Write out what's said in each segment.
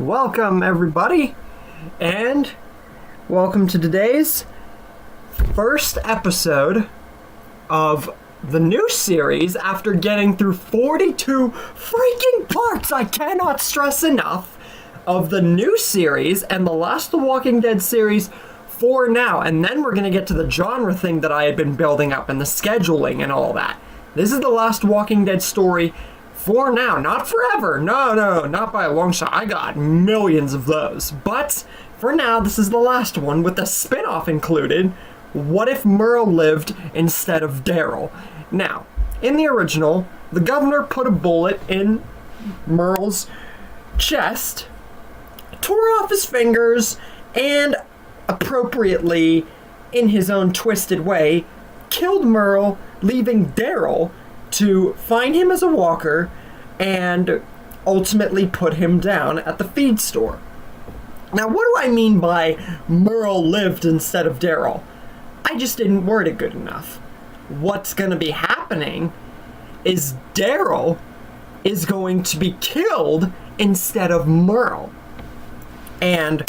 Welcome, everybody, and welcome to today's first episode of the new series after getting through 42 freaking parts. I cannot stress enough of the new series and the Last The Walking Dead series for now, and then we're going to get to the genre thing that I had been building up and the scheduling and all that. This is the Last Walking Dead story for now, not forever. No, not by a long shot. I got millions of those. But for now, this is the last one with the spin-off included. What if Merle lived instead of Daryl? Now, in the original, the governor put a bullet in Merle's chest, tore off his fingers, and appropriately, in his own twisted way, killed Merle, leaving Daryl to find him as a walker and ultimately put him down at the feed store. Now, what do I mean by Merle lived instead of Daryl? I just didn't word it good enough. What's going to be happening is Daryl is going to be killed instead of Merle. And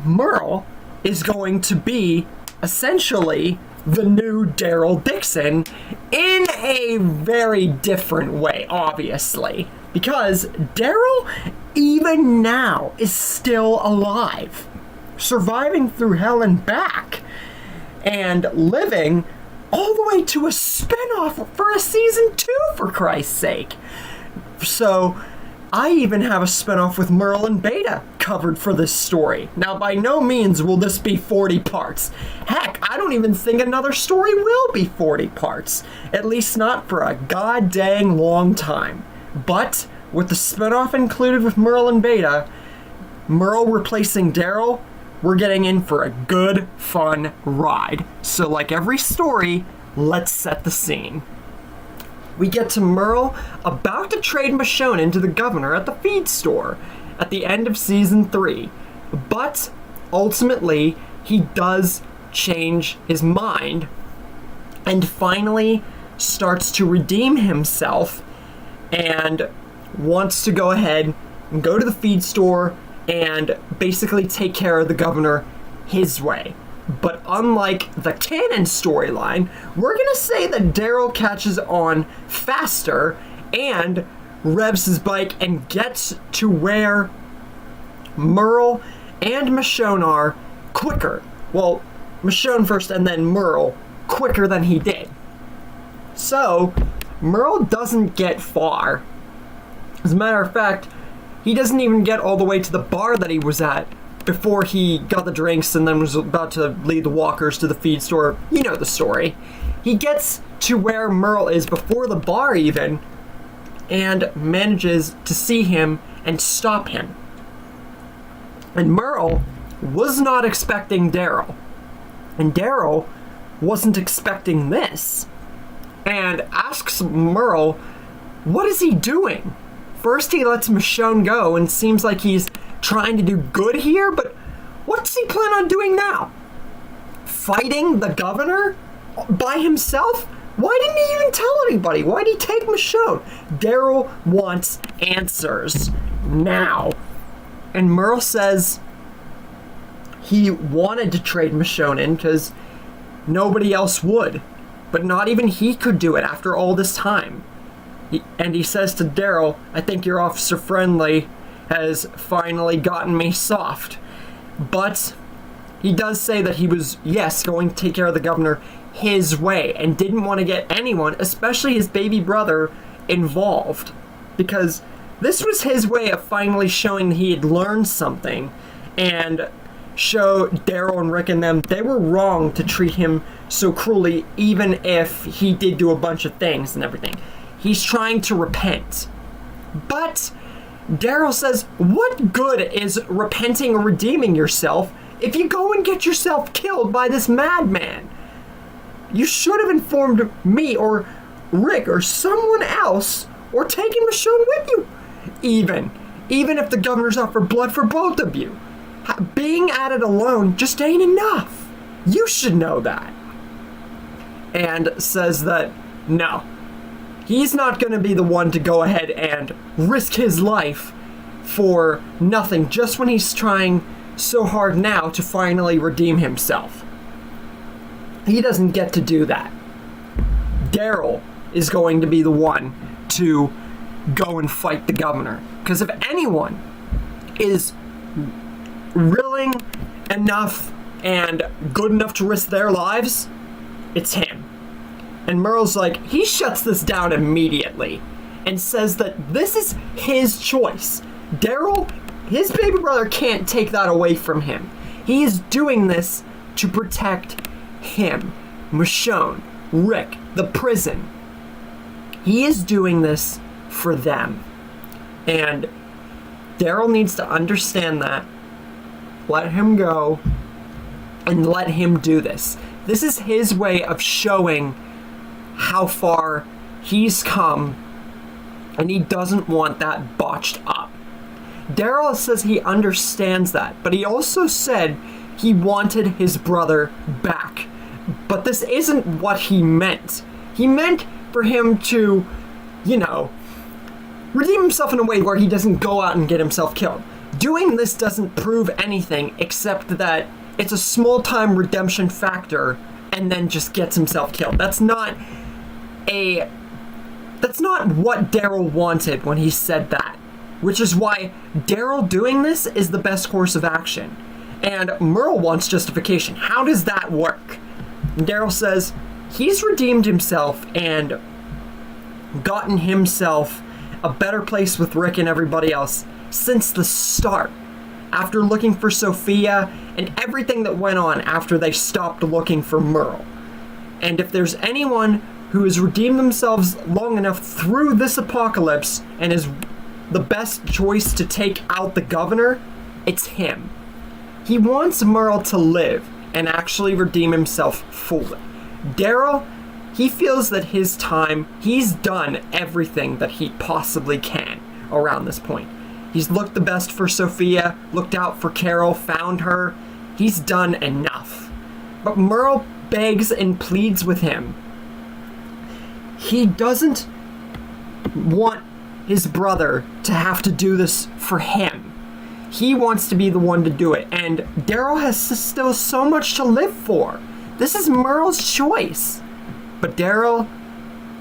Merle is going to be essentially the new Daryl DIXON in a very different way, obviously. Because Daryl, even now, is still alive, surviving through hell and back, and living all the way to a spinoff for a season 2, for Christ's sake. So, I even have a spinoff with Merle and Beta covered for this story. Now, by no means will this be 40 parts. Heck, I don't even think another story will be 40 parts. At least not for a god-dang long time. But, with the spinoff included with Merle and Beta, Merle replacing Daryl, we're getting in for a good, fun ride. So, like every story, let's set the scene. We get to Merle about to trade Michonne to the governor at the feed store at the end of season 3. But ultimately, he does change his mind and finally starts to redeem himself and wants to go ahead and go to the feed store and basically take care of the governor his way. But unlike the canon storyline, we're going to say that Daryl catches on faster and revs his bike and gets to where Merle and Michonne are quicker. Well, Michonne first and then Merle quicker than he did. So, Merle doesn't get far. As a matter of fact, he doesn't even get all the way to the bar that he was at before he got the drinks and then was about to lead the walkers to the feed store. You know the story. He gets to where Merle is before the bar even, and manages to see him and stop him. And Merle was not expecting Daryl. And Daryl wasn't expecting this. And asks Merle, what is he doing? First he lets Michonne go and seems like he's trying to do good here, but what does he plan on doing now? Fighting the governor by himself? Why didn't he even tell anybody? Why did he take Michonne? Daryl wants answers now. And Merle says he wanted to trade Michonne in because nobody else would, but not even he could do it after all this time. And he says to Daryl, I think your officer friendly has finally gotten me soft. But he does say that he was, yes, going to take care of the governor his way and didn't want to get anyone, especially his baby brother, involved. Because this was his way of finally showing that he had learned something and show Daryl and Rick and them they were wrong to treat him so cruelly, even if he did do a bunch of things and everything. He's trying to repent. But Daryl says, what good is repenting or redeeming yourself if you go and get yourself killed by this madman? You should have informed me or Rick or someone else or taken Michonne with you. Even if the governor's out for blood for both of you. Being at it alone just ain't enough. You should know that. And says that, no. He's not going to be the one to go ahead and risk his life for nothing, just when he's trying so hard now to finally redeem himself. He doesn't get to do that. Daryl is going to be the one to go and fight the governor. Because if anyone is willing enough and good enough to risk their lives, it's him. And Merle's like, he shuts this down immediately and says that this is his choice. Daryl, his baby brother, can't take that away from him. He is doing this to protect him, Michonne, Rick, the prison. He is doing this for them. And Daryl needs to understand that. Let him go and let him do this. This is his way of showing how far he's come, and he doesn't want that botched up. Daryl says he understands that, but he also said he wanted his brother back. But this isn't what he meant. He meant for him to, redeem himself in a way where he doesn't go out and get himself killed. Doing this doesn't prove anything except that it's a small-time redemption factor and then just gets himself killed. That's not what Daryl wanted when he said that. Which is why Daryl doing this is the best course of action. And Merle wants justification. How does that work? Daryl says he's redeemed himself and gotten himself a better place with Rick and everybody else since the start. After looking for Sophia and everything that went on after they stopped looking for Merle. And if there's anyone who has redeemed themselves long enough through this apocalypse and is the best choice to take out the governor, it's him. He wants Merle to live and actually redeem himself fully. Daryl, he feels that his time, he's done everything that he possibly can around this point. He's looked the best for Sophia, looked out for Carol, found her. He's done enough. But Merle begs and pleads with him. He doesn't want his brother to have to do this for him. He wants to be the one to do it, and Daryl has still so much to live for. This is Merle's choice. But Daryl,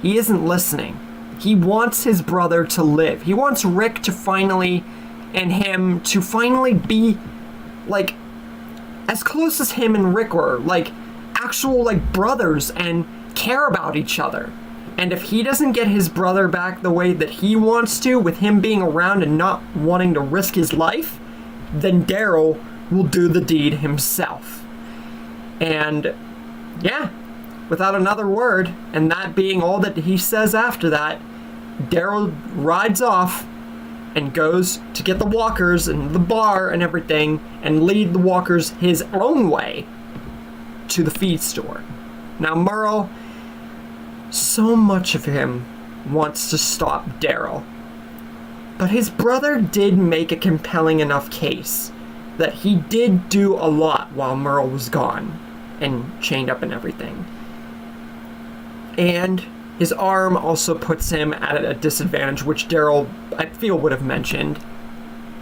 he isn't listening. He wants his brother to live. He wants Rick to finally, and him to finally be, as close as him and Rick were, actual, brothers and care about each other. And if he doesn't get his brother back the way that he wants to, with him being around and not wanting to risk his life, then Daryl will do the deed himself. And, yeah, without another word, and that being all that he says after that, Daryl rides off and goes to get the walkers and the bar and everything, and lead the walkers his own way to the feed store. Now, Merle, so much of him wants to stop Daryl. But his brother did make a compelling enough case that he did do a lot while Merle was gone and chained up and everything. And his arm also puts him at a disadvantage, which Daryl, I feel, would have mentioned.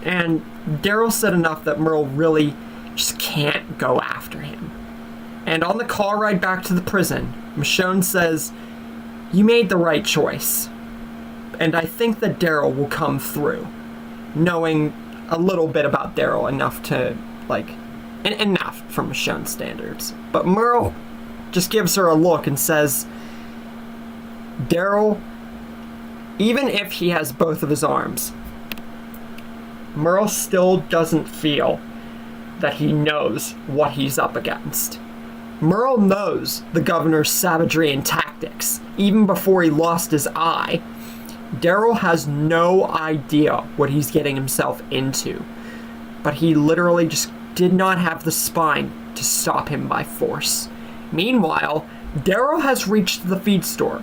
And Daryl said enough that Merle really just can't go after him. And on the car ride back to the prison, Michonne says, "You made the right choice." And I think that Daryl will come through, knowing a little bit about Daryl, enough to, enough from Michonne's standards. But Merle just gives her a look and says, Daryl, even if he has both of his arms, Merle still doesn't feel that he knows what he's up against. Merle knows the governor's savagery and tactics, even before he lost his eye. Daryl has no idea what he's getting himself into, but he literally just did not have the spine to stop him by force. Meanwhile, Daryl has reached the feed store,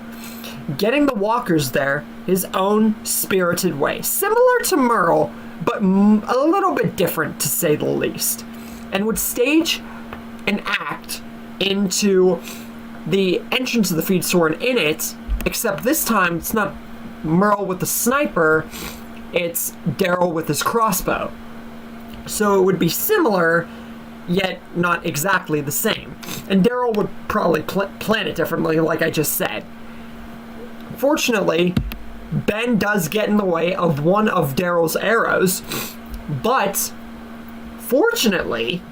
getting the walkers there his own spirited way, similar to Merle, but a little bit different to say the least, and would stage an act into the entrance of the feed store and in it, except this time it's not Merle with the sniper, it's Daryl with his crossbow. So it would be similar, yet not exactly the same. And Daryl would probably plan it differently, like I just said. Fortunately, Ben does get in the way of one of Daryl's arrows, but fortunately,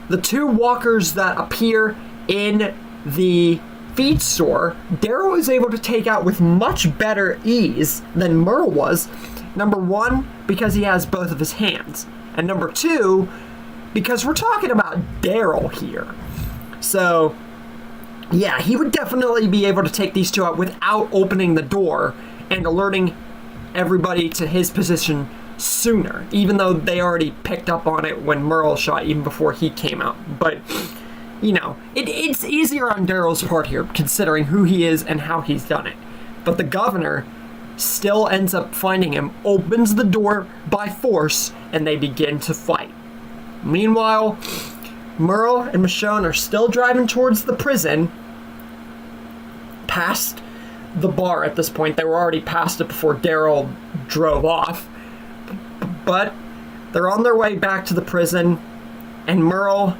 the two walkers that appear in the feed store, Daryl is able to take out with much better ease than Merle was. Number one, because he has both of his hands. And number two, because we're talking about Daryl here. So, yeah, he would definitely be able to take these two out without opening the door and alerting everybody to his position sooner, even though they already picked up on it when Merle shot, even before he came out. But, you know, it's easier on Daryl's part here, considering who he is and how he's done it. But the governor still ends up finding him, opens the door by force, and they begin to fight. Meanwhile, Merle and Michonne are still driving towards the prison, past the bar at this point. They were already past it before Daryl drove off. But they're on their way back to the prison, and Merle,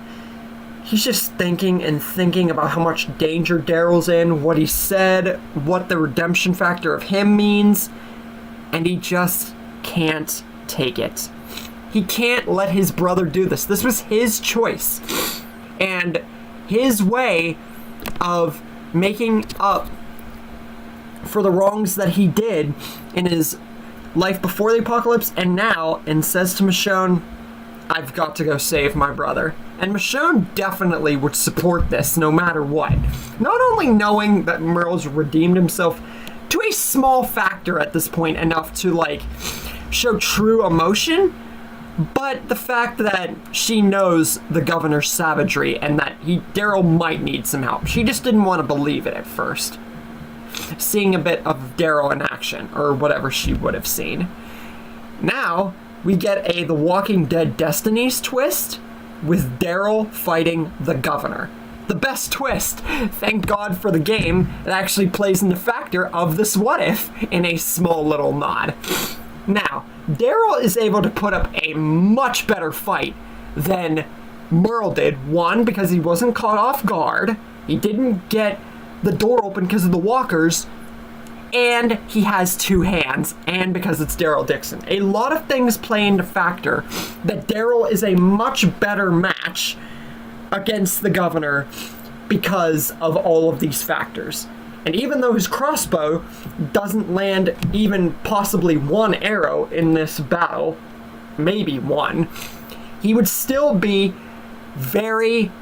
he's just thinking and thinking about how much danger Daryl's in, what he said, what the redemption factor of him means, and he just can't take it. He can't let his brother do this. This was his choice. And his way of making up for the wrongs that he did in his life before the apocalypse and now, and says to Michonne, I've got to go save my brother. And Michonne definitely would support this no matter what. Not only knowing that Merle's redeemed himself to a small factor at this point, enough to like show true emotion, but the fact that she knows the governor's savagery and that Daryl might need some help. She just didn't want to believe it at first. Seeing a bit of Daryl in action, or whatever she would have seen. Now, we get a The Walking Dead Destinies twist with Daryl fighting the governor. The best twist. Thank God for the game that actually plays in the factor of this what if in a small little nod. Now, Daryl is able to put up a much better fight than Merle did. One, because he wasn't caught off guard. He didn't get the door open because of the walkers. And he has two hands, and because it's Daryl Dixon. A lot of things play into factor that Daryl is a much better match against the governor because of all of these factors. And even though his crossbow doesn't land even possibly one arrow in this battle, maybe one, he would still be very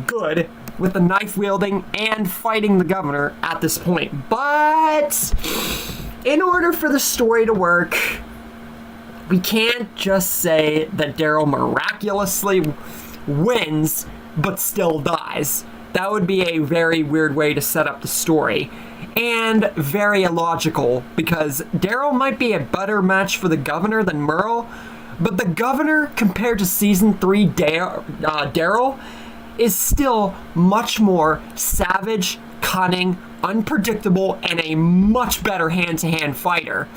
good with the knife wielding and fighting the governor at this point. But in order for the story to work, we can't just say that Daryl miraculously wins but still dies. That would be a very weird way to set up the story, and very illogical, because Daryl might be a better match for the governor than Merle, but the governor, compared to Season 3 Daryl, is still much more savage, cunning, unpredictable, and a much better hand-to-hand fighter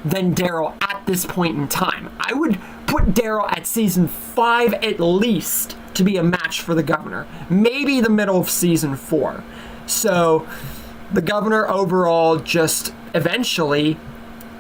than Daryl at this point in time. I would put Daryl at Season 5 at least to be a match for the governor. Maybe the middle of Season 4. So the governor overall just eventually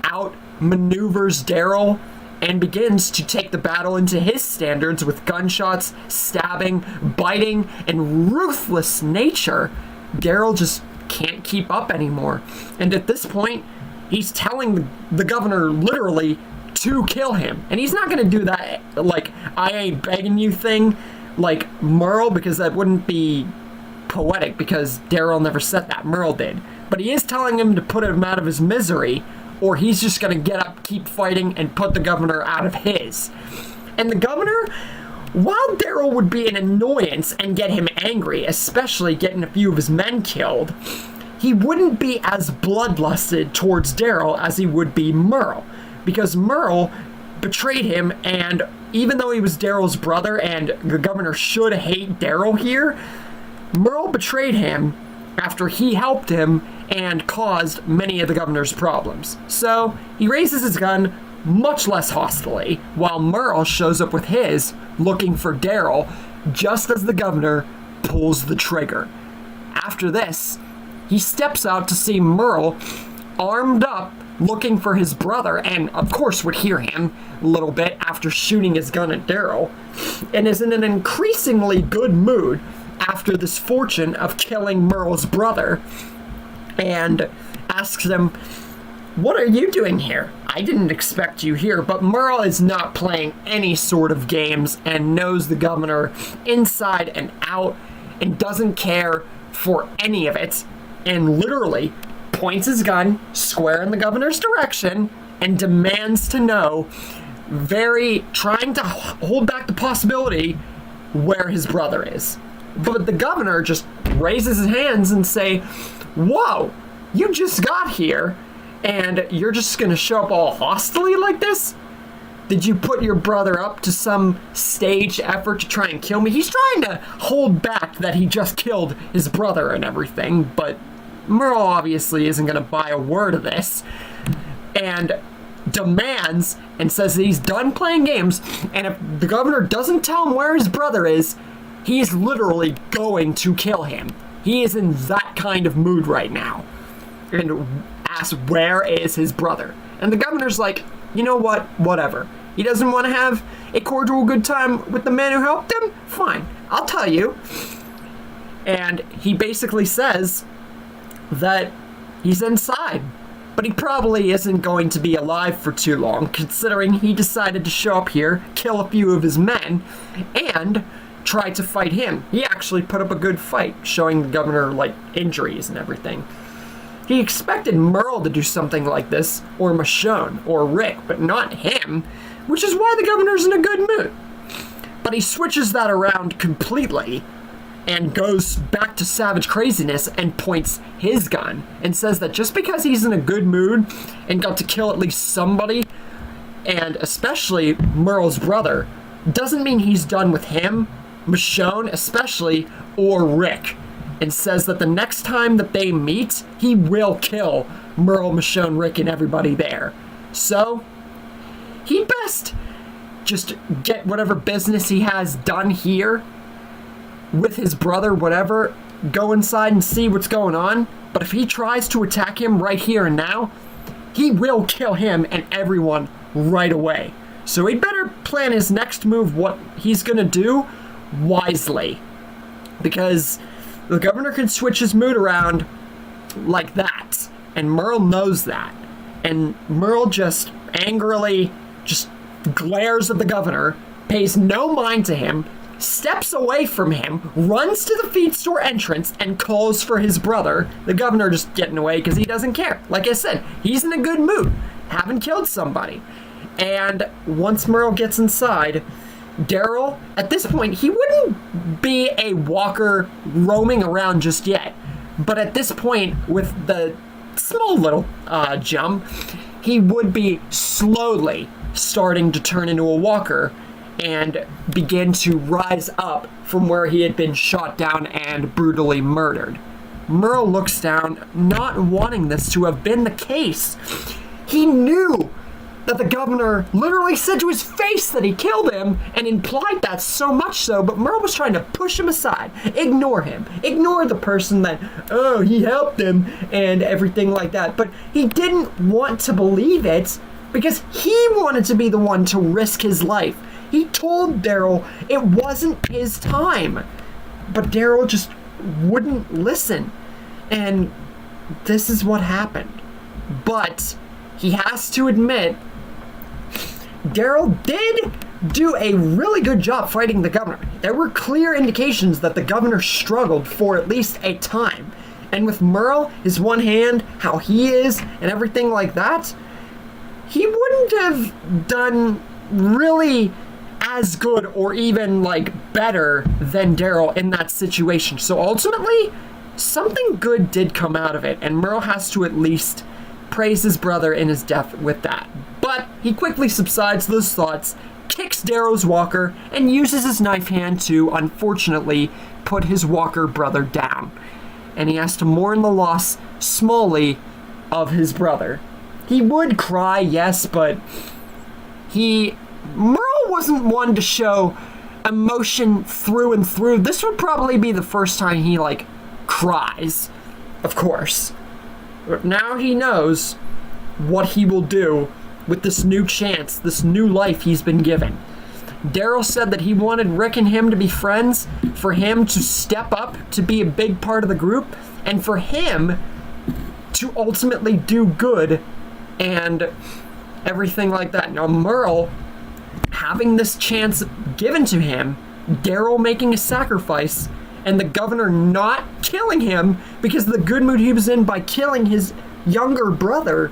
outmaneuvers Daryl and begins to take the battle into his standards with gunshots, stabbing, biting, and ruthless nature. Daryl just can't keep up anymore. And at this point, he's telling the governor literally to kill him. And he's not going to do that, like, I ain't begging you thing like Merle, because that wouldn't be poetic, because Daryl never said that. Merle did. But he is telling him to put him out of his misery, or he's just going to get up, keep fighting, and put the governor out of his. And the governor, while Daryl would be an annoyance and get him angry, especially getting a few of his men killed, he wouldn't be as bloodlusted towards Daryl as he would be Merle. Because Merle betrayed him, and even though he was Daryl's brother and the governor should hate Daryl here, Merle betrayed him after he helped him and caused many of the governor's problems. So he raises his gun, much less hostily, while Merle shows up with his, looking for Daryl, just as the governor pulls the trigger. After this, he steps out to see Merle armed up, looking for his brother, and of course would hear him a little bit after shooting his gun at Daryl, and is in an increasingly good mood after this fortune of killing Merle's brother, and asks him, "What are you doing here? I didn't expect you here." But Merle is not playing any sort of games and knows the governor inside and out and doesn't care for any of it, and literally points his gun square in the governor's direction and demands to know, trying to hold back the possibility, where his brother is. But the governor just raises his hands and say, "Whoa, you just got here and you're just gonna show up all hostily like this? Did you put your brother up to some staged effort to try and kill me?" He's trying to hold back that he just killed his brother and everything, but Merle obviously isn't going to buy a word of this, and demands and says that he's done playing games, and if the governor doesn't tell him where his brother is, he's literally going to kill him. He is in that kind of mood right now, and asks where is his brother. And the governor's like, you know what, whatever. He doesn't want to have a cordial good time with the man who helped him? Fine, I'll tell you. And he basically says that he's inside, but he probably isn't going to be alive for too long, considering he decided to show up here, kill a few of his men, and try to fight him. He actually put up a good fight, showing the governor, injuries and everything. He expected Merle to do something like this, or Michonne, or Rick, but not him, which is why the governor's in a good mood. But he switches that around completely, and goes back to savage craziness and points his gun and says that just because he's in a good mood and got to kill at least somebody, and especially Merle's brother, doesn't mean he's done with him, Michonne especially, or Rick, and says that the next time that they meet, he will kill Merle, Michonne, Rick, and everybody there. So, he'd best just get whatever business he has done here with his brother, whatever, go inside and see what's going on. But if he tries to attack him right here and now, he will kill him and everyone right away. So he'd better plan his next move, what he's gonna do, wisely. Because the governor can switch his mood around like that, and Merle knows that. And Merle just angrily just glares at the governor, pays no mind to him, steps away from him, runs to the feed store entrance, and calls for his brother. The governor just getting away because he doesn't care. Like I said, he's in a good mood, having killed somebody. And once Merle gets inside, Daryl, at this point, he wouldn't be a walker roaming around just yet. But at this point, with the small little jump, he would be slowly starting to turn into a walker and begin to rise up from where he had been shot down and brutally murdered. Merle looks down, not wanting this to have been the case. He knew that the governor literally said to his face that he killed him and implied that so much so, but Merle was trying to push him aside, ignore him, ignore the person that, oh, he helped him and everything like that. But he didn't want to believe it because he wanted to be the one to risk his life. He told Daryl it wasn't his time, but Daryl just wouldn't listen, and this is what happened. But he has to admit, Daryl did do a really good job fighting the governor. There were clear indications that the governor struggled for at least a time, and with Merle, his one hand, how he is, and everything like that, he wouldn't have done really as good or even better than Daryl in that situation. So ultimately, something good did come out of it, and Merle has to at least praise his brother in his death with that. But he quickly subsides those thoughts, kicks Darrow's walker, and uses his knife hand to, unfortunately, put his walker brother down. And he has to mourn the loss, smallly, of his brother. He would cry, yes, but Merle wasn't one to show emotion through and through. This would probably be the first time he, like, cries, of course. But now he knows what he will do with this new chance, this new life he's been given. Daryl said that he wanted Rick and him to be friends, for him to step up to be a big part of the group, and for him to ultimately do good and everything like that. Now, Merle, having this chance given to him, Daryl making a sacrifice, and the governor not killing him because of the good mood he was in by killing his younger brother,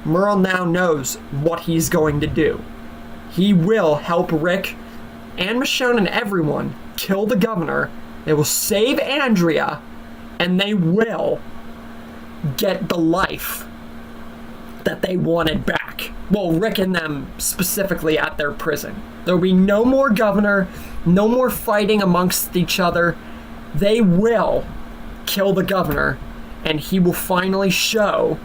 Merle now knows what he's going to do. He will help Rick and Michonne and everyone kill the governor. They will save Andrea, and they will get the life that they wanted back. Well, Rick and them specifically at their prison. There will be no more governor, no more fighting amongst each other. They will kill the governor, and he will finally show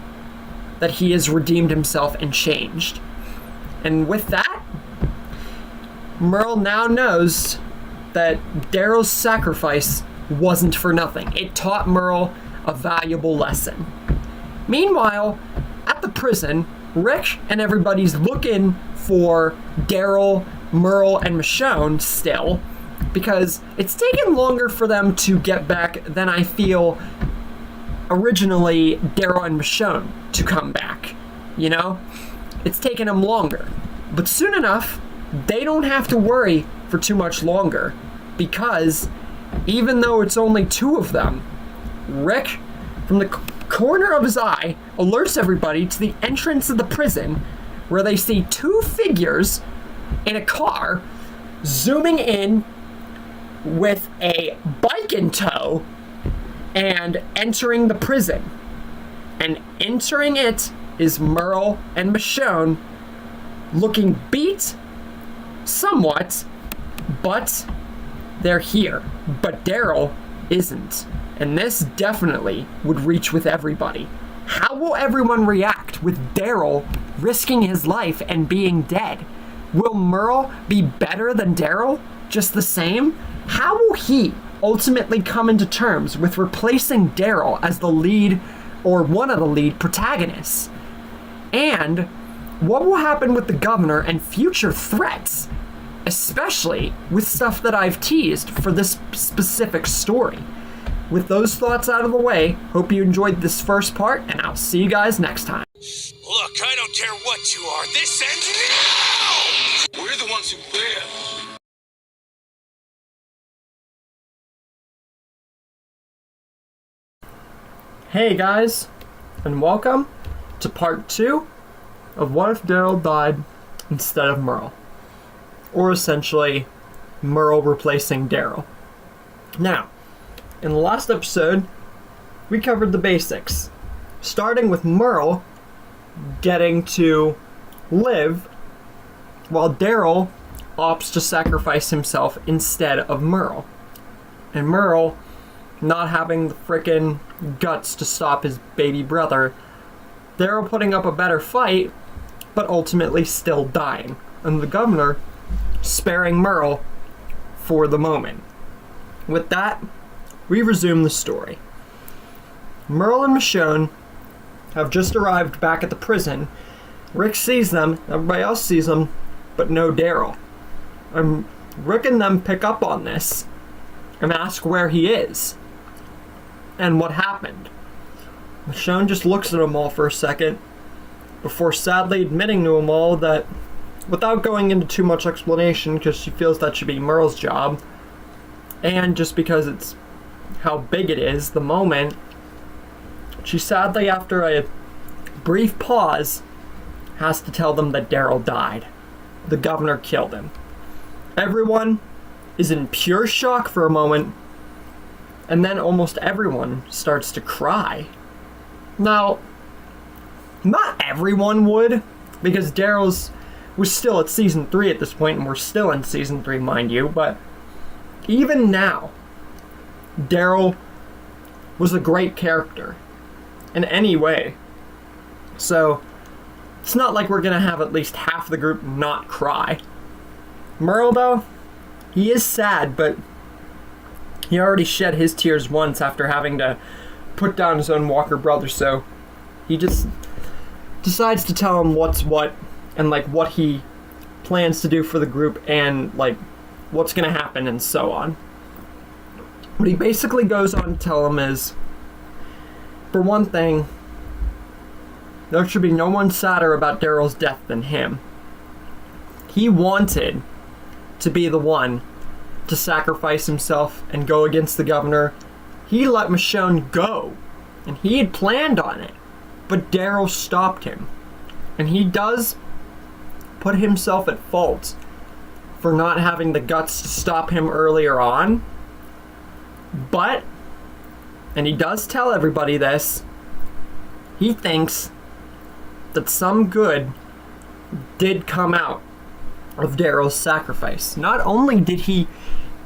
that he has redeemed himself and changed. And with that, Merle now knows that Daryl's sacrifice wasn't for nothing. It taught Merle a valuable lesson. Meanwhile, at the prison, Rick and everybody's looking for Daryl, Merle, and Michonne still, because it's taken longer for them to get back than I feel originally Daryl and Michonne to come back. You know? It's taken them longer. But soon enough, they don't have to worry for too much longer, because even though it's only two of them, Rick, from the corner of his eye, alerts everybody to the entrance of the prison, where they see two figures in a car zooming in with a bike in tow and entering the prison. And entering it is Merle and Michonne, looking beat somewhat, but they're here. But Daryl isn't. And this definitely would reach with everybody. How will everyone react with Daryl risking his life and being dead? Will Merle be better than Daryl? Just the same? How will he ultimately come into terms with replacing Daryl as the lead, or one of the lead protagonists? And what will happen with the governor and future threats, especially with stuff that I've teased for this specific story? With those thoughts out of the way, hope you enjoyed this first part, and I'll see you guys next time. Look, I don't care what you are. This ends now! We're the ones who live. Hey guys, and welcome to part 2 of What If Daryl Died Instead of Merle? Or essentially, Merle replacing Daryl. Now, in the last episode, we covered the basics, starting with Merle getting to live while Daryl opts to sacrifice himself instead of Merle. And Merle not having the frickin' guts to stop his baby brother, Daryl putting up a better fight, but ultimately still dying. And the governor sparing Merle for the moment. With that, we resume the story. Merle and Michonne have just arrived back at the prison. Rick sees them, everybody else sees them, but no Daryl. Rick and them pick up on this and ask where he is and what happened. Michonne just looks at them all for a second before sadly admitting to them all that, without going into too much explanation, because she feels that should be Merle's job, and just because it's how big it is, the moment, she sadly, after a brief pause, has to tell them that Daryl died. The governor killed him. Everyone is in pure shock for a moment, and then almost everyone starts to cry. Now, not everyone would, because Daryl's was still at season 3 at this point, and we're still in season 3, mind you, but even now, Daryl was a great character in any way. So, it's not like we're gonna have at least half the group not cry. Merle, though, he is sad, but he already shed his tears once after having to put down his own Walker brother, so he just decides to tell him what's what and like what he plans to do for the group and like what's gonna happen and so on. What he basically goes on to tell him is, for one thing, there should be no one sadder about Daryl's death than him. He wanted to be the one to sacrifice himself and go against the governor. He let Michonne go, and he had planned on it, but Daryl stopped him. And he does put himself at fault for not having the guts to stop him earlier on. But, and he does tell everybody this, he thinks that some good did come out of Daryl's sacrifice. Not only did he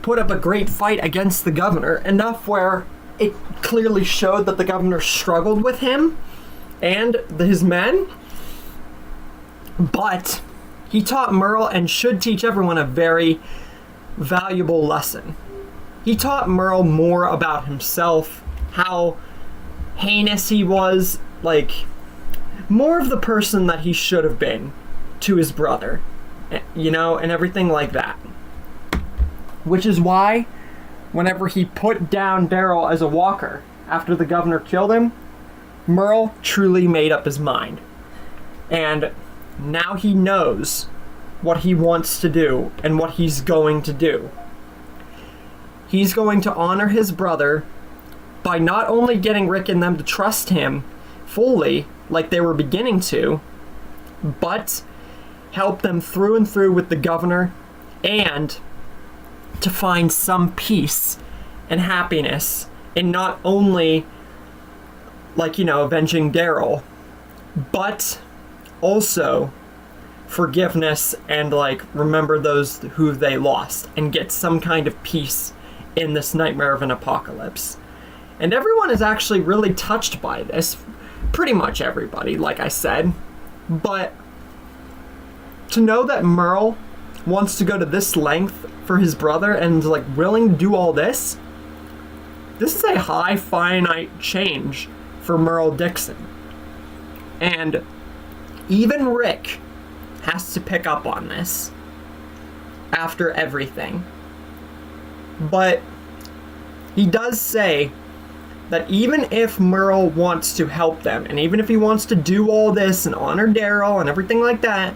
put up a great fight against the governor, enough where it clearly showed that the governor struggled with him and his men, but he taught Merle and should teach everyone a very valuable lesson. He taught Merle more about himself, how heinous he was, like, more of the person that he should have been to his brother, you know, and everything like that. Which is why, whenever he put down Daryl as a walker after the governor killed him, Merle truly made up his mind. And now he knows what he wants to do and what he's going to do. He's going to honor his brother by not only getting Rick and them to trust him fully, like they were beginning to, but help them through and through with the governor and to find some peace and happiness in not only, like, you know, avenging Daryl, but also forgiveness and, like, remember those who they lost and get some kind of peace in this nightmare of an apocalypse. And everyone is actually really touched by this. Pretty much everybody, like I said. But to know that Merle wants to go to this length for his brother and, like, willing to do all this, this is a high finite change for Merle Dixon. And even Rick has to pick up on this after everything. But he does say that even if Merle wants to help them, and even if he wants to do all this and honor Daryl and everything like that,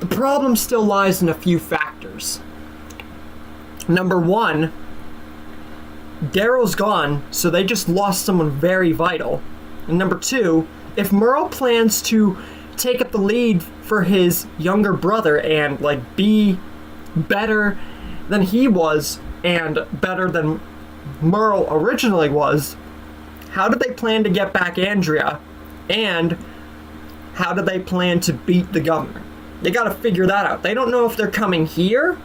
the problem still lies in a few factors. Number one, Daryl's gone, so they just lost someone very vital. And number two, if Merle plans to take up the lead for his younger brother and, like, be better than he was and better than Merle originally was, how do they plan to get back Andrea, and how do they plan to beat the governor? They gotta figure that out. They don't know if they're coming here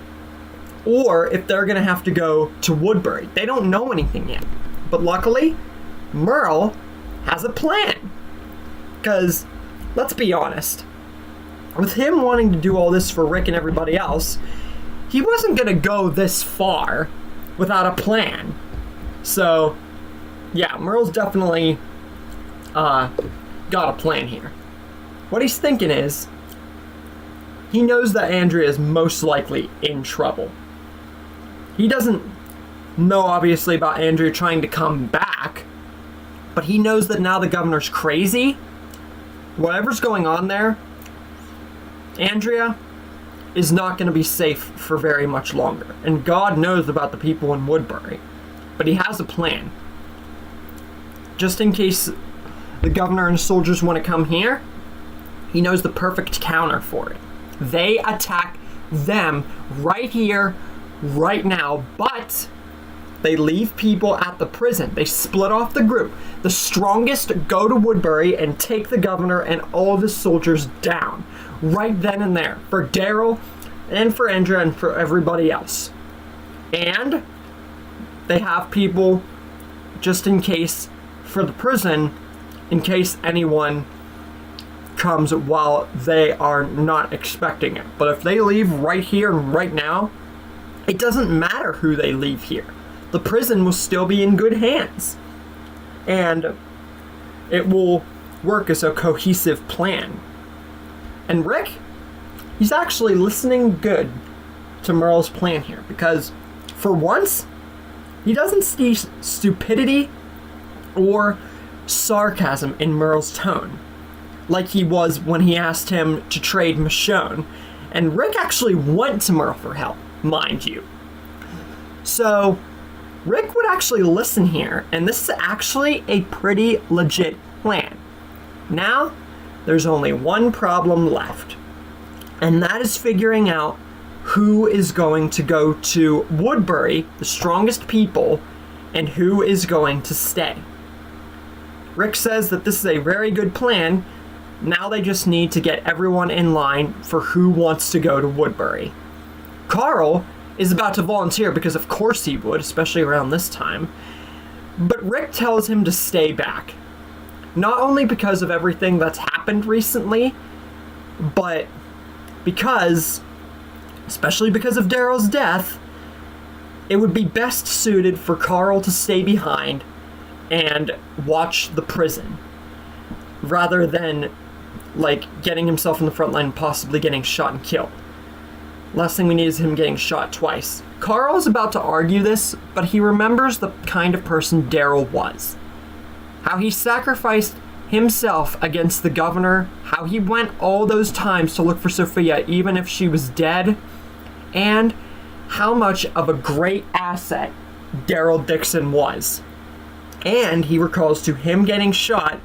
or if they're gonna have to go to Woodbury. They don't know anything yet. But luckily, Merle has a plan. Because, let's be honest, with him wanting to do all this for Rick and everybody else, he wasn't gonna go this far without a plan. So, yeah, Merle's definitely got a plan here. What he's thinking is, he knows that Andrea is most likely in trouble. He doesn't know, obviously, about Andrea trying to come back, but he knows that now the governor's crazy. Whatever's going on there, Andrea is not going to be safe for very much longer. And God knows about the people in Woodbury. But he has a plan. Just in case the governor and soldiers want to come here, he knows the perfect counter for it. They attack them right here, right now, but they leave people at the prison. They split off the group. The strongest go to Woodbury and take the governor and all of his soldiers down. Right then and there. For Daryl and for Andrea and for everybody else. And they have people just in case for the prison, in case anyone comes while they are not expecting it. But if they leave right here and right now, it doesn't matter who they leave here. The prison will still be in good hands. And it will work as a cohesive plan. And Rick, he's actually listening good to Merle's plan here, because for once, he doesn't see stupidity or sarcasm in Merle's tone, like he was when he asked him to trade Michonne. And Rick actually went to Merle for help, mind you. So Rick would actually listen here, and this is actually a pretty legit plan. Now, there's only one problem left, and that is figuring out who is going to go to Woodbury, the strongest people, and who is going to stay. Rick says that this is a very good plan. Now they just need to get everyone in line for who wants to go to Woodbury. Carl is about to volunteer because of course he would, especially around this time. But Rick tells him to stay back. Not only because of everything that's happened recently, but because, especially because of Daryl's death, it would be best suited for Carl to stay behind and watch the prison, rather than, like, getting himself in the front line and possibly getting shot and killed. Last thing we need is him getting shot twice. Carl is about to argue this, but he remembers the kind of person Daryl was. How he sacrificed himself against the governor, how he went all those times to look for Sophia even if she was dead, and how much of a great asset Daryl DIXON was. And he recalls to him getting shot,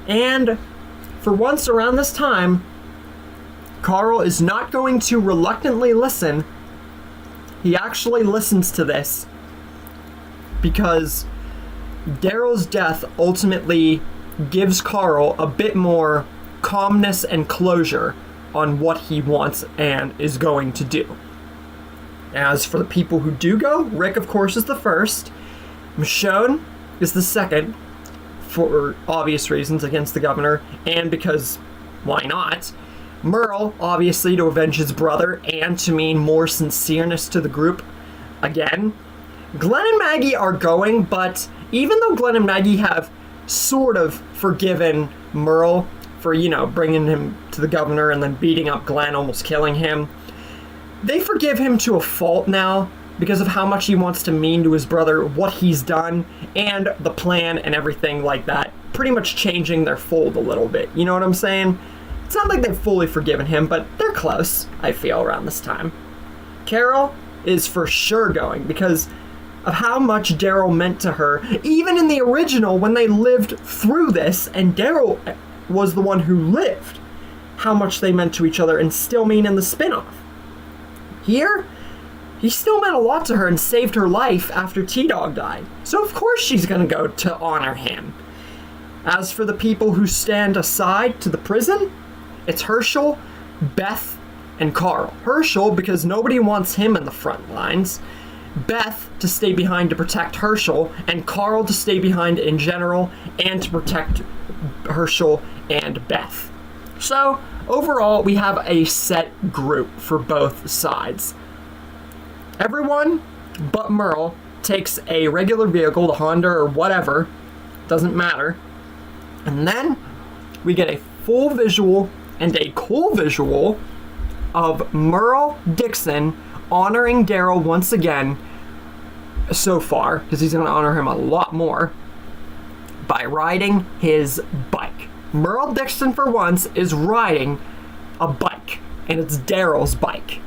and for once around this time, Carl is not going to reluctantly listen. He actually listens to this because Daryl's death ultimately gives Carl a bit more calmness and closure on what he wants and is going to do. As for the people who do go, Rick, of course, is the first. Michonne is the second, for obvious reasons, against the governor, and because, why not? Merle, obviously, to avenge his brother, and to mean more sincereness to the group. Again, Glenn and Maggie are going, but even though Glenn and Maggie have sort of forgiven Merle for, bringing him to the governor and then beating up Glenn, almost killing him, they forgive him to a fault now because of how much he wants to mean to his brother, what he's done, and the plan and everything like that, pretty much changing their fold a little bit. You know what I'm saying? It's not like they've fully forgiven him, but they're close, I feel, around this time. Carol is for sure going because of how much Daryl meant to her, even in the original when they lived through this, and Daryl was the one who lived, how much they meant to each other and still mean in the spin-off. Here, he still meant a lot to her and saved her life after T-Dog died, so of course she's gonna go to honor him. As for the people who stand aside to the prison, it's Herschel, Beth, and Carl. Herschel because nobody wants him in the front lines, Beth to stay behind to protect Herschel, and Carl to stay behind in general and to protect Herschel and Beth. So, overall, we have a set group for both sides. Everyone but Merle takes a regular vehicle, the Honda or whatever, doesn't matter. And then we get a full visual and a cool visual of Merle DIXON honoring Daryl once again so far, because he's going to honor him a lot more, by riding his bike. Merle DIXON, for once, is riding a bike, and it's Daryl's bike,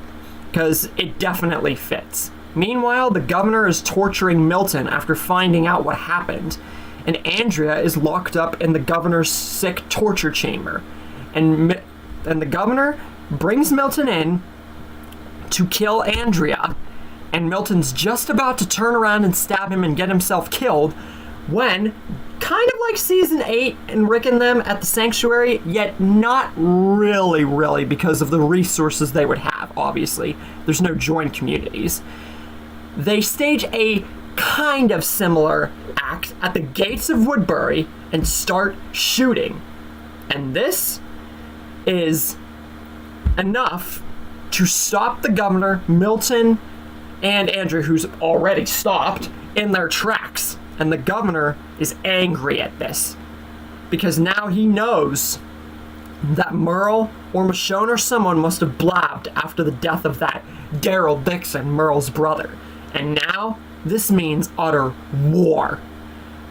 because it definitely fits. Meanwhile, the governor is torturing Milton after finding out what happened, and Andrea is locked up in the governor's sick torture chamber. And the governor brings Milton in to kill Andrea, and Milton's just about to turn around and stab him and get himself killed when, kind of like season 8 and Rick and them at the sanctuary, yet not really because of the resources they would have, obviously. There's no joined communities. They stage a kind of similar act at the gates of Woodbury and start shooting. And this is enough to stop the governor, Milton, and Andrea, who's already stopped, in their tracks. And the governor is angry at this because now he knows that Merle or Michonne or someone must have blabbed after the death of that Daryl DIXON, Merle's brother. And now this means utter war.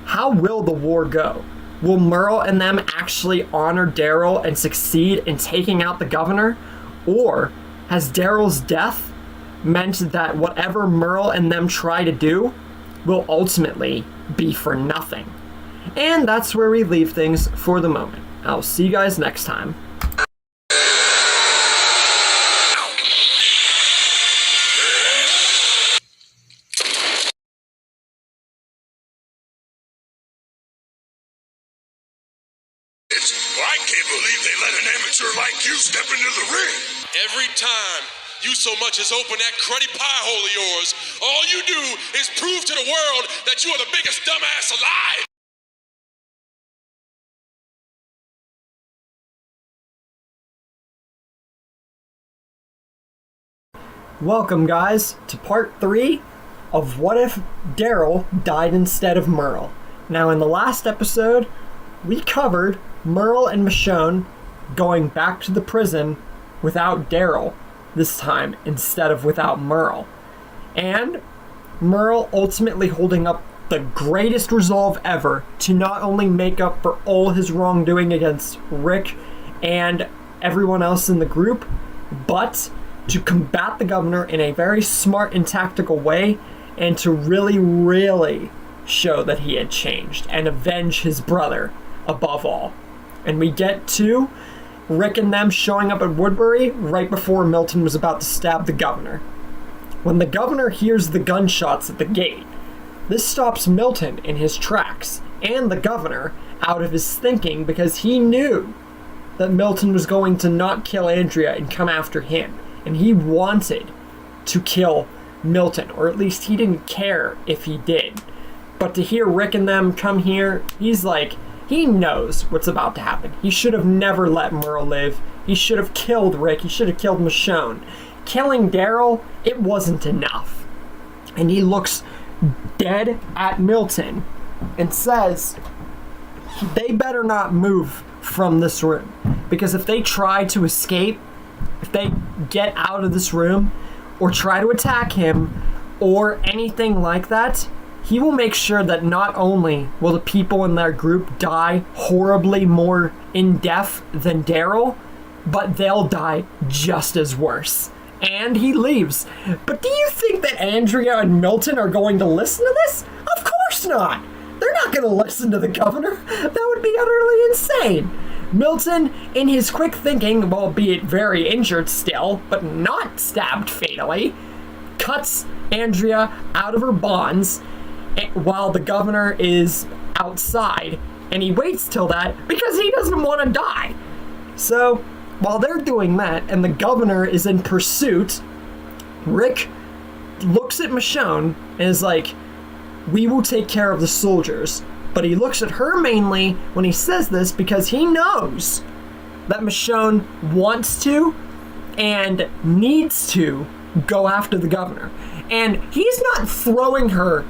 How will the war go? Will Merle and them actually honor Daryl and succeed in taking out the governor? Or has Daryl's death meant that whatever Merle and them try to do will ultimately be for nothing? And that's where we leave things for the moment. I'll see you guys next time. I can't believe they let an amateur like you step into the ring. Every time you so much as open that cruddy pie hole of yours, all you do is prove to the world that you are the biggest dumbass alive. Welcome, guys, to part 3 of What If Daryl Died Instead of Merle. Now, in the last episode, we covered Merle and Michonne going back to the prison without Daryl this time instead of without Merle. And Merle ultimately holding up the greatest resolve ever to not only make up for all his wrongdoing against Rick and everyone else in the group, but to combat the governor in a very smart and tactical way, and to really, really show that he had changed and avenge his brother above all. And we get to Rick and them showing up at Woodbury right before Milton was about to stab the governor. When the governor hears the gunshots at the gate, this stops Milton in his tracks and the governor out of his thinking, because he knew that Milton was going to not kill Andrea and come after him. And he wanted to kill Milton, or at least he didn't care if he did. But to hear Rick and them come here, he's like, he knows what's about to happen. He should have never let Merle live. He should have killed Rick. He should have killed Michonne. Killing Daryl, it wasn't enough. And he looks dead at Milton and says, they better not move from this room. Because if they try to escape, if they get out of this room or try to attack him or anything like that, he will make sure that not only will the people in their group die horribly more in death than Daryl, but they'll die just as worse. And he leaves. But do you think that Andrea and Milton are going to listen to this? Of course not! They're not going to listen to the governor. That would be utterly insane. Milton, in his quick thinking, albeit very injured still, but not stabbed fatally, cuts Andrea out of her bonds while the governor is outside, and he waits till that because he doesn't want to die. So, while they're doing that, and the governor is in pursuit, Rick looks at Michonne and is like, we will take care of the soldiers. But he looks at her mainly when he says this because he knows that Michonne wants to and needs to go after the governor. And he's not throwing her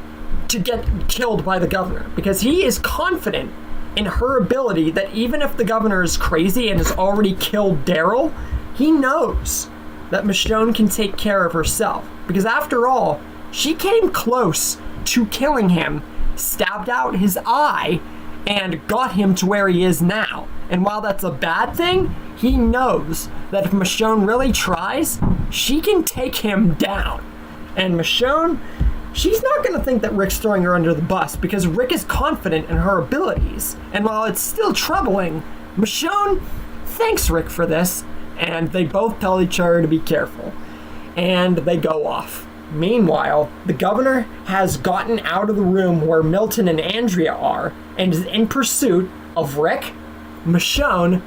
to get killed by the governor, because he is confident in her ability that even if the governor is crazy and has already killed Daryl, he knows that Michonne can take care of herself. Because after all, she came close to killing him, stabbed out his eye, and got him to where he is now. And while that's a bad thing, he knows that if Michonne really tries, she can take him down. And Michonne, she's not going to think that Rick's throwing her under the bus, because Rick is confident in her abilities. And while it's still troubling, Michonne thanks Rick for this, and they both tell each other to be careful. And they go off. Meanwhile, the governor has gotten out of the room where Milton and Andrea are and is in pursuit of Rick, Michonne,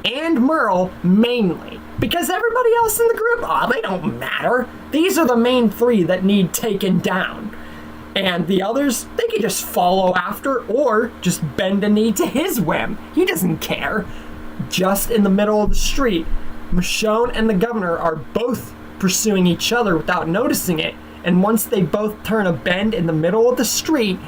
and Merle mainly. Because everybody else in the group, they don't matter. These are the main 3 that need taken down. And the others, they can just follow after or just bend a knee to his whim. He doesn't care. just in the middle of the street, Michonne and the governor are both pursuing each other without noticing it, and once they both turn a bend in the middle of the street,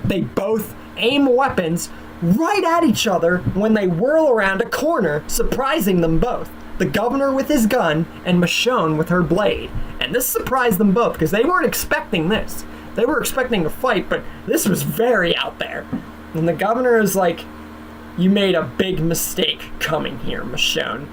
they both aim weapons right at each other when they whirl around a corner, surprising them both. The governor with his gun and Michonne with her blade. And this surprised them both because they weren't expecting this. They were expecting a fight, but this was very out there. And the governor is like, "You made a big mistake coming here, Michonne.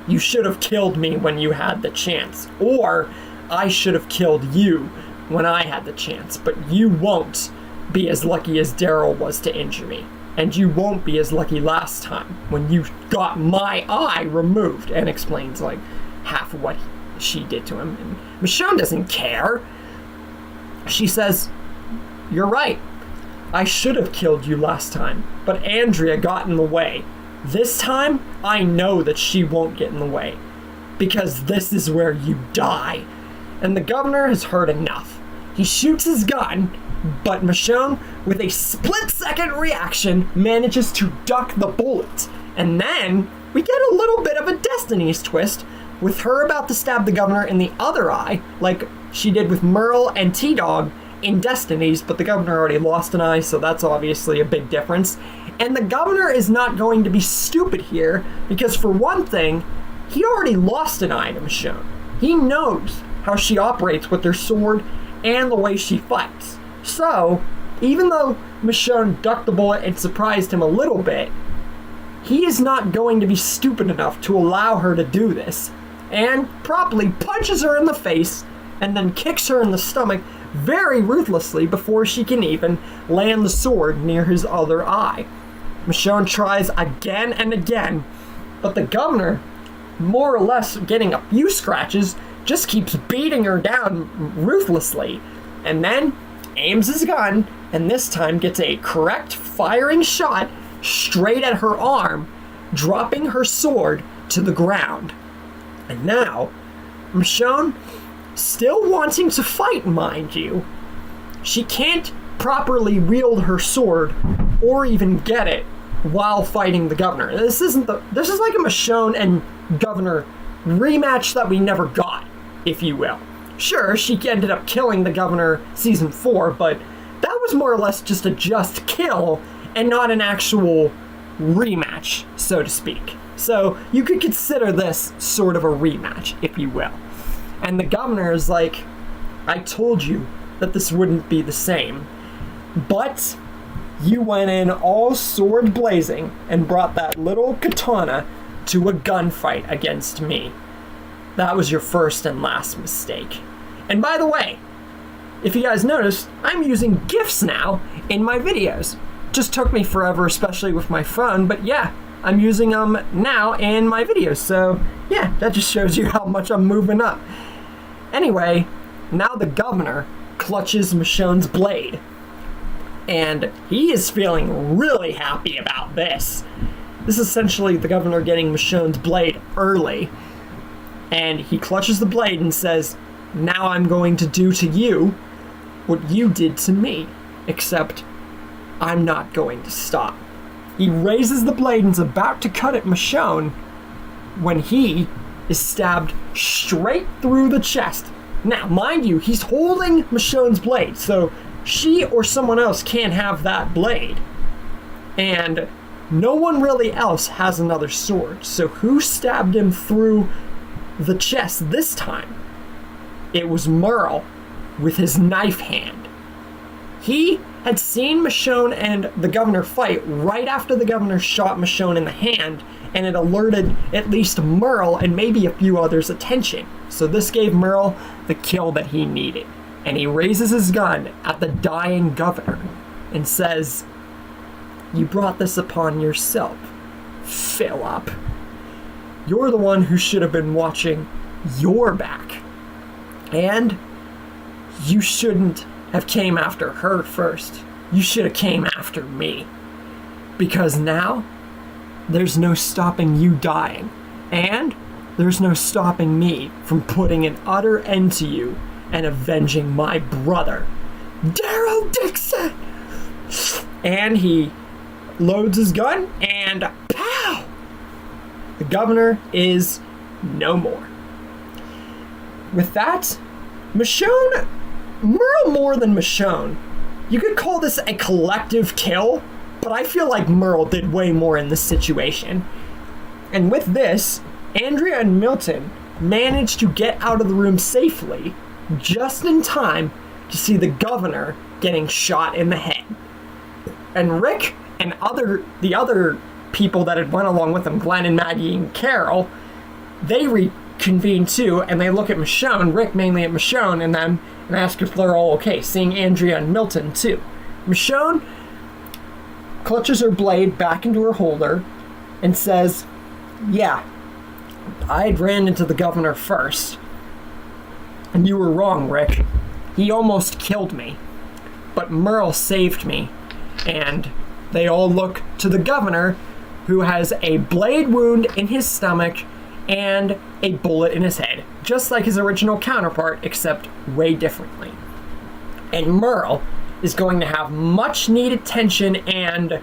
You should have killed me when you had the chance. Or I should have killed you when I had the chance. But you won't be as lucky as Daryl was to injure me. And you won't be as lucky last time when you got my eye removed," and explains like half of what she did to him. And Michonne doesn't care. She says, "You're right. I should have killed you last time, but Andrea got in the way. This time, I know that she won't get in the way, because this is where you die." And the governor has heard enough. He shoots his gun, but Michonne, with a split-second reaction, manages to duck the bullet. And then we get a little bit of a Destiny's twist, with her about to stab the governor in the other eye, like she did with Merle and T-Dog in Destiny's, but the governor already lost an eye, so that's obviously a big difference. And the governor is not going to be stupid here, because for one thing, he already lost an eye to Michonne. He knows how she operates with her sword and the way she fights. So, even though Michonne ducked the bullet and surprised him a little bit, he is not going to be stupid enough to allow her to do this, and promptly punches her in the face and then kicks her in the stomach very ruthlessly before she can even land the sword near his other eye. Michonne tries again and again, but the governor, more or less getting a few scratches, just keeps beating her down ruthlessly, and then aims his gun, and this time gets a correct firing shot straight at her arm, dropping her sword to the ground. And now, Michonne, still wanting to fight, mind you, she can't properly wield her sword or even get it while fighting the governor. This is like a Michonne and governor rematch that we never got, if you will. Sure, she ended up killing the governor season 4, but that was more or less just a just kill and not an actual rematch, so to speak. So you could consider this sort of a rematch, if you will. And the governor is like, "I told you that this wouldn't be the same, but you went in all sword blazing and brought that little katana to a gunfight against me. That was your first and last mistake." And by the way, if you guys noticed, I'm using GIFs now in my videos. Just took me forever, especially with my phone, but yeah, I'm using them now in my videos. So yeah, that just shows you how much I'm moving up. Anyway, now the governor clutches Michonne's blade, and he is feeling really happy about this. This is essentially the governor getting Michonne's blade early, and he clutches the blade and says, "Now I'm going to do to you what you did to me, except I'm not going to stop." He raises the blade and is about to cut at Michonne when he is stabbed straight through the chest. Now, mind you, he's holding Michonne's blade, so she or someone else can't have that blade. And no one really else has another sword, so who stabbed him through the chest this time? It was Merle with his knife hand. He had seen Michonne and the governor fight right after the governor shot Michonne in the hand, and it alerted at least Merle and maybe a few others' attention. So this gave Merle the kill that he needed. And he raises his gun at the dying governor and says, "You brought this upon yourself, Philip. You're the one who should have been watching your back. And you shouldn't have came after her first. You should have came after me. Because now, there's no stopping you dying. And there's no stopping me from putting an utter end to you and avenging my brother, Daryl DIXON." And he loads his gun and pow! The governor is no more. With that, Michonne, Merle more than Michonne. You could call this a collective kill, but I feel like Merle did way more in this situation. And with this, Andrea and Milton managed to get out of the room safely, just in time to see the governor getting shot in the head. And Rick and the other people that had went along with them, Glenn and Maggie and Carol, they reconvene too, and they look at Michonne, Rick mainly at Michonne and them, and ask if they're all okay, seeing Andrea and Milton too. Michonne clutches her blade back into her holder and says, "Yeah, I ran into the governor first. And you were wrong, Rick. He almost killed me. But Merle saved me." And they all look to the governor, who has a blade wound in his stomach and a bullet in his head, just like his original counterpart, except way differently. And Merle is going to have much needed tension and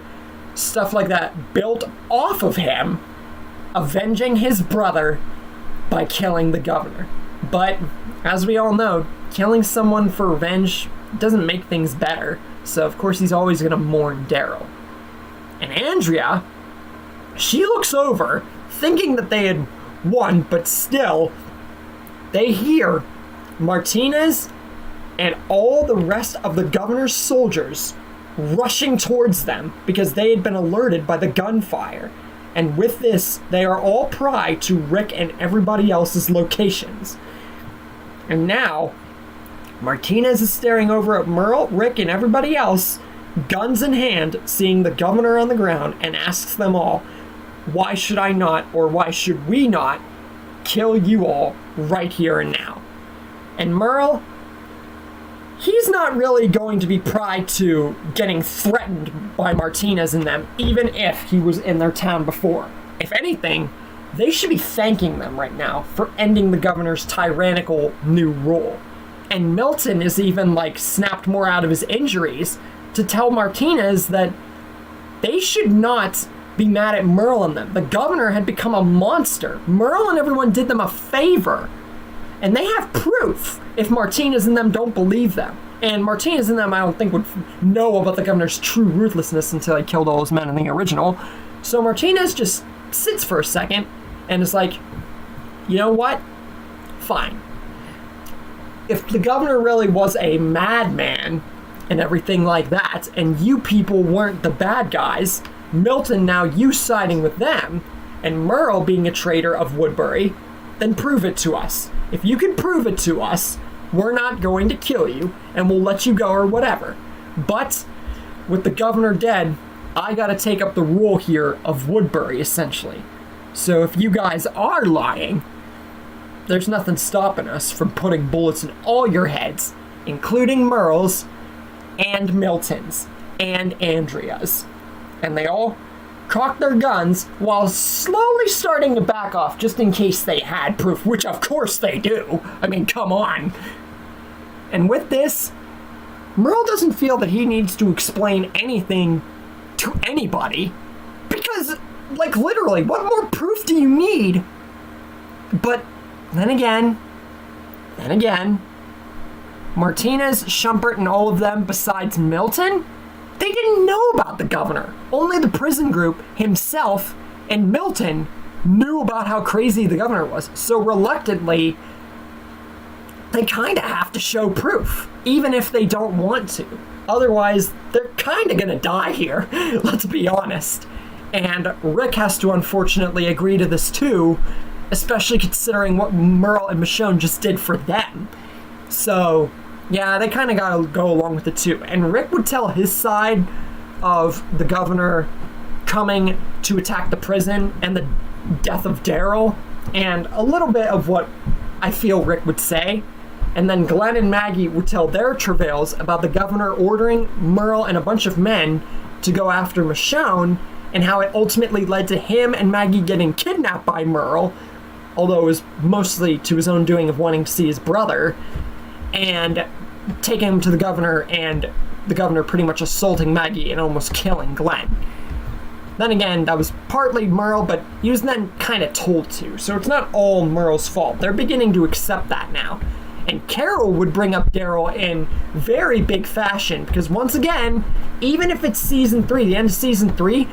stuff like that built off of him, avenging his brother by killing the governor. But as we all know, killing someone for revenge doesn't make things better, so of course he's always going to mourn Daryl. And Andrea, she looks over, thinking that they had won, but still, they hear Martinez and all the rest of the governor's soldiers rushing towards them because they had been alerted by the gunfire. And with this, they are all pry to Rick and everybody else's locations. And now, Martinez is staring over at Merle, Rick, and everybody else, guns in hand, seeing the governor on the ground, and asks them all, why should I not, or why should we not, kill you all right here and now? And Merle, he's not really going to be pried to getting threatened by Martinez and them, even if he was in their town before. If anything, they should be thanking them right now for ending the governor's tyrannical new rule. And Milton is even, snapped more out of his injuries to tell Martinez that they should not be mad at Merle and them. The governor had become a monster. Merle and everyone did them a favor. And they have proof if Martinez and them don't believe them. And Martinez and them, I don't think, would know about the governor's true ruthlessness until he killed all his men in the original. So Martinez just sits for a second and is like, you know what? Fine. If the governor really was a madman and everything like that, and you people weren't the bad guys, Milton, now you siding with them, and Merle being a traitor of Woodbury, then prove it to us. If you can prove it to us, we're not going to kill you, and we'll let you go or whatever. But with the governor dead, I gotta take up the rule here of Woodbury, essentially. So if you guys are lying, there's nothing stopping us from putting bullets in all your heads, including Merle's, and Milton's, and Andrea's. And they all cock their guns while slowly starting to back off just in case they had proof, which of course they do. I mean, come on. And with this, Merle doesn't feel that he needs to explain anything to anybody because, literally, what more proof do you need? But then again, Martinez, Schumpert, and all of them besides Milton, they didn't know about the governor. Only the prison group, himself, and Milton knew about how crazy the governor was. So reluctantly, they kind of have to show proof, even if they don't want to. Otherwise, they're kind of going to die here, let's be honest. And Rick has to unfortunately agree to this too, especially considering what Merle and Michonne just did for them. So, yeah, they kind of got to go along with it too. And Rick would tell his side of the governor coming to attack the prison and the death of Daryl, and a little bit of what I feel Rick would say. And then Glenn and Maggie would tell their travails about the governor ordering Merle and a bunch of men to go after Michonne, and how it ultimately led to him and Maggie getting kidnapped by Merle, although it was mostly to his own doing of wanting to see his brother, and taking him to the governor, and the governor pretty much assaulting Maggie and almost killing Glenn. Then again, that was partly Merle, but he was then kind of told to, so it's not all Merle's fault. They're beginning to accept that now. And Carol would bring up Daryl in very big fashion, because once again, even if it's season 3, the end of season 3,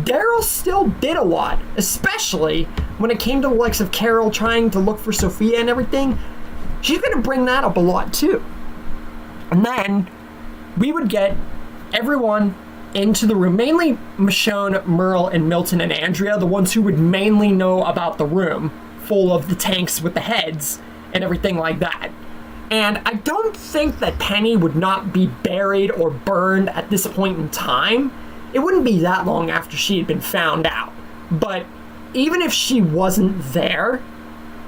Daryl still did a lot, especially when it came to the likes of Carol trying to look for Sophia and everything. She's going to bring that up a lot too. And then we would get everyone into the room, mainly Michonne, Merle, and Milton and Andrea, the ones who would mainly know about the room full of the tanks with the heads and everything like that. And I don't think that Penny would not be buried or burned at this point in time. It wouldn't be that long after she had been found out. But even if she wasn't there,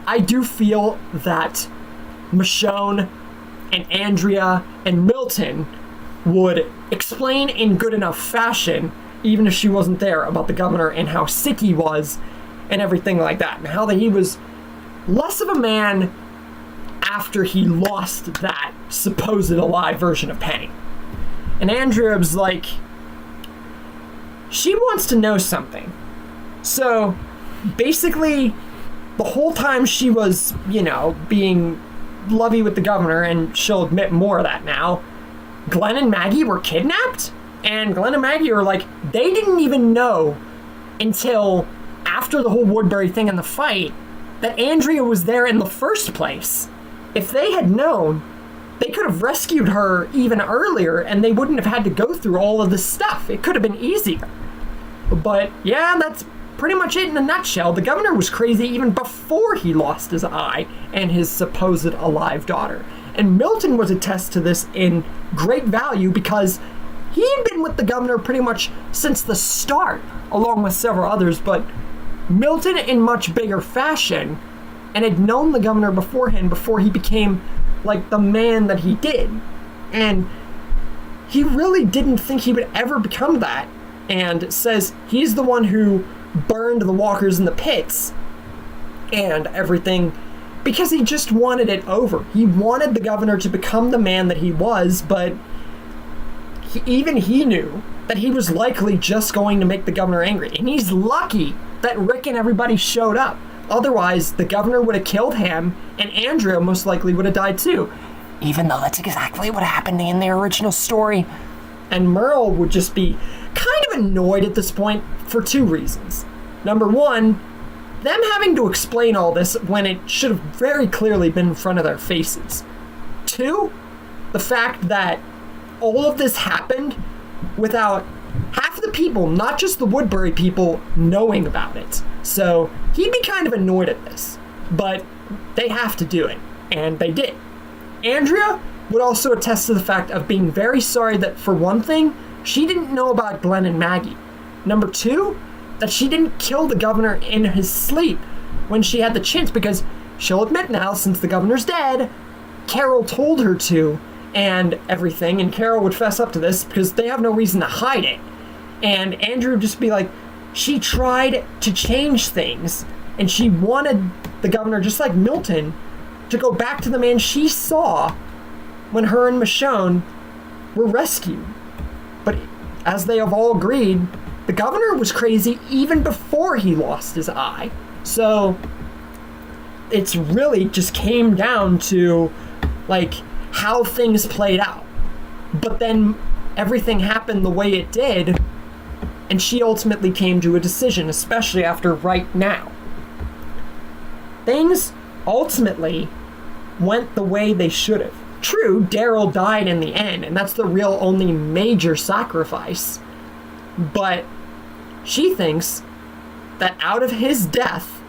I do feel that Michonne and Andrea and Milton would explain in good enough fashion, even if she wasn't there, about the governor and how sick he was and everything like that, and how that he was less of a man after he lost that supposed alive version of Penny. And Andrea was like, she wants to know something. So basically, the whole time she was, being lovey with the governor, and she'll admit more of that now, Glenn and Maggie were kidnapped, and Glenn and Maggie were like, they didn't even know until after the whole Woodbury thing and the fight that Andrea was there in the first place. If they had known, they could have rescued her even earlier, and they wouldn't have had to go through all of this stuff. It could have been easier. But yeah, that's pretty much it in a nutshell. The governor was crazy even before he lost his eye and his supposed alive daughter. And Milton was a test to this in great value, because he had been with the governor pretty much since the start, along with several others, but Milton in much bigger fashion, and had known the governor beforehand before he became like the man that he did. And he really didn't think he would ever become that, and says he's the one who burned the walkers in the pits and everything because he just wanted it over. He wanted the governor to become the man that he was, but even he knew that he was likely just going to make the governor angry. And he's lucky that Rick and everybody showed up. Otherwise, the governor would have killed him, and Andrea most likely would have died too. Even though that's exactly what happened in the original story. And Merle would just be kind of annoyed at this point for 2 reasons. Number 1, them having to explain all this when it should have very clearly been in front of their faces. 2, the fact that all of this happened without half of the people, not just the Woodbury people, knowing about it. So he'd be kind of annoyed at this, but they have to do it, and they did. Andrea would also attest to the fact of being very sorry that, for one thing, she didn't know about Glenn and Maggie. Number 2, that she didn't kill the governor in his sleep when she had the chance, because she'll admit now, since the governor's dead, Carol told her to and everything, and Carol would fess up to this because they have no reason to hide it. And Andrew would just be like, she tried to change things, and she wanted the governor, just like Milton, to go back to the man she saw when her and Michonne were rescued. But as they have all agreed, the governor was crazy even before he lost his eye. So it's really just came down to like how things played out. But then everything happened the way it did, and she ultimately came to a decision, especially after right now. Things ultimately went the way they should have. True, Daryl died in the end, and that's the real only major sacrifice. But she thinks that out of his death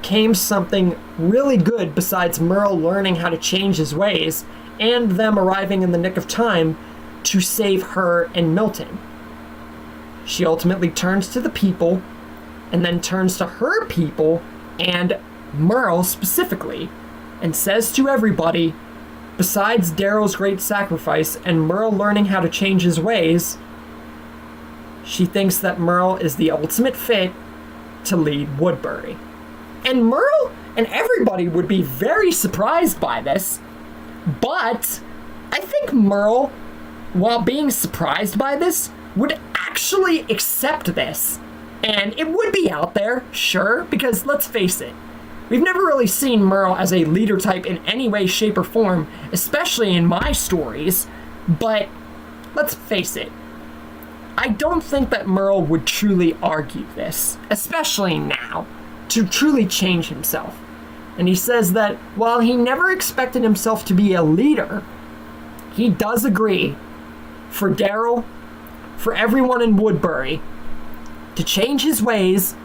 came something really good besides Merle learning how to change his ways and them arriving in the nick of time to save her and Milton. She ultimately turns to the people, and then turns to her people and Merle specifically, and says to everybody, besides Daryl's great sacrifice and Merle learning how to change his ways, she thinks that Merle is the ultimate fit to lead Woodbury. And Merle and everybody would be very surprised by this, but I think Merle, while being surprised by this, would actually accept this And it would be out there, sure, because let's face it, we've never really seen Merle as a leader type in any way, shape, or form, especially in my stories, but let's face it, I don't think that Merle would truly argue this, especially now, to truly change himself. And he says that while he never expected himself to be a leader, he does agree for Daryl, for everyone in Woodbury, to change his ways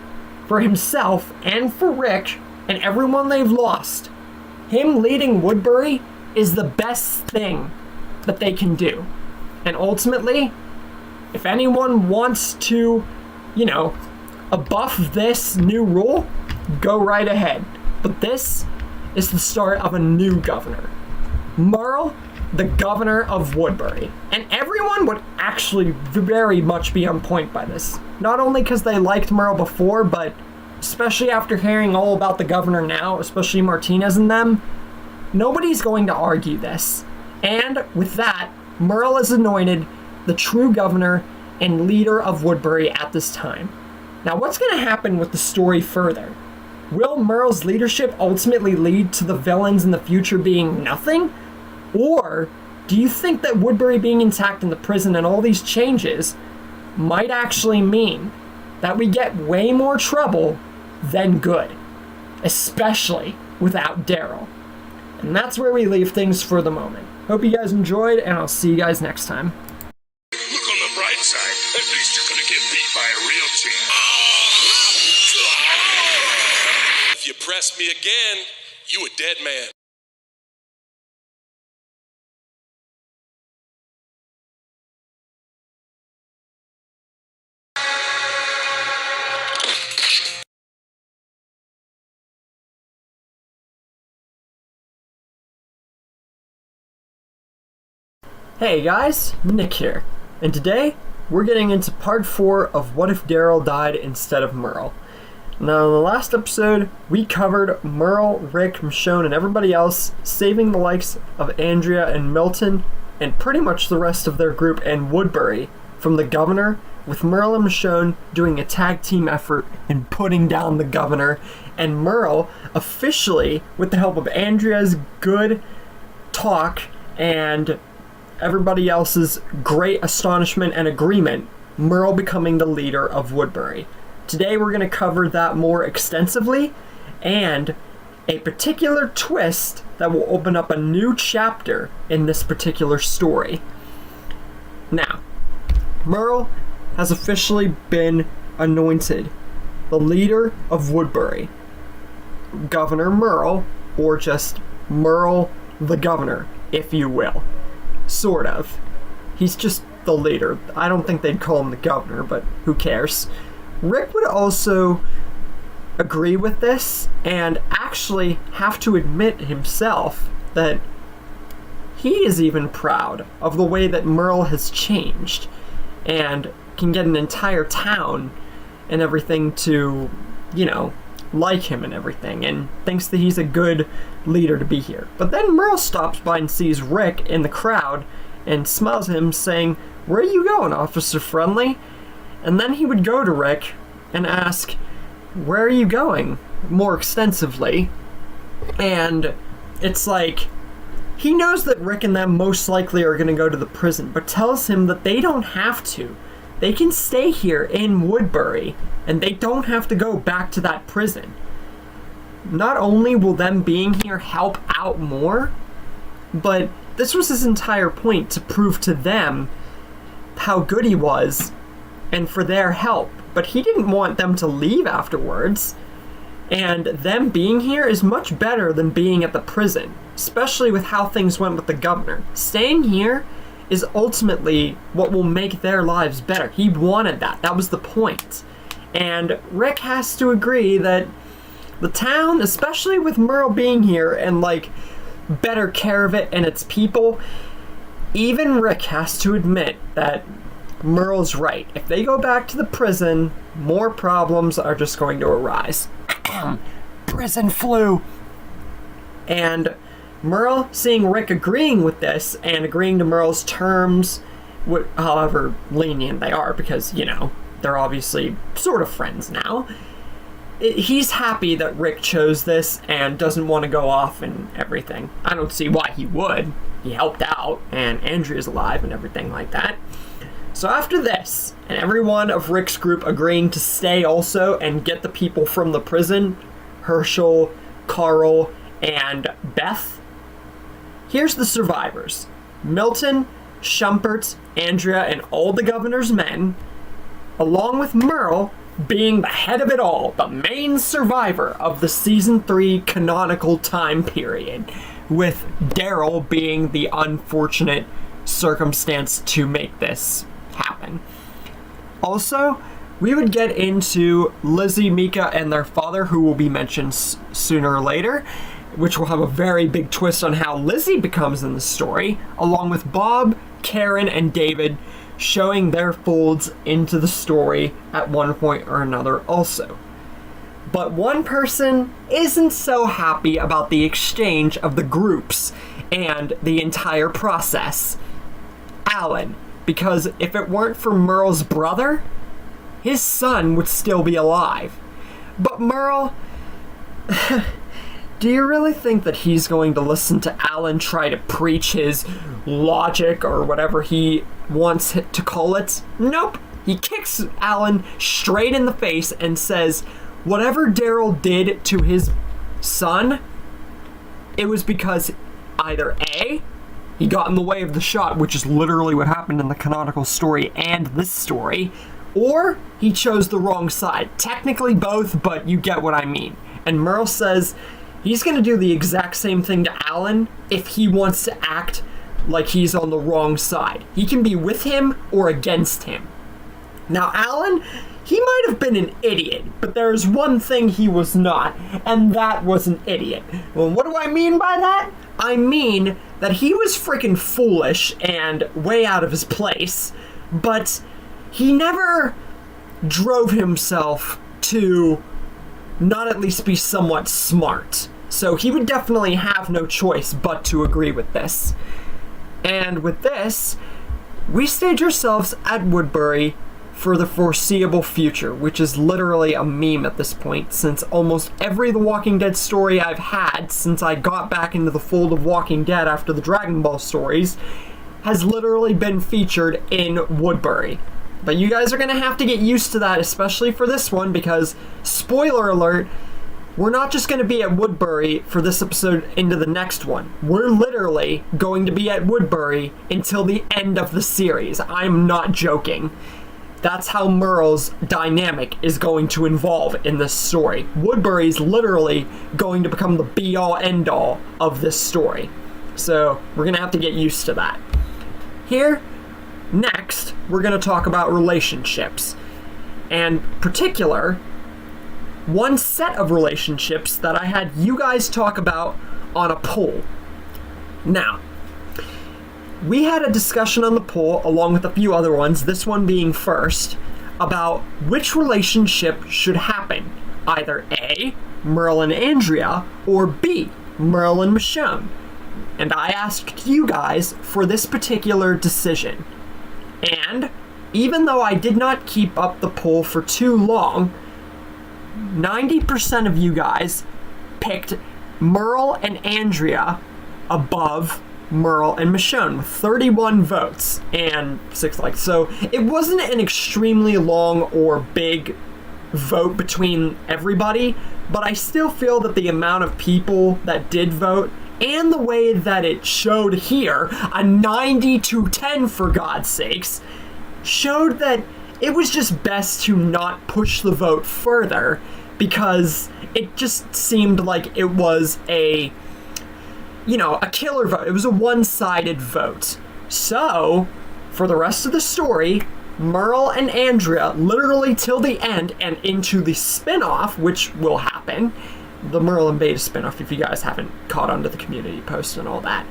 for himself and for Rick and everyone they've lost. Him leading Woodbury is the best thing that they can do. And ultimately, if anyone wants to, buff this new rule, go right ahead. But this is the start of a new governor. Merle, the governor of Woodbury. And everyone would actually very much be on point by this. Not only because they liked Merle before, but especially after hearing all about the governor now, especially Martinez and them, nobody's going to argue this. And with that, Merle is anointed the true governor and leader of Woodbury at this time. Now, what's going to happen with the story further? Will Merle's leadership ultimately lead to the villains in the future being nothing? Or do you think that Woodbury being intact in the prison and all these changes might actually mean that we get way more trouble than good, especially without Daryl? And that's where we leave things for the moment. Hope you guys enjoyed, and I'll see you guys next time. Look on the bright side. At least you're gonna get beat by a real champ. If you press me again, you a dead man. Hey guys, Nick here, and today we're getting into part 4 of What If Daryl Died Instead of Merle. Now in the last episode, we covered Merle, Rick, Michonne, and everybody else saving the likes of Andrea and Milton, and pretty much the rest of their group and Woodbury from the governor, with Merle and Michonne doing a tag team effort in putting down the governor, and Merle officially, with the help of Andrea's good talk and everybody else's great astonishment and agreement, Merle becoming the leader of Woodbury. Today we're going to cover that more extensively and a particular twist that will open up a new chapter in this particular story. Now, Merle has officially been anointed the leader of Woodbury. Governor Merle, or just Merle the governor, if you will. Sort of. He's just the leader. I don't think they'd call him the governor, but who cares? Rick would also agree with this and actually have to admit himself that he is even proud of the way that Merle has changed and can get an entire town and everything to, like him and everything, and thinks that he's a good leader to be here. But then Merle stops by and sees Rick in the crowd and smiles at him, saying, "Where are you going, Officer Friendly?" And then he would go to Rick and ask, "Where are you going?" more extensively. And it's like, he knows that Rick and them most likely are going to go to the prison, but tells him that they don't have to. They can stay here in Woodbury, and they don't have to go back to that prison. Not only will them being here help out more, but this was his entire point, to prove to them how good he was and for their help. But he didn't want them to leave afterwards, and them being here is much better than being at the prison, especially with how things went with the governor. Staying here is ultimately what will make their lives better. He wanted that. That was the point. And Rick has to agree that the town, especially with Merle being here and better care of it and its people, even Rick has to admit that Merle's right. If they go back to the prison, more problems are just going to arise. Prison flu. And Merle, seeing Rick agreeing with this and agreeing to Merle's terms, however lenient they are, because, they're they're obviously sort of friends now. He's happy that Rick chose this and doesn't want to go off and everything. I don't see why he would. He helped out, and Andrea's alive and everything like that. So after this, and every one of Rick's group agreeing to stay also and get the people from the prison, Herschel, Carl, and Beth, here's the survivors. Milton, Schumpert, Andrea, and all the governor's men, along with Merle being the head of it all, the main survivor of the season 3 canonical time period, with Daryl being the unfortunate circumstance to make this happen. Also, we would get into Lizzie, Mika, and their father, who will be mentioned sooner or later, which will have a very big twist on how Lizzie becomes in the story, along with Bob, Karen, and David showing their folds into the story at one point or another also. But one person isn't so happy about the exchange of the groups and the entire process. Alan, because if it weren't for Merle's brother, his son would still be alive. But Merle, do you really think that he's going to listen to Alan try to preach his logic or whatever he wants to call it? Nope. He kicks Alan straight in the face and says, whatever Daryl did to his son, it was because either A, he got in the way of the shot, which is literally what happened in the canonical story and this story, or he chose the wrong side. Technically both, but you get what I mean. And Merle says he's going to do the exact same thing to Alan if he wants to act like he's on the wrong side. He can be with him or against him. Now, Alan, he might have been an idiot, but there's one thing he was not, and that was an idiot. Well, what do I mean by that? I mean that he was freaking foolish and way out of his place, but he never drove himself to not at least be somewhat smart. So he would definitely have no choice but to agree with this. And with this, we stage ourselves at Woodbury for the foreseeable future, which is literally a meme at this point, since almost every The Walking Dead story I've had since I got back into the fold of Walking Dead after the Dragon Ball stories has literally been featured in Woodbury. But you guys are going to have to get used to that, especially for this one, because, spoiler alert, we're not just going to be at Woodbury for this episode into the next one. We're literally going to be at Woodbury until the end of the series. I'm not joking. That's how Merle's dynamic is going to evolve in this story. Woodbury's literally going to become the be-all, end-all of this story. So we're going to have to get used to that. Here, next, we're going to talk about relationships. And particular, one set of relationships that I had you guys talk about on a poll. Now, we had a discussion on the poll, along with a few other ones, this one being first, about which relationship should happen. Either A, Merle and Andrea, or B, Merle and Michonne. And I asked you guys for this particular decision. And even though I did not keep up the poll for too long, 90% of you guys picked Merle and Andrea above Merle and Michonne with 31 votes and 6 likes. So it wasn't an extremely long or big vote between everybody, but I still feel that the amount of people that did vote and the way that it showed here, a 90-10 for God's sakes, showed that it was just best to not push the vote further, because it just seemed like it was a killer vote. It was a one-sided vote. So, for the rest of the story, Merle and Andrea, literally till the end and into the spin-off, which will happen, the Merle and Beta spin-off, if you guys haven't caught on to the community post and all that,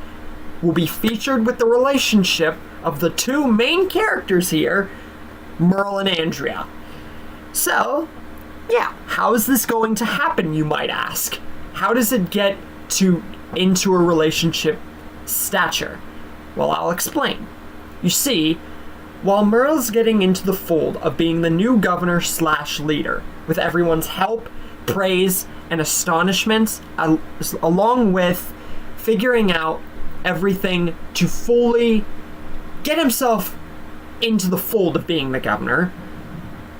will be featured with the relationship of the two main characters here, Merle and Andrea. So, yeah, how is this going to happen, you might ask? How does it get into a relationship stature? Well, I'll explain. You see, While Merle's getting into the fold of being the new governor / leader, with everyone's help, praise, and astonishment, along with figuring out everything to fully get himself into the fold of being the governor,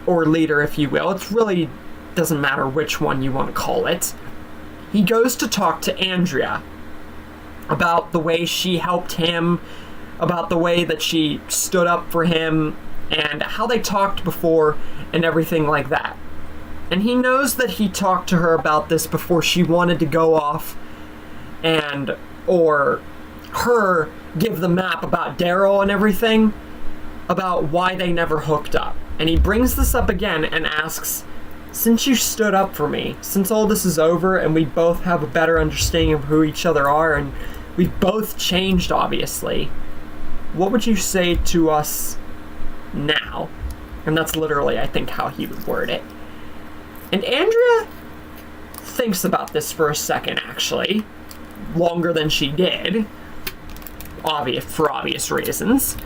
or leader, if you will. It really doesn't matter which one you want to call it. He goes to talk to Andrea about the way she helped him, about the way that she stood up for him, and how they talked before, and everything like that. And he knows that he talked to her about this before she wanted to go off or her give the map about Daryl and everything, about why they never hooked up. And he brings this up again and asks, since you stood up for me, since all this is over and we both have a better understanding of who each other are, and we've both changed, obviously, what would you say to us now? And that's literally, I think, how he would word it. And Andrea thinks about this for a second, actually. Longer than she did. For obvious reasons.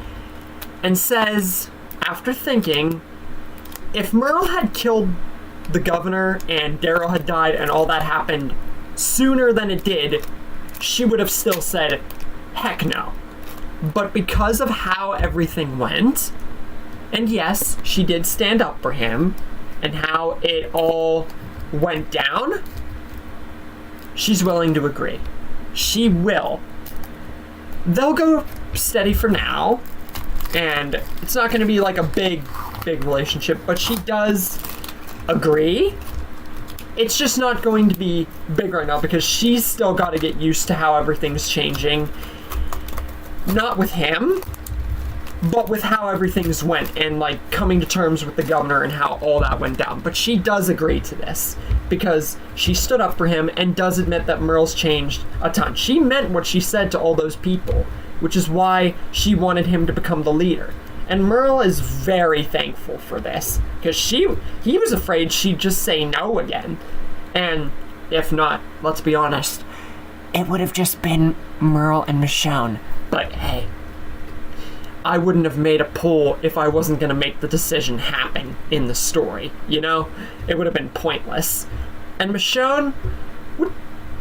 And says, after thinking, if Merle had killed the governor and Daryl had died and all that happened sooner than it did, she would have still said, heck no. But because of how everything went, and yes, she did stand up for him, and how it all went down, she's willing to agree. She will. They'll go steady for now, and it's not going to be like a big relationship, but she does agree. It's just not going to be big right now because she's still got to get used to how everything's changing. Not with him, but with how everything's went and like coming to terms with the governor and how all that went down. But she does agree to this because she stood up for him and does admit that Merle's changed a ton. She meant what she said to all those people, which is why she wanted him to become the leader. And Merle is very thankful for this because he was afraid she'd just say no again. And if not, let's be honest, it would have just been Merle and Michonne. But hey, I wouldn't have made a poll if I wasn't going to make the decision happen in the story, you know? It would have been pointless. And Michonne would,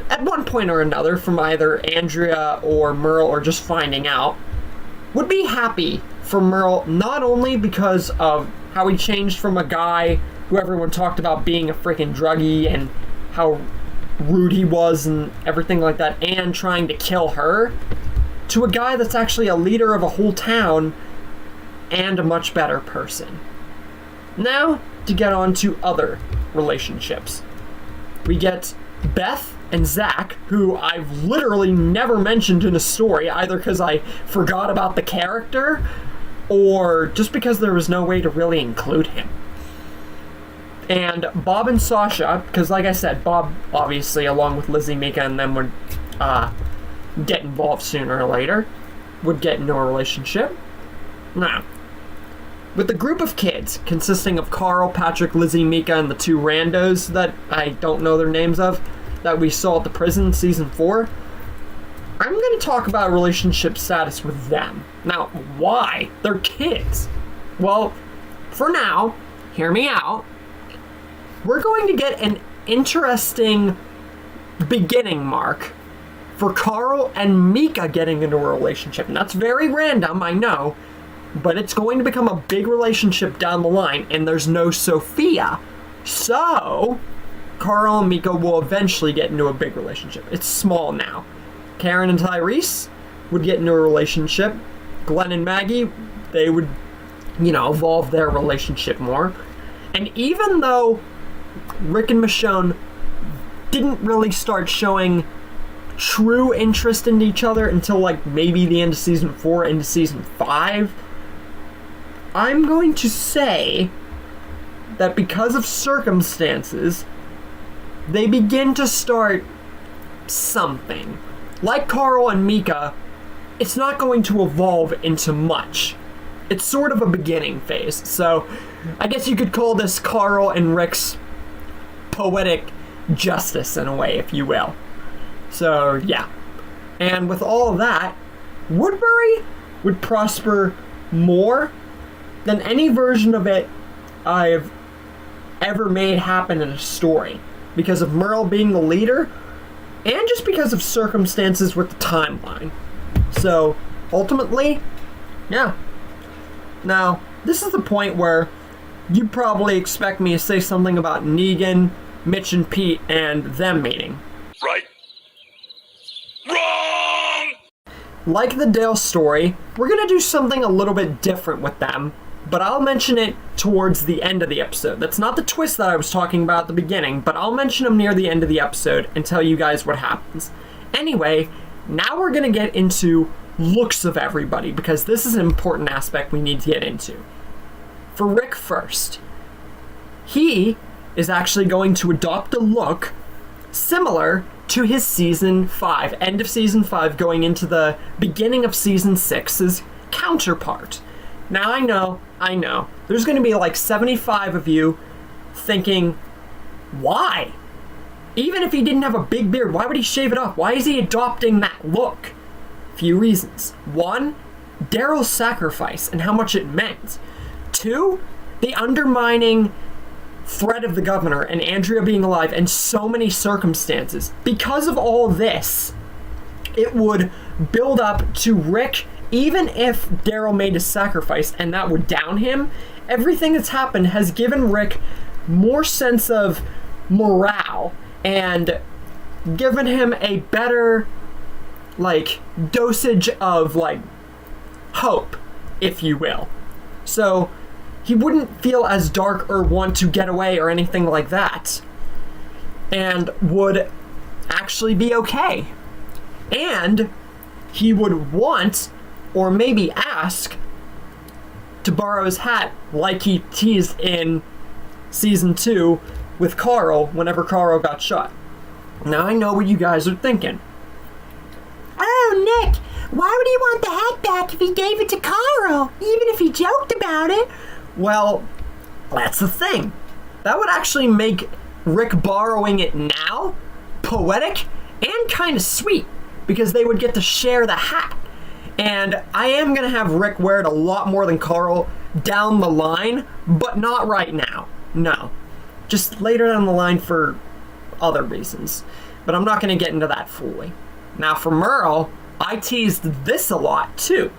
at one point or another, from either Andrea or Merle or just finding out, would be happy for Merle, not only because of how he changed from a guy who everyone talked about being a freaking druggie and how rude he was and everything like that, and trying to kill her, to a guy that's actually a leader of a whole town and a much better person. Now, to get on to other relationships. We get Beth and Zach, who I've literally never mentioned in a story, either because I forgot about the character, or just because there was no way to really include him. And Bob and Sasha, because like I said, Bob, obviously, along with Lizzie, Mika, and them would get involved sooner or later, would get into a relationship. Now, with the group of kids consisting of Carl, Patrick, Lizzie, Mika, and the two randos that I don't know their names of, that we saw at the prison in season 4, I'm going to talk about relationship status with them. Now, why? They're kids. Well, for now, hear me out. We're going to get an interesting beginning mark for Carl and Mika getting into a relationship. And that's very random, I know, but it's going to become a big relationship down the line, and there's no Sophia. So, Carl and Mika will eventually get into a big relationship. It's small now. Karen and Tyrese would get into a relationship. Glenn and Maggie, they would, evolve their relationship more. And even though Rick and Michonne didn't really start showing true interest in each other until like maybe the end of season 4 into season 5, I'm going to say that because of circumstances, they begin to start something. Like Carl and Mika, it's not going to evolve into much. It's sort of a beginning phase. So I guess you could call this Carl and Rick's poetic justice in a way, if you will. So yeah. And with all of that, Woodbury would prosper more than any version of it I've ever made happen in a story, because of Merle being the leader and just because of circumstances with the timeline. So ultimately, yeah. Now, this is the point where you probably expect me to say something about Negan, Mitch and Pete, and them meeting. Right. Wrong! Like the Dale story, we're gonna do something a little bit different with them, but I'll mention it towards the end of the episode. That's not the twist that I was talking about at the beginning, but I'll mention them near the end of the episode and tell you guys what happens. Anyway, now we're gonna get into looks of everybody, because this is an important aspect we need to get into. For Rick first, he is actually going to adopt a look similar to his season 5, end of season 5 going into the beginning of season 6's counterpart. Now I know, there's going to be like 75 of you thinking, why? Even if he didn't have a big beard, why would he shave it off? Why is he adopting that look? Few reasons. 1, Daryl's sacrifice and how much it meant. 2, the undermining threat of the governor and Andrea being alive and so many circumstances. Because of all this, it would build up to Rick, even if Daryl made a sacrifice and that would down him, everything that's happened has given Rick more sense of morale and given him a better, like, dosage of, like, hope, if you will. So he wouldn't feel as dark or want to get away or anything like that, and would actually be okay. And he would want, or maybe ask, to borrow his hat like he teased in season 2 with Carl whenever Carl got shot. Now I know what you guys are thinking. Oh, Nick, why would he want the hat back if he gave it to Carl, even if he joked about it? Well, that's the thing. That would actually make Rick borrowing it now poetic and kind of sweet, because they would get to share the hat. And I am going to have Rick wear it a lot more than Carl down the line, but not right now. No. Just later down the line for other reasons. But I'm not going to get into that fully. Now for Merle, I teased this a lot too.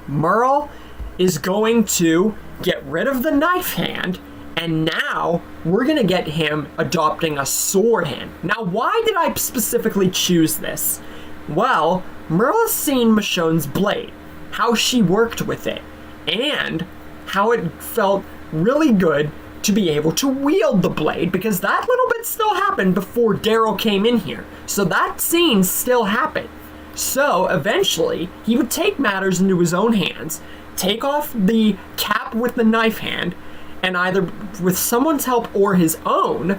Merle is going to get rid of the knife hand, and now we're going to get him adopting a sword hand. Now, why did I specifically choose this? Well, Merle has seen Michonne's blade, how she worked with it, and how it felt really good to be able to wield the blade, because that little bit still happened before Daryl came in here. So that scene still happened. So eventually, he would take matters into his own hands, take off the cap with the knife hand, and either with someone's help or his own,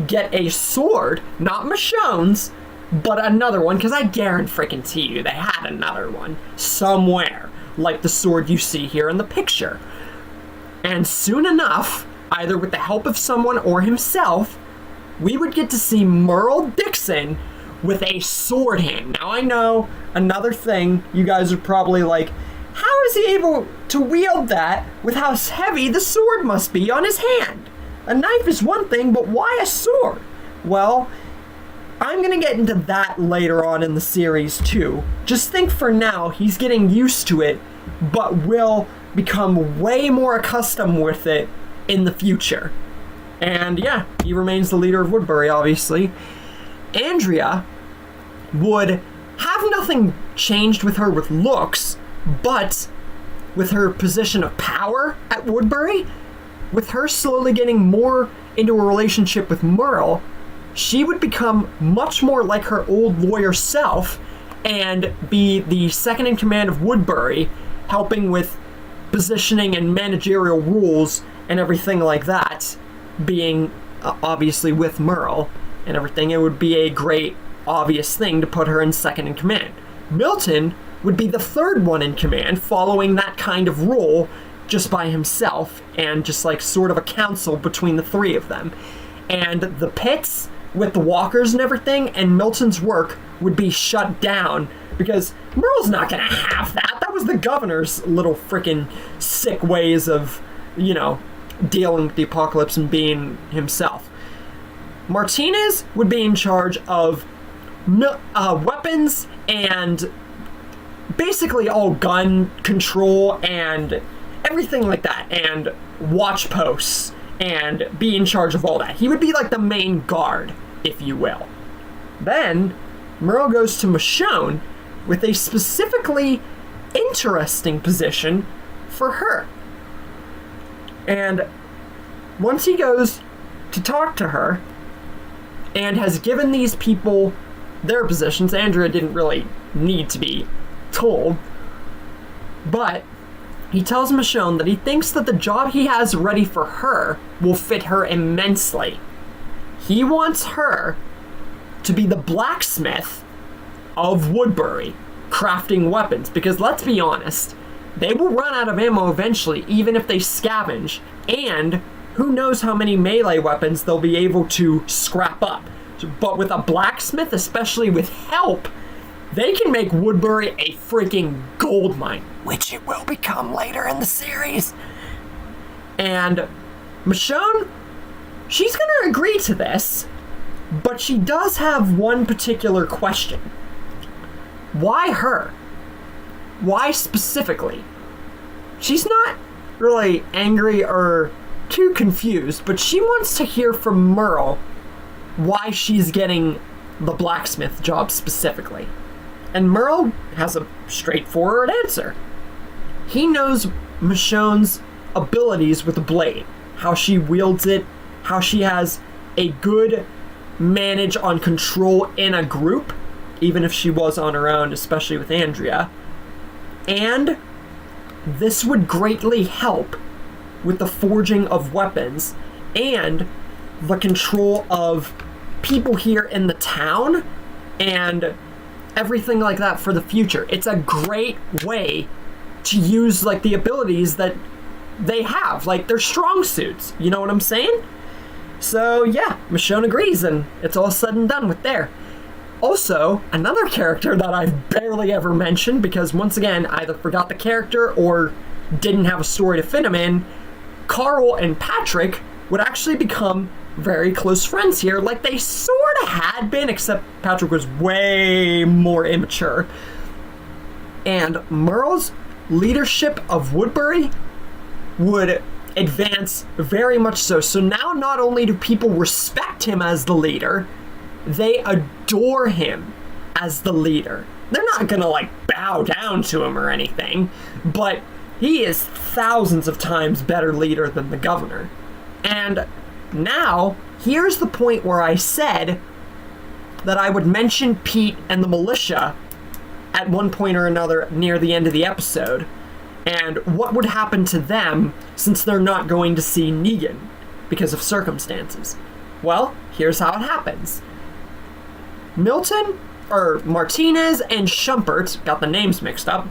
get a sword, not Michonne's, but another one, because I guarantee you they had another one somewhere, like the sword you see here in the picture. And soon enough, either with the help of someone or himself, we would get to see Merle Dixon with a sword hand. Now I know, another thing, you guys are probably like, how is he able to wield that with how heavy the sword must be on his hand? A knife is one thing, but why a sword? Well, I'm gonna get into that later on in the series too. Just think for now, he's getting used to it, but will become way more accustomed with it in the future. And yeah, he remains the leader of Woodbury, obviously. Andrea would have nothing changed with her with looks, but with her position of power at Woodbury, with her slowly getting more into a relationship with Merle, she would become much more like her old lawyer self and be the second in command of Woodbury, helping with positioning and managerial rules and everything like that, being obviously with Merle and everything. It would be a great obvious thing to put her in second in command. Milton would be the third one in command, following that kind of role just by himself and just like sort of a council between the three of them. And the Pitts with the walkers and everything, and Milton's work would be shut down because Merle's not gonna have that. That was the governor's little freaking sick ways of, dealing with the apocalypse and being himself. Martinez would be in charge of weapons and basically all gun control and everything like that, and watch posts, and be in charge of all that. He would be like the main guard, if you will. Then Merle goes to Michonne with a specifically interesting position for her. And once he goes to talk to her and has given these people their positions, Andrea didn't really need to be told, but he tells Michonne that he thinks that the job he has ready for her will fit her immensely. He wants her to be the blacksmith of Woodbury, crafting weapons, because let's be honest, they will run out of ammo eventually, even if they scavenge, and who knows how many melee weapons they'll be able to scrap up. But with a blacksmith, especially with help, they can make Woodbury a freaking gold mine, which it will become later in the series. And Michonne, she's gonna agree to this, but she does have one particular question. Why her? Why specifically? She's not really angry or too confused, but she wants to hear from Merle why she's getting the blacksmith job specifically. And Merle has a straightforward answer. He knows Michonne's abilities with the blade, how she wields it, how she has a good manage on control in a group, even if she was on her own, especially with Andrea. And this would greatly help with the forging of weapons and the control of people here in the town and everything like that for the future. It's a great way to use like the abilities that they have, like their strong suits. You know what I'm saying? So yeah, Michonne agrees, and it's all said and done with there. Also, another character that I've barely ever mentioned, because once again, I either forgot the character or didn't have a story to fit him in, Carl and Patrick would actually become very close friends here, like they sort of had been, except Patrick was way more immature. And Merle's leadership of Woodbury would advance very much so. So now not only do people respect him as the leader, they adore him as the leader. They're not gonna like bow down to him or anything, but he is thousands of times better leader than the governor. And now, here's the point where I said that I would mention Pete and the militia at one point or another near the end of the episode, and what would happen to them since they're not going to see Negan because of circumstances. Well, here's how it happens. Martinez and Schumpert, got the names mixed up,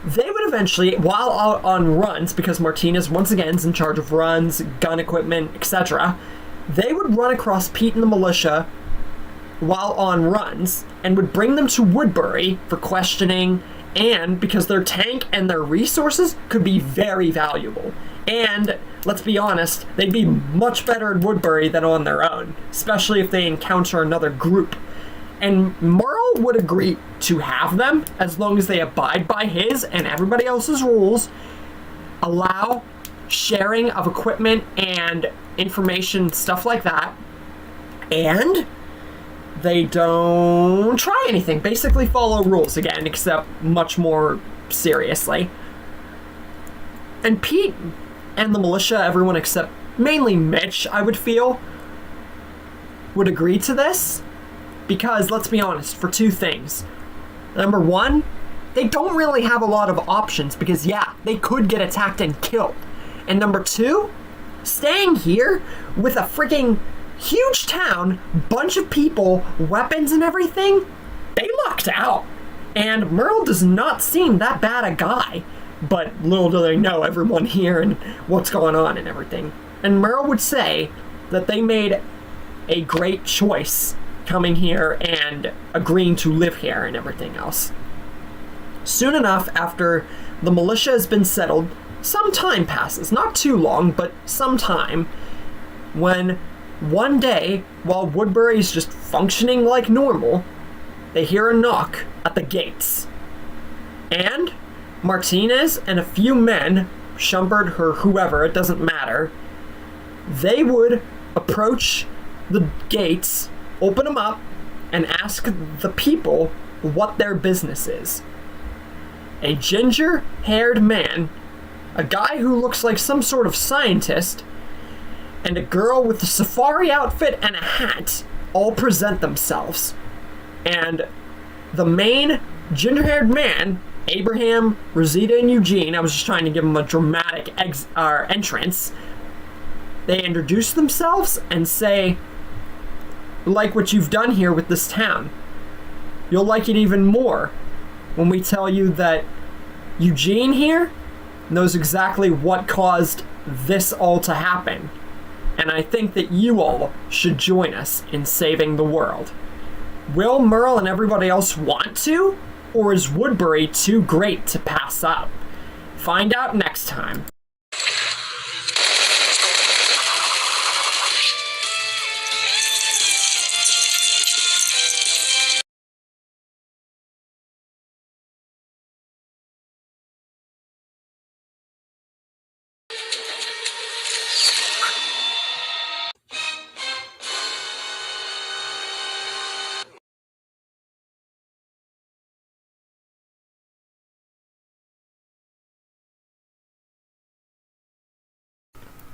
they would eventually, while out on runs, because Martinez once again is in charge of runs, gun equipment, etc., they would run across Pete and the militia while on runs and would bring them to Woodbury for questioning, and because their tank and their resources could be very valuable. And let's be honest, they'd be much better at Woodbury than on their own, especially if they encounter another group. And Merle would agree to have them as long as they abide by his and everybody else's rules, allow sharing of equipment and information, stuff like that, and they don't try anything. Basically follow rules again, except much more seriously. And Pete and the militia, everyone except mainly Mitch, I would feel, would agree to this. Because, let's be honest, for two things. Number one, they don't really have a lot of options because, yeah, they could get attacked and killed. And number two, staying here with a freaking huge town, bunch of people, weapons and everything, they lucked out. And Merle does not seem that bad a guy. But little do they know everyone here and what's going on and everything. And Merle would say that they made a great choice coming here and agreeing to live here and everything else. Soon enough, after the militia has been settled, some time passes, not too long, but some time, when one day, while Woodbury's just functioning like normal, they hear a knock at the gates. And Martinez and a few men, Shumpert or whoever, it doesn't matter, they would approach the gates, open them up, and ask the people what their business is. A ginger-haired man, a guy who looks like some sort of scientist, and a girl with a safari outfit and a hat all present themselves. And the main ginger-haired man, Abraham, Rosita, and Eugene, I was just trying to give them a dramatic entrance, they introduce themselves and say, like what you've done here with this town, you'll like it even more when we tell you that Eugene here knows exactly what caused this all to happen. And I think that you all should join us in saving the world. Will Merle and everybody else want to? Or is Woodbury too great to pass up? Find out next time.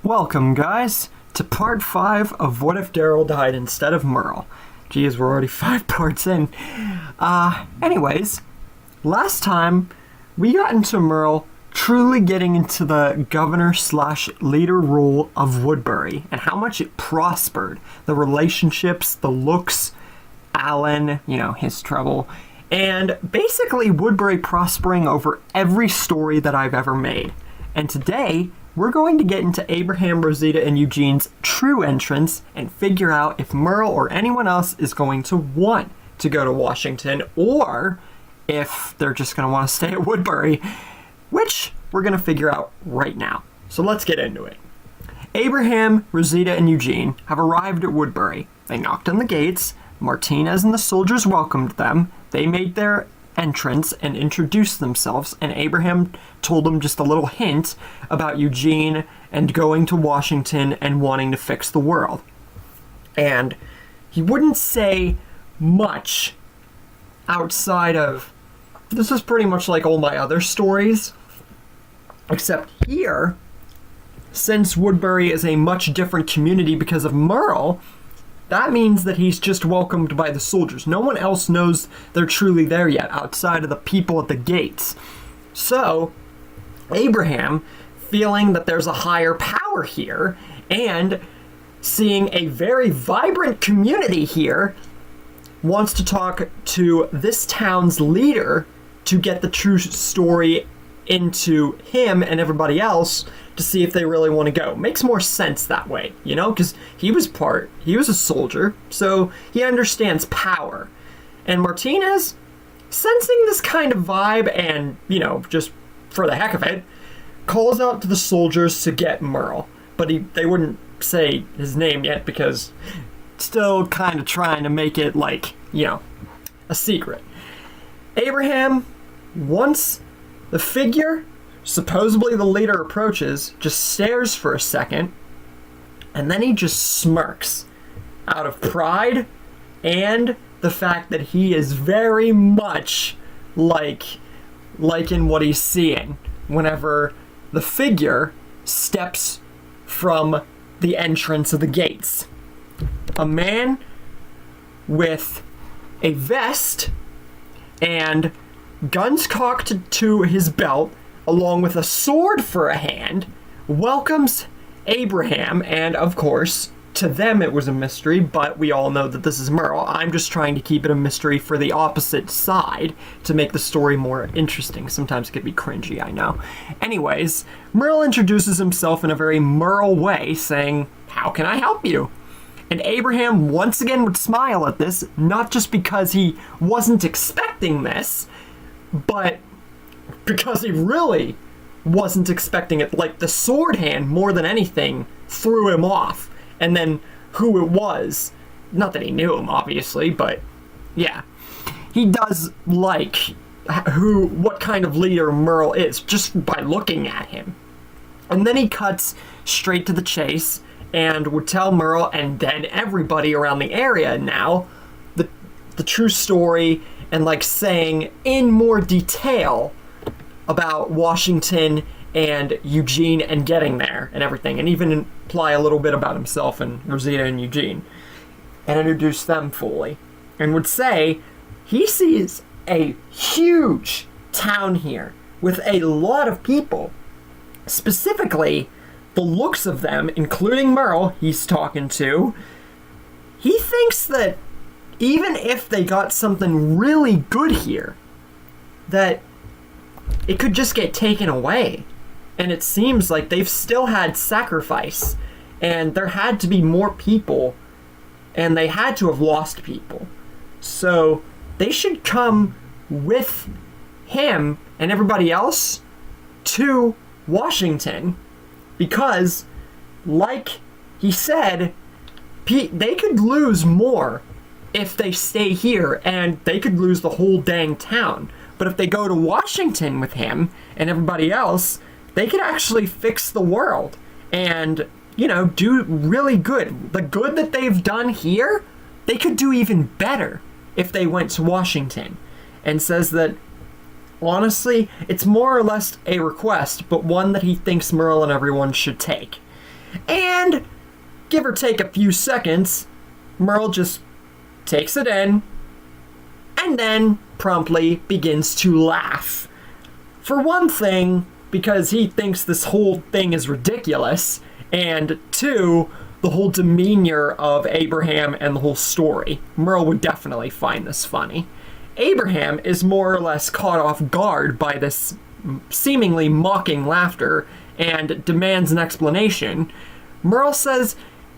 Welcome, guys, to part 5 of What If Daryl Died Instead of Merle. Geez, we're already 5 parts in. Anyways, last time we got into Merle truly getting into the governor/leader role of Woodbury and how much it prospered. The relationships, the looks, Alan, his trouble, and basically Woodbury prospering over every story that I've ever made. And today, we're going to get into Abraham, Rosita, and Eugene's true entrance and figure out if Merle or anyone else is going to want to go to Washington or if they're just going to want to stay at Woodbury, which we're going to figure out right now. So let's get into it. Abraham, Rosita, and Eugene have arrived at Woodbury. They knocked on the gates. Martinez and the soldiers welcomed them. They made their entrance and introduced themselves, and Abraham told them just a little hint about Eugene and going to Washington and wanting to fix the world. And he wouldn't say much outside of, this is pretty much like all my other stories, except here, since Woodbury is a much different community because of Merle, that means that he's just welcomed by the soldiers. No one else knows they're truly there yet, outside of the people at the gates. So, Abraham, feeling that there's a higher power here, and seeing a very vibrant community here, wants to talk to this town's leader to get the true story into him and everybody else to see if they really want to go. Makes more sense that way, because he was a soldier, so he understands power. And Martinez, sensing this kind of vibe and, just for the heck of it, calls out to the soldiers to get Merle. But they wouldn't say his name yet because still kind of trying to make it like, a secret. Abraham, once the figure, supposedly the leader, approaches, just stares for a second, and then he just smirks out of pride and the fact that he is very much liking what he's seeing whenever the figure steps from the entrance of the gates. A man with a vest and guns cocked to his belt, along with a sword for a hand, welcomes Abraham, and of course, to them it was a mystery, but we all know that this is Merle. I'm just trying to keep it a mystery for the opposite side to make the story more interesting. Sometimes it can be cringy, I know. Anyways, Merle introduces himself in a very Merle way, saying, "How can I help you?" And Abraham once again would smile at this, not just because he wasn't expecting this, but because he really wasn't expecting it. Like, the sword hand, more than anything, threw him off. And then who it was, not that he knew him, obviously, but yeah. He does like what kind of leader Merle is, just by looking at him. And then he cuts straight to the chase, and would tell Merle, and then everybody around the area now, the true story, and like saying in more detail about Washington and Eugene and getting there and everything, and even imply a little bit about himself and Rosita and Eugene, and introduce them fully, and would say he sees a huge town here with a lot of people. Specifically, the looks of them, including Merle he's talking to, he thinks that even if they got something really good here, that it could just get taken away. And it seems like they've still had sacrifice, and there had to be more people, and they had to have lost people. So they should come with him and everybody else to Washington, because, like he said, they could lose more if they stay here, and they could lose the whole dang town. But if they go to Washington with him and everybody else, they could actually fix the world and, you know, do really good. The good that they've done here, they could do even better if they went to Washington. And says that, honestly, it's more or less a request, but one that he thinks Merle and everyone should take. And, give or take a few seconds, Merle just takes it in, and then promptly begins to laugh. For one thing, because he thinks this whole thing is ridiculous, and two, the whole demeanor of Abraham and the whole story. Merle would definitely find this funny. Abraham is more or less caught off guard by this seemingly mocking laughter and demands an explanation. Merle says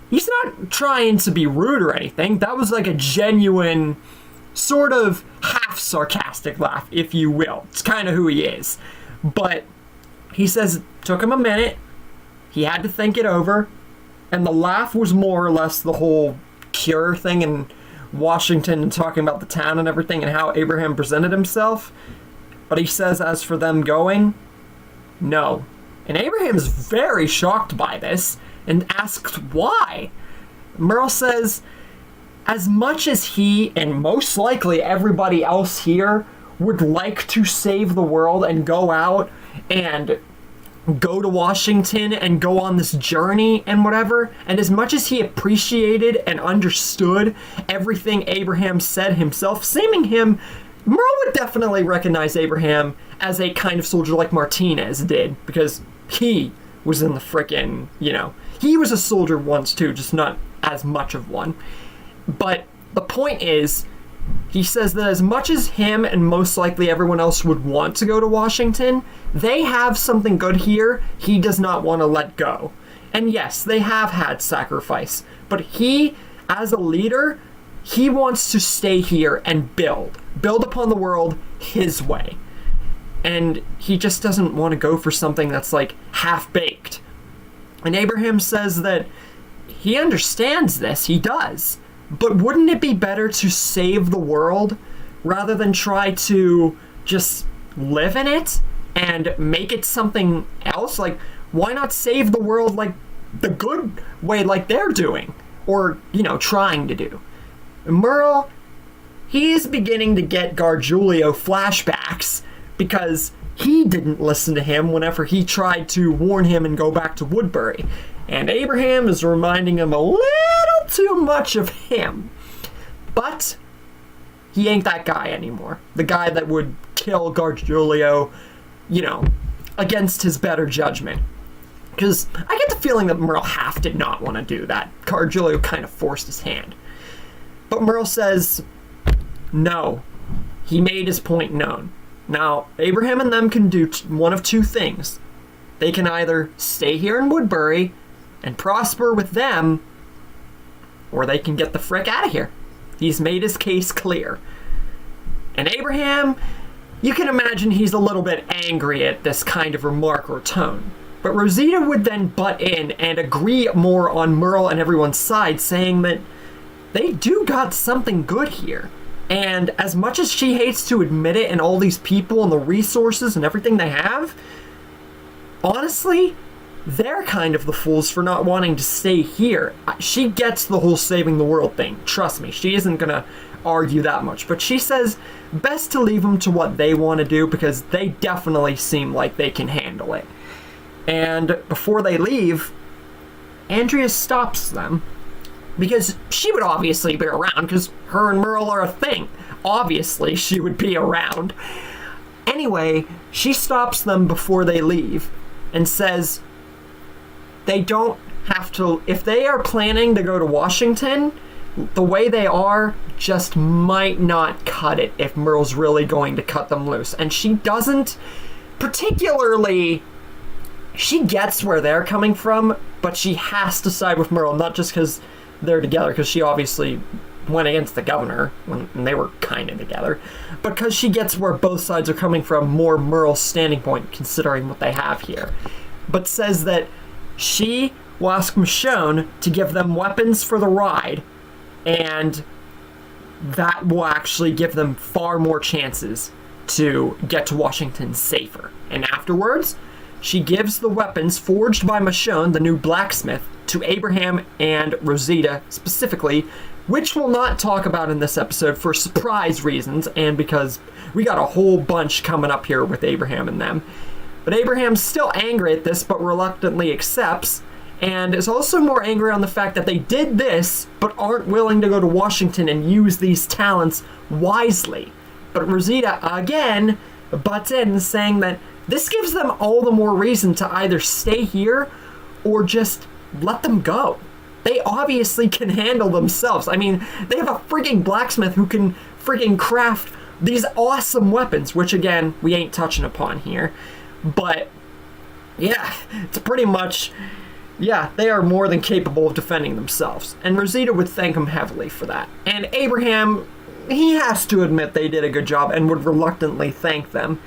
he's not trying to be rude or anything. That was like a genuine, sort of half sarcastic laugh, if you will. It's kind of who he is. But he says it took him a minute. He had to think it over. And the laugh was more or less the whole cure thing in Washington and talking about the town and everything and how Abraham presented himself. But he says, as for them going, no. And Abraham is very shocked by this and asks why. Merle says, as much as he and most likely everybody else here would like to save the world and go out and go to Washington and go on this journey and whatever, and as much as he appreciated and understood everything Abraham said himself, seeming him, Merle would definitely recognize Abraham as a kind of soldier like Martinez did, because he was in the frickin', you know, he was a soldier once too, just not as much of one. But the point is, he says that as much as him and most likely everyone else would want to go to Washington, they have something good here he does not want to let go. And yes, they have had sacrifice, but he, as a leader, he wants to stay here and build upon the world his way. And he just doesn't want to go for something that's like half-baked. And Abraham says that he understands this, he does. But wouldn't it be better to save the world rather than try to just live in it and make it something else? Like, why not save the world like the good way like they're doing? Or, you know, trying to do. Merle, he's beginning to get Gargiulio flashbacks because he didn't listen to him whenever he tried to warn him and go back to Woodbury. And Abraham is reminding him a little too much of him. But he ain't that guy anymore. The guy that would kill Gargiulio, you know, against his better judgment. Because I get the feeling that Merle half did not want to do that. Gargiulio kind of forced his hand. But Merle says, no. He made his point known. Now, Abraham and them can do one of two things. They can either stay here in Woodbury and prosper with them, or they can get the frick out of here. He's made his case clear. And Abraham, you can imagine he's a little bit angry at this kind of remark or tone. But Rosita would then butt in and agree more on Merle and everyone's side, saying that they do got something good here. And as much as she hates to admit it, and all these people and the resources and everything they have, honestly, they're kind of the fools for not wanting to stay here. She gets the whole saving the world thing. Trust me, she isn't gonna argue that much. But she says best to leave them to what they want to do, because they definitely seem like they can handle it. And before they leave, Andrea stops them, because she would obviously be around, because her and Merle are a thing. Obviously, she would be around. Anyway, she stops them before they leave and says they don't have to, if they are planning to go to Washington, the way they are just might not cut it if Merle's really going to cut them loose. And she doesn't particularly, she gets where they're coming from, but she has to side with Merle, not just because they're together, because she obviously went against the governor when they were kind of together, but because she gets where both sides are coming from, more Merle's standing point, considering what they have here. But says that she will ask Michonne to give them weapons for the ride, and that will actually give them far more chances to get to Washington safer. And afterwards, she gives the weapons forged by Michonne, the new blacksmith, to Abraham and Rosita specifically, which we'll not talk about in this episode for surprise reasons, and because we got a whole bunch coming up here with Abraham and them. But Abraham's still angry at this, but reluctantly accepts, and is also more angry on the fact that they did this, but aren't willing to go to Washington and use these talents wisely. But Rosita, again, butts in, saying that this gives them all the more reason to either stay here or just let them go. They obviously can handle themselves. I mean, they have a freaking blacksmith who can freaking craft these awesome weapons, which again, we ain't touching upon here. But yeah, it's pretty much, yeah, they are more than capable of defending themselves. And Rosita would thank him heavily for that. And Abraham, he has to admit they did a good job and would reluctantly thank them.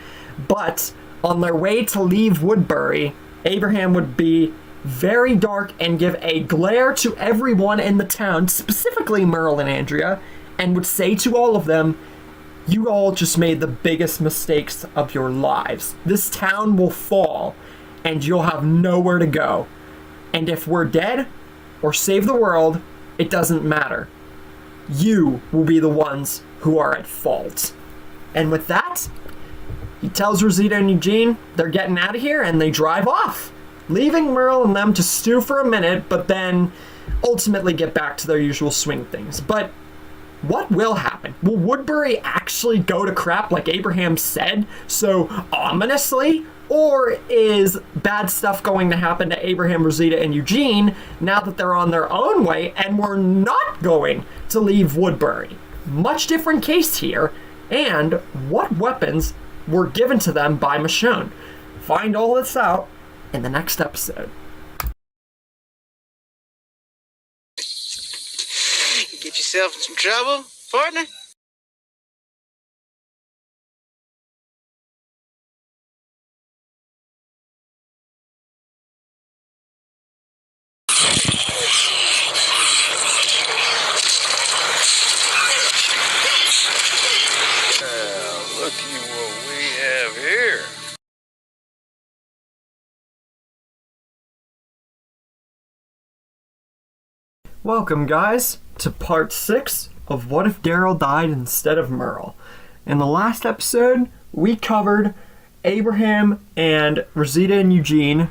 But on their way to leave Woodbury, Abraham would be very dark and give a glare to everyone in the town, specifically Merle and Andrea, and would say to all of them, you all just made the biggest mistakes of your lives. This town will fall, and you'll have nowhere to go. And if we're dead, or save the world, it doesn't matter. You will be the ones who are at fault. And with that, he tells Rosita and Eugene they're getting out of here, and they drive off, leaving Merle and them to stew for a minute, but then ultimately get back to their usual swing of things. But what will happen? Will Woodbury actually go to crap like Abraham said so ominously? Or is bad stuff going to happen to Abraham, Rosita, and Eugene now that they're on their own way and we're not going to leave Woodbury? Much different case here. And what weapons were given to them by Michonne? Find all this out in the next episode. You get yourself in some trouble, partner? Looky what we have here. Welcome, guys, to part 6 of What If Daryl Died Instead of Merle. In the last episode, we covered Abraham and Rosita and Eugene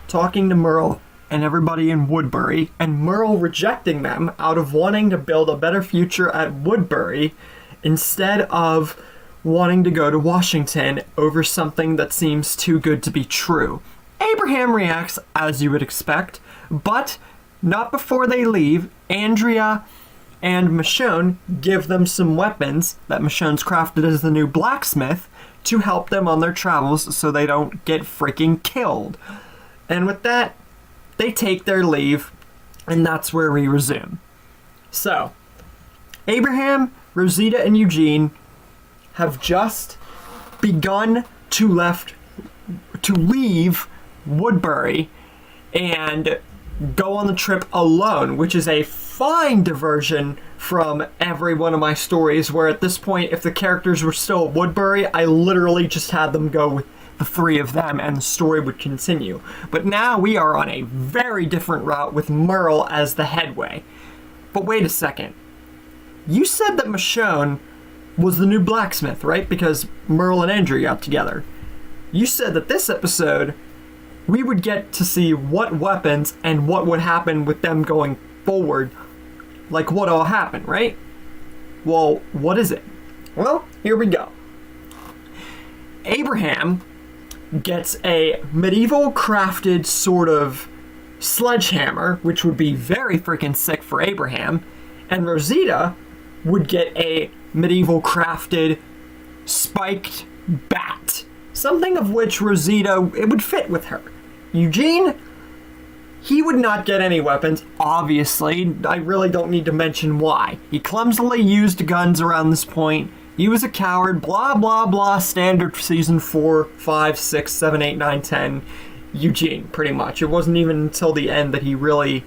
talking to Merle and everybody in Woodbury, and Merle rejecting them out of wanting to build a better future at Woodbury instead of wanting to go to Washington over something that seems too good to be true. Abraham reacts as you would expect, but not before they leave. Andrea and Michonne give them some weapons that Michonne's crafted as the new blacksmith to help them on their travels so they don't get freaking killed. And with that, they take their leave, and that's where we resume. So, Abraham, Rosita, and Eugene have just begun to leave Woodbury and go on the trip alone, which is a fine diversion from every one of my stories, where at this point, if the characters were still at Woodbury, I literally just had them go with the three of them and the story would continue. But now we are on a very different route with Merle as the headway. But wait a second. You said that Michonne was the new blacksmith, right? Because Merle and Andrew got together. You said that this episode, we would get to see what weapons and what would happen with them going forward. Like what all happened, right? Well, what is it? Well, here we go. Abraham gets a medieval crafted sort of sledgehammer, which would be very freaking sick for Abraham, and Rosita would get a medieval crafted spiked bat, something of which Rosita, it would fit with her. Eugene, he would not get any weapons, obviously. I really don't need to mention why. He clumsily used guns around this point. He was a coward, blah, blah, blah, standard season 4, 5, 6, 7, 8, 9, 10. Eugene, pretty much. It wasn't even until the end that he really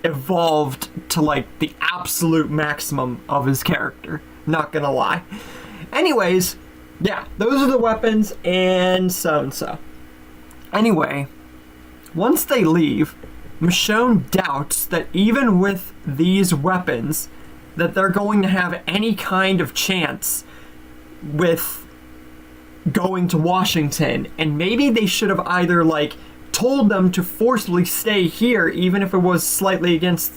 evolved to, like, the absolute maximum of his character. Not gonna lie. Anyways, yeah, those are the weapons, and so. Anyway, once they leave, Michonne doubts that even with these weapons, that they're going to have any kind of chance with going to Washington, and maybe they should have either, like, told them to forcibly stay here, even if it was slightly against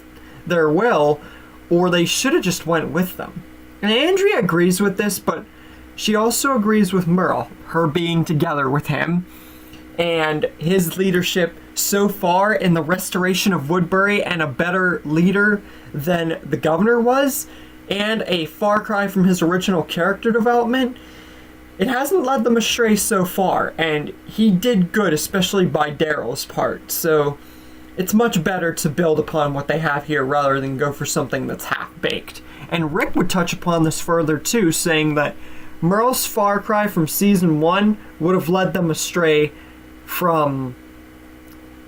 their will, or they should have just went with them. And Andrea agrees with this, but she also agrees with Merle, her being together with him, and his leadership so far in the restoration of Woodbury, and a better leader than the governor was, and a far cry from his original character development. It hasn't led them astray so far, and he did good, especially by Daryl's part, so it's much better to build upon what they have here rather than go for something that's half-baked. And Rick would touch upon this further too, saying that Merle's far cry from season 1 would have led them astray from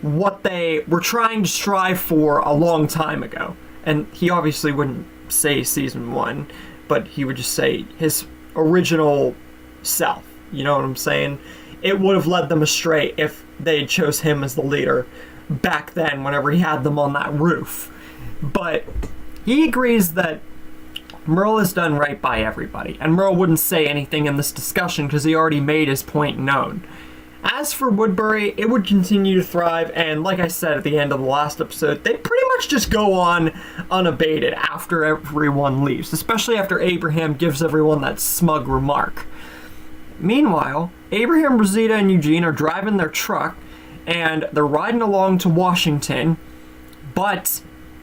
what they were trying to strive for a long time ago. And he obviously wouldn't say season 1, but he would just say his original self. You know what I'm saying? It would have led them astray if they chose him as the leader back then, whenever he had them on that roof. But he agrees that Merle has done right by everybody, and Merle wouldn't say anything in this discussion because he already made his point known. As for Woodbury, it would continue to thrive, and like I said at the end of the last episode, they pretty much just go on unabated after everyone leaves, especially after Abraham gives everyone that smug remark. Meanwhile, Abraham, Rosita, and Eugene are driving their truck, and they're riding along to Washington, but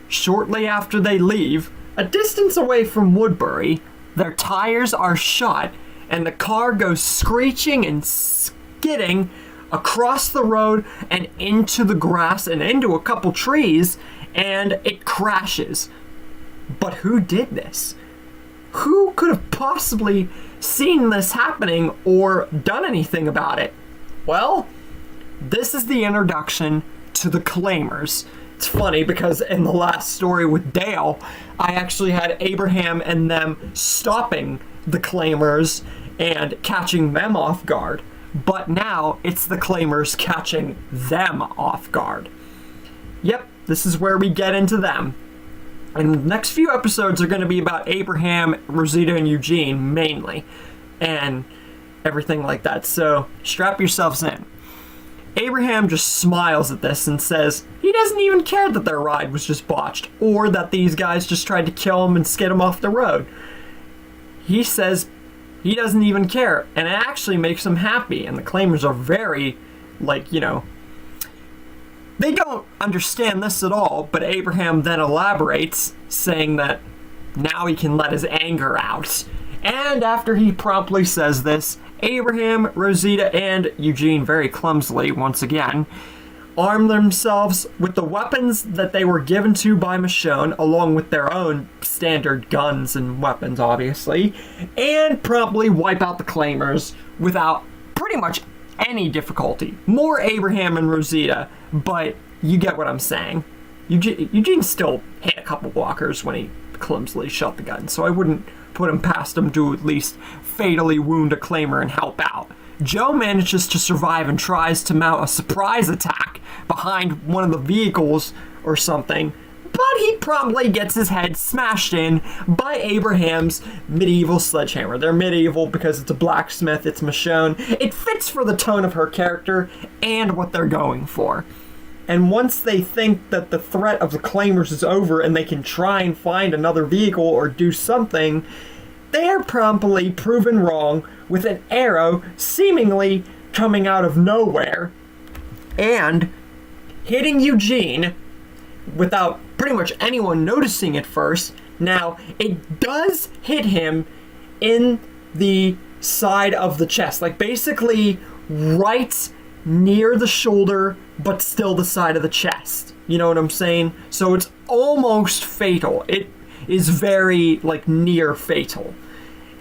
shortly after they leave, a distance away from Woodbury, their tires are shot, and the car goes screeching and skidding across the road and into the grass and into a couple trees, and it crashes. But who did this? Who could have possibly seen this happening or done anything about it? Well, this is the introduction to the Claimers. It's funny because in the last story with Dale, I actually had Abraham and them stopping the Claimers and catching them off guard. But now it's the Claimers catching them off guard. Yep, this is where we get into them. And the next few episodes are going to be about Abraham, Rosita, and Eugene mainly, and everything like that. So strap yourselves in. Abraham just smiles at this and says he doesn't even care that their ride was just botched, or that these guys just tried to kill him and skid him off the road. He says he doesn't even care, and it actually makes him happy, and the Claimers are very, like, you know, they don't understand this at all, but Abraham then elaborates, saying that now he can let his anger out. And after he promptly says this, Abraham, Rosita, and Eugene, very clumsily, once again, arm themselves with the weapons that they were given to by Michonne, along with their own standard guns and weapons, obviously, and promptly wipe out the claimers without pretty much any difficulty. More Abraham and Rosita, but you get what I'm saying. Eugene still hit a couple walkers when he clumsily shot the gun, so I wouldn't put him past him to at least fatally wound a claimer and help out. Joe manages to survive and tries to mount a surprise attack behind one of the vehicles or something, but he promptly gets his head smashed in by Abraham's medieval sledgehammer. They're medieval because it's a blacksmith, it's Michonne. It fits for the tone of her character and what they're going for. And once they think that the threat of the claimers is over and they can try and find another vehicle or do something, they are promptly proven wrong with an arrow seemingly coming out of nowhere and hitting Eugene without pretty much anyone noticing at first. Now, it does hit him in the side of the chest, like basically right near the shoulder, but still the side of the chest. You know what I'm saying? So it's almost fatal. It is very, like, near fatal.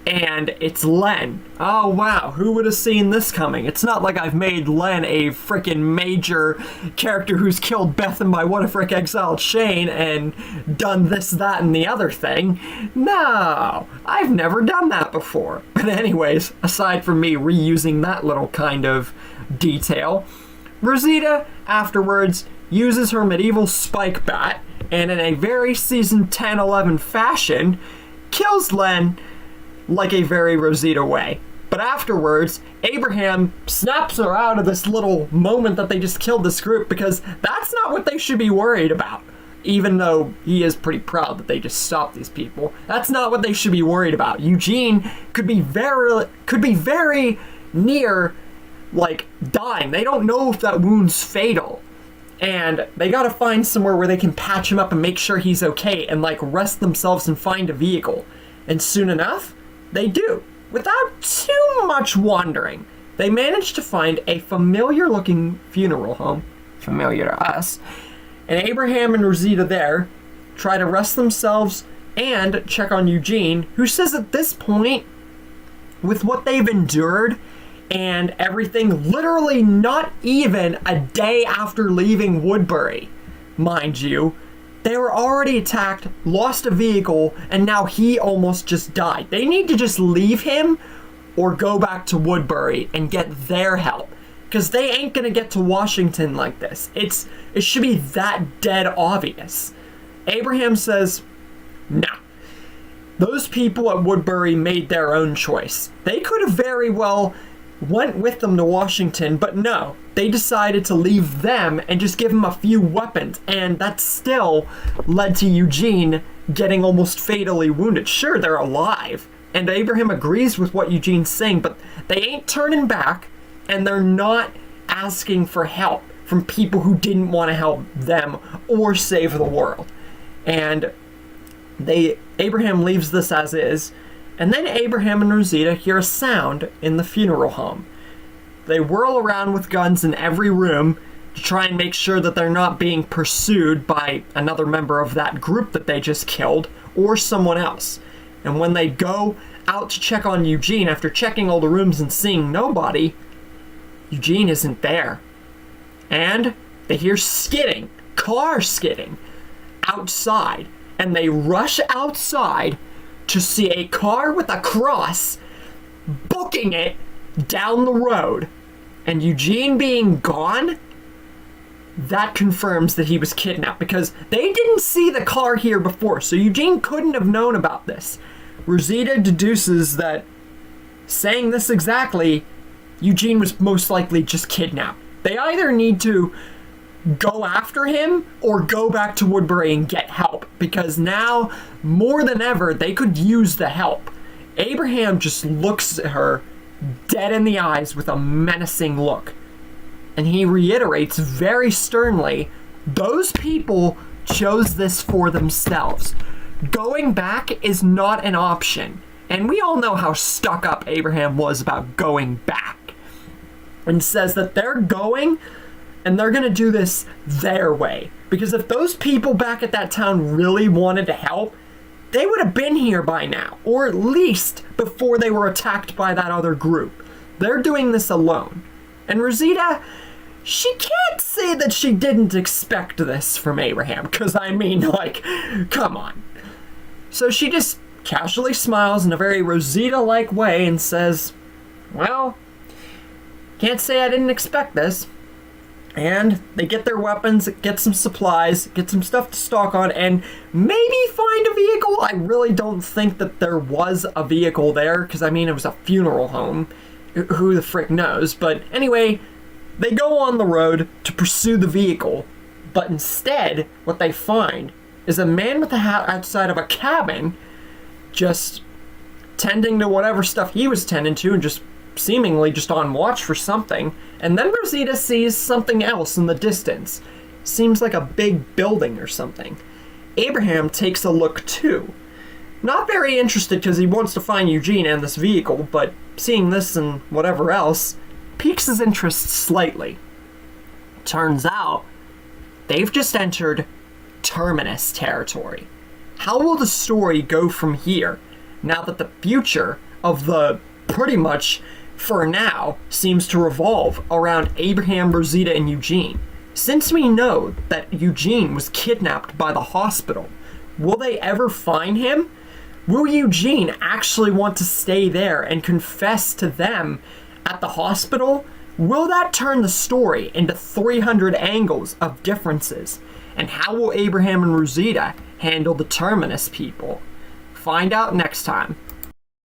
And it's Len. Oh, wow. Who would have seen this coming? It's not like I've made Len a freaking major character who's killed Beth and my What If Rick exiled Shane and done this, that, and the other thing. No, I've never done that before. But anyways, aside from me reusing that little kind of detail, Rosita afterwards uses her medieval spike bat and in a very season 10-11 fashion kills Len like a very Rosita way. But afterwards, Abraham snaps her out of this little moment that they just killed this group, because that's not what they should be worried about. Even though he is pretty proud that they just stopped these people, that's not what they should be worried about. Eugene could be very near, like, dying. They don't know if that wound's fatal. And they gotta find somewhere where they can patch him up and make sure he's okay and, like, rest themselves and find a vehicle. And soon enough, they do. Without too much wandering, they manage to find a familiar-looking funeral home, familiar to us, and Abraham and Rosita there try to rest themselves and check on Eugene, who says at this point, with what they've endured and everything, literally not even a day after leaving Woodbury, mind you, they were already attacked, lost a vehicle, and now he almost just died. They need to just leave him or go back to Woodbury and get their help, because they ain't gonna get to Washington like this. It should be that dead obvious. Abraham says, nah. Those people at Woodbury made their own choice. They could have very well went with them to Washington, but no, they decided to leave them and just give him a few weapons, and that still led to Eugene getting almost fatally wounded. Sure, they're alive, and Abraham agrees with what Eugene's saying, but they ain't turning back, and they're not asking for help from people who didn't want to help them or save the world. And Abraham leaves this as is. And then Abraham and Rosita hear a sound in the funeral home. They whirl around with guns in every room to try and make sure that they're not being pursued by another member of that group that they just killed or someone else. And when they go out to check on Eugene, after checking all the rooms and seeing nobody, Eugene isn't there. And they hear skidding, car skidding, outside. And they rush outside to see a car with a cross booking it down the road. And Eugene being gone, that confirms that he was kidnapped, because they didn't see the car here before, so Eugene couldn't have known about this. Rosita deduces that, saying this exactly, Eugene was most likely just kidnapped. They either need to go after him or go back to Woodbury and get help, because now more than ever they could use the help. Abraham just looks at her dead in the eyes with a menacing look, and he reiterates very sternly, those people chose this for themselves. Going back is not an option, and we all know how stuck up Abraham was about going back, and says that they're going And they're gonna do this their way. Because if those people back at that town really wanted to help, they would have been here by now. Or at least before they were attacked by that other group. They're doing this alone. And Rosita, she can't say that she didn't expect this from Abraham. Because, I mean, like, come on. So she just casually smiles in a very Rosita-like way and says, well, can't say I didn't expect this. And they get their weapons, get some supplies, get some stuff to stock on, and maybe find a vehicle. I really don't think that there was a vehicle there, because, I mean, it was a funeral home. Who the frick knows? But anyway, they go on the road to pursue the vehicle, but instead, what they find is a man with a hat outside of a cabin, just tending to whatever stuff he was tending to, and just seemingly just on watch for something. And then Rosita sees something else in the distance. Seems like a big building or something. Abraham takes a look too. Not very interested because he wants to find Eugene and this vehicle, but seeing this and whatever else piques his interest slightly. Turns out, they've just entered Terminus territory. How will the story go from here, now that the future of the, pretty much, for now, seems to revolve around Abraham, Rosita, and Eugene? Since we know that Eugene was kidnapped by the hospital, will they ever find him? Will Eugene actually want to stay there and confess to them at the hospital? Will that turn the story into 300 angles of differences? And how will Abraham and Rosita handle the Terminus people? Find out next time.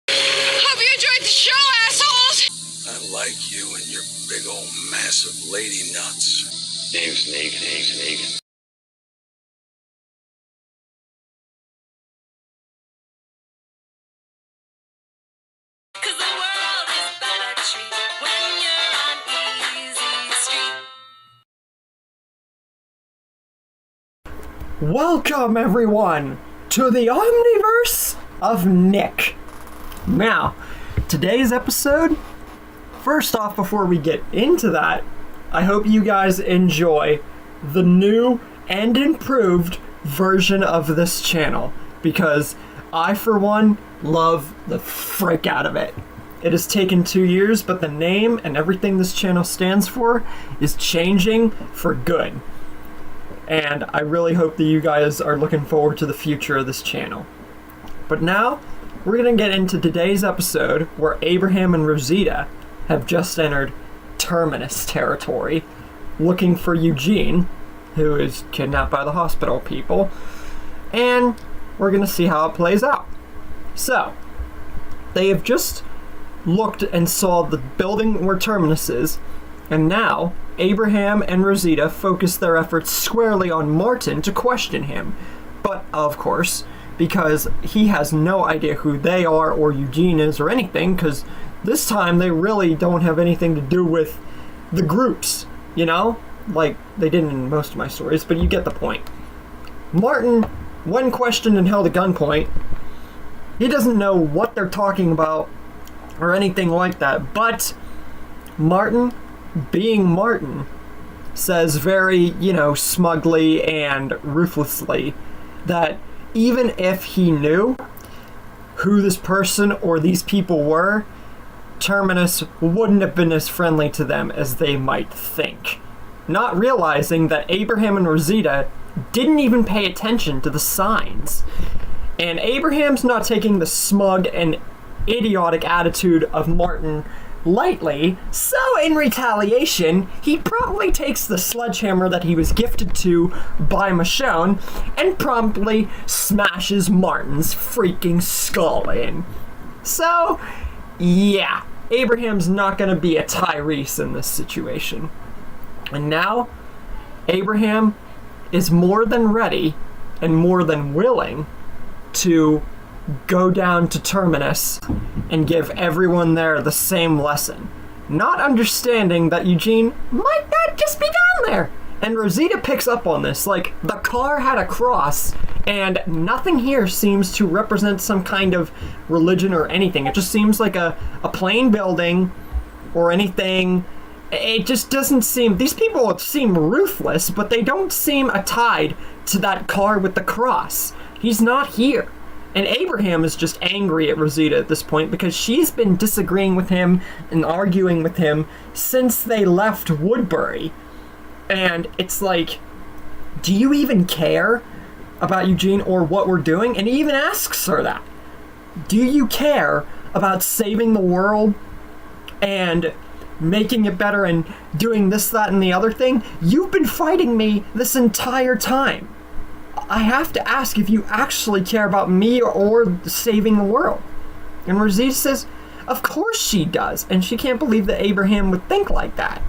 Hope you enjoyed the show, assholes! I like you and your big old massive lady nuts. Name's Negan. Cause the world is but a treat when you're on easy street. Welcome, everyone, to the Omniverse of Nick. Now, today's episode, first off, before we get into that, I hope you guys enjoy the new and improved version of this channel, because I, for one, love the frick out of it. It has taken 2 years, but the name and everything this channel stands for is changing for good. And I really hope that you guys are looking forward to the future of this channel. But now, we're going to get into today's episode where Abraham and Rosita have just entered Terminus territory, looking for Eugene, who is kidnapped by the hospital people, and we're going to see how it plays out. So, they have just looked and saw the building where Terminus is, and now Abraham and Rosita focus their efforts squarely on Martin to question him. But, of course, because he has no idea who they are or Eugene is or anything, because this time they really don't have anything to do with the groups, you know? Like they did in most of my stories, but you get the point. Martin, when questioned and held at gunpoint, he doesn't know what they're talking about or anything like that, but Martin, being Martin, says very, smugly and ruthlessly that even if he knew who this person or these people were, Terminus wouldn't have been as friendly to them as they might think. Not realizing that Abraham and Rosita didn't even pay attention to the signs. And Abraham's not taking the smug and idiotic attitude of Martin lightly, so in retaliation, he promptly takes the sledgehammer that he was gifted to by Michonne and promptly smashes Martin's freaking skull in. So, yeah, Abraham's not going to be a Tyrese in this situation. And now, Abraham is more than ready and more than willing to go down to Terminus and give everyone there the same lesson, not understanding that Eugene might not just be down there. And Rosita picks up on this, like the car had a cross and nothing here seems to represent some kind of religion or anything. It just seems like a plain building or anything, It just doesn't seem... These people seem ruthless, but they don't seem tied to that car with the cross. He's not here. And Abraham is just angry at Rosita at this point because she's been disagreeing with him and arguing with him since they left Woodbury. And it's like, do you even care about Eugene or what we're doing? And he even asks her that. Do you care about saving the world and making it better and doing this, that, and the other thing? You've been fighting me this entire time. I have to ask if you actually care about me or saving the world. And Rosita says, of course she does. And she can't believe that Abraham would think like that.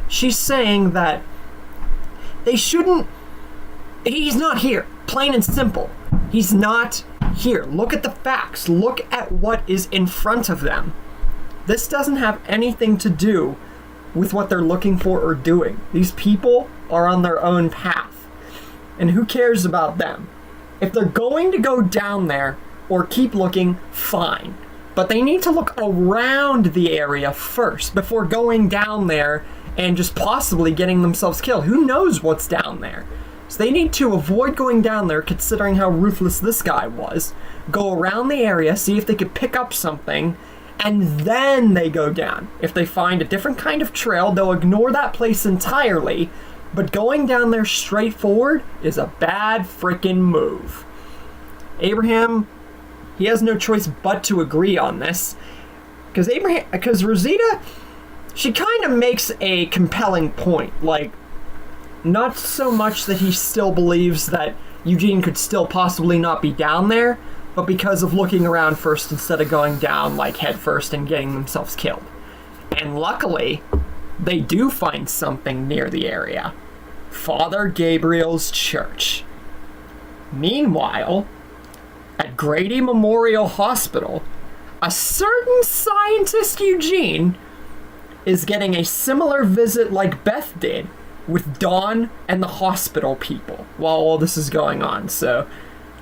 She's saying that they shouldn't... He's not here. Plain and simple. He's not here. Look at the facts. Look at what is in front of them. This doesn't have anything to do with what they're looking for or doing. These people are on their own path. And who cares about them? If they're going to go down there or keep looking, fine. But they need to look around the area first before going down there and just possibly getting themselves killed. Who knows what's down there? So they need to avoid going down there, considering how ruthless this guy was. Go around the area, see if they could pick up something, and then they go down. If they find a different kind of trail, they'll ignore that place entirely. But going down there straight forward is a bad frickin' move. Abraham, he has no choice but to agree on this. Because Rosita, she kind of makes a compelling point. Like, not so much that he still believes that Eugene could still possibly not be down there, but because of looking around first instead of going down like head first and getting themselves killed. And luckily, they do find something near the area. Father Gabriel's church. Meanwhile, at Grady Memorial Hospital, a certain scientist Eugene is getting a similar visit like Beth did with Dawn and the hospital people while all this is going on. So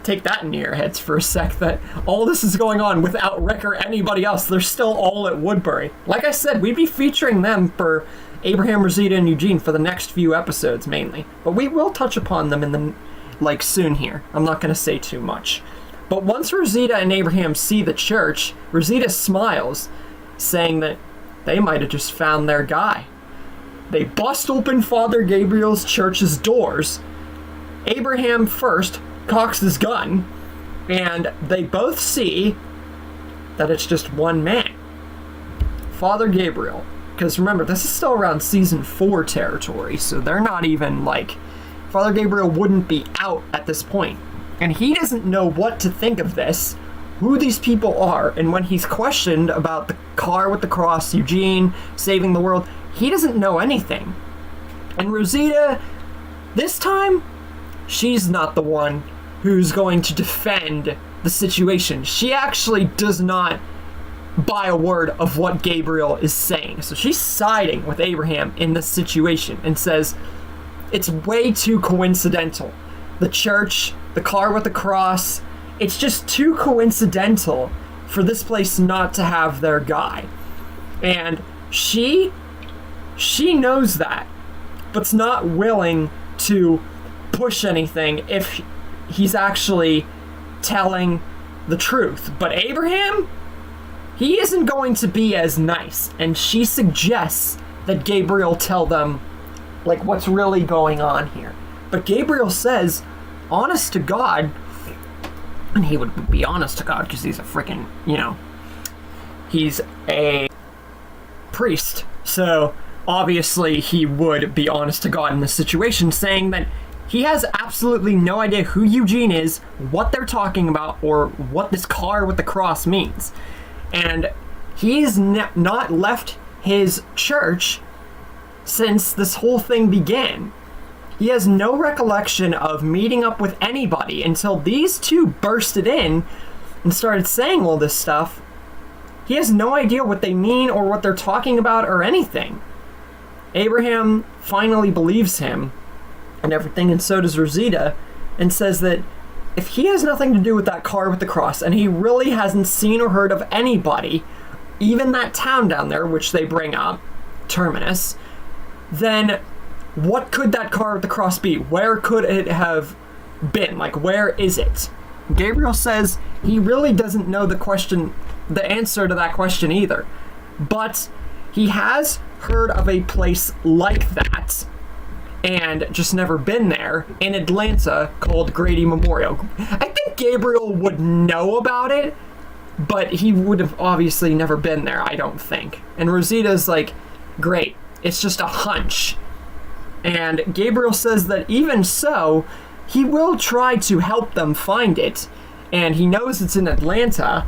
take that into your heads for a sec, that all this is going on without Rick or anybody else. They're still all at Woodbury. Like I said, we'd be featuring them for Abraham, Rosita, and Eugene for the next few episodes mainly. But we will touch upon them in the, soon here. I'm not going to say too much. But once Rosita and Abraham see the church, Rosita smiles, saying that they might have just found their guy. They bust open Father Gabriel's church's doors. Abraham first cocks his gun, and they both see that it's just one man. Father Gabriel. Because remember, this is still around season 4 territory, so they're not even Father Gabriel wouldn't be out at this point. And he doesn't know what to think of this, who these people are, and when he's questioned about the car with the cross, Eugene, saving the world, he doesn't know anything. And Rosita, this time, she's not the one who's going to defend the situation. She actually does not buy a word of what Gabriel is saying. So she's siding with Abraham in this situation and says, it's way too coincidental. The church, the car with the cross, it's just too coincidental for this place not to have their guy. And she knows that, but's not willing to push anything if he's actually telling the truth. But Abraham, he isn't going to be as nice, and she suggests that Gabriel tell them what's really going on here. But Gabriel says, honest to God, and he would be honest to God because he's a freaking, he's a priest, so obviously he would be honest to God in this situation, saying that he has absolutely no idea who Eugene is, what they're talking about, or what this car with the cross means. And he's not left his church since this whole thing began. He has no recollection of meeting up with anybody until these two bursted in and started saying all this stuff. He has no idea what they mean or what they're talking about or anything. Abraham finally believes him and everything, and so does Rosita, and says that if he has nothing to do with that car with the cross, and he really hasn't seen or heard of anybody, even that town down there, which they bring up, terminus, then what could that car at the cross be? Where could it have been? Like, where is it? Gabriel says he really doesn't know the answer to that question either. But he has heard of a place like that and just never been there in Atlanta called Grady Memorial. I think Gabriel would know about it, but he would have obviously never been there, I don't think. And Rosita's like, great, it's just a hunch. And Gabriel says that even so, he will try to help them find it, and he knows it's in Atlanta,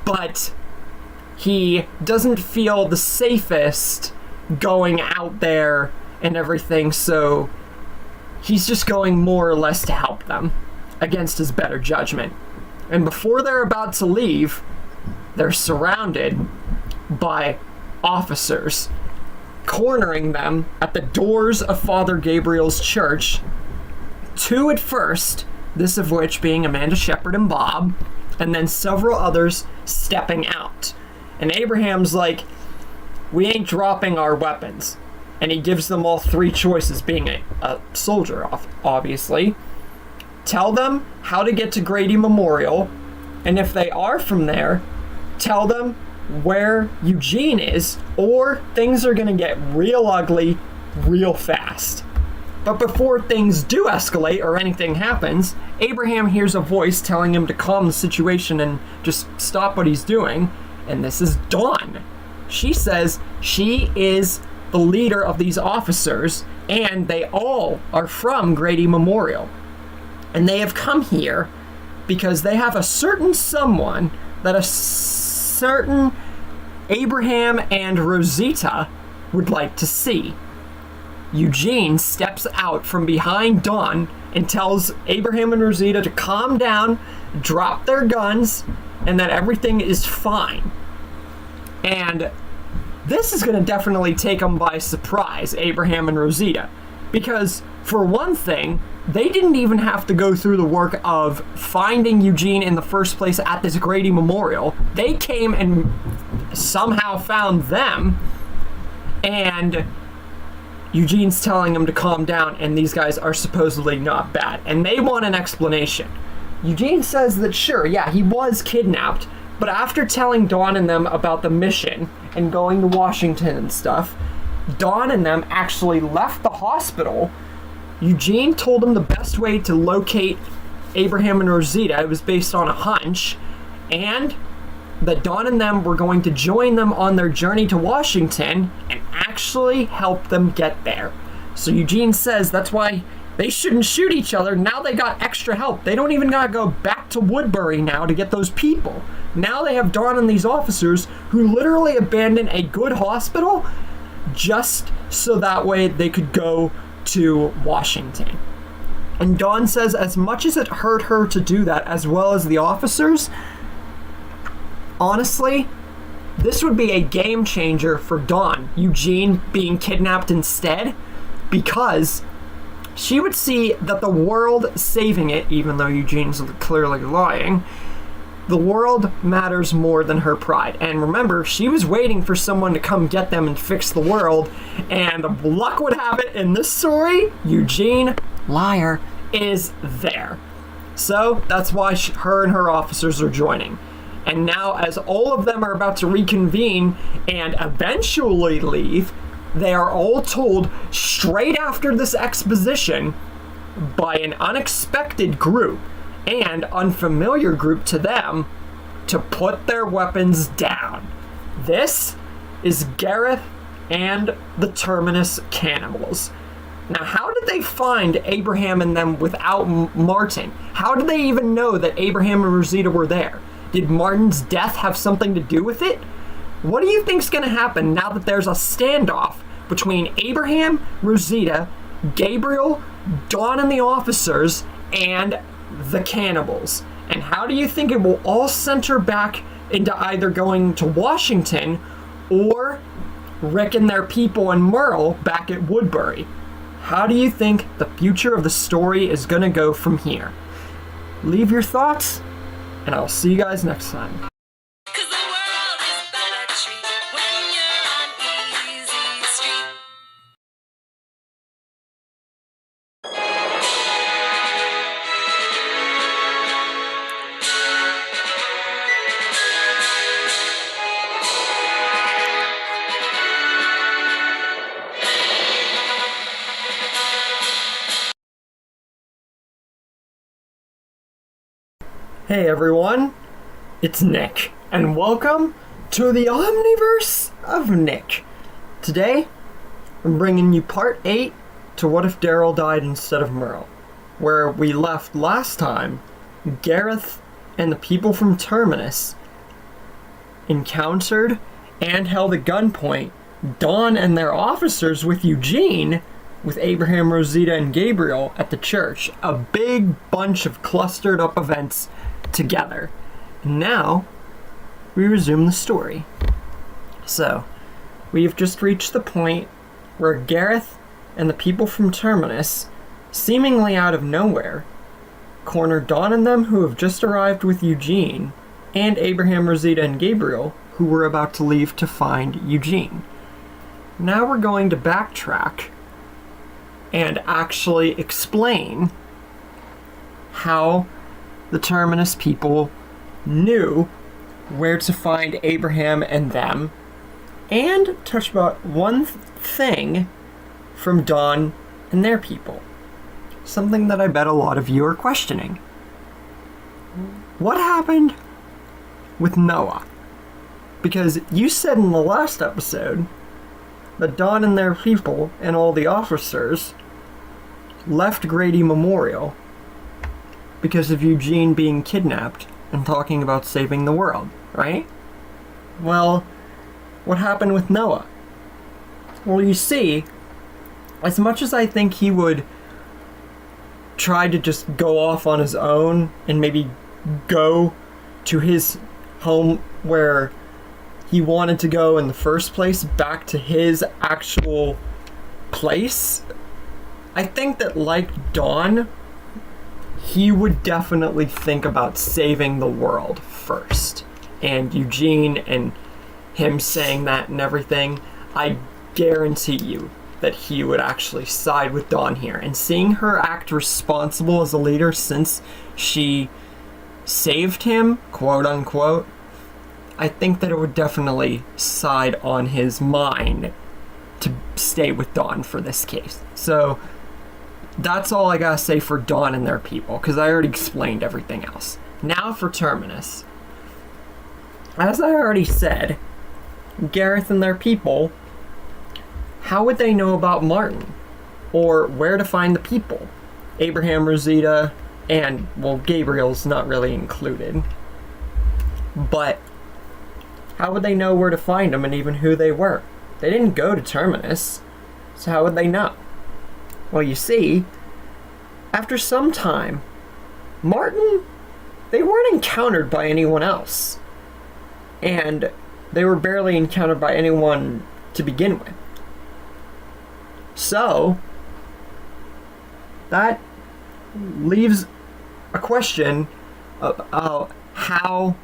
but he doesn't feel the safest going out there and everything, so he's just going more or less to help them against his better judgment. And before they're about to leave, they're surrounded by officers, cornering them at the doors of Father Gabriel's church. Two at first, this of which being Amanda Shepherd and Bob, and then several others stepping out. And Abraham's like, we ain't dropping our weapons. And he gives them all three choices, being a soldier, obviously. Tell them how to get to Grady Memorial, and if they are from there, tell them where Eugene is, or things are gonna get real ugly real fast. But before things do escalate or anything happens, Abraham hears a voice telling him to calm the situation and just stop what he's doing, and this is Dawn. She says she is the leader of these officers, and they all are from Grady Memorial. And they have come here because they have a certain someone that a certain Abraham and Rosita would like to see. Eugene steps out from behind Dawn and tells Abraham and Rosita to calm down, drop their guns, and that everything is fine. And this is going to definitely take them by surprise, Abraham and Rosita, because for one thing, they didn't even have to go through the work of finding Eugene in the first place at this Grady Memorial. They came and somehow found them, and Eugene's telling them to calm down, and these guys are supposedly not bad, and they want an explanation. Eugene says that sure, yeah, he was kidnapped, but after telling Dawn and them about the mission and going to Washington and stuff, Dawn and them actually left the hospital. Eugene told them the best way to locate Abraham and Rosita. It was based on a hunch, and that Dawn and them were going to join them on their journey to Washington and actually help them get there. So Eugene says that's why they shouldn't shoot each other. Now they got extra help. They don't even gotta go back to Woodbury now to get those people. Now they have Dawn and these officers who literally abandoned a good hospital just so that way they could go to Washington. And Dawn says as much as it hurt her to do that, as well as the officers, honestly, this would be a game changer for Dawn, Eugene being kidnapped instead, because she would see that the world saving it, even though Eugene's clearly lying, the world matters more than her pride. And remember, she was waiting for someone to come get them and fix the world, and luck would have it in this story, Eugene, liar, is there. So that's why her and her officers are joining. And now as all of them are about to reconvene and eventually leave, they are all told straight after this exposition by an unexpected group and unfamiliar group to them to put their weapons down. This is Gareth and the Terminus cannibals. Now, how did they find Abraham and them without Martin? How did they even know that Abraham and Rosita were there? Did Martin's death have something to do with it? What do you think's going to happen now that there's a standoff between Abraham, Rosita, Gabriel, Dawn and the officers, and the cannibals? And how do you think it will all center back into either going to Washington or Rick and their people and Merle back at Woodbury? How do you think the future of the story is going to go from here? Leave your thoughts, and I'll see you guys next time. 'Cause the world is but a treat when you're on easy Hey everyone, it's Nick, and welcome to the Omniverse of Nick. Today, I'm bringing you part 8 to What If Daryl Died Instead of Merle, where we left last time. Gareth and the people from Terminus encountered and held at gunpoint Dawn and their officers with Eugene, with Abraham, Rosita, and Gabriel at the church. A big bunch of clustered up events together. Now, we resume the story. So, we've just reached the point where Gareth and the people from Terminus, seemingly out of nowhere, corner Dawn and them, who have just arrived with Eugene, and Abraham, Rosita, and Gabriel, who were about to leave to find Eugene. Now we're going to backtrack and actually explain how the Terminus people knew where to find Abraham and them, and touch about one thing from Dawn and their people. Something that I bet a lot of you are questioning. What happened with Noah? Because you said in the last episode that Dawn and their people and all the officers left Grady Memorial because of Eugene being kidnapped and talking about saving the world, right? Well, what happened with Noah? Well, you see, as much as I think he would try to just go off on his own and maybe go to his home where he wanted to go in the first place, back to his actual place, I think that, like Dawn, he would definitely think about saving the world first. And Eugene and him saying that and everything, I guarantee you that he would actually side with Dawn here. And seeing her act responsible as a leader since she saved him, quote unquote, I think that it would definitely side on his mind to stay with Dawn for this case. So that's all I gotta say for Dawn and their people, because I already explained everything else. Now for Terminus. As I already said, Gareth and their people, how would they know about Martin? Or where to find the people? Abraham, Rosita, and, well, Gabriel's not really included. But how would they know where to find them and even who they were? They didn't go to Terminus, so how would they know? Well, you see, after some time, Martin, they weren't encountered by anyone else. And they were barely encountered by anyone to begin with. So, that leaves a question about how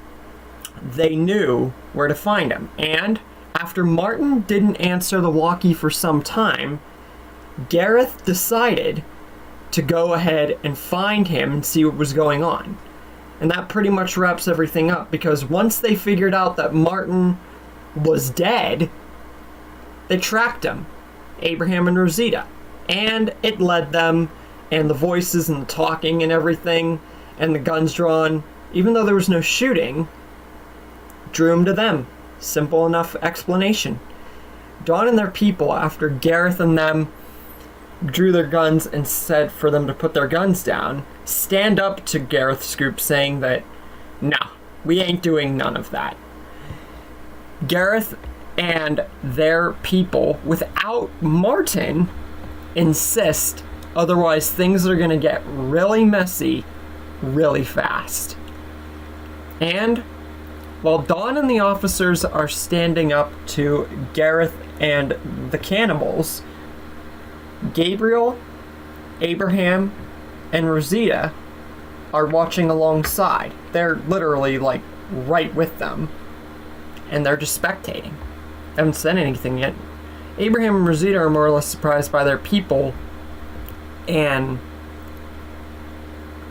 they knew where to find him. And after Martin didn't answer the walkie for some time, Gareth decided to go ahead and find him and see what was going on. And that pretty much wraps everything up, because once they figured out that Martin was dead, they tracked him, Abraham and Rosita. And it led them, and the voices and the talking and everything, and the guns drawn, even though there was no shooting, drew him to them. Simple enough explanation. Dawn and their people, after Gareth and them drew their guns and said for them to put their guns down, stand up to Gareth's group saying that, no, we ain't doing none of that. Gareth and their people, without Martin, insist, otherwise things are gonna get really messy really fast. And while Dawn and the officers are standing up to Gareth and the cannibals, Gabriel, Abraham, and Rosita are watching alongside. They're literally, like, right with them. And they're just spectating. Haven't said anything yet. Abraham and Rosita are more or less surprised by their people and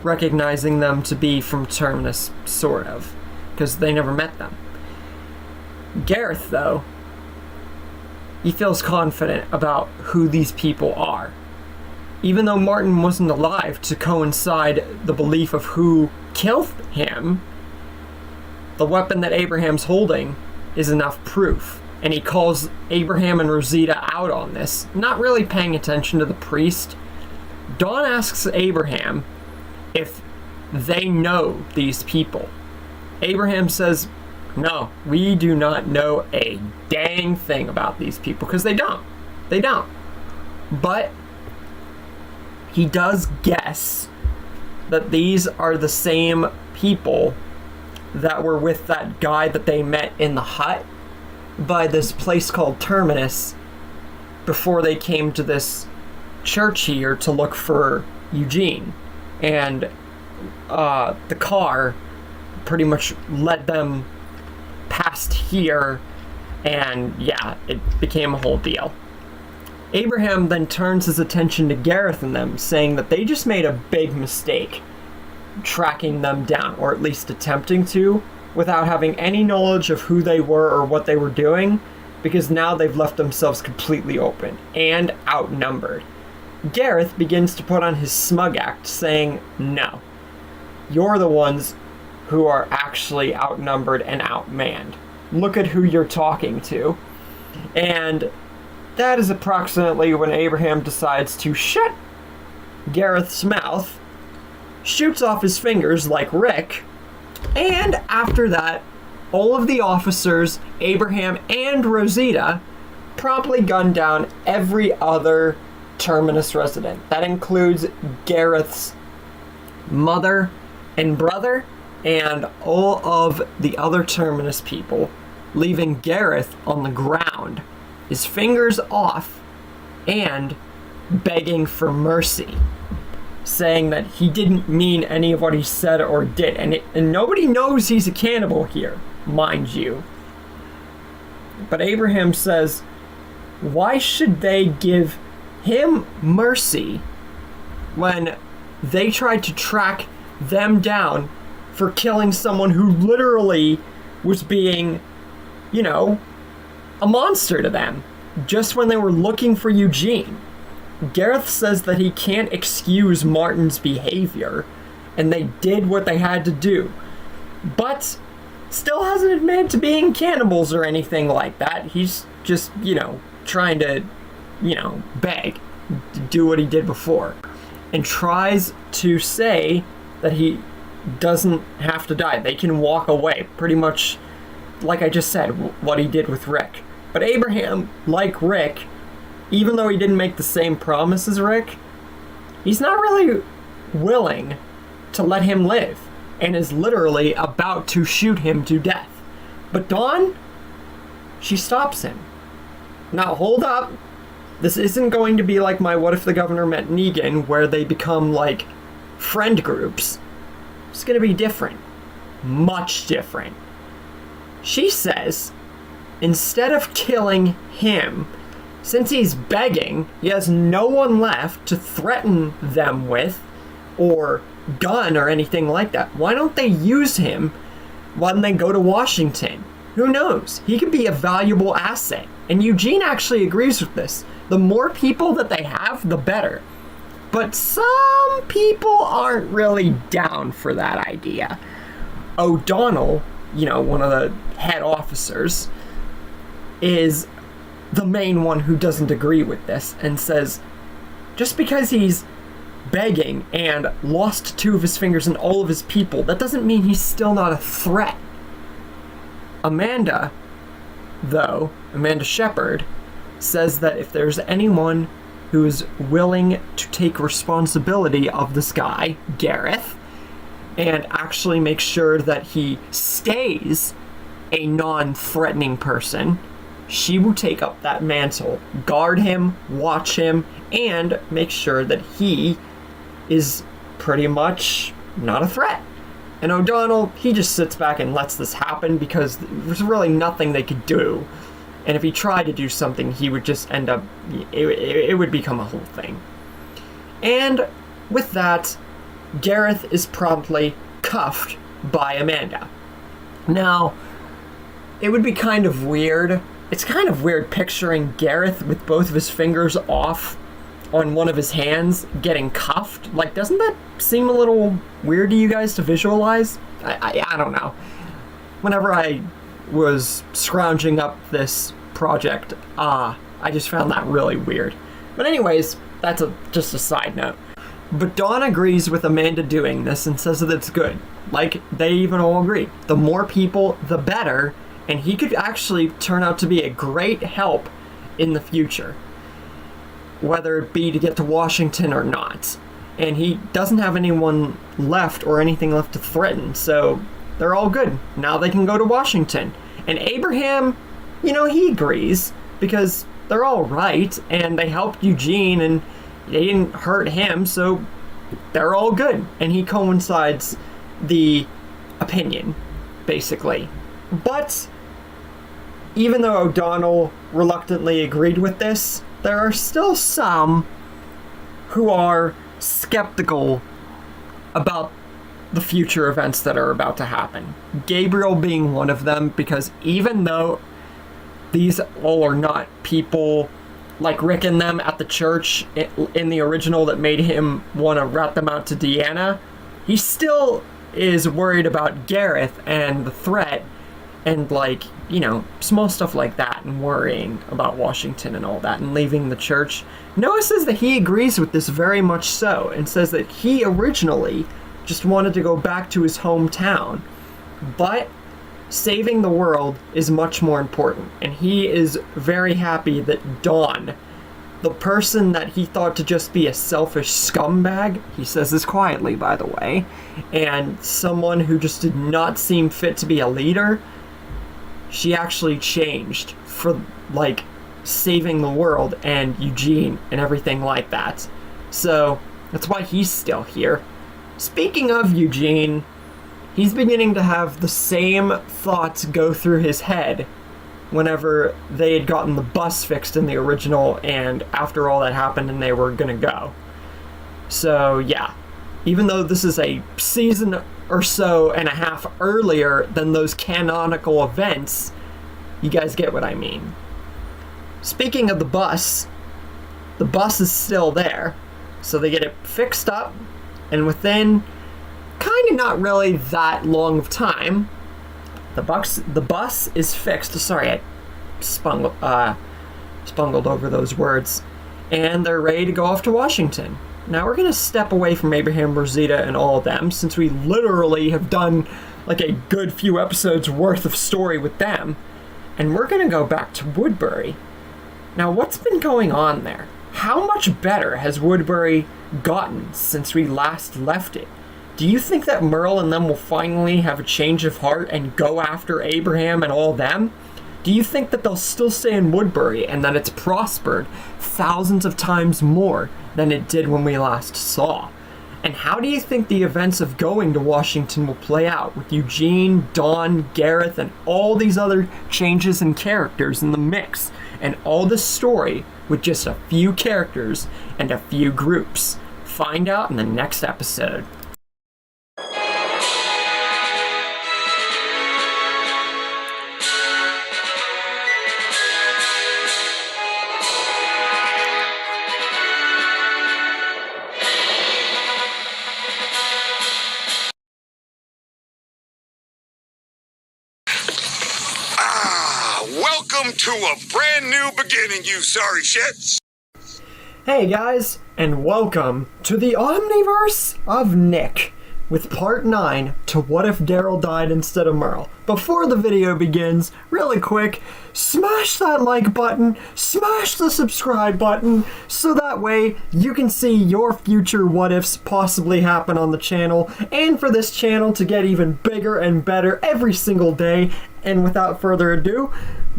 recognizing them to be from Terminus, sort of, because they never met them. Gareth, though, he feels confident about who these people are. Even though Martin wasn't alive to coincide the belief of who kill him, the weapon that Abraham's holding is enough proof. And he calls Abraham and Rosita out on this, not really paying attention to the priest. Dawn asks Abraham if they know these people. Abraham says, no, we do not know a dang thing about these people, because they don't. They don't. But he does guess that these are the same people that were with that guy that they met in the hut by this place called Terminus before they came to this church here to look for Eugene. And the car pretty much led them past here, and yeah, it became a whole deal. Abraham then turns his attention to Gareth and them, saying that they just made a big mistake tracking them down, or at least attempting to, without having any knowledge of who they were or what they were doing, because now they've left themselves completely open and outnumbered. Gareth begins to put on his smug act, saying, no, you're the ones who are actually outnumbered and outmanned. Look at who you're talking to. And that is approximately when Abraham decides to shut Gareth's mouth, shoots off his fingers like Rick, and after that, all of the officers, Abraham and Rosita, promptly gun down every other Terminus resident. That includes Gareth's mother and brother, and all of the other Terminus people, leaving Gareth on the ground, his fingers off, and begging for mercy, saying that he didn't mean any of what he said or did. And nobody knows he's a cannibal here, mind you. But Abraham says, why should they give him mercy when they tried to track them down for killing someone who literally was being, a monster to them just when they were looking for Eugene? Gareth says that he can't excuse Martin's behavior, and they did what they had to do, but still hasn't admitted to being cannibals or anything like that. He's just, trying to, beg, do what he did before, and tries to say that he doesn't have to die. They can walk away, pretty much like I just said, what he did with Rick. But Abraham, like Rick, even though he didn't make the same promise as Rick, he's not really willing to let him live, and is literally about to shoot him to death. But Dawn, she stops him. Now, hold up. This isn't going to be like my What If the Governor Met Negan, where they become like friend groups. It's going to be different. Much different. She says, instead of killing him, since he's begging, he has no one left to threaten them with, or gun or anything like that. Why don't they use him when they go to Washington? Who knows? He could be a valuable asset. And Eugene actually agrees with this. The more people that they have, the better. But some people aren't really down for that idea. O'Donnell, one of the head officers, is the main one who doesn't agree with this, and says, just because he's begging and lost 2 of his fingers and all of his people, that doesn't mean he's still not a threat. Amanda Shepard, says that if there's anyone who's willing to take responsibility of this guy, Gareth, and actually make sure that he stays a non-threatening person, she will take up that mantle, guard him, watch him, and make sure that he is pretty much not a threat. And O'Donnell, he just sits back and lets this happen because there's really nothing they could do. And if he tried to do something, he would just end up, it would become a whole thing. And with that, Gareth is promptly cuffed by Amanda. Now, it would be kind of weird. It's kind of weird picturing Gareth with both of his fingers off on one of his hands getting cuffed. Like, doesn't that seem a little weird to you guys to visualize? I don't know. Whenever I was scrounging up this project, I just found that really weird. But anyways, that's just a side note. But Dawn agrees with Amanda doing this and says that it's good. Like, they even all agree. The more people, the better, and he could actually turn out to be a great help in the future, whether it be to get to Washington or not. And he doesn't have anyone left or anything left to threaten, so they're all good. Now they can go to Washington. And Abraham, he agrees, because they're all right, and they helped Eugene, and they didn't hurt him, so they're all good. And he coincides the opinion, basically. But even though O'Donnell reluctantly agreed with this, there are still some who are skeptical about the future events that are about to happen. Gabriel being one of them, because even though these all are not people like Rick and them at the church in the original that made him want to rat them out to Deanna, he still is worried about Gareth and the threat and, like, small stuff like that, and worrying about Washington and all that, and leaving the church. Noah says that he agrees with this very much so, and says that he originally just wanted to go back to his hometown, but saving the world is much more important, and he is very happy that Dawn, the person that he thought to just be a selfish scumbag, he says this quietly, by the way, and someone who just did not seem fit to be a leader, she actually changed for, like, saving the world and Eugene and everything like that. So that's why he's still here. Speaking of Eugene, he's beginning to have the same thoughts go through his head whenever they had gotten the bus fixed in the original, and after all that happened and they were gonna go. So yeah, even though this is a season or so and a half earlier than those canonical events, you guys get what I mean. Speaking of the bus is still there, so they get it fixed up, and within kind of not really that long of time, the bus is fixed. Sorry, I spungled over those words, and they're ready to go off to Washington. Now we're going to step away from Abraham, Rosita, and all of them, since we literally have done like a good few episodes worth of story with them, and we're going to go back to Woodbury. Now, what's been going on there? How much better has Woodbury gotten since we last left it? Do you think that Merle and them will finally have a change of heart and go after Abraham and all them? Do you think that they'll still stay in Woodbury and that it's prospered thousands of times more than it did when we last saw? And how do you think the events of going to Washington will play out with Eugene, Dawn, Gareth, and all these other changes in characters in the mix, and all this story with just a few characters and a few groups? Find out in the next episode. Welcome to a brand new beginning, you sorry shits. Hey guys, and welcome to the Omniverse of Nick, with part 9 to What If Daryl Died Instead of Merle. Before the video begins, really quick, smash that like button, smash the subscribe button, so that way you can see your future what ifs possibly happen on the channel, and for this channel to get even bigger and better every single day. And without further ado,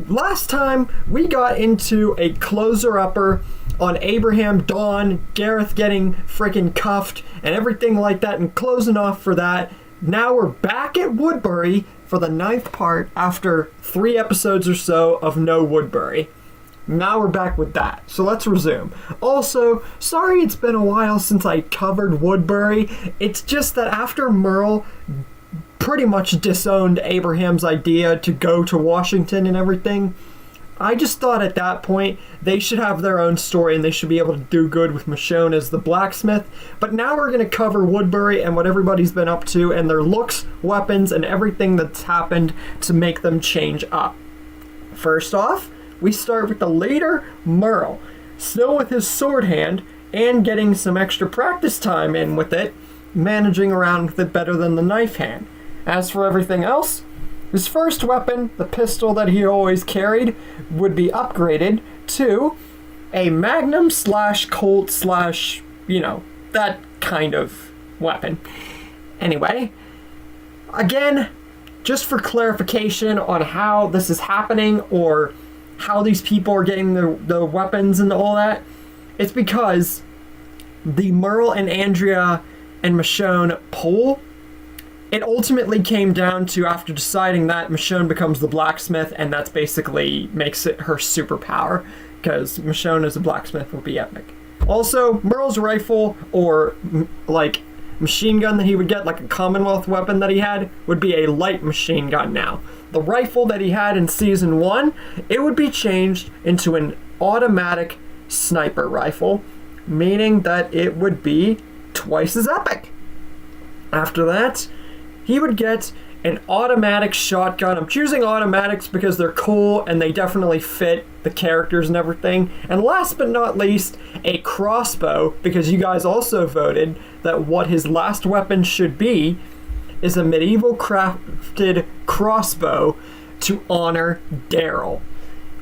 last time we got into a closer-upper on Abraham, Dawn, Gareth getting freaking cuffed and everything like that, and closing off for that. Now we're back at Woodbury for the 9th part after 3 episodes or so of no Woodbury. Now we're back with that, so let's resume. Also, sorry it's been a while since I covered Woodbury. It's just that after Merle pretty much disowned Abraham's idea to go to Washington and everything, I just thought at that point they should have their own story and they should be able to do good with Michonne as the blacksmith. But now we're going to cover Woodbury and what everybody's been up to and their looks, weapons, and everything that's happened to make them change up. First off, we start with the leader, Merle, still with his sword hand and getting some extra practice time in with it, managing around with it better than the knife hand. As for everything else, his first weapon, the pistol that he always carried, would be upgraded to a Magnum / Colt / that kind of weapon. Anyway, again, just for clarification on how this is happening or how these people are getting the weapons and all that, it's because the Merle and Andrea and Michonne poll, it ultimately came down to, after deciding that, Michonne becomes the blacksmith, and that's basically makes it her superpower, because Michonne as a blacksmith would be epic. Also, Merle's rifle, or like machine gun that he would get, like a Commonwealth weapon that he had, would be a light machine gun now. The rifle that he had in Season 1, it would be changed into an automatic sniper rifle, meaning that it would be twice as epic. After that, he would get an automatic shotgun. I'm choosing automatics because they're cool and they definitely fit the characters and everything. And last but not least, a crossbow, because you guys also voted that what his last weapon should be is a medieval crafted crossbow to honor Daryl,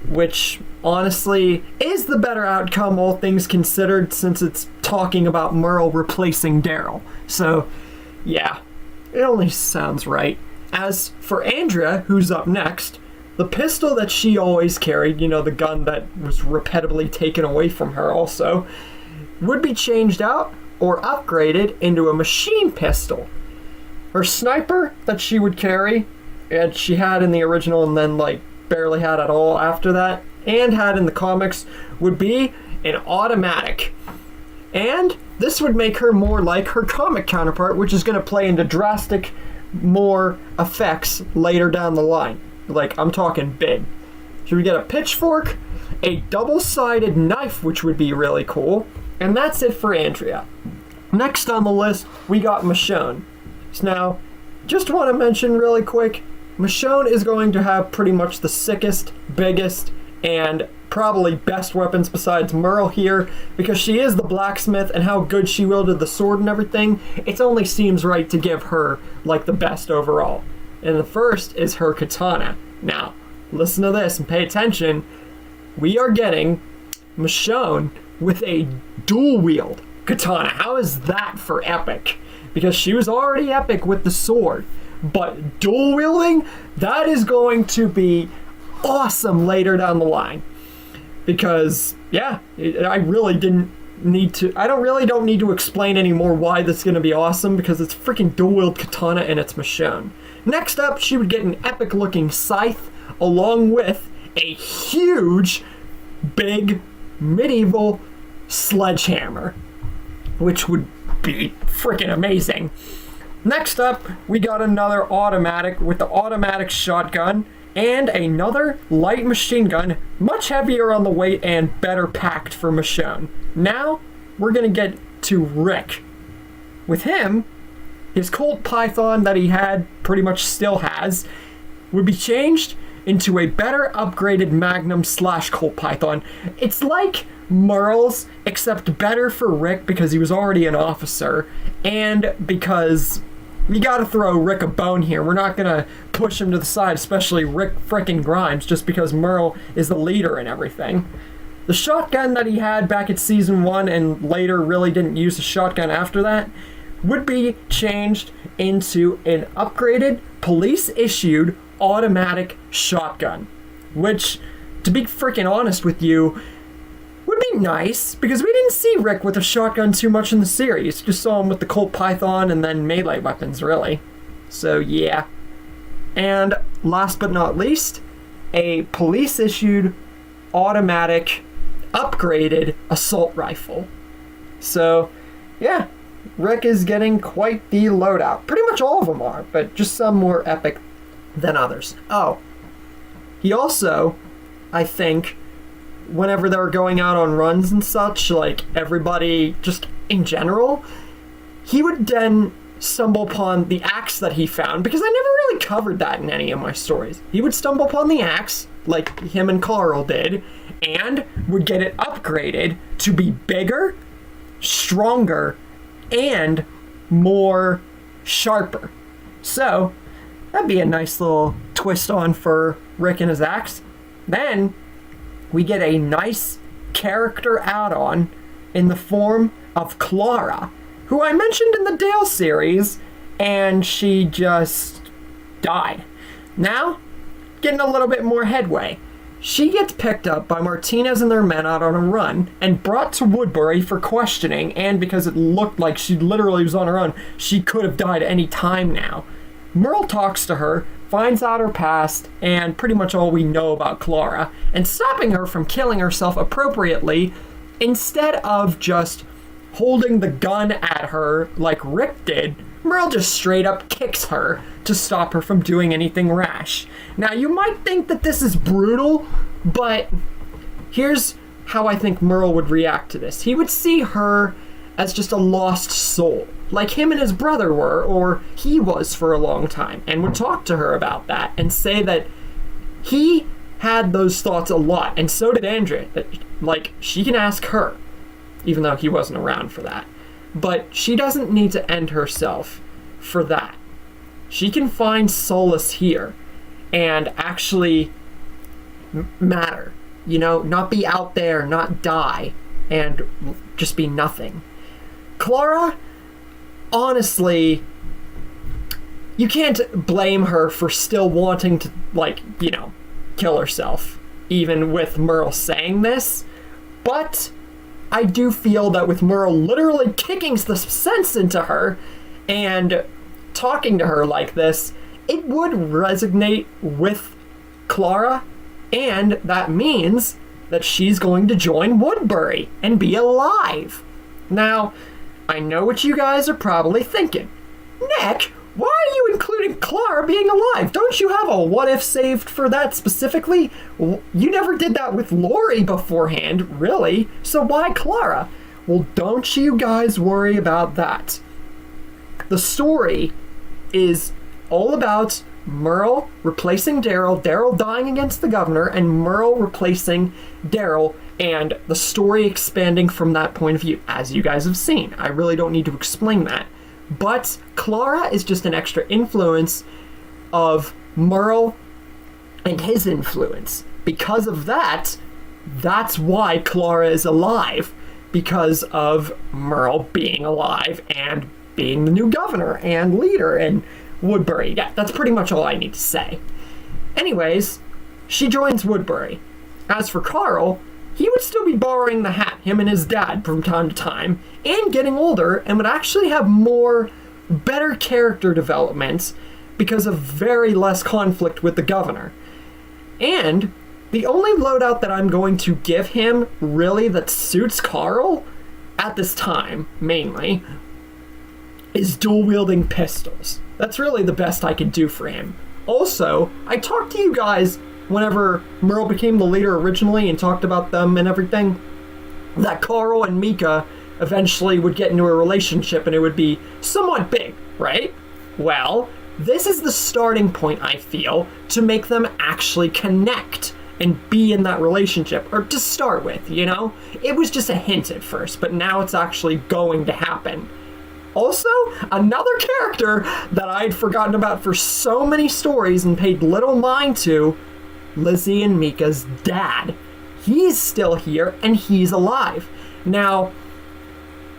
which honestly is the better outcome, all things considered, since it's talking about Merle replacing Daryl. So yeah, it only sounds right. As for Andrea, who's up next, the pistol that she always carried, the gun that was repeatedly taken away from her also, would be changed out or upgraded into a machine pistol. Her sniper that she would carry, and she had in the original and then barely had at all after that, and had in the comics, would be an automatic. And this would make her more like her comic counterpart, which is going to play into drastic more effects later down the line. I'm talking big. She would get a pitchfork, a double-sided knife, which would be really cool, and that's it for Andrea. Next on the list, we got Michonne. So now, just want to mention really quick, Michonne is going to have pretty much the sickest, biggest, and probably best weapons besides Merle here, because she is the blacksmith, and how good she wielded the sword and everything, it only seems right to give her the best overall. And the first is her katana. Now, listen to this and pay attention. We are getting Michonne with a dual wield katana. How is that for epic? Because she was already epic with the sword, but dual wielding, that is going to be awesome later down the line. Because I really don't need to explain anymore why this is going to be awesome, because it's freaking dual wield katana and it's Michonne. Next up, she would get an epic looking scythe along with a huge big medieval sledgehammer, which would be freaking amazing. Next up, we got another automatic with the automatic shotgun and another light machine gun, much heavier on the weight and better packed for Michonne. Now, we're going to get to Rick. With him, his Colt Python that he had, pretty much still has, would be changed into a better upgraded Magnum / Colt Python. It's like Merle's, except better for Rick because he was already an officer, and because we gotta throw Rick a bone here. We're not gonna push him to the side, especially Rick frickin' Grimes, just because Merle is the leader and everything. The shotgun that he had back at Season 1 and later really didn't use the shotgun after that would be changed into an upgraded, police-issued automatic shotgun. Which, to be freaking honest with you, would be nice, because we didn't see Rick with a shotgun too much in the series. Just saw him with the Colt Python and then melee weapons, really. So, yeah. And last but not least, a police-issued, automatic, upgraded assault rifle. So, yeah, Rick is getting quite the loadout. Pretty much all of them are, but just some more epic than others. Oh, he also I think, whenever they were going out on runs and such, like everybody, just in general, he would then stumble upon the axe that he found, because I never really covered that in any of my stories. He would stumble upon the axe, like him and Carl did, and would get it upgraded to be bigger, stronger, and more sharper. So, that'd be a nice little twist on for Rick and his axe. Then, we get a nice character add-on in the form of Clara, who I mentioned in the Dale series, and she just died. Now, getting a little bit more headway. She gets picked up by Martinez and their men out on a run and brought to Woodbury for questioning, and because it looked like she literally was on her own, she could have died any time now. Merle talks to her, finds out her past, and pretty much all we know about Clara, and stopping her from killing herself appropriately, instead of just holding the gun at her like Rick did, Merle just straight up kicks her to stop her from doing anything rash. Now, you might think that this is brutal, but here's how I think Merle would react to this. He would see her as just a lost soul, like him and his brother were, or he was for a long time, and would talk to her about that and say that he had those thoughts a lot, and so did Andrea, that, like, she can ask her, even though he wasn't around for that. But she doesn't need to end herself for that. She can find solace here and actually matter, you know, not be out there, not die, and just be nothing. Clara, honestly, you can't blame her for still wanting to, like, you know, kill herself, even with Merle saying this, but I do feel that with Merle literally kicking the sense into her and talking to her like this, it would resonate with Clara, and that means that she's going to join Woodbury and be alive. Now, I know what you guys are probably thinking. Nick, why are you including Clara being alive? Don't you have a what-if saved for that specifically? You never did that with Lori beforehand, really, so why Clara? Well, don't you guys worry about that. The story is all about Merle replacing Daryl, Daryl dying against the governor, and Merle replacing Daryl, and the story expanding from that point of view, as you guys have seen. I really don't need to explain that. But Clara is just an extra influence of Merle and his influence. Because of that, that's why Clara is alive. Because of Merle being alive and being the new governor and leader in Woodbury. Yeah, that's pretty much all I need to say. Anyways, she joins Woodbury. As for Carl, he would still be borrowing the hat, him and his dad, from time to time, and getting older, and would actually have better character development because of very less conflict with the governor. And the only loadout that I'm going to give him, really, that suits Carl, at this time, mainly, is dual-wielding pistols. That's really the best I could do for him. Also, I talked to you guys whenever Merle became the leader originally and talked about them and everything, that Carl and Mika eventually would get into a relationship and it would be somewhat big, right? Well, this is the starting point, I feel, to make them actually connect and be in that relationship, or to start with, you know? It was just a hint at first, but now it's actually going to happen. Also, another character that I'd forgotten about for so many stories and paid little mind to, Lizzie and Mika's dad. He's still here and he's alive. Now,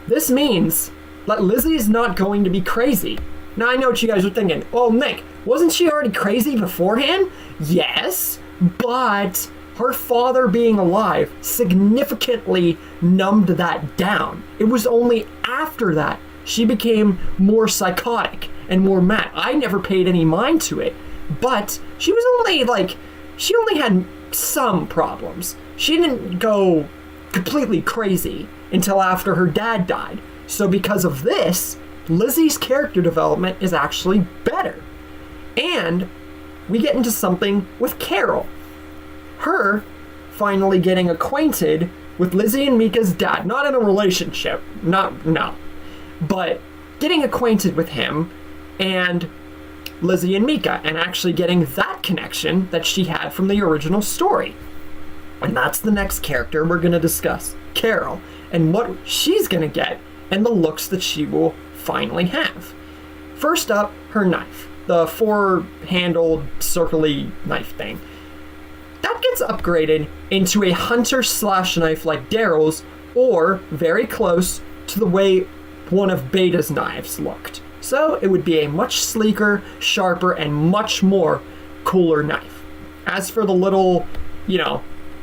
this means that Lizzie's not going to be crazy. Now, I know what you guys are thinking. Oh, Nick, wasn't she already crazy beforehand? Yes, but her father being alive significantly numbed that down. It was only after that she became more psychotic and more mad. I never paid any mind to it, but she only had some problems. She didn't go completely crazy until after her dad died. So because of this, Lizzie's character development is actually better. And we get into something with Carol. Her finally getting acquainted with Lizzie and Mika's dad. Not in a relationship, no. But getting acquainted with him and Lizzie and Mika, and actually getting that connection that she had from the original story. And that's the next character we're going to discuss, Carol, and what she's going to get and the looks that she will finally have. First up, her knife, the four-handled circly knife thing. That gets upgraded into a hunter/knife like Daryl's, or very close to the way one of Beta's knives looked. So it would be a much sleeker, sharper, and much more cooler knife. As for the little,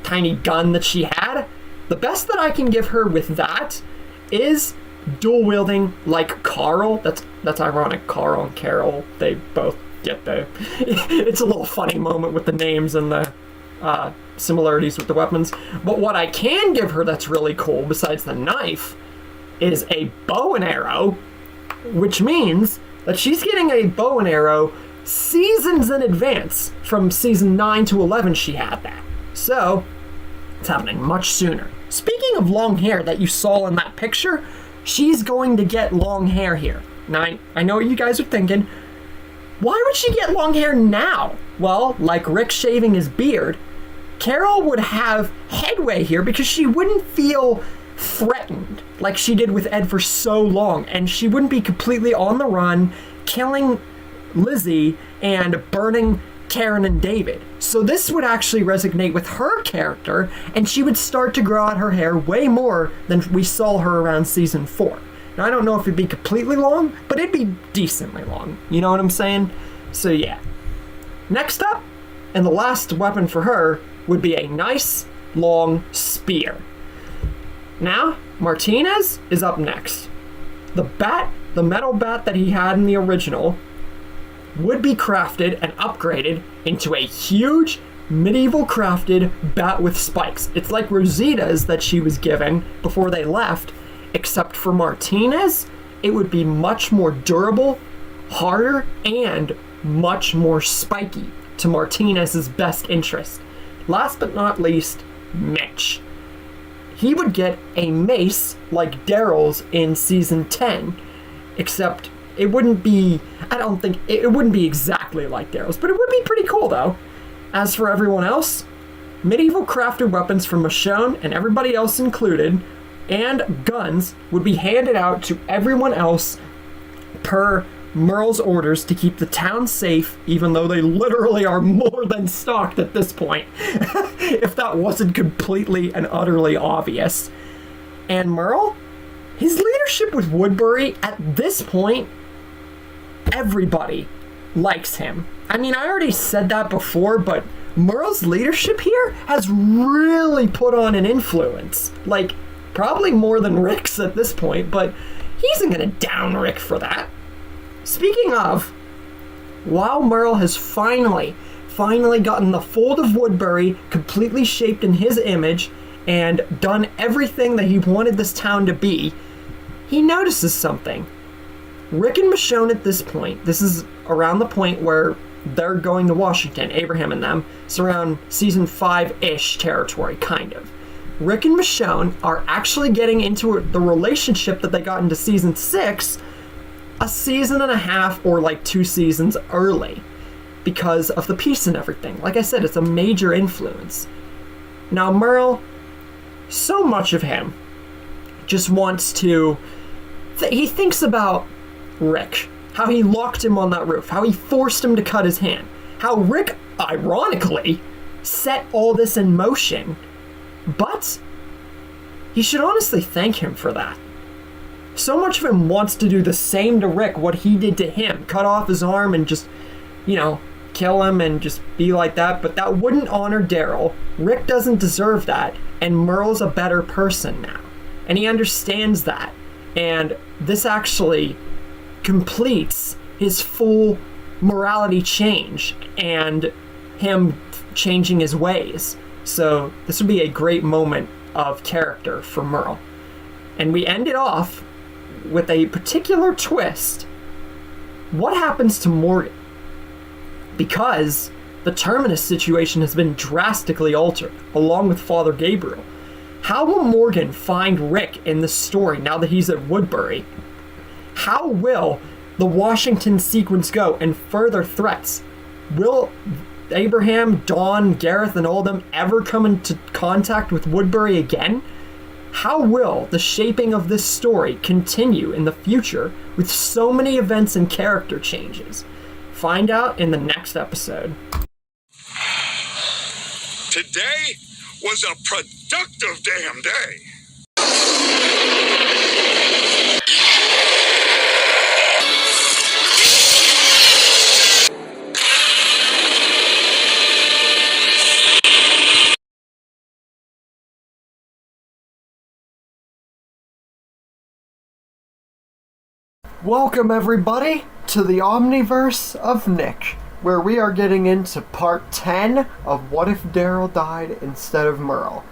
tiny gun that she had, the best that I can give her with that is dual wielding like Carl. That's ironic. Carl and Carol, they both get the... It's a little funny moment with the names and the similarities with the weapons. But what I can give her that's really cool, besides the knife, is a bow and arrow, which means that she's getting a bow and arrow seasons in advance. From season 9 to 11 she had that. So, it's happening much sooner. Speaking of long hair that you saw in that picture, she's going to get long hair here. Now, I know what you guys are thinking. Why would she get long hair now? Well, like Rick shaving his beard, Carol would have headway here because she wouldn't feel threatened like she did with Ed for so long, and she wouldn't be completely on the run, killing Lizzie and burning Karen and David. So this would actually resonate with her character, and she would start to grow out her hair way more than we saw her around season 4. Now, I don't know if it'd be completely long, but it'd be decently long. You know what I'm saying? So yeah. Next up, and the last weapon for her, would be a nice, long spear. Now, Martinez is up next. The bat, the metal bat that he had in the original, would be crafted and upgraded into a huge, medieval crafted bat with spikes. It's like Rosita's that she was given before they left, except for Martinez, it would be much more durable, harder, and much more spiky to Martinez's best interest. Last but not least, Mitch. He would get a mace like Daryl's in season 10, except it wouldn't be, it wouldn't be exactly like Daryl's, but it would be pretty cool though. As for everyone else, medieval crafted weapons from Michonne and everybody else included, and guns would be handed out to everyone else per Merle's orders to keep the town safe, even though they literally are more than stocked at this point, if that wasn't completely and utterly obvious. And Merle, his leadership with Woodbury at this point, everybody likes him. I mean, I already said that before, but Merle's leadership here has really put on an influence. Like, probably more than Rick's at this point, but he isn't gonna down Rick for that. Speaking of, while Merle has finally gotten the fold of Woodbury completely shaped in his image and done everything that he wanted this town to be, he notices something. Rick and Michonne at this point, this is around the point where they're going to Washington, Abraham and them, it's around season 5-ish territory, kind of. Rick and Michonne are actually getting into the relationship that they got into season 6 a season and a half or like 2 seasons early because of the peace and everything. Like I said, it's a major influence. Now Merle, so much of him just wants to... he thinks about Rick, how he locked him on that roof, how he forced him to cut his hand, how Rick, ironically, set all this in motion. But he should honestly thank him for that. So much of him wants to do the same to Rick, what he did to him. Cut off his arm and just, kill him and just be like that. But that wouldn't honor Daryl. Rick doesn't deserve that. And Merle's a better person now. And he understands that. And this actually completes his full morality change and him changing his ways. So this would be a great moment of character for Merle. And we end it off with a particular twist. What happens to Morgan? Because the Terminus situation has been drastically altered, along with Father Gabriel. How will Morgan find Rick in this story now that he's at Woodbury? How will the Washington sequence go, and further threats? Will Abraham, Dawn, Gareth, and all of them ever come into contact with Woodbury again? How will the shaping of this story continue in the future with so many events and character changes? Find out in the next episode. Today was a productive damn day. Welcome everybody to the Omniverse of Nick, where we are getting into part 10 of What If Daryl Died Instead of Merle.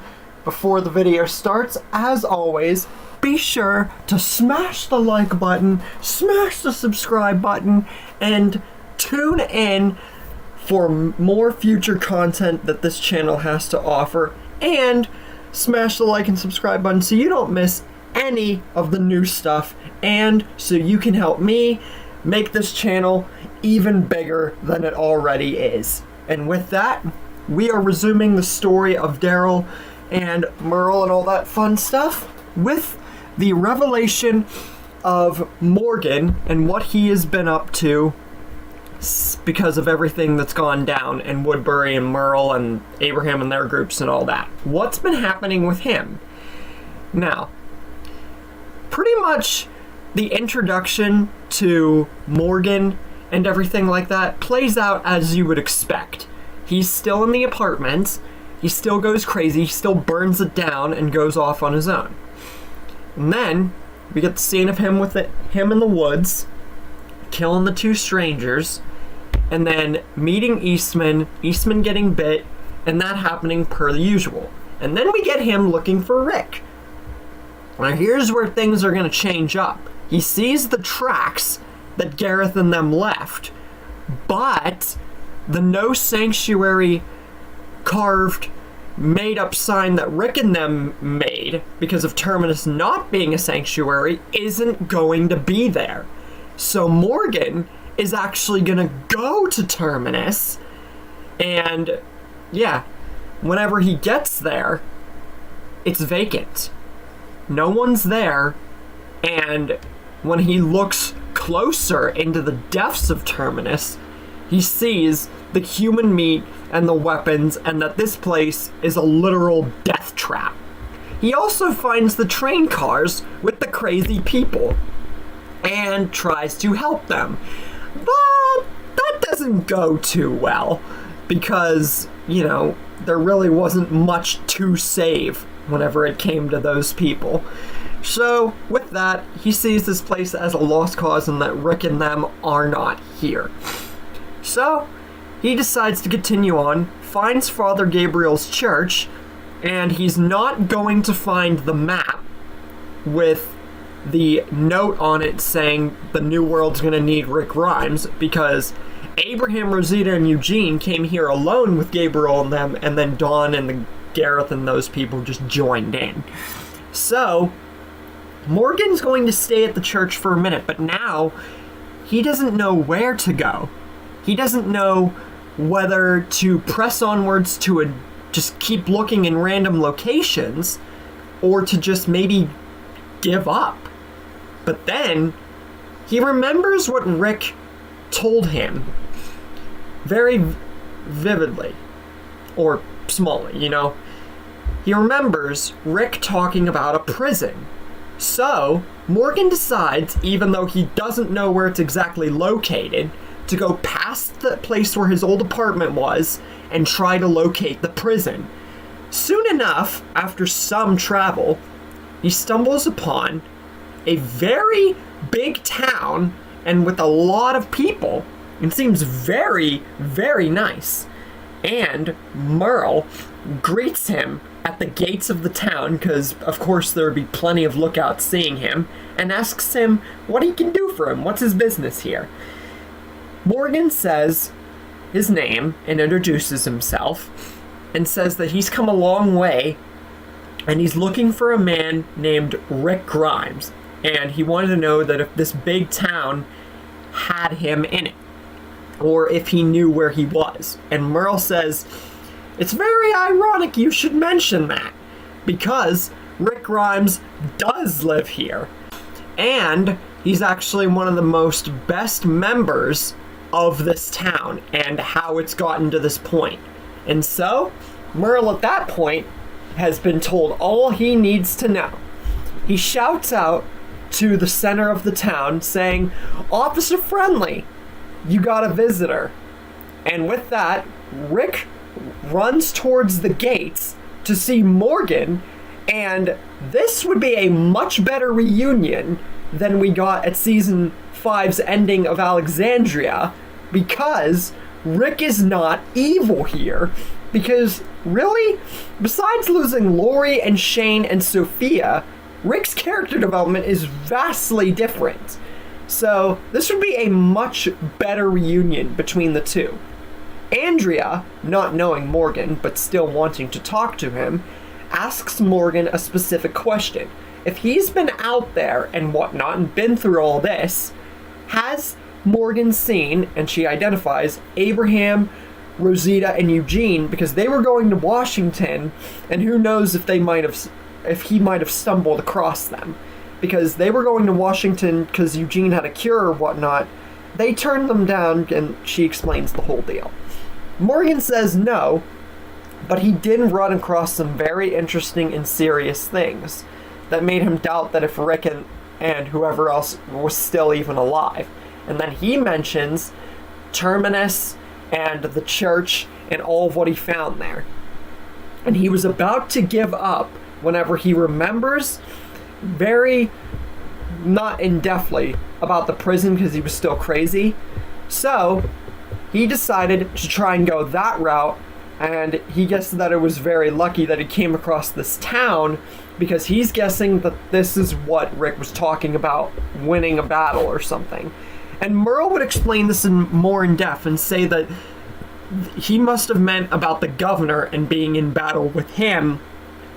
Before the video starts, as always, be sure to smash the like button, smash the subscribe button, and tune in for more future content that this channel has to offer, and smash the like and subscribe button so you don't miss any of the new stuff, and so you can help me make this channel even bigger than it already is. And with that, we are resuming the story of Daryl and Merle and all that fun stuff with the revelation of Morgan and what he has been up to because of everything that's gone down in Woodbury and Merle and Abraham and their groups and all that. What's been happening with him? Now, pretty much the introduction to Morgan and everything like that plays out as you would expect. He's still in the apartment, he still goes crazy, he still burns it down and goes off on his own. And then we get the scene of him with him in the woods, killing the two strangers, and then meeting Eastman getting bit, and that happening per the usual. And then we get him looking for Rick. Now here's where things are going to change up. He sees the tracks that Gareth and them left, but the no sanctuary carved made up sign that Rick and them made because of Terminus not being a sanctuary isn't going to be there. So Morgan is actually going to go to Terminus, and yeah, whenever he gets there, it's vacant. No one's there, and when he looks closer into the depths of Terminus, he sees the human meat and the weapons, and that this place is a literal death trap. He also finds the train cars with the crazy people and tries to help them. But that doesn't go too well because, you know, there really wasn't much to save whenever it came to those people. So, with that, he sees this place as a lost cause and that Rick and them are not here. So, he decides to continue on, finds Father Gabriel's church, and he's not going to find the map with the note on it saying the New World's gonna need Rick Grimes, because Abraham, Rosita, and Eugene came here alone with Gabriel and them, and then Dawn and the Gareth and those people just joined in. So, Morgan's going to stay at the church for a minute, but now he doesn't know where to go. He doesn't know whether to press onwards to just keep looking in random locations or to just maybe give up. But then he remembers what Rick told him very vividly, or smallly, you know. He remembers Rick talking about a prison. So, Morgan decides, even though he doesn't know where it's exactly located, to go past the place where his old apartment was and try to locate the prison. Soon enough, after some travel, he stumbles upon a very big town and with a lot of people. It seems very, very nice. And Merle greets him at the gates of the town, because of course there would be plenty of lookouts seeing him, and asks him what he can do for him, what's his business here. Morgan says his name and introduces himself and says that he's come a long way and he's looking for a man named Rick Grimes. And he wanted to know that if this big town had him in it, or if he knew where he was. And Merle says, it's very ironic you should mention that, because Rick Grimes does live here. And he's actually one of the most best members of this town and how it's gotten to this point. And so, Merle at that point has been told all he needs to know. He shouts out to the center of the town saying, Officer Friendly, you got a visitor. And with that, Rick runs towards the gates to see Morgan, and this would be a much better reunion than we got at season 5's ending of Alexandria, because Rick is not evil here. Because really, besides losing Lori and Shane and Sophia, Rick's character development is vastly different. So this would be a much better reunion between the two. Andrea, not knowing Morgan but still wanting to talk to him, asks Morgan a specific question. If he's been out there and whatnot and been through all this, has Morgan seen, and she identifies, Abraham, Rosita, and Eugene, because they were going to Washington, and who knows if he might have stumbled across them. Because they were going to Washington because Eugene had a cure or whatnot. They turned them down, and she explains the whole deal. Morgan says no, but he did run across some very interesting and serious things that made him doubt that if Rick and whoever else was still even alive. And then he mentions Terminus and the church and all of what he found there. And he was about to give up whenever he remembers very not in-depthly about the prison because he was still crazy. So he decided to try and go that route, and he guessed that it was very lucky that he came across this town, because he's guessing that this is what Rick was talking about, winning a battle or something. And Merle would explain this more in depth and say that he must have meant about the governor and being in battle with him,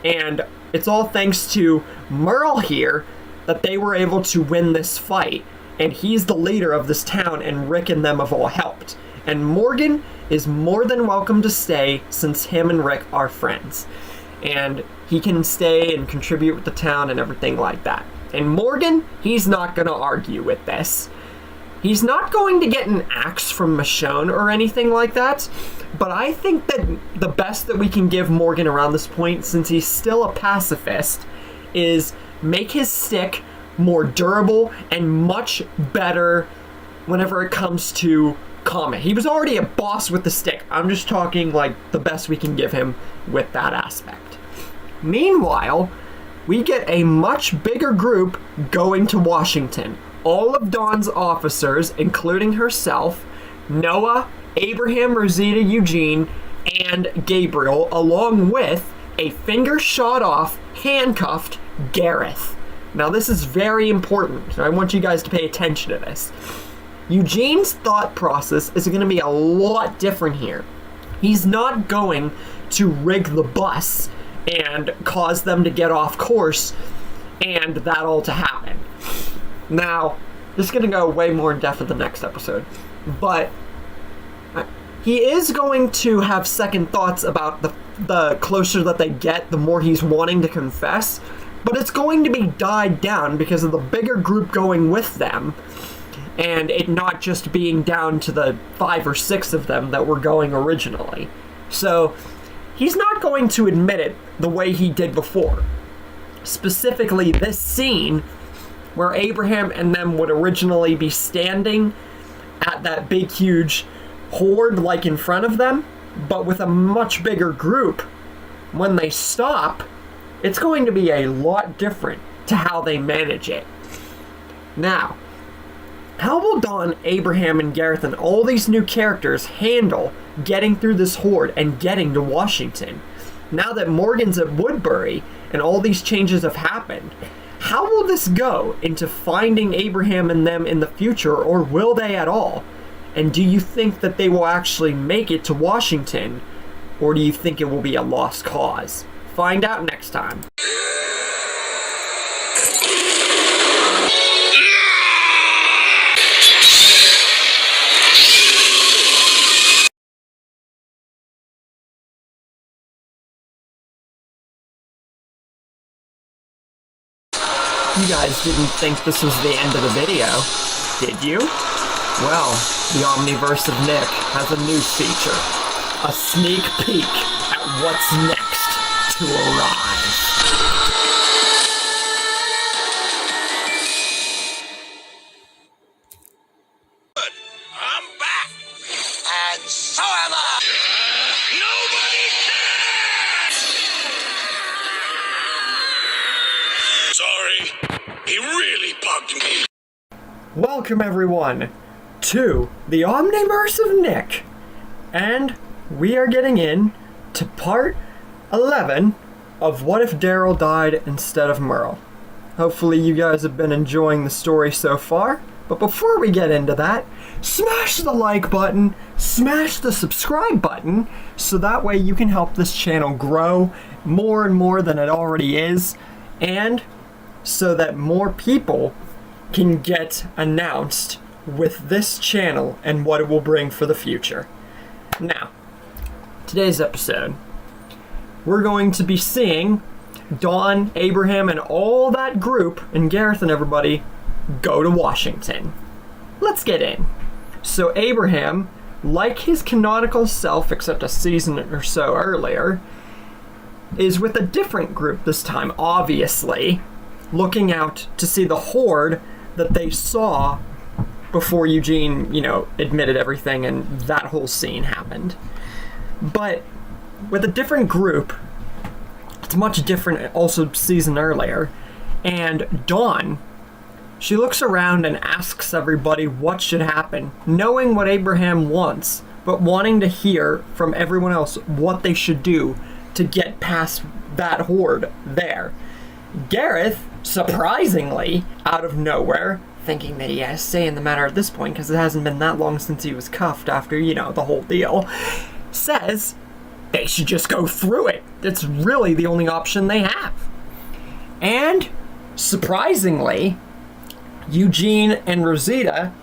and it's all thanks to Merle here that they were able to win this fight, and he's the leader of this town, and Rick and them have all helped. And Morgan is more than welcome to stay since him and Rick are friends. And he can stay and contribute with the town and everything like that. And Morgan, he's not going to argue with this. He's not going to get an axe from Michonne or anything like that, but I think that the best that we can give Morgan around this point, since he's still a pacifist, is make his stick more durable and much better whenever it comes to combat. He was already a boss with the stick. I'm just talking like the best we can give him with that aspect. Meanwhile, we get a much bigger group going to Washington. All of Dawn's officers, including herself, Noah, Abraham, Rosita, Eugene, and Gabriel, along with a finger shot off, handcuffed Gareth. Now this is very important, so I want you guys to pay attention to this. Eugene's thought process is going to be a lot different here. He's not going to rig the bus and cause them to get off course and that all to happen. Now, this is going to go way more in depth in the next episode, but he is going to have second thoughts about the closer that they get, the more he's wanting to confess, but it's going to be died down because of the bigger group going with them, and it not just being down to the 5 or 6 of them that were going originally. So, he's not going to admit it the way he did before. Specifically, this scene where Abraham and them would originally be standing at that big, huge horde like in front of them, but with a much bigger group. When they stop, it's going to be a lot different to how they manage it. Now, how will Dawn, Abraham, and Gareth and all these new characters handle getting through this horde and getting to Washington? Now that Morgan's at Woodbury and all these changes have happened, how will this go into finding Abraham and them in the future, or will they at all? And do you think that they will actually make it to Washington, or do you think it will be a lost cause? Find out next time. You guys didn't think this was the end of the video, did you? Well, the Omniverse of Nick has a new feature. A sneak peek at what's next to arrive. I'm back! And so am I! Nobody cares! Sorry, he really bugged me. Welcome everyone to the Omniverse of Nick. And we are getting in to part 11 of What If Daryl Died Instead of Merle. Hopefully you guys have been enjoying the story so far, but before we get into that, smash the like button, smash the subscribe button, so that way you can help this channel grow more and more than it already is, and so that more people can get announced with this channel and what it will bring for the future. Now, today's episode, we're going to be seeing Dawn, Abraham, and all that group, and Gareth and everybody, go to Washington. Let's get in. So Abraham, like his canonical self, except a season or so earlier, is with a different group this time, obviously, looking out to see the horde that they saw before Eugene, admitted everything and that whole scene happened. But with a different group, it's much different, also season earlier, and Dawn, she looks around and asks everybody what should happen, knowing what Abraham wants, but wanting to hear from everyone else what they should do to get past that horde there. Gareth, surprisingly, out of nowhere, thinking that he has say in the matter at this point, because it hasn't been that long since he was cuffed after, the whole deal, says they should just go through it. It's really the only option they have. And, surprisingly, Eugene and Rosita,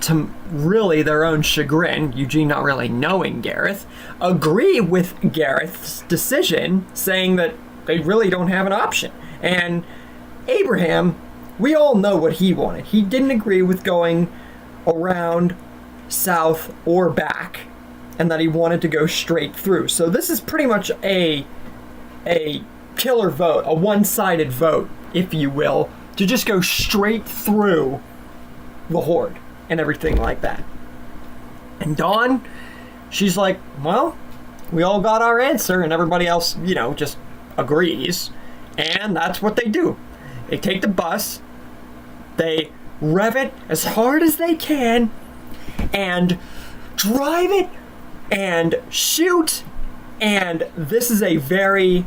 to really their own chagrin, Eugene not really knowing Gareth, agree with Gareth's decision, saying that they really don't have an option. And Abraham, we all know what he wanted. He didn't agree with going around, south, or back, and that he wanted to go straight through. So this is pretty much a killer vote, a one-sided vote, if you will, to just go straight through the horde and everything like that. And Dawn, she's like, well, we all got our answer, and everybody else, just agrees. And that's what they do. They take the bus, they rev it as hard as they can, and drive it, and shoot, and this is a very,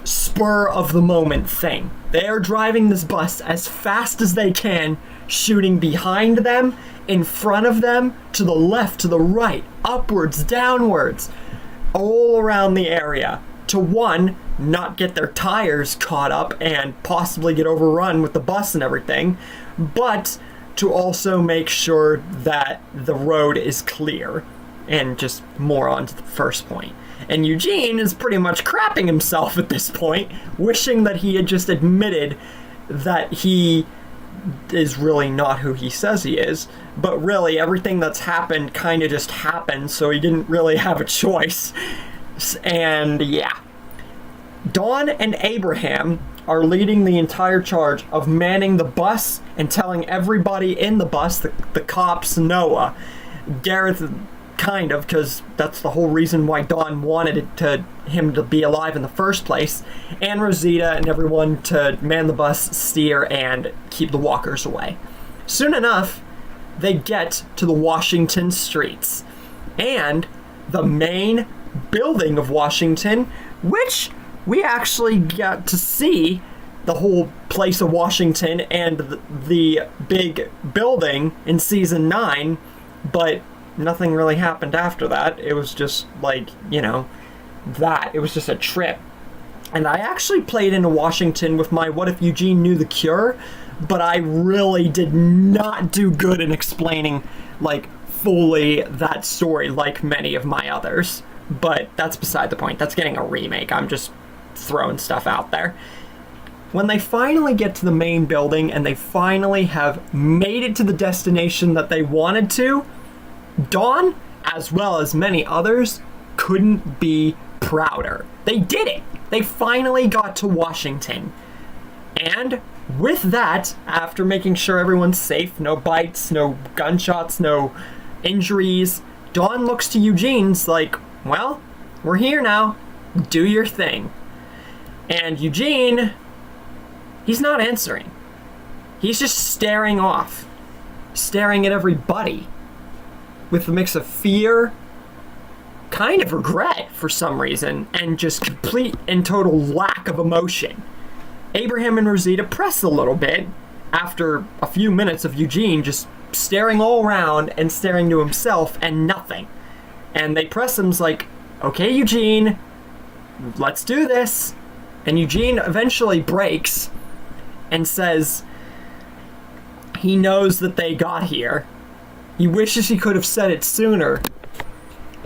spur of the moment thing. They are driving this bus as fast as they can, shooting behind them, in front of them, to the left, to the right, upwards, downwards, all around the area, to one, not get their tires caught up and possibly get overrun with the bus and everything, but to also make sure that the road is clear. And just more on to the first point. And Eugene is pretty much crapping himself at this point, wishing that he had just admitted that he is really not who he says he is, but really everything that's happened kind of just happened, so he didn't really have a choice. And yeah. Dawn and Abraham are leading the entire charge of manning the bus and telling everybody in the bus, the cops, Noah, Gareth, kind of, because that's the whole reason why Dawn wanted him to be alive in the first place, and Rosita and everyone to man the bus, steer, and keep the walkers away. Soon enough, they get to the Washington streets, and the main building of Washington, which we actually got to see the whole place of Washington and the big building in season 9 but nothing really happened after that. It was just like, that. It was just a trip. And I actually played into Washington with my What If Eugene Knew the Cure, but I really did not do good in explaining, fully that story like many of my others. But that's beside the point. That's getting a remake. I'm just throwing stuff out there. When they finally get to the main building and they finally have made it to the destination that they wanted to, Dawn, as well as many others, couldn't be prouder. They did it! They finally got to Washington. And with that, after making sure everyone's safe, no bites, no gunshots, no injuries, Dawn looks to Eugene's like, well, we're here now. Do your thing. And Eugene, he's not answering. He's just staring off. Staring at everybody. With a mix of fear, kind of regret for some reason, and just complete and total lack of emotion. Abraham and Rosita press a little bit after a few minutes of Eugene just staring all around and staring to himself and nothing. And they press him's like, okay, Eugene, let's do this. And Eugene eventually breaks and says he knows that they got here. He wishes he could have said it sooner.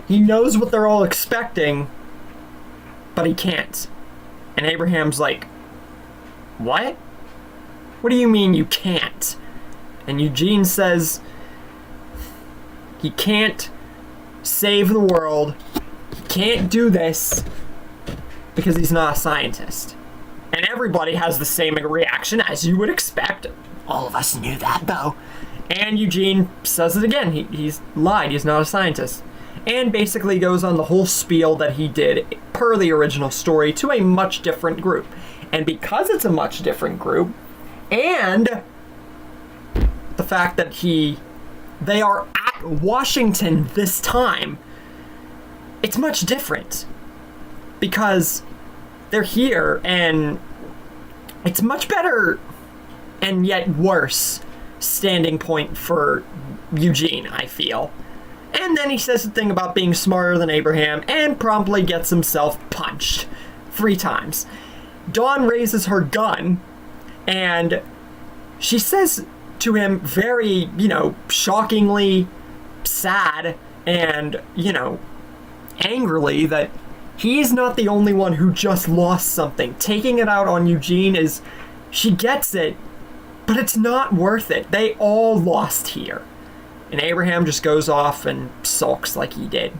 He knows what they're all expecting, but he can't. And Abraham's like, what? What do you mean you can't? And Eugene says he can't save the world. He can't do this because he's not a scientist. And everybody has the same reaction as you would expect. All of us knew that, though. And Eugene says it again. He's lied. He's not a scientist. And basically goes on the whole spiel that he did per the original story to a much different group. And because it's a much different group, and the fact that they are at Washington this time, it's much different. Because they're here, and it's much better and yet worse standing point for Eugene, I feel. And then he says the thing about being smarter than Abraham and promptly gets himself punched 3 times. Dawn raises her gun and she says to him very, shockingly sad and, angrily that he's not the only one who just lost something. Taking it out on Eugene she gets it, but it's not worth it. They all lost here. And Abraham just goes off and sulks like he did.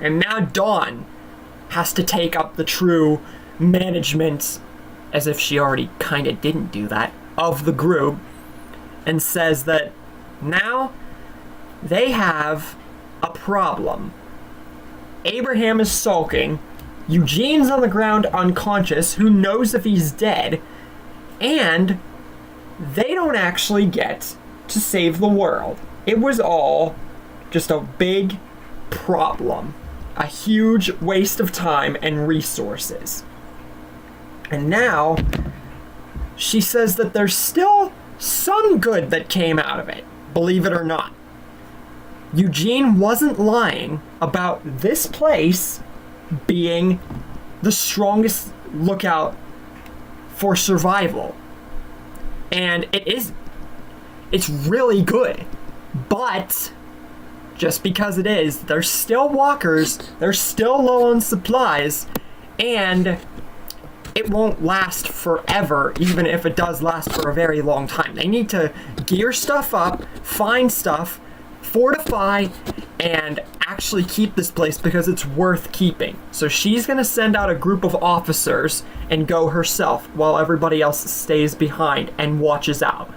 And now Dawn has to take up the true management, as if she already kind of didn't do that, of the group, and says that now they have a problem. Abraham is sulking, Eugene's on the ground unconscious, who knows if he's dead, and they don't actually get to save the world. It was all just a big problem. A huge waste of time and resources. And now, she says that there's still some good that came out of it, believe it or not. Eugene wasn't lying about this place being the strongest lookout for survival. And it's really good. But just because it is, there's still walkers, they're still low on supplies, and it won't last forever, even if it does last for a very long time. They need to gear stuff up, find stuff, fortify, and actually keep this place because it's worth keeping. So she's going to send out a group of officers and go herself while everybody else stays behind and watches out.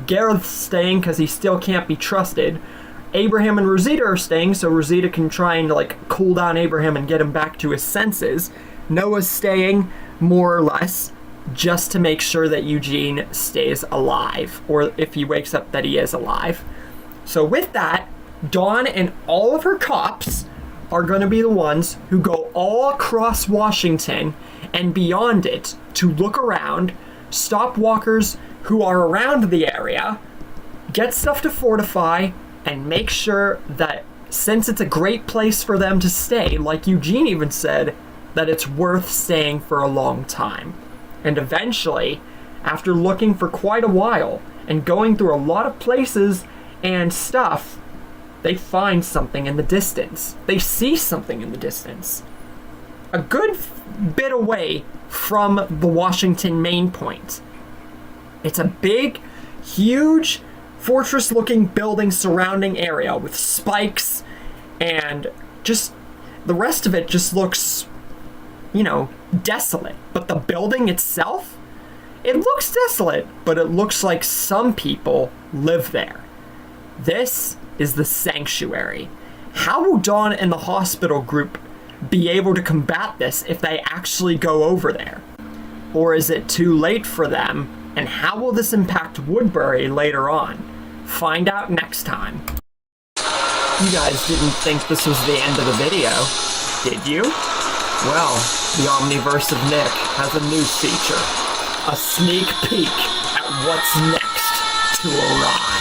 Gareth's staying because he still can't be trusted. Abraham and Rosita are staying so Rosita can try and cool down Abraham and get him back to his senses. Noah's staying, more or less, just to make sure that Eugene stays alive, or if he wakes up that he is alive. So with that, Dawn and all of her cops are going to be the ones who go all across Washington and beyond it to look around, stop walkers who are around the area, get stuff to fortify, and make sure that since it's a great place for them to stay, like Eugene even said, that it's worth staying for a long time. And eventually, after looking for quite a while and going through a lot of places and stuff, they find something in the distance. They see something in the distance. A good bit away from the Washington main point. It's a big, huge, fortress-looking building surrounding area with spikes, and just the rest of it just looks, desolate. But the building itself, it looks desolate, but it looks like some people live there. This is the sanctuary. How will Dawn and the hospital group be able to combat this if they actually go over there? Or is it too late for them? And how will this impact Woodbury later on? Find out next time. You guys didn't think this was the end of the video, did you? Well, the Omniverse of Nick has a new feature. A sneak peek at what's next to arrive.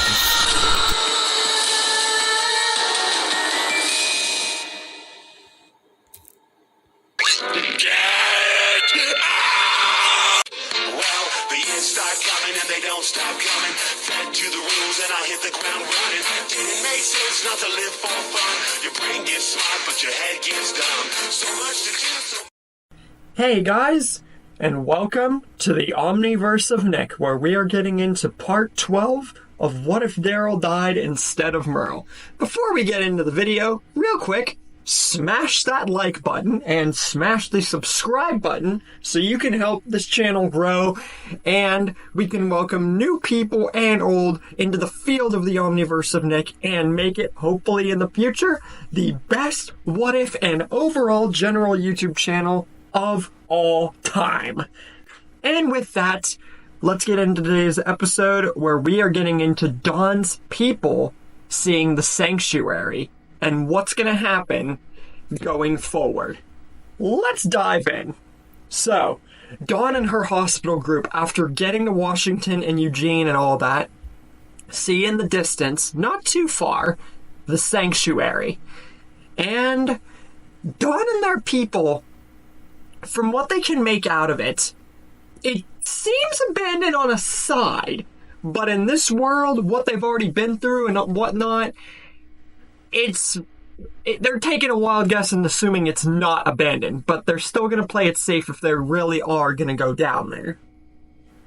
Stop coming, fed to the rules and I hit the ground running. Didn't make sense not to live for fun. Your brain gets smart but your head gets dumb. So much to do, so... Hey guys, and welcome to the Omniverse of Nick, where we are getting into part 12 of What If Daryl Died Instead of Merle. Before we get into the video, real quick, smash that like button and smash the subscribe button so you can help this channel grow and we can welcome new people and old into the field of the Omniverse of Nick and make it, hopefully in the future, the best what if and overall general YouTube channel of all time. And with that, let's get into today's episode where we are getting into Dawn's people seeing the sanctuary and what's going to happen going forward. Let's dive in. So, Dawn and her hospital group, after getting to Washington and Eugene and all that, see in the distance, not too far, the sanctuary. And Dawn and their people, from what they can make out of it, it seems abandoned on a side. But in this world, what they've already been through and whatnot, they're taking a wild guess and assuming it's not abandoned, but they're still going to play it safe if they really are going to go down there.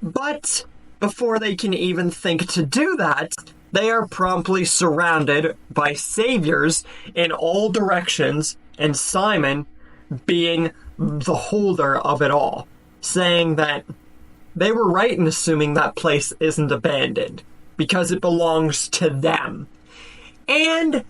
But before they can even think to do that, they are promptly surrounded by saviors in all directions, and Simon being the holder of it all, saying that they were right in assuming that place isn't abandoned, because it belongs to them. And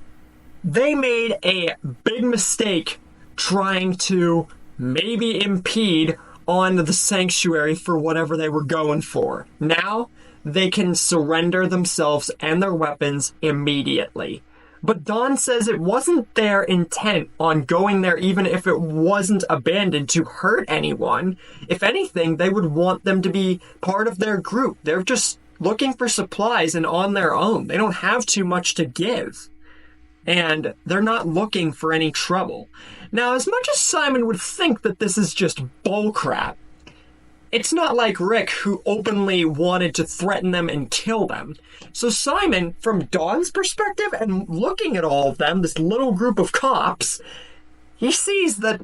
they made a big mistake trying to maybe impede on the sanctuary for whatever they were going for. Now, they can surrender themselves and their weapons immediately. But Dawn says it wasn't their intent on going there even if it wasn't abandoned to hurt anyone. If anything, they would want them to be part of their group. They're just looking for supplies and on their own. They don't have too much to give. And they're not looking for any trouble. Now, as much as Simon would think that this is just bullcrap, it's not like Rick, who openly wanted to threaten them and kill them. So Simon, from Dawn's perspective, and looking at all of them, this little group of cops, he sees that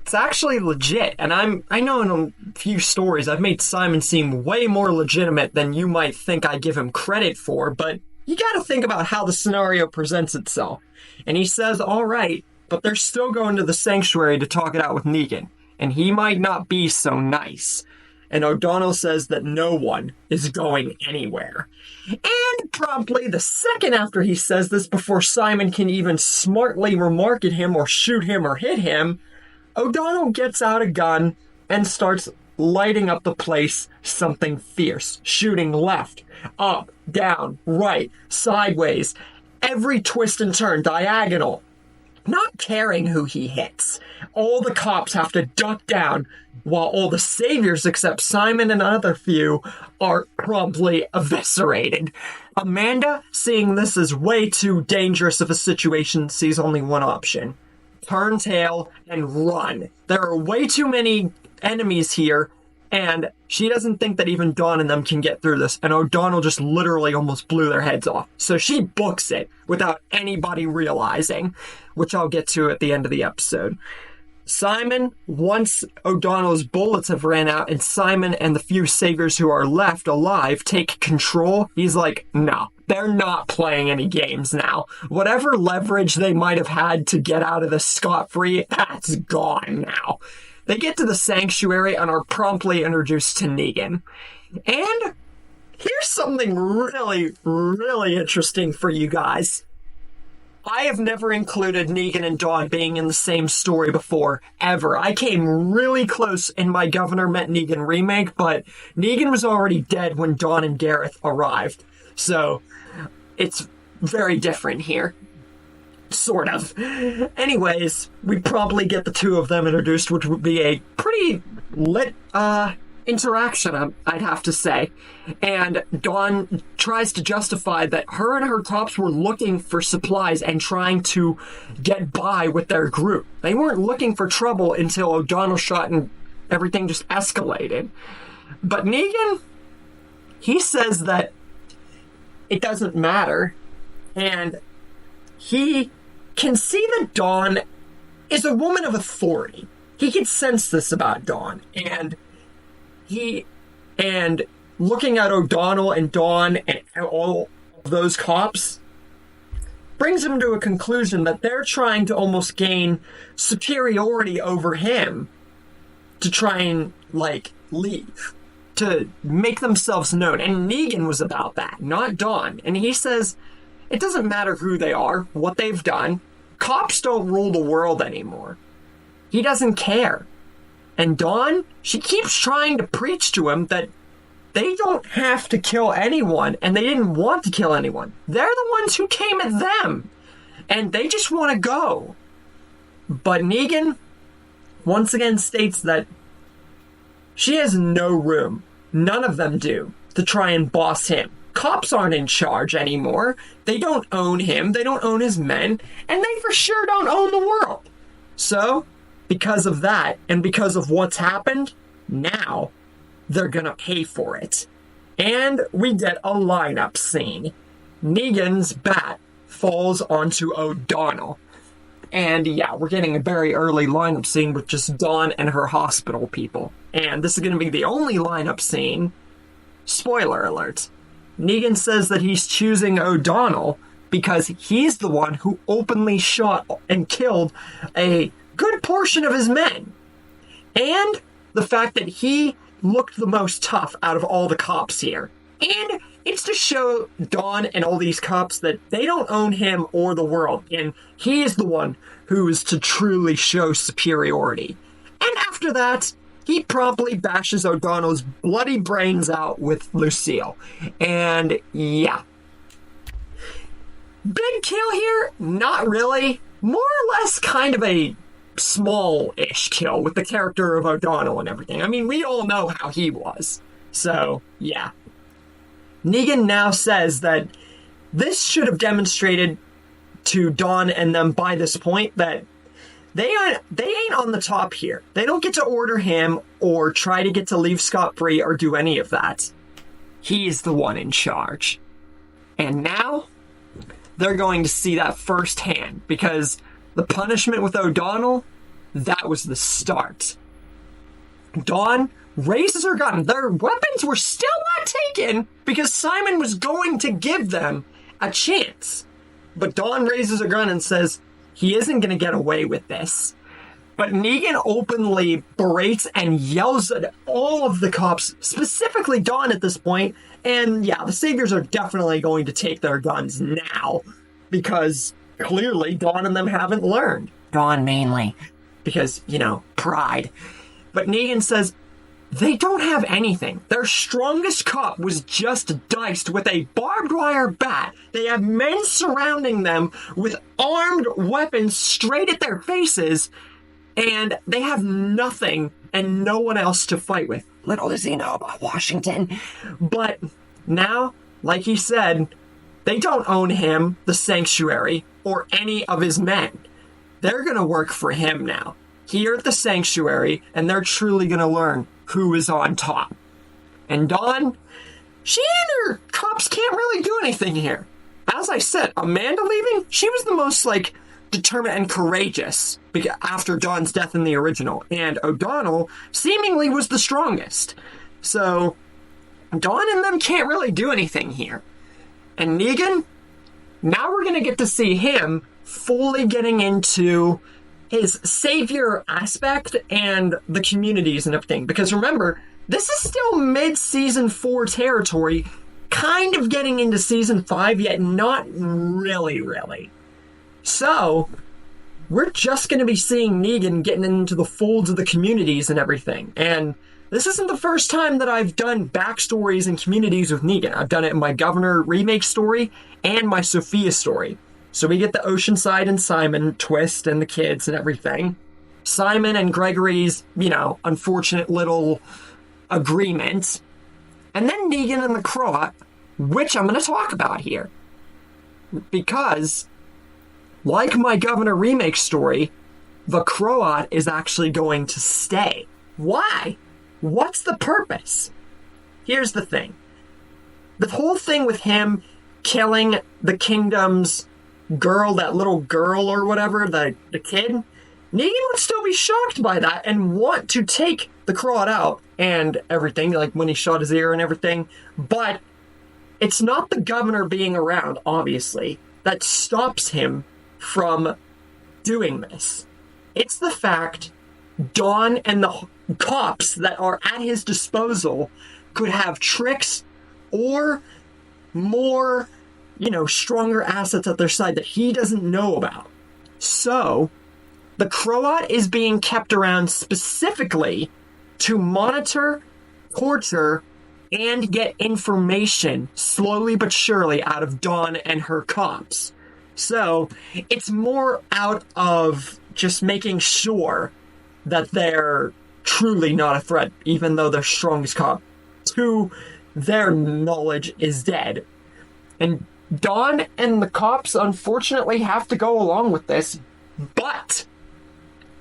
it's actually legit. And I know in a few stories I've made Simon seem way more legitimate than you might think I give him credit for, but you gotta think about how the scenario presents itself. And he says, all right, but they're still going to the sanctuary to talk it out with Negan. And he might not be so nice. And O'Donnell says that no one is going anywhere. And promptly, the second after he says this, before Simon can even smartly remark at him or shoot him or hit him, O'Donnell gets out a gun and starts lighting up the place something fierce, shooting left, up, down, right, sideways, every twist and turn, diagonal. not caring who he hits. All the cops have to duck down, while all the saviors, except Simon and another few, are promptly eviscerated. Amanda, seeing this as way too dangerous of a situation, sees only one option. Turn tail and run. There are way too many enemies here, and she doesn't think that even Dawn and them can get through this, and O'Donnell just literally almost blew their heads off. So she books it without anybody realizing, which I'll get to at the end of the episode. Simon, once O'Donnell's bullets have ran out and Simon and the few saviors who are left alive take control, he's like, no, they're not playing any games now. Whatever leverage they might have had to get out of this scot-free, that's gone now. They get to the sanctuary and are promptly introduced to Negan. And here's something really, really interesting for you guys. I have never included Negan and Dawn being in the same story before, ever. I came really close in my Governor Met Negan remake, but Negan was already dead when Dawn and Gareth arrived. So, it's very different here. Sort of. Anyways, we probably get the two of them introduced, which would be a pretty lit, interaction, I'd have to say. And Dawn tries to justify that her and her cops were looking for supplies and trying to get by with their group. They weren't looking for trouble until O'Donnell shot and everything just escalated. But Negan, he says that it doesn't matter, and he can see that Dawn is a woman of authority. He can sense this about Dawn, and looking at O'Donnell and Dawn and all of those cops brings him to a conclusion that they're trying to almost gain superiority over him to try and, leave, to make themselves known. And Negan was about that, not Dawn. And he says, it doesn't matter who they are, what they've done. Cops don't rule the world anymore. He doesn't care. And Dawn, she keeps trying to preach to him that they don't have to kill anyone, and they didn't want to kill anyone. They're the ones who came at them, and they just want to go. But Negan, once again, states that she has no room, none of them do, to try and boss him. Cops aren't in charge anymore. They don't own him, they don't own his men, and they for sure don't own the world. So, because of that, and because of what's happened, now they're gonna pay for it. And we get a lineup scene. Negan's bat falls onto O'Donnell. And yeah, we're getting a very early lineup scene with just Dawn and her hospital people. And this is gonna be the only lineup scene. Spoiler alert. Negan says that he's choosing O'Donnell because he's the one who openly shot and killed a good portion of his men. And the fact that he looked the most tough out of all the cops here. And it's to show Dawn and all these cops that they don't own him or the world, and he is the one who is to truly show superiority. And after that, he promptly bashes O'Donnell's bloody brains out with Lucille. And yeah. Big kill here? Not really. More or less kind of a small-ish kill with the character of O'Donnell and everything. I mean, we all know how he was. So, yeah. Negan now says that this should have demonstrated to Dawn and them by this point that they ain't on the top here. They don't get to order him or try to get to leave scot-free or do any of that. He's the one in charge. And now, they're going to see that firsthand, because the punishment with O'Donnell, that was the start. Dawn raises her gun. Their weapons were still not taken because Simon was going to give them a chance. But Dawn raises her gun and says, he isn't going to get away with this. But Negan openly berates and yells at all of the cops, specifically Dawn at this point. And yeah, the Saviors are definitely going to take their guns now, because clearly Dawn and them haven't learned. Dawn mainly, because, pride. But Negan says, They don't have anything. Their strongest cop was just diced with a barbed wire bat. They have men surrounding them with armed weapons straight at their faces, and they have nothing and no one else to fight with. Little does he know about Washington. But now, like he said, they don't own him, the Sanctuary, or any of his men. They're gonna work for him now, here at the Sanctuary, and they're truly gonna learn who is on top. And Dawn, she and her cops can't really do anything here. As I said, Amanda leaving, she was the most, determined and courageous after Dawn's death in the original. And O'Donnell seemingly was the strongest. So, Dawn and them can't really do anything here. And Negan, now we're going to get to see him fully getting into his savior aspect and the communities and everything. Because remember, this is still mid-season 4 territory, kind of getting into season 5, yet not really. So, we're just going to be seeing Negan getting into the folds of the communities and everything. And this isn't the first time that I've done backstories and communities with Negan. I've done it in my Governor remake story and my Sophia story. So we get the Oceanside and Simon twist and the kids and everything. Simon and Gregory's, unfortunate little agreement. And then Negan and the Croat, which I'm going to talk about here. Because, like my Governor remake story, the Croat is actually going to stay. Why? What's the purpose? Here's the thing. The whole thing with him killing the kingdom's girl, that little girl or whatever, the kid, Negan would still be shocked by that and want to take the Croat out and everything, like when he shot his ear and everything. But it's not the governor being around, obviously, that stops him from doing this. It's the fact Dawn and the cops that are at his disposal could have tricks or more, stronger assets at their side that he doesn't know about. So, the Croat is being kept around specifically to monitor, torture, and get information slowly but surely out of Dawn and her cops. So, it's more out of just making sure that they're truly not a threat, even though their strongest cop, to their knowledge, is dead. And Dawn and the cops, unfortunately, have to go along with this. But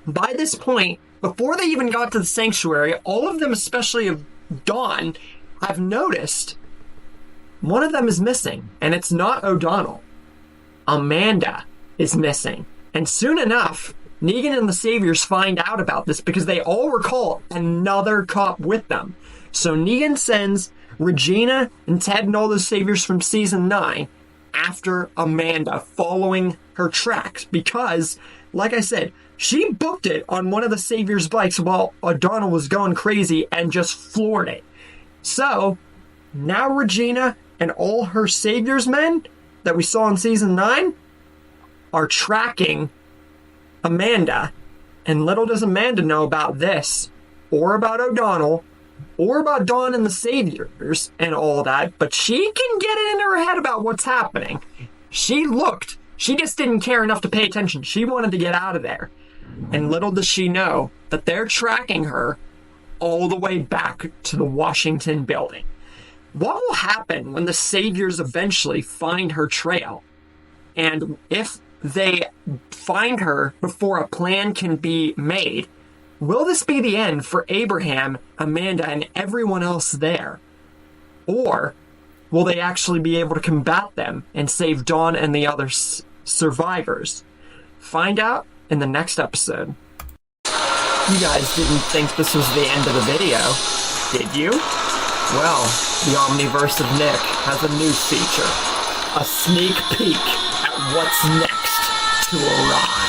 by this point, before they even got to the Sanctuary, all of them, especially of Dawn, have noticed one of them is missing. And it's not O'Donnell. Amanda is missing. And soon enough, Negan and the Saviors find out about this because they all recall another cop with them. So Negan sends Regina and Ted and all the Saviors from Season 9 after Amanda, following her tracks. Because, like I said, she booked it on one of the Saviors' bikes while O'Donnell was going crazy and just floored it. So, now Regina and all her Saviors' men that we saw in Season 9 are tracking Amanda, and little does Amanda know about this, or about O'Donnell, or about Dawn and the Saviors and all that, but she can get it in her head about what's happening. She looked. She just didn't care enough to pay attention. She wanted to get out of there. And little does she know that they're tracking her all the way back to the Washington building. What will happen when the Saviors eventually find her trail? And if they find her before a plan can be made, will this be the end for Abraham, Amanda, and everyone else there? Or will they actually be able to combat them and save Dawn and the other survivors? Find out in the next episode. You guys didn't think this was the end of the video, did you? Well, the Omniverse of Nick has a new feature. A sneak peek at what's next to arrive.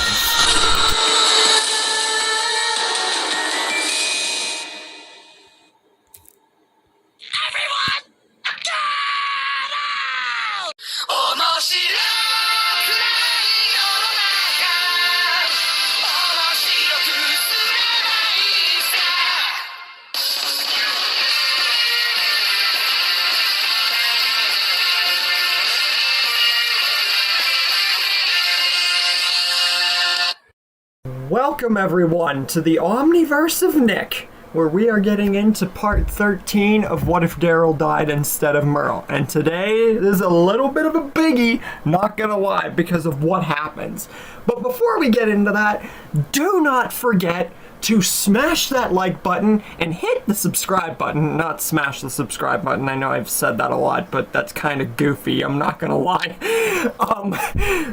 Welcome everyone to the Omniverse of Nick, where we are getting into part 13 of What If Daryl Died Instead of Merle. And today is a little bit of a biggie, not gonna lie, because of what happens. But before we get into that, do not forget to smash that like button and hit the subscribe button. Not smash the subscribe button. I know I've said that a lot, but that's kind of goofy. I'm not gonna lie.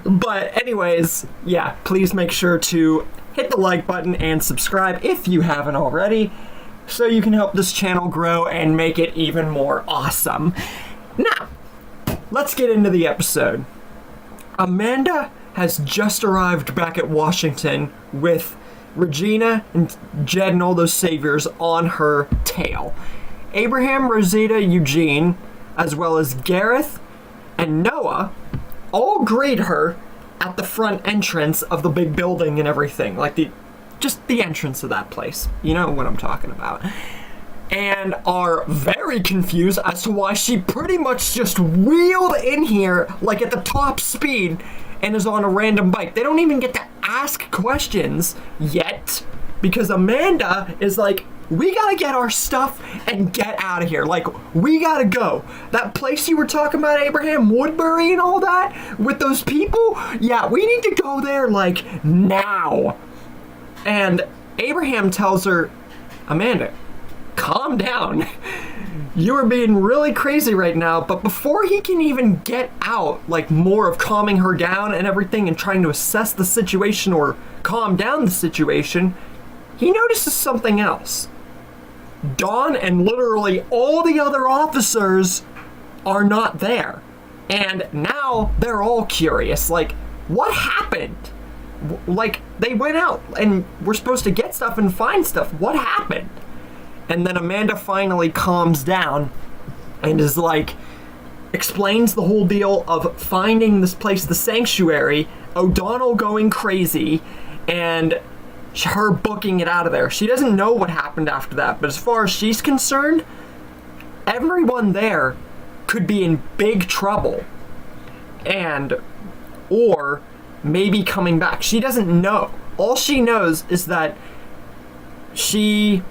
But anyways, yeah, please make sure to hit the like button and subscribe if you haven't already, so you can help this channel grow and make it even more awesome. Now, let's get into the episode. Amanda has just arrived back at Washington with Regina and Jed and all those saviors on her tail. Abraham, Rosita, Eugene, as well as Gareth and Noah all greet her at the front entrance of the big building and everything. Like just the entrance of that place. You know what I'm talking about. And are very confused as to why she pretty much just wheeled in here like at the top speed and is on a random bike. They don't even get to ask questions yet because Amanda is like, we gotta get our stuff and get out of here. Like, we gotta go. That place you were talking about, Abraham, Woodbury and all that, with those people, yeah, we need to go there, like, now. And Abraham tells her, Amanda, calm down. You are being really crazy right now. But before he can even get out, like, more of calming her down and everything and trying to assess the situation or calm down the situation, he notices something else. Dawn and literally all the other officers are not there. And now they're all curious, like, what happened? Like, they went out and were supposed to get stuff and find stuff. What happened? And then Amanda finally calms down and is like, explains the whole deal of finding this place, the sanctuary, O'Donnell going crazy, and her booking it out of there. She doesn't know what happened after that, but as far as she's concerned, everyone there could be in big trouble. Or maybe coming back. She doesn't know. All she knows is that she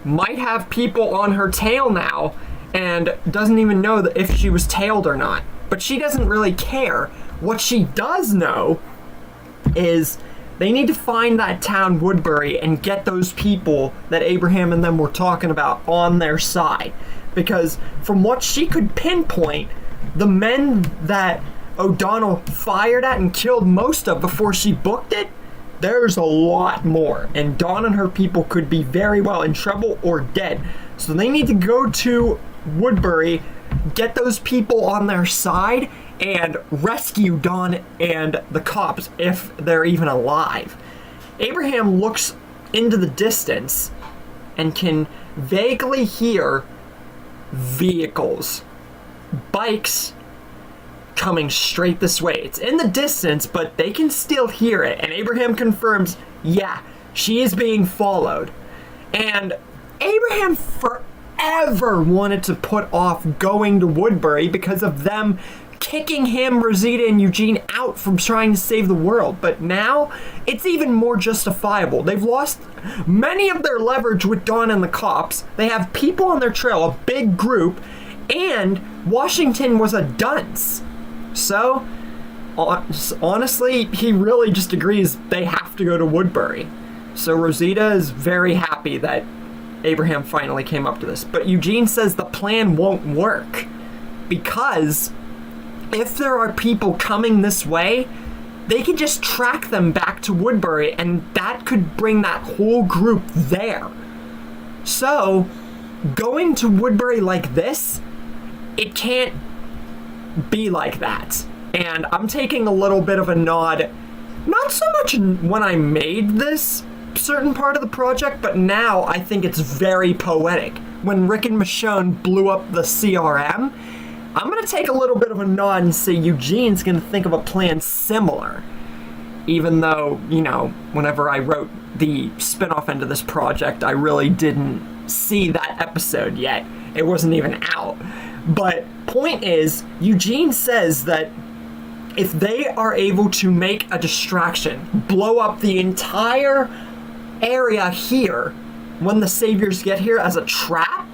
might have people on her tail now and doesn't even know that if she was tailed or not. But she doesn't really care. What she does know is they need to find that town Woodbury and get those people that Abraham and them were talking about on their side. Because from what she could pinpoint, the men that O'Donnell fired at and killed most of before she booked it, there's a lot more. And Dawn and her people could be very well in trouble or dead. So they need to go to Woodbury, get those people on their side, and rescue Dawn and the cops if they're even alive. Abraham looks into the distance and can vaguely hear vehicles, bikes coming straight this way. It's in the distance, but they can still hear it. And Abraham confirms, yeah, she is being followed. And Abraham forever wanted to put off going to Woodbury because of them kicking him, Rosita, and Eugene out from trying to save the world. But now, it's even more justifiable. They've lost many of their leverage with Dawn and the cops. They have people on their trail, a big group, and Washington was a dunce. So, honestly, he really just agrees they have to go to Woodbury. So Rosita is very happy that Abraham finally came up to this. But Eugene says the plan won't work because if there are people coming this way, they could just track them back to Woodbury, and that could bring that whole group there. So, going to Woodbury like this, it can't be like that. And I'm taking a little bit of a nod, not so much when I made this certain part of the project, but now I think it's very poetic. When Rick and Michonne blew up the CRM, I'm going to take a little bit of a nod and say Eugene's going to think of a plan similar. Even though, you know, whenever I wrote the spin-off end of this project, I really didn't see that episode yet. It wasn't even out. But point is, Eugene says that if they are able to make a distraction, blow up the entire area here when the Saviors get here as a trap,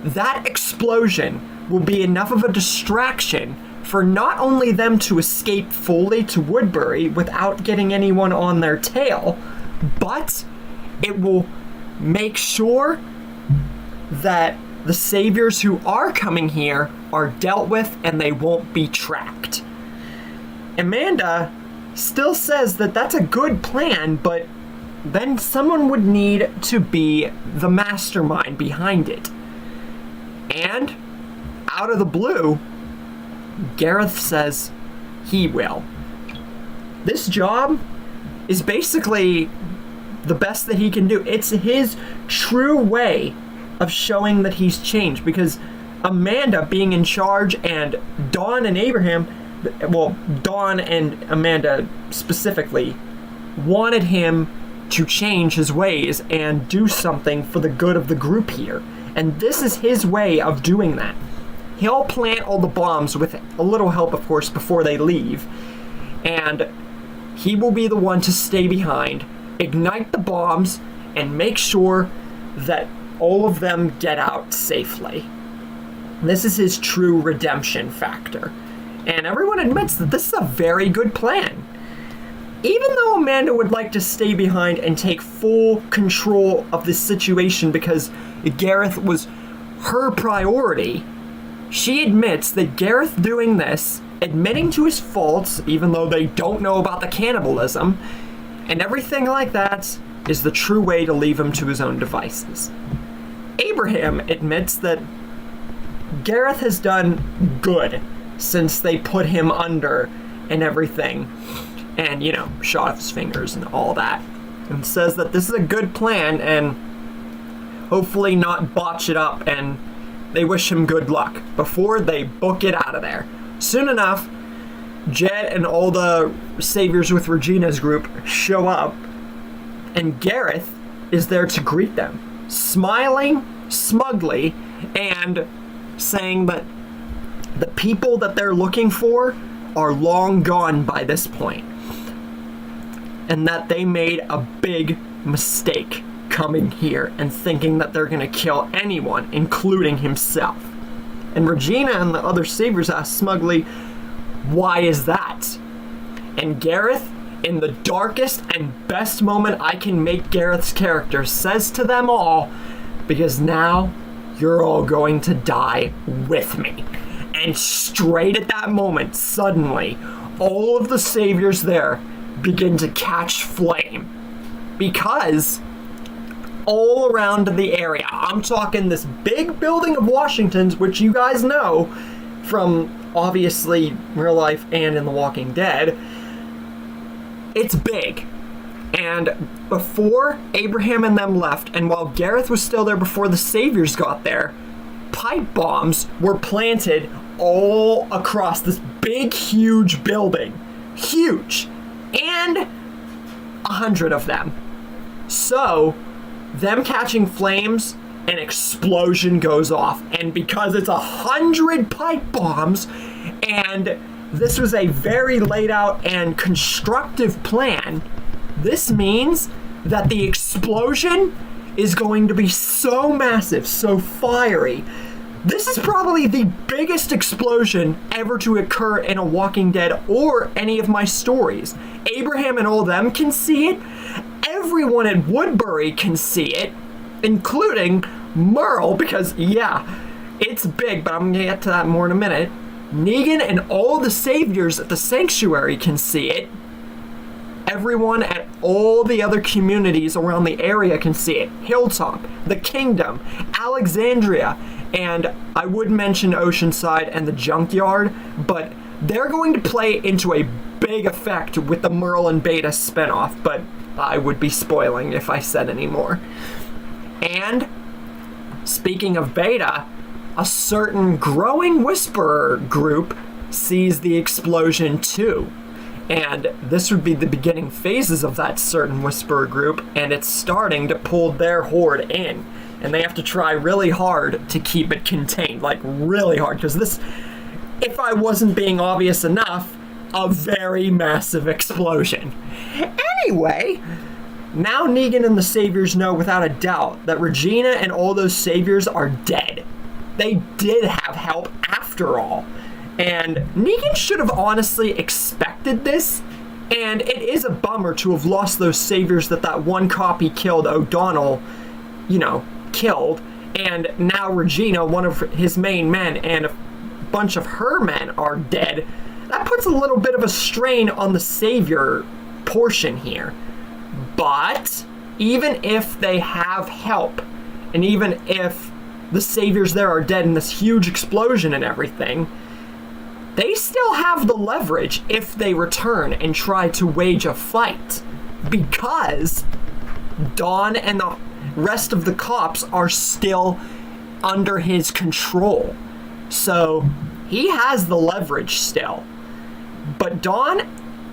that explosion will be enough of a distraction for not only them to escape fully to Woodbury without getting anyone on their tail, but it will make sure that the Saviors who are coming here are dealt with and they won't be tracked. Amanda still says that that's a good plan, but then someone would need to be the mastermind behind it. And out of the blue, Gareth says he will. This job is basically the best that he can do. It's his true way of showing that he's changed, because Amanda being in charge and Dawn and Abraham, well, Dawn and Amanda specifically, wanted him to change his ways and do something for the good of the group here. And this is his way of doing that. He'll plant all the bombs with a little help, of course, before they leave. And he will be the one to stay behind, ignite the bombs, and make sure that all of them get out safely. This is his true redemption factor. And everyone admits that this is a very good plan. Even though Amanda would like to stay behind and take full control of this situation because Gareth was her priority, she admits that Gareth doing this, admitting to his faults, even though they don't know about the cannibalism, and everything like that, is the true way to leave him to his own devices. Abraham admits that Gareth has done good since they put him under and everything, and, you know, shot off his fingers and all that, and says that this is a good plan and hopefully not botch it up, and they wish him good luck before they book it out of there. Soon enough, Jed and all the Saviors with Regina's group show up, and Gareth is there to greet them, smiling smugly and saying that the people that they're looking for are long gone by this point, and that they made a big mistake coming here and thinking that they're gonna kill anyone, including himself. And Regina and the other Saviors ask smugly, why is that? And Gareth, in the darkest and best moment I can make Gareth's character, says to them all, because now you're all going to die with me. And straight at that moment, suddenly, all of the Saviors there begin to catch flame. Because all around the area, I'm talking this big building of Washington's, which you guys know from obviously real life and in The Walking Dead, it's big. And before Abraham and them left, and while Gareth was still there before the Saviors got there, pipe bombs were planted all across this big, huge building. Huge. And 100 of them. So, them catching flames, an explosion goes off. And because it's 100 pipe bombs, and this was a very laid out and constructive plan, this means that the explosion is going to be so massive, so fiery. This is probably the biggest explosion ever to occur in a Walking Dead or any of my stories. Abraham and all them can see it. Everyone at Woodbury can see it, including Merle, because, yeah, it's big, but I'm going to get to that more in a minute. Negan and all the Saviors at the Sanctuary can see it. Everyone at all the other communities around the area can see it. Hilltop, the Kingdom, Alexandria, and I would mention Oceanside and the Junkyard, but they're going to play into a big effect with the Merle and Beta spinoff, but I would be spoiling if I said any more. And speaking of Beta, a certain growing Whisperer group sees the explosion too. And this would be the beginning phases of that certain Whisperer group, and it's starting to pull their horde in. And they have to try really hard to keep it contained, like really hard, because this, if I wasn't being obvious enough, a very massive explosion. Anyway, now Negan and the Saviors know without a doubt that Regina and all those Saviors are dead. They did have help after all. And Negan should have honestly expected this, and it is a bummer to have lost those Saviors that one cop he killed, O'Donnell, killed, and now Regina, one of his main men, and a bunch of her men are dead. That puts a little bit of a strain on the Savior portion here. But even if they have help, and even if the Saviors there are dead in this huge explosion and everything, they still have the leverage if they return and try to wage a fight, because Dawn and the rest of the cops are still under his control. So he has the leverage still. But Dawn,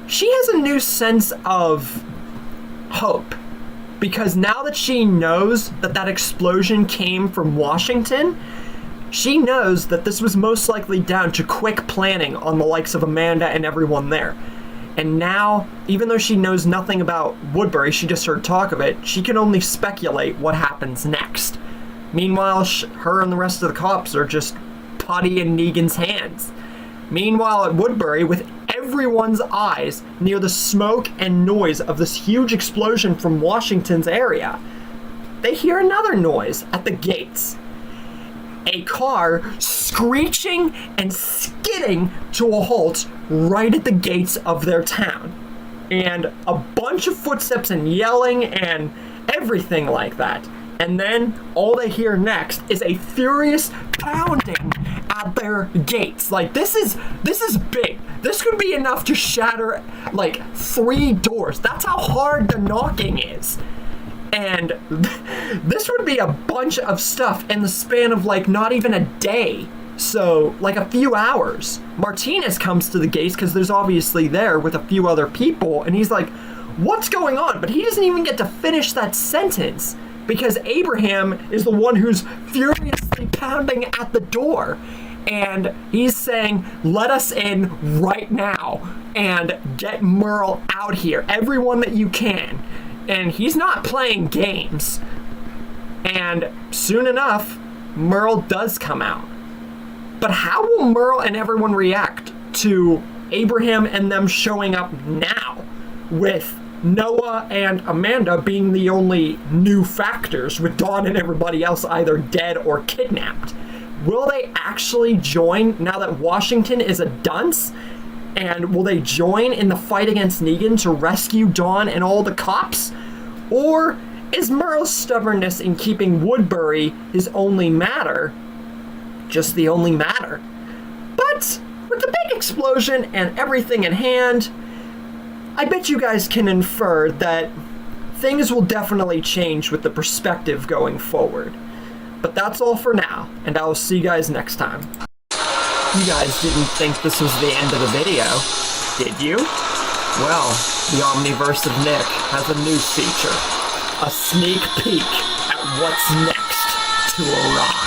she has a new sense of hope, because now that she knows that explosion came from Washington, she knows that this was most likely down to quick planning on the likes of Amanda and everyone there. And now, even though she knows nothing about Woodbury, she just heard talk of it, she can only speculate what happens next. Meanwhile, her and the rest of the cops are just putty in Negan's hands. Meanwhile, at Woodbury, with everyone's eyes near the smoke and noise of this huge explosion from Washington's area, they hear another noise at the gates. A car screeching and skidding to a halt right at the gates of their town. And a bunch of footsteps and yelling and everything like that. And then all they hear next is a furious pounding at their gates. Like, this is big. This could be enough to shatter like 3 doors. That's how hard the knocking is. And this would be a bunch of stuff in the span of like not even a day. So like a few hours. Martinez comes to the gates because there's obviously there with a few other people, and he's like, what's going on? But he doesn't even get to finish that sentence because Abraham is the one who's furiously pounding at the door. And he's saying, let us in right now and get Merle out here. Everyone that you can. And he's not playing games. And soon enough, Merle does come out. But how will Merle and everyone react to Abraham and them showing up now, with Noah and Amanda being the only new factors, with Dawn and everybody else either dead or kidnapped? Will they actually join now that Washington is a dunce? And will they join in the fight against Negan to rescue Dawn and all the cops? Or is Merle's stubbornness in keeping Woodbury his only matter just the only matter? But with the big explosion and everything in hand, I bet you guys can infer that things will definitely change with the perspective going forward. But that's all for now, and I will see you guys next time. You guys didn't think this was the end of the video, did you? Well, the Omniverse of Nick has a new feature. A sneak peek at what's next to arrive.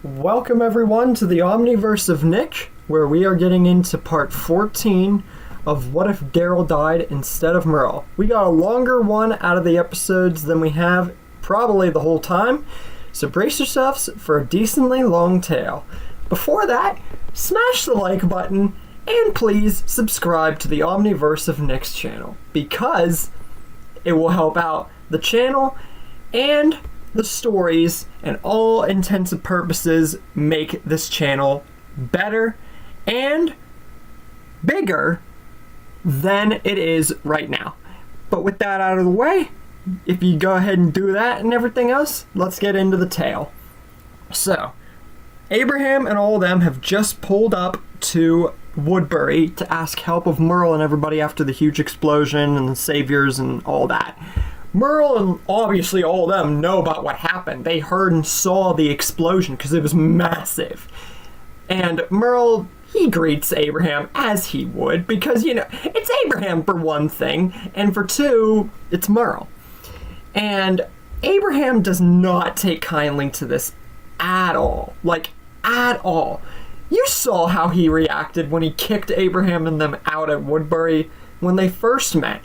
Welcome everyone to the Omniverse of Nick, where we are getting into part 14 of What If Daryl Died Instead of Merle. We got a longer one out of the episodes than we have probably the whole time, so brace yourselves for a decently long tale. Before that, smash the like button And please subscribe to the Omniverse of Nick's channel, because it will help out the channel and the stories, and all intents and purposes make this channel better and bigger than it is right now. But with that out of the way, if you go ahead and do that and everything else, let's get into the tale. So, Abraham and all of them have just pulled up to Woodbury to ask help of Merle and everybody after the huge explosion and the saviors and all that. Merle and obviously all of them know about what happened. They heard and saw the explosion because it was massive. And Merle, he greets Abraham as he would, because, you know, it's Abraham for one thing, and for two, it's Merle. And Abraham does not take kindly to this at all. Like, at all. You saw how he reacted when he kicked Abraham and them out at Woodbury when they first met.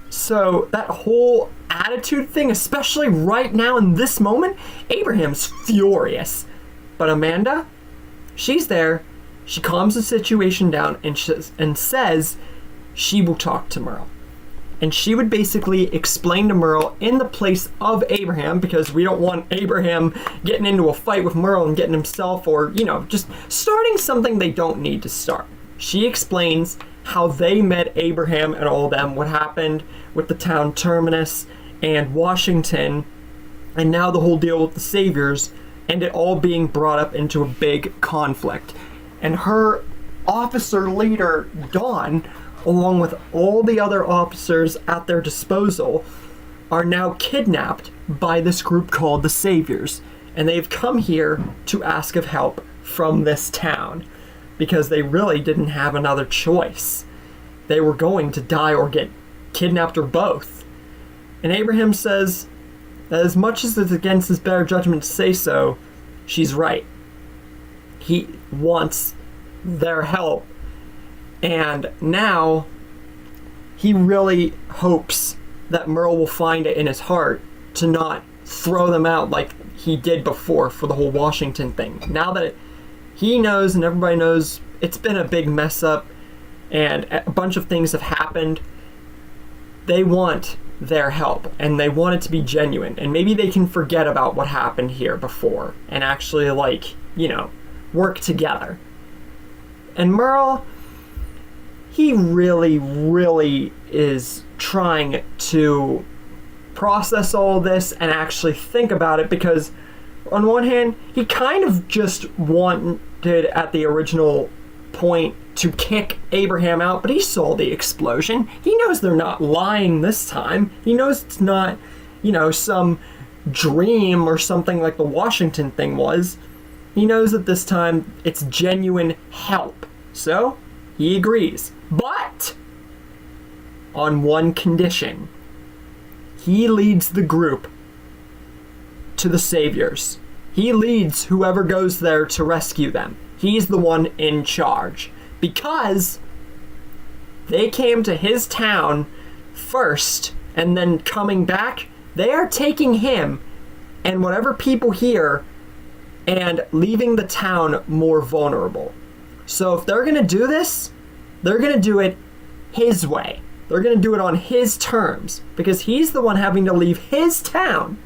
So that whole attitude thing, especially right now in this moment, Abraham's furious. But Amanda, she's there. She calms the situation down and says she will talk to Merle. And she would basically explain to Merle in the place of Abraham, because we don't want Abraham getting into a fight with Merle and getting himself, or, you know, just starting something they don't need to start. She explains how they met Abraham and all them, what happened with the town terminus and Washington, and now the whole deal with the saviors, and it all being brought up into a big conflict. And her officer leader, Dawn, along with all the other officers at their disposal, are now kidnapped by this group called the Saviors. And they've come here to ask of help from this town, because they really didn't have another choice. They were going to die or get kidnapped, or both. And Abraham says that as much as it's against his better judgment to say so, she's right. He wants their help. And now he really hopes that Merle will find it in his heart to not throw them out like he did before for the whole Washington thing. Now that he knows and everybody knows it's been a big mess up and a bunch of things have happened, they want their help and they want it to be genuine. And maybe they can forget about what happened here before and actually, like, you know, work together. And Merle, he really is trying to process all this and actually think about it, because on one hand, he kind of just wanted at the original point to kick Abraham out, but he saw the explosion. He knows they're not lying this time. He knows it's not, you know, some dream or something like the Washington thing was. He knows that this time it's genuine help. So he agrees. But on one condition. He leads the group to the Saviors. He leads whoever goes there to rescue them. He's the one in charge. Because they came to his town first, and then coming back, they are taking him and whatever people here and leaving the town more vulnerable. So if they're going to do this, they're going to do it his way. They're going to do it on his terms, because he's the one having to leave his town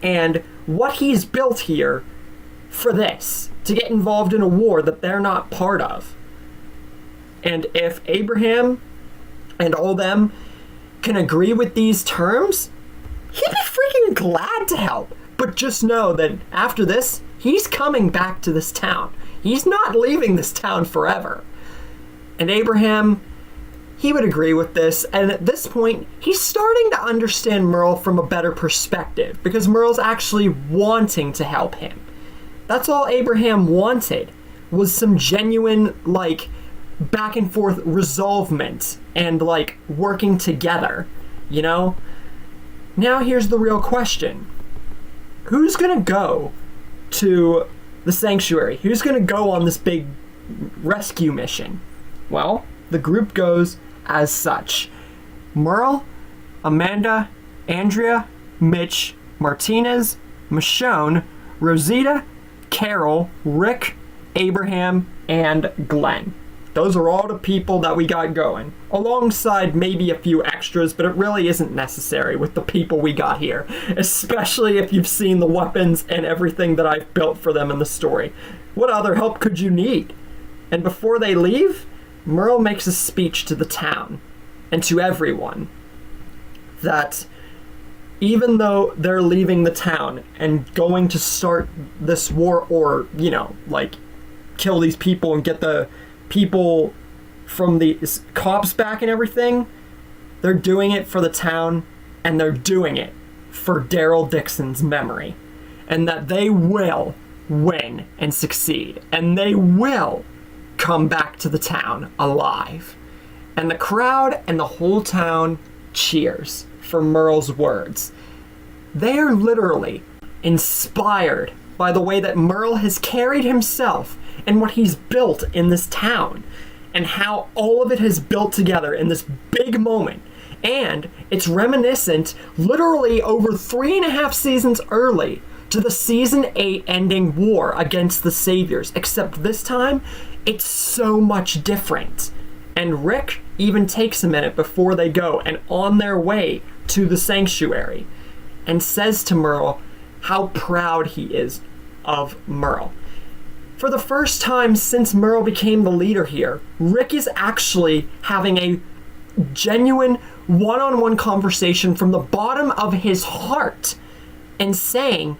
and what he's built here for this, to get involved in a war that they're not part of. And if Abraham and all them can agree with these terms, he'd be freaking glad to help. But just know that after this, he's coming back to this town. He's not leaving this town forever. And Abraham, he would agree with this, and at this point, he's starting to understand Merle from a better perspective, because Merle's actually wanting to help him. That's all Abraham wanted, was some genuine, like, back and forth resolvement and, like, working together, you know? Now here's the real question. Who's gonna go to the sanctuary? Who's gonna go on this big rescue mission? Well, the group goes as such. Merle, Amanda, Andrea, Mitch, Martinez, Michonne, Rosita, Carol, Rick, Abraham, and Glenn. Those are all the people that we got going, alongside maybe a few extras, but it really isn't necessary with the people we got here, especially if you've seen the weapons and everything that I've built for them in the story. What other help could you need? And before they leave, Merle makes a speech to the town and to everyone that even though they're leaving the town and going to start this war, or, you know, like, kill these people and get the people from the cops back and everything, they're doing it for the town, and they're doing it for Daryl Dixon's memory, and that they will win and succeed, and they will come back to the town alive. And the crowd and the whole town cheers for Merle's words. They are literally inspired by the way that Merle has carried himself and what he's built in this town, and how all of it has built together in this big moment. And it's reminiscent, literally over 3.5 seasons early, to the season 8 ending war against the Saviors, except this time it's so much different. And Rick even takes a minute before they go and on their way to the sanctuary, and says to Merle how proud he is of Merle. For the first time since Merle became the leader here, Rick is actually having a genuine one-on-one conversation from the bottom of his heart, and saying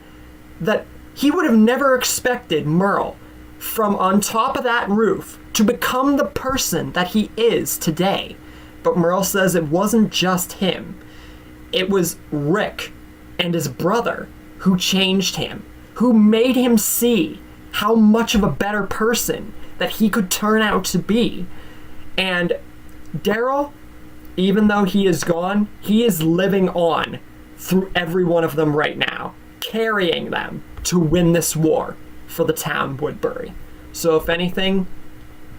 that he would have never expected Merle, from on top of that roof, to become the person that he is today. But Merle says it wasn't just him. It was Rick and his brother who changed him, who made him see how much of a better person that he could turn out to be. And Daryl, even though he is gone, he is living on through every one of them right now, carrying them to win this war for the town Woodbury. So if anything,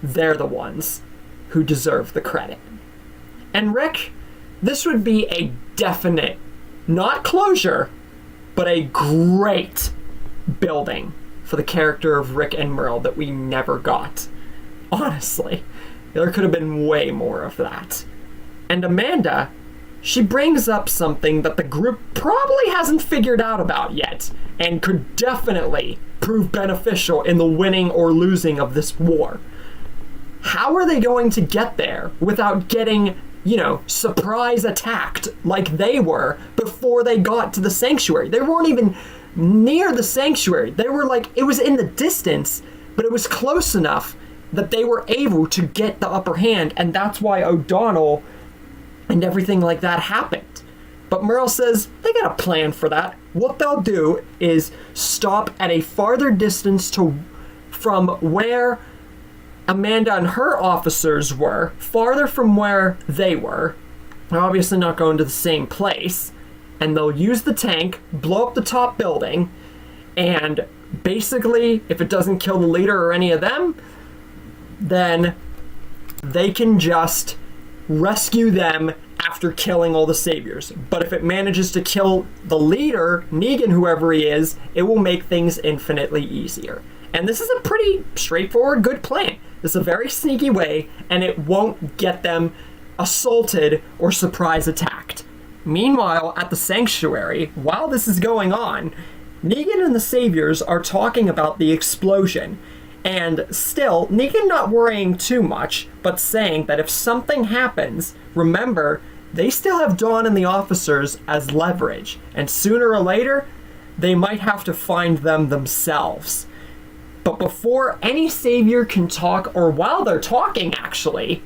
they're the ones who deserve the credit. And Rick, this would be a definite, not closure, but a great building for the character of Rick and Merle that we never got. Honestly, there could have been way more of that. And Amanda, she brings up something that the group probably hasn't figured out about yet, and could definitely prove beneficial in the winning or losing of this war. How are they going to get there without getting, you know, surprise attacked like they were before they got to the sanctuary? They weren't even near the sanctuary. They were like, it was in the distance, but it was close enough that they were able to get the upper hand, and that's why O'Donnell and everything like that happened. But Merle says they got a plan for that. What they'll do is stop at a farther distance from where Amanda and her officers were, farther from where they were. They're obviously not going to the same place. And they'll use the tank, blow up the top building, and basically, if it doesn't kill the leader or any of them, then they can just rescue them after killing all the Saviors. But if it manages to kill the leader, Negan, whoever he is, it will make things infinitely easier. And this is a pretty straightforward, good plan. This is a very sneaky way, and it won't get them assaulted or surprise attacked. Meanwhile, at the sanctuary, while this is going on, Negan and the Saviors are talking about the explosion. And still, Negan not worrying too much, but saying that if something happens, remember, they still have Dawn and the officers as leverage, and sooner or later, they might have to find them themselves. But before any Savior can talk, or while they're talking actually,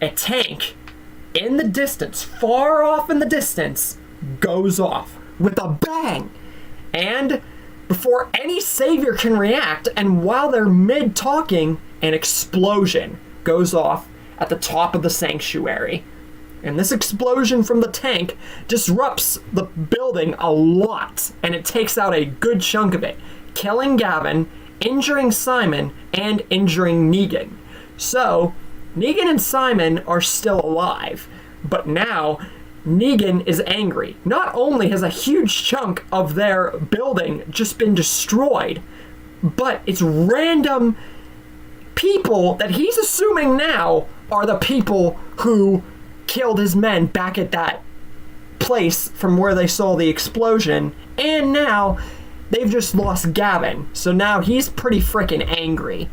a tank in the distance, far off in the distance, goes off with a bang. And before any Savior can react, and while they're mid-talking, an explosion goes off at the top of the sanctuary. And this explosion from the tank disrupts the building a lot, and it takes out a good chunk of it, killing Gavin, injuring Simon, and injuring Negan. So, Negan and Simon are still alive, but now Negan is angry. Not only has a huge chunk of their building just been destroyed, but it's random people that he's assuming now are the people who killed his men back at that place from where they saw the explosion, and now they've just lost Gavin. So now he's pretty freaking angry.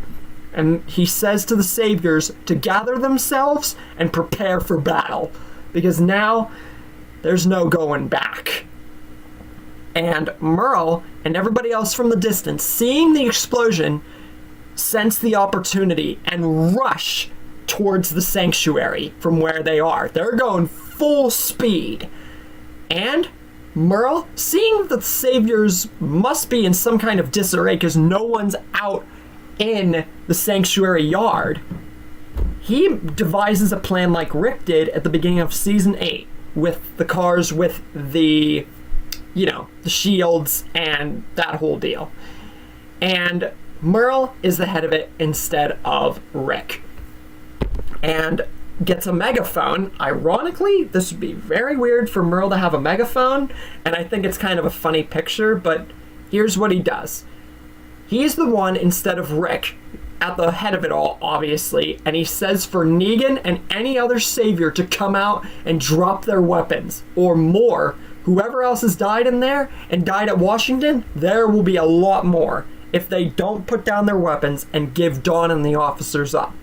And he says to the Saviors to gather themselves and prepare for battle, because now there's no going back. And Merle and everybody else from the distance, seeing the explosion, sense the opportunity and rush towards the sanctuary from where they are. They're going full speed. And Merle, seeing that the Saviors must be in some kind of disarray because no one's out in the sanctuary yard, he devises a plan like Rick did at the beginning of season 8 with the cars with the, the shields and that whole deal. And Merle is the head of it instead of Rick. And gets a megaphone. Ironically, this would be very weird for Merle to have a megaphone, and I think it's kind of a funny picture, but here's what he does. He's the one, instead of Rick, at the head of it all, obviously, and he says for Negan and any other Savior to come out and drop their weapons, or more. Whoever else has died in there and died at Washington, there will be a lot more if they don't put down their weapons and give Dawn and the officers up.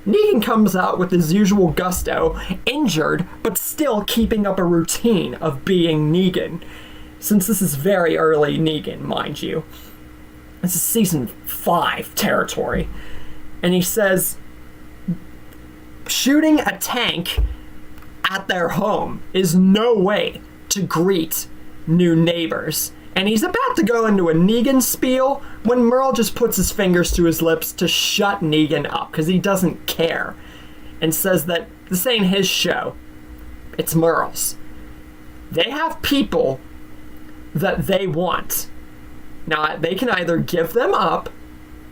Negan comes out with his usual gusto, injured, but still keeping up a routine of being Negan. Since this is very early Negan, mind you. This is season 5 territory. And he says, shooting a tank at their home is no way to greet new neighbors. And he's about to go into a Negan spiel when Merle just puts his fingers to his lips to shut Negan up, because he doesn't care, and says that this ain't his show, it's Merle's. They have people that they want. Now, they can either give them up,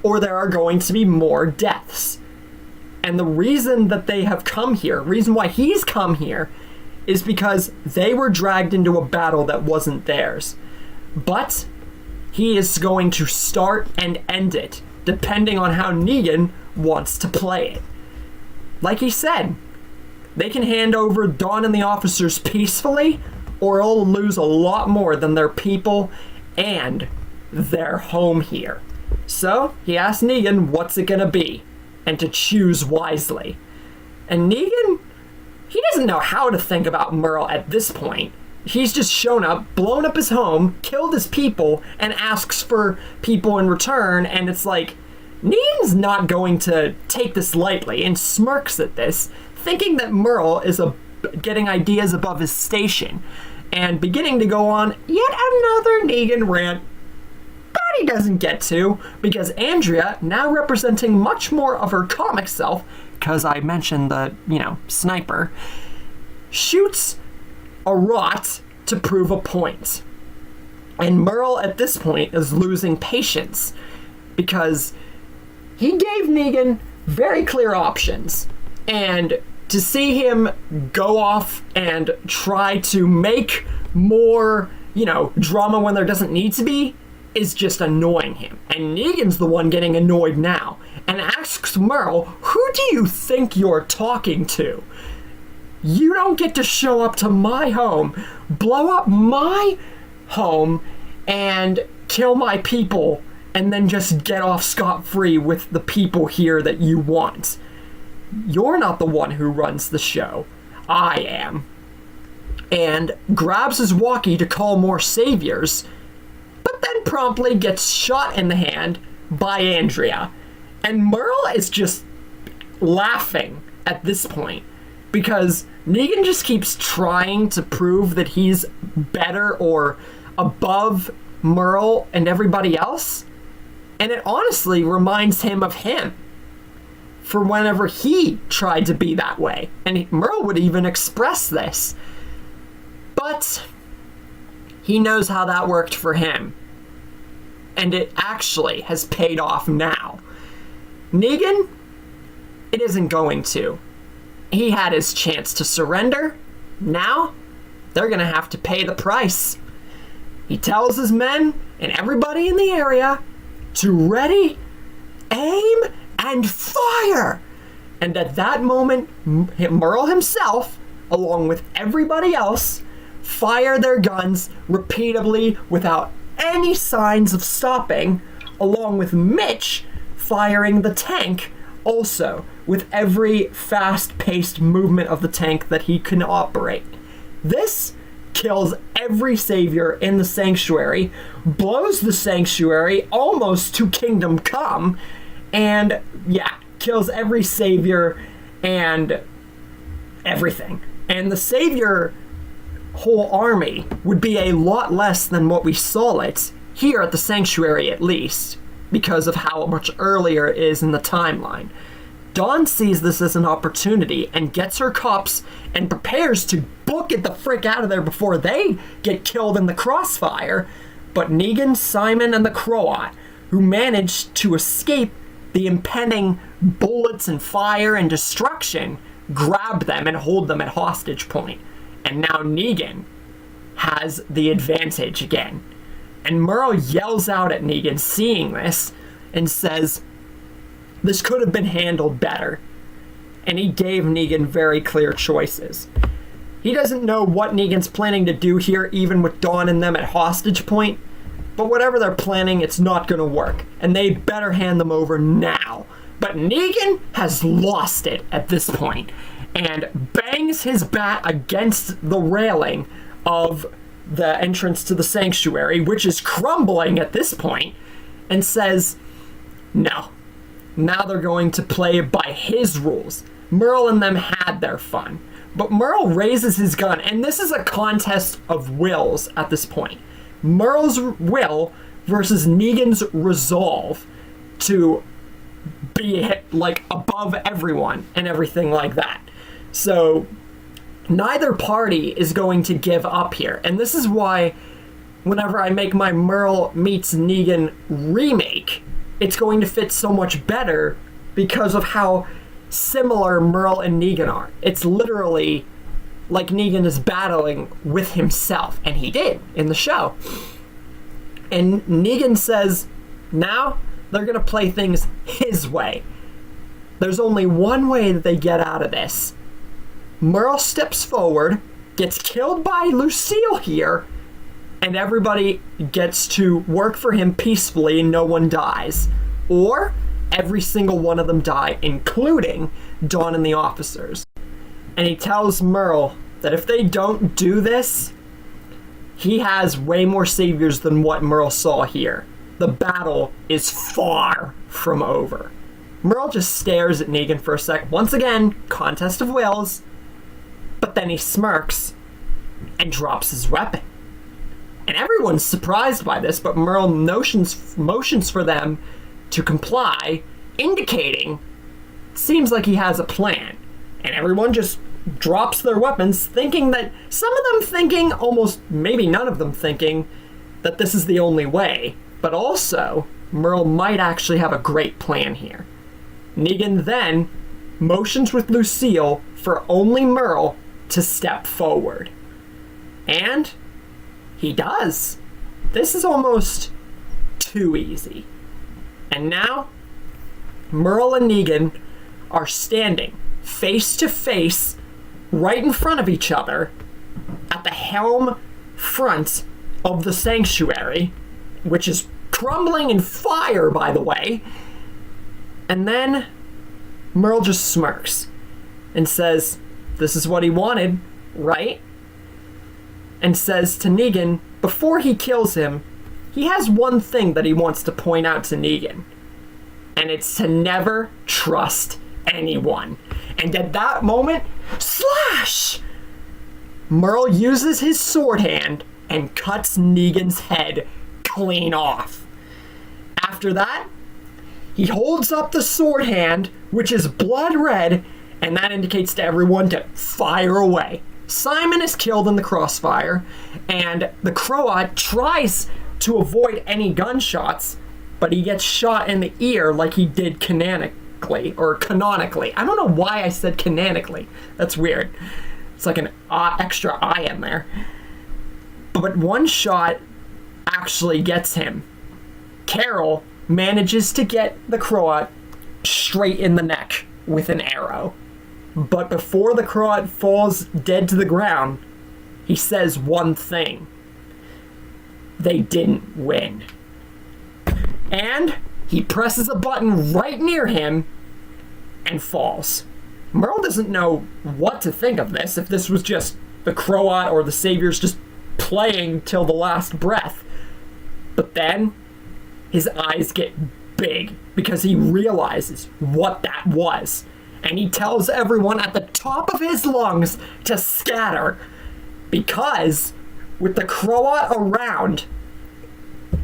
or there are going to be more deaths. And the reason that they have come here, reason why he's come here, is because they were dragged into a battle that wasn't theirs. But he is going to start and end it, depending on how Negan wants to play it. Like he said, they can hand over Dawn and the officers peacefully, or it'll lose a lot more than their people and their home here. So he asked Negan what's it gonna be, and to choose wisely. And Negan, he doesn't know how to think about Merle at this point. He's just shown up, blown up his home, killed his people, and asks for people in return, and it's like, Negan's not going to take this lightly, and smirks at this, thinking that Merle is getting ideas above his station, and beginning to go on yet another Negan rant, but he doesn't get to, because Andrea, now representing much more of her comic self, because I mentioned the, sniper, shoots a rot to prove a point. And Merle at this point is losing patience because he gave Negan very clear options, and to see him go off and try to make more, drama when there doesn't need to be is just annoying him. And Negan's the one getting annoyed now and asks Merle, who do you think you're talking to? You don't get to show up to my home, blow up my home, and kill my people, and then just get off scot-free with the people here that you want. You're not the one who runs the show. I am. And grabs his walkie to call more Saviors, but then promptly gets shot in the hand by Andrea. And Merle is just laughing at this point, because Negan just keeps trying to prove that he's better or above Merle and everybody else. And it honestly reminds him of him for whenever he tried to be that way. And Merle would even express this. But he knows how that worked for him. And it actually has paid off now. Negan, it isn't going to. He had his chance to surrender. Now, they're gonna have to pay the price. He tells his men and everybody in the area to ready, aim, and fire! And at that moment, Merle himself, along with everybody else, fire their guns repeatedly without any signs of stopping, along with Mitch firing the tank also with every fast-paced movement of the tank that he can operate. This kills every savior in the sanctuary, blows the sanctuary almost to kingdom come, and yeah, kills every savior and everything. And the savior whole army would be a lot less than what we saw it here at the sanctuary, at least, because of how much earlier it is in the timeline. Dawn sees this as an opportunity and gets her cops and prepares to book it the frick out of there before they get killed in the crossfire. But Negan, Simon, and the Croat, who managed to escape the impending bullets and fire and destruction, grab them and hold them at hostage point. And now Negan has the advantage again. And Merle yells out at Negan, seeing this, and says, this could have been handled better. And he gave Negan very clear choices. He doesn't know what Negan's planning to do here, even with Dawn and them at hostage point, but whatever they're planning, it's not going to work. And they better hand them over now. But Negan has lost it at this point, and bangs his bat against the railing of the entrance to the sanctuary, which is crumbling at this point, and says, no. Now they're going to play by his rules. Merle and them had their fun. But Merle raises his gun, and this is a contest of wills at this point. Merle's will versus Negan's resolve to be like above everyone and everything like that. So neither party is going to give up here. And this is why whenever I make my Merle meets Negan remake, it's going to fit so much better because of how similar Merle and Negan are. It's literally like Negan is battling with himself, and he did in the show. And Negan says, now they're going to play things his way. There's only one way that they get out of this. Merle steps forward, gets killed by Lucille here, and everybody gets to work for him peacefully and no one dies. Or every single one of them die, including Dawn and the officers. And he tells Merle that if they don't do this, he has way more saviors than what Merle saw here. The battle is far from over. Merle just stares at Negan for a sec. Once again, contest of wills. But then he smirks and drops his weapon. And everyone's surprised by this, but Merle motions for them to comply, indicating seems like he has a plan. And everyone just drops their weapons, thinking that, some of them thinking, almost maybe none of them thinking, that this is the only way. But also, Merle might actually have a great plan here. Negan then motions with Lucille for only Merle to step forward. And he does. This is almost too easy. And now, Merle and Negan are standing face to face right in front of each other at the helm front of the sanctuary, which is crumbling in fire, by the way. And then Merle just smirks and says, this is what he wanted, right? And says to Negan, before he kills him, he has one thing that he wants to point out to Negan. And it's to never trust anyone. And at that moment, slash! Merle uses his sword hand and cuts Negan's head clean off. After that, he holds up the sword hand, which is blood red, and that indicates to everyone to fire away. Simon is killed in the crossfire, and the Croat tries to avoid any gunshots, but he gets shot in the ear like he did canonically. I don't know why I said canonically. That's weird. It's like an extra I in there. But one shot actually gets him. Carol manages to get the Croat straight in the neck with an arrow. But before the Croat falls dead to the ground, he says one thing. They didn't win. And he presses a button right near him and falls. Merle doesn't know what to think of this, if this was just the Croat or the Saviors just playing till the last breath. But then his eyes get big because he realizes what that was. And he tells everyone at the top of his lungs to scatter, because with the Croat around,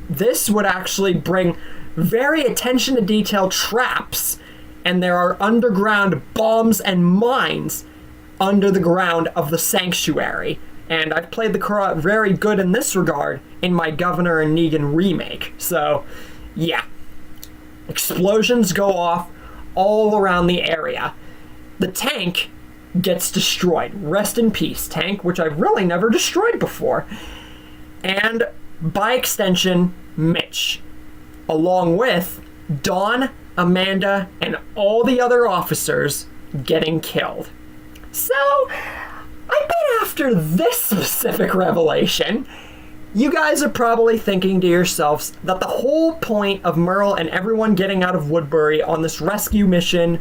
this would actually bring very attention to detail traps, and there are underground bombs and mines under the ground of the sanctuary. And I've played the Croat very good in this regard in my Governor and Negan remake. So, yeah. Explosions go off all around the area. The tank gets destroyed. Rest in peace, tank, which I've really never destroyed before. And by extension, Mitch, along with Dawn, Amanda, and all the other officers getting killed. So, I bet after this specific revelation, you guys are probably thinking to yourselves that the whole point of Merle and everyone getting out of Woodbury on this rescue mission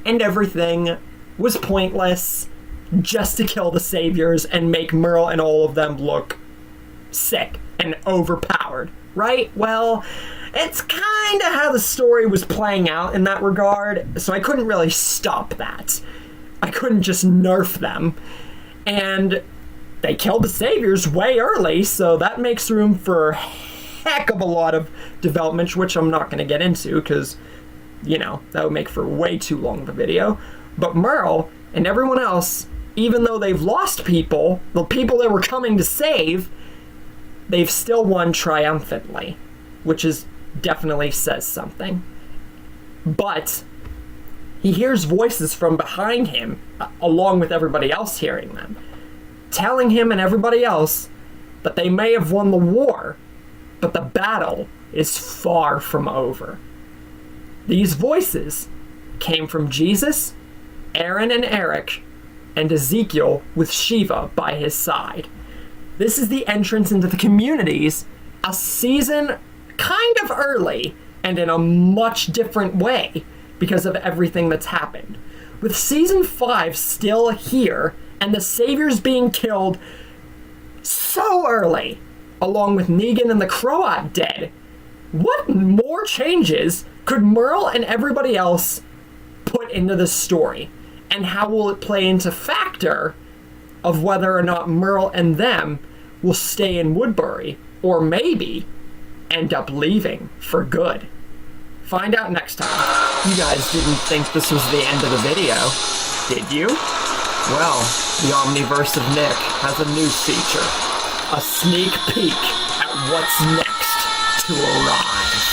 and everything was pointless, just to kill the Saviors and make Merle and all of them look sick and overpowered, right? Well, it's kind of how the story was playing out in that regard, so I couldn't really stop that. I couldn't just nerf them. And they killed the Saviors way early, so that makes room for a heck of a lot of development, which I'm not going to get into because, you know, that would make for way too long of a video. But Merle and everyone else, even though they've lost people, the people they were coming to save, they've still won triumphantly, which is definitely says something. But he hears voices from behind him, along with everybody else hearing them, telling him and everybody else that they may have won the war, but the battle is far from over. These voices came from Jesus, Aaron and Eric, and Ezekiel with Shiva by his side. This is the entrance into the communities, a season kind of early and in a much different way because of everything that's happened. With season 5 still here and the Saviors being killed so early, along with Negan and the Croat dead, what more changes could Merle and everybody else put into the story? And how will it play into factor of whether or not Merle and them will stay in Woodbury, or maybe end up leaving for good? Find out next time. You guys didn't think this was the end of the video, did you? Well, the Omniverse of Nick has a new feature. A sneak peek at what's next to arrive.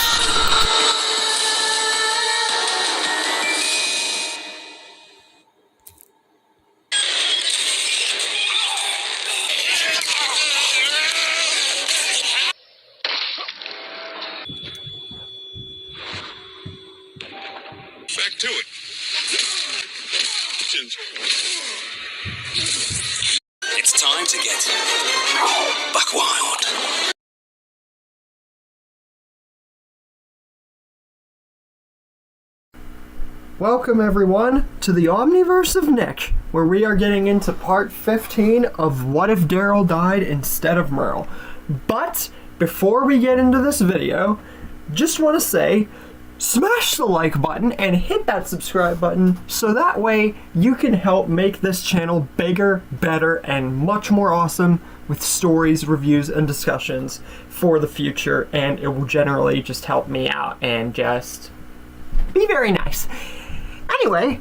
Back to it. It's time to get buck wild. Welcome everyone to the Omniverse of Nick, where we are getting into part 15 of What If Daryl Died Instead of Merle. But before we get into this video, just want to say, smash the like button and hit that subscribe button so that way you can help make this channel bigger, better, and much more awesome with stories, reviews, and discussions for the future, and it will generally just help me out and just be very nice. Anyway,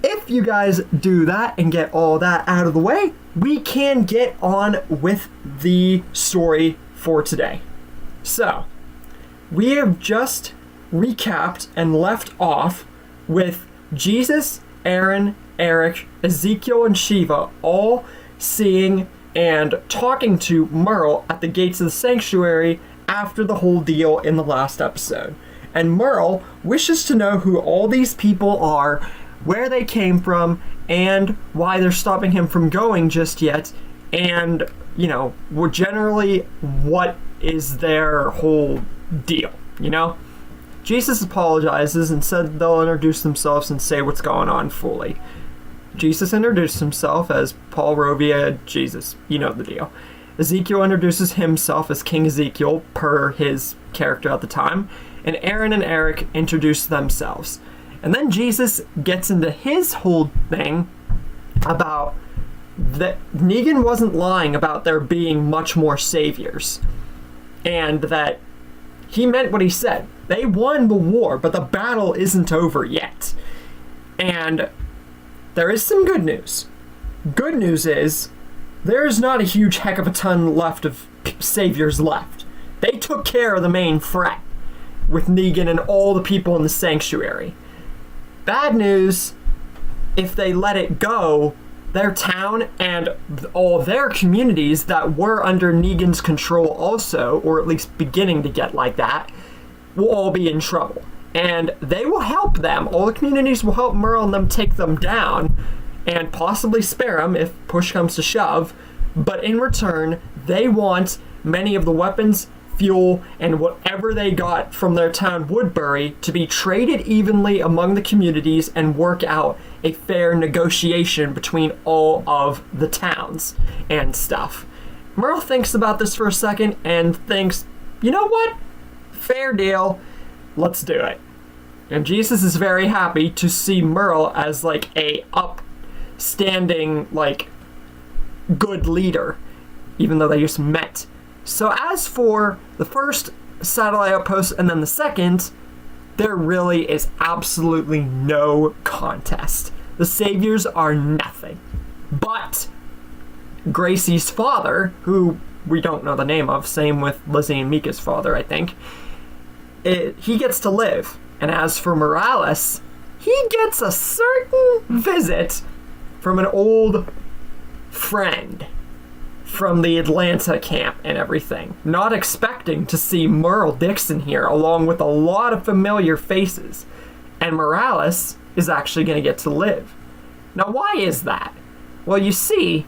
if you guys do that and get all that out of the way, we can get on with the story for today. So, we have just recapped and left off with Jesus, Aaron, Eric, Ezekiel, and Shiva all seeing and talking to Merle at the gates of the sanctuary after the whole deal in the last episode. And Merle wishes to know who all these people are, where they came from, and why they're stopping him from going just yet, and, you know, generally, what is their whole deal, you know? Jesus apologizes and said they'll introduce themselves and say what's going on fully. Jesus introduced himself as Paul Rovia Jesus. You know the deal. Ezekiel introduces himself as King Ezekiel, per his character at the time, and Aaron and Eric introduce themselves. And then Jesus gets into his whole thing about that Negan wasn't lying about there being much more saviors, and that he meant what he said. They won the war, but the battle isn't over yet. And there is some good news. Good news is there's not a huge heck of a ton left of saviors left. They took care of the main threat with Negan and all the people in the sanctuary. Bad news, if they let it go, their town and all their communities that were under Negan's control also, or at least beginning to get like that, will all be in trouble. And they will help them. All the communities will help Merle and them take them down and possibly spare them if push comes to shove. But in return, they want many of the weapons, fuel, and whatever they got from their town Woodbury to be traded evenly among the communities and work out a fair negotiation between all of the towns and stuff. Merle thinks about this for a second and thinks, you know what? Fair deal. Let's do it. And Jesus is very happy to see Merle as like a upstanding, like, good leader, even though they just met. So as for the first satellite outpost and then the second, there really is absolutely no contest. The saviors are nothing. But Gracie's father, who we don't know the name of, same with Lizzie and Mika's father, I think, he gets to live. And as for Morales, he gets a certain visit from an old friend from the Atlanta camp and everything. Not expecting to see Merle Dixon here, along with a lot of familiar faces. And Morales is actually going to get to live. Now, why is that? Well, you see,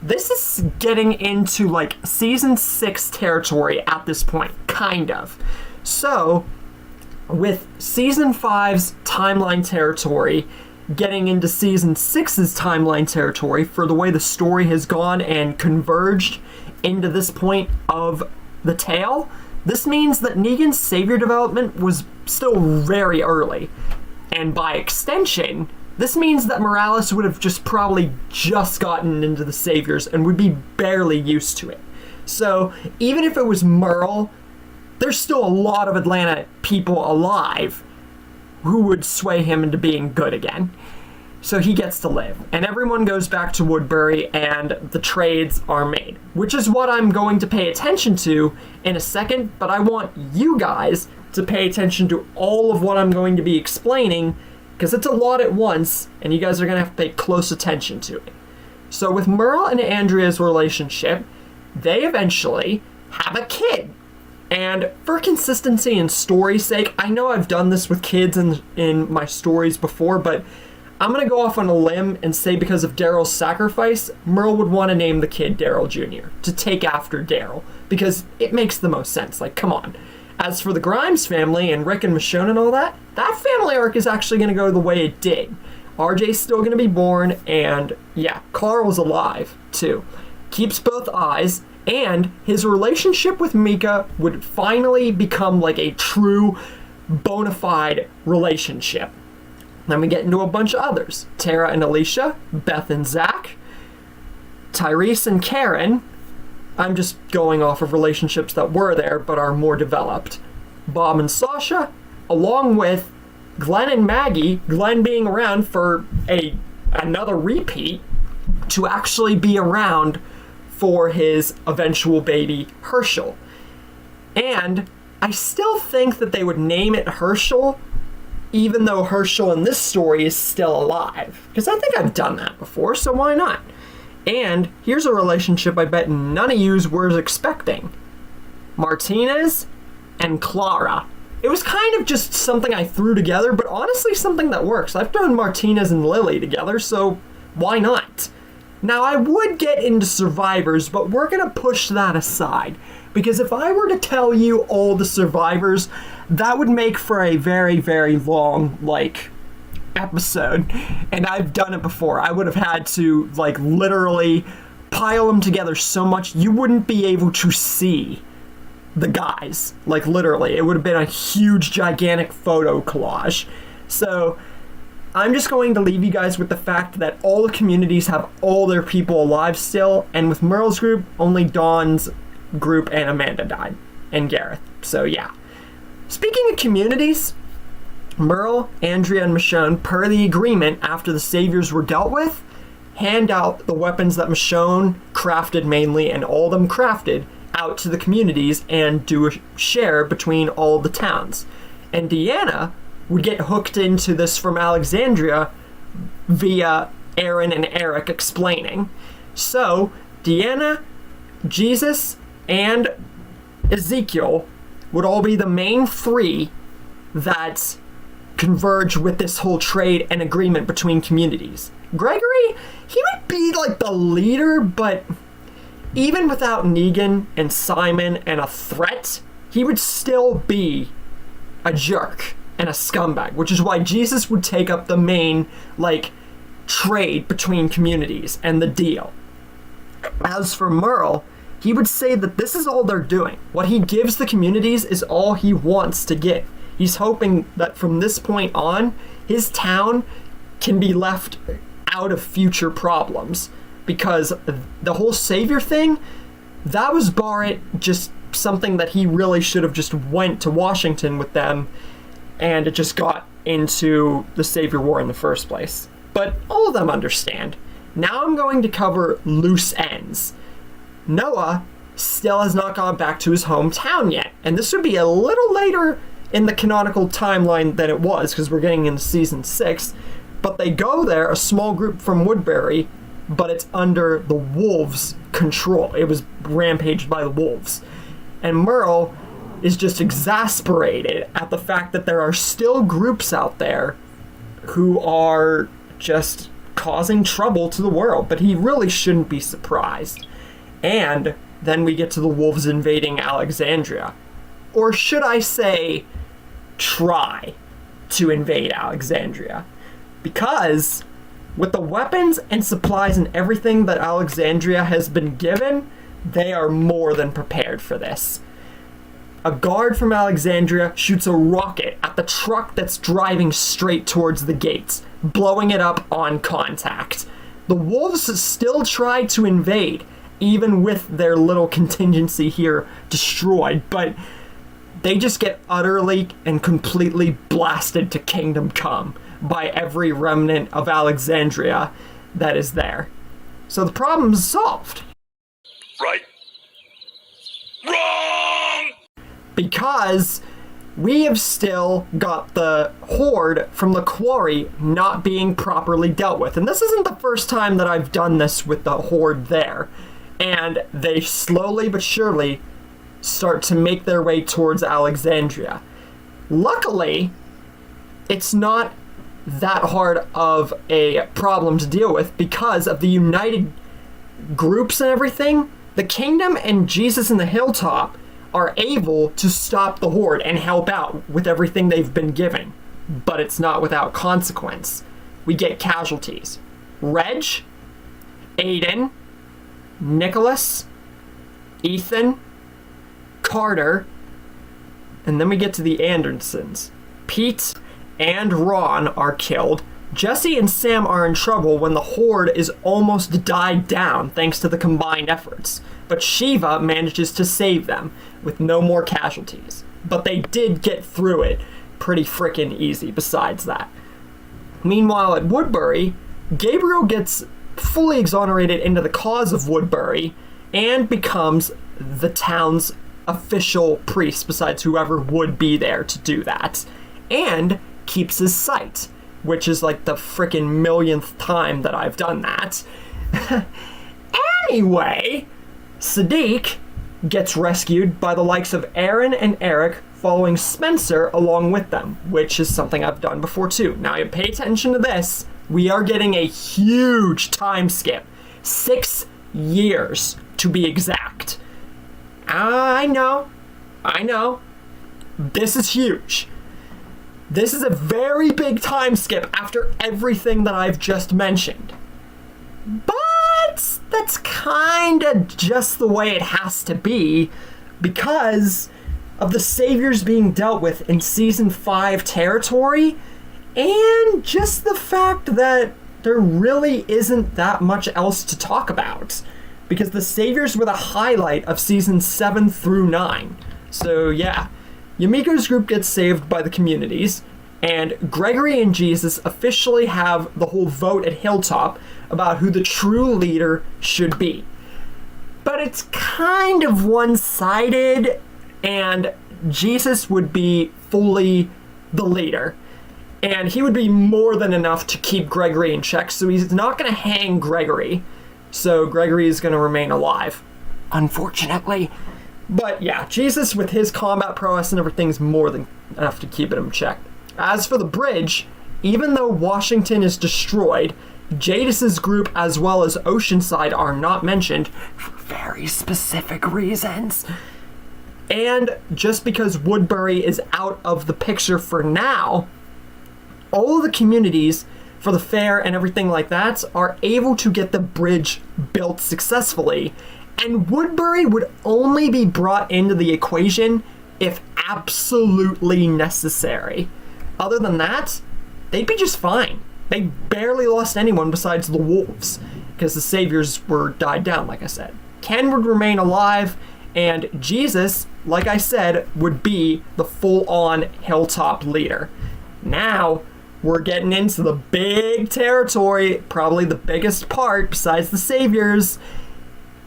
this is getting into, like, Season 6 territory at this point, kind of. So, with Season 5's timeline territory getting into Season 6's timeline territory for the way the story has gone and converged into this point of the tale, this means that Negan's savior development was still very early. And by extension, this means that Morales would have probably just gotten into the saviors and would be barely used to it. So even if it was Merle, there's still a lot of Atlanta people alive who would sway him into being good again. So he gets to live. And everyone goes back to Woodbury and the trades are made, which is what I'm going to pay attention to in a second, but I want you guys to pay attention to all of what I'm going to be explaining, because it's a lot at once, and you guys are going to have to pay close attention to it. So with Merle and Andrea's relationship, they eventually have a kid. And for consistency and story's sake, I know I've done this with kids in my stories before, but I'm going to go off on a limb and say because of Daryl's sacrifice, Merle would want to name the kid Daryl Jr. to take after Daryl, because it makes the most sense. Like, come on. As for the Grimes family and Rick and Michonne and all that, that family arc is actually going to go the way it did. RJ's still going to be born, and yeah, Carl's alive, too. Keeps both eyes, and his relationship with Mika would finally become like a true, bona fide relationship. Then we get into a bunch of others. Tara and Alicia, Beth and Zach, Tyrese and Karen. I'm just going off of relationships that were there but are more developed. Bob and Sasha, along with Glenn and Maggie, Glenn being around for another repeat to actually be around for his eventual baby, Herschel. And I still think that they would name it Herschel, even though Herschel in this story is still alive. Because I think I've done that before, so why not? And here's a relationship I bet none of yous were expecting. Martinez and Clara. it was kind of just something I threw together, but honestly something that works. I've thrown Martinez and Lily together, so why not? Now, I would get into survivors, but we're going to push that aside. Because if I were to tell you all the survivors, that would make for a very, very long, episode. And I've done it before. I would have had to, literally pile them together so much you wouldn't be able to see the guys. Literally. It would have been a huge, gigantic photo collage. So I'm just going to leave you guys with the fact that all the communities have all their people alive still, and with Merle's group, only Dawn's group and Amanda died, and Gareth. So yeah. Speaking of communities, Merle, Andrea, and Michonne, per the agreement after the saviors were dealt with, hand out the weapons that Michonne crafted mainly, and all of them crafted, out to the communities and do a share between all the towns. And Deanna would get hooked into this from Alexandria via Aaron and Eric explaining. So, Deanna, Jesus, and Ezekiel would all be the main three that converge with this whole trade and agreement between communities. Gregory, he would be the leader, but even without Negan and Simon and a threat, he would still be a jerk and a scumbag, which is why Jesus would take up the main, trade between communities and the deal. As for Merle, he would say that this is all they're doing. What he gives the communities is all he wants to give. He's hoping that from this point on, his town can be left out of future problems, because the whole savior thing, that was Barrett just something that he really should have just went to Washington with them, and it just got into the Savior War in the first place. But all of them understand. Now I'm going to cover loose ends. Noah still has not gone back to his hometown yet, and this would be a little later in the canonical timeline than it was, because we're getting into season 6, but they go there, a small group from Woodbury, but it's under the wolves' control. It was rampaged by the wolves. And Merle is just exasperated at the fact that there are still groups out there who are just causing trouble to the world, but he really shouldn't be surprised. And then we get to the wolves invading Alexandria. Or should I say, try to invade Alexandria. Because with the weapons and supplies and everything that Alexandria has been given, they are more than prepared for this. A guard from Alexandria shoots a rocket at the truck that's driving straight towards the gates, blowing it up on contact. The wolves still try to invade, even with their little contingency here destroyed, but they just get utterly and completely blasted to kingdom come by every remnant of Alexandria that is there. So the problem is solved. Right. Wrong! Because we have still got the horde from the quarry not being properly dealt with. And this isn't the first time that I've done this with the horde there. And they slowly but surely start to make their way towards Alexandria. Luckily, it's not that hard of a problem to deal with because of the united groups and everything. The kingdom and Jesus in the hilltop are able to stop the horde and help out with everything they've been given. But it's not without consequence. We get casualties. Reg, Aiden, Nicholas, Ethan, Carter, and then we get to the Andersons. Pete and Ron are killed. Jesse and Sam are in trouble when the horde is almost died down thanks to the combined efforts. But Shiva manages to save them with no more casualties. But they did get through it pretty frickin' easy besides that. Meanwhile at Woodbury, Gabriel gets fully exonerated into the cause of Woodbury and becomes the town's official priest besides whoever would be there to do that. And keeps his sight, which is like the frickin' millionth time that I've done that. Anyway, Sadiq gets rescued by the likes of Aaron and Eric following Spencer along with them, which is something I've done before too. Now, you pay attention to this. We are getting a huge time skip. 6 years, to be exact. I know. This is huge. This is a very big time skip after everything that I've just mentioned. But that's kind of just the way it has to be because of the saviors being dealt with in Season 5 territory, and just the fact that there really isn't that much else to talk about, because the saviors were the highlight of Seasons 7 through 9. So yeah, Yumiko's group gets saved by the communities, and Gregory and Jesus officially have the whole vote at Hilltop about who the true leader should be. But it's kind of one-sided, and Jesus would be fully the leader. And he would be more than enough to keep Gregory in check, so he's not going to hang Gregory. So Gregory is going to remain alive, unfortunately. But yeah, Jesus with his combat prowess and everything is more than enough to keep him in check. As for the bridge, even though Washington is destroyed, Jadis's group as well as Oceanside are not mentioned for very specific reasons. And just because Woodbury is out of the picture for now, all of the communities for the fair and everything like that are able to get the bridge built successfully, and Woodbury would only be brought into the equation if absolutely necessary. Other than that, they'd be just fine. They barely lost anyone besides the wolves, because the saviors were died down, like I said. Ken would remain alive, and Jesus, like I said, would be the full-on Hilltop leader. Now, we're getting into the big territory, probably the biggest part besides the saviors,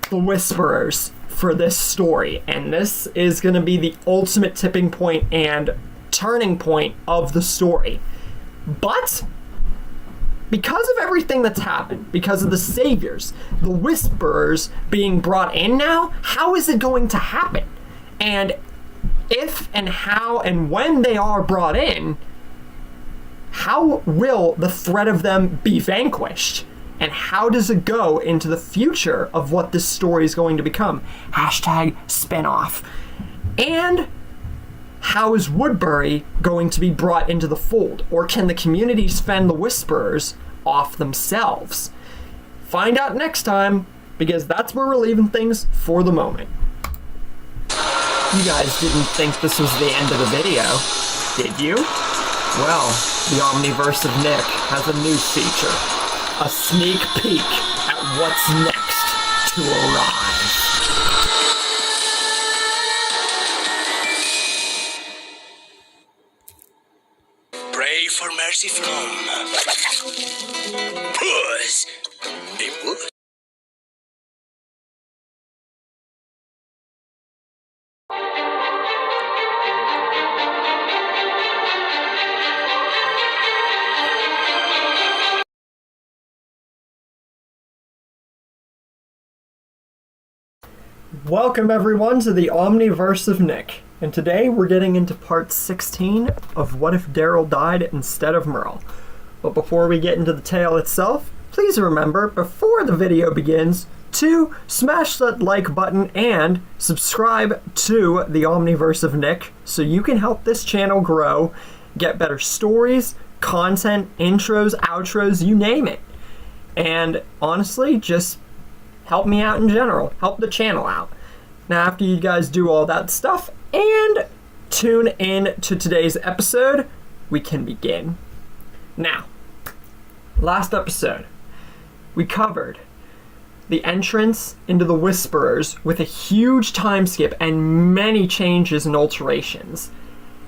the Whisperers for this story. And this is going to be the ultimate tipping point and turning point of the story. But because of everything that's happened, because of the saviors, the Whisperers being brought in now, how is it going to happen? And if and how and when they are brought in, how will the threat of them be vanquished? And how does it go into the future of what this story is going to become? Hashtag spinoff. And how is Woodbury going to be brought into the fold? Or can the communities fend the Whisperers off themselves? Find out next time, because that's where we're leaving things for the moment. You guys didn't think this was the end of the video, did you? Well, the Omniverse of Nick has a new feature. A sneak peek at what's next to arrive. Pray for mercy from Puss. A puss. Welcome everyone to the Omniverse of Nick, and today we're getting into part 16 of What If Daryl Died Instead of Merle. But before we get into the tale itself, please remember, before the video begins, to smash that like button and subscribe to the Omniverse of Nick so you can help this channel grow, get better stories, content, intros, outros, you name it. And honestly, just help me out in general. Help the channel out. Now, after you guys do all that stuff and tune in to today's episode, we can begin. Now, last episode, we covered the entrance into the Whisperers with a huge time skip and many changes and alterations,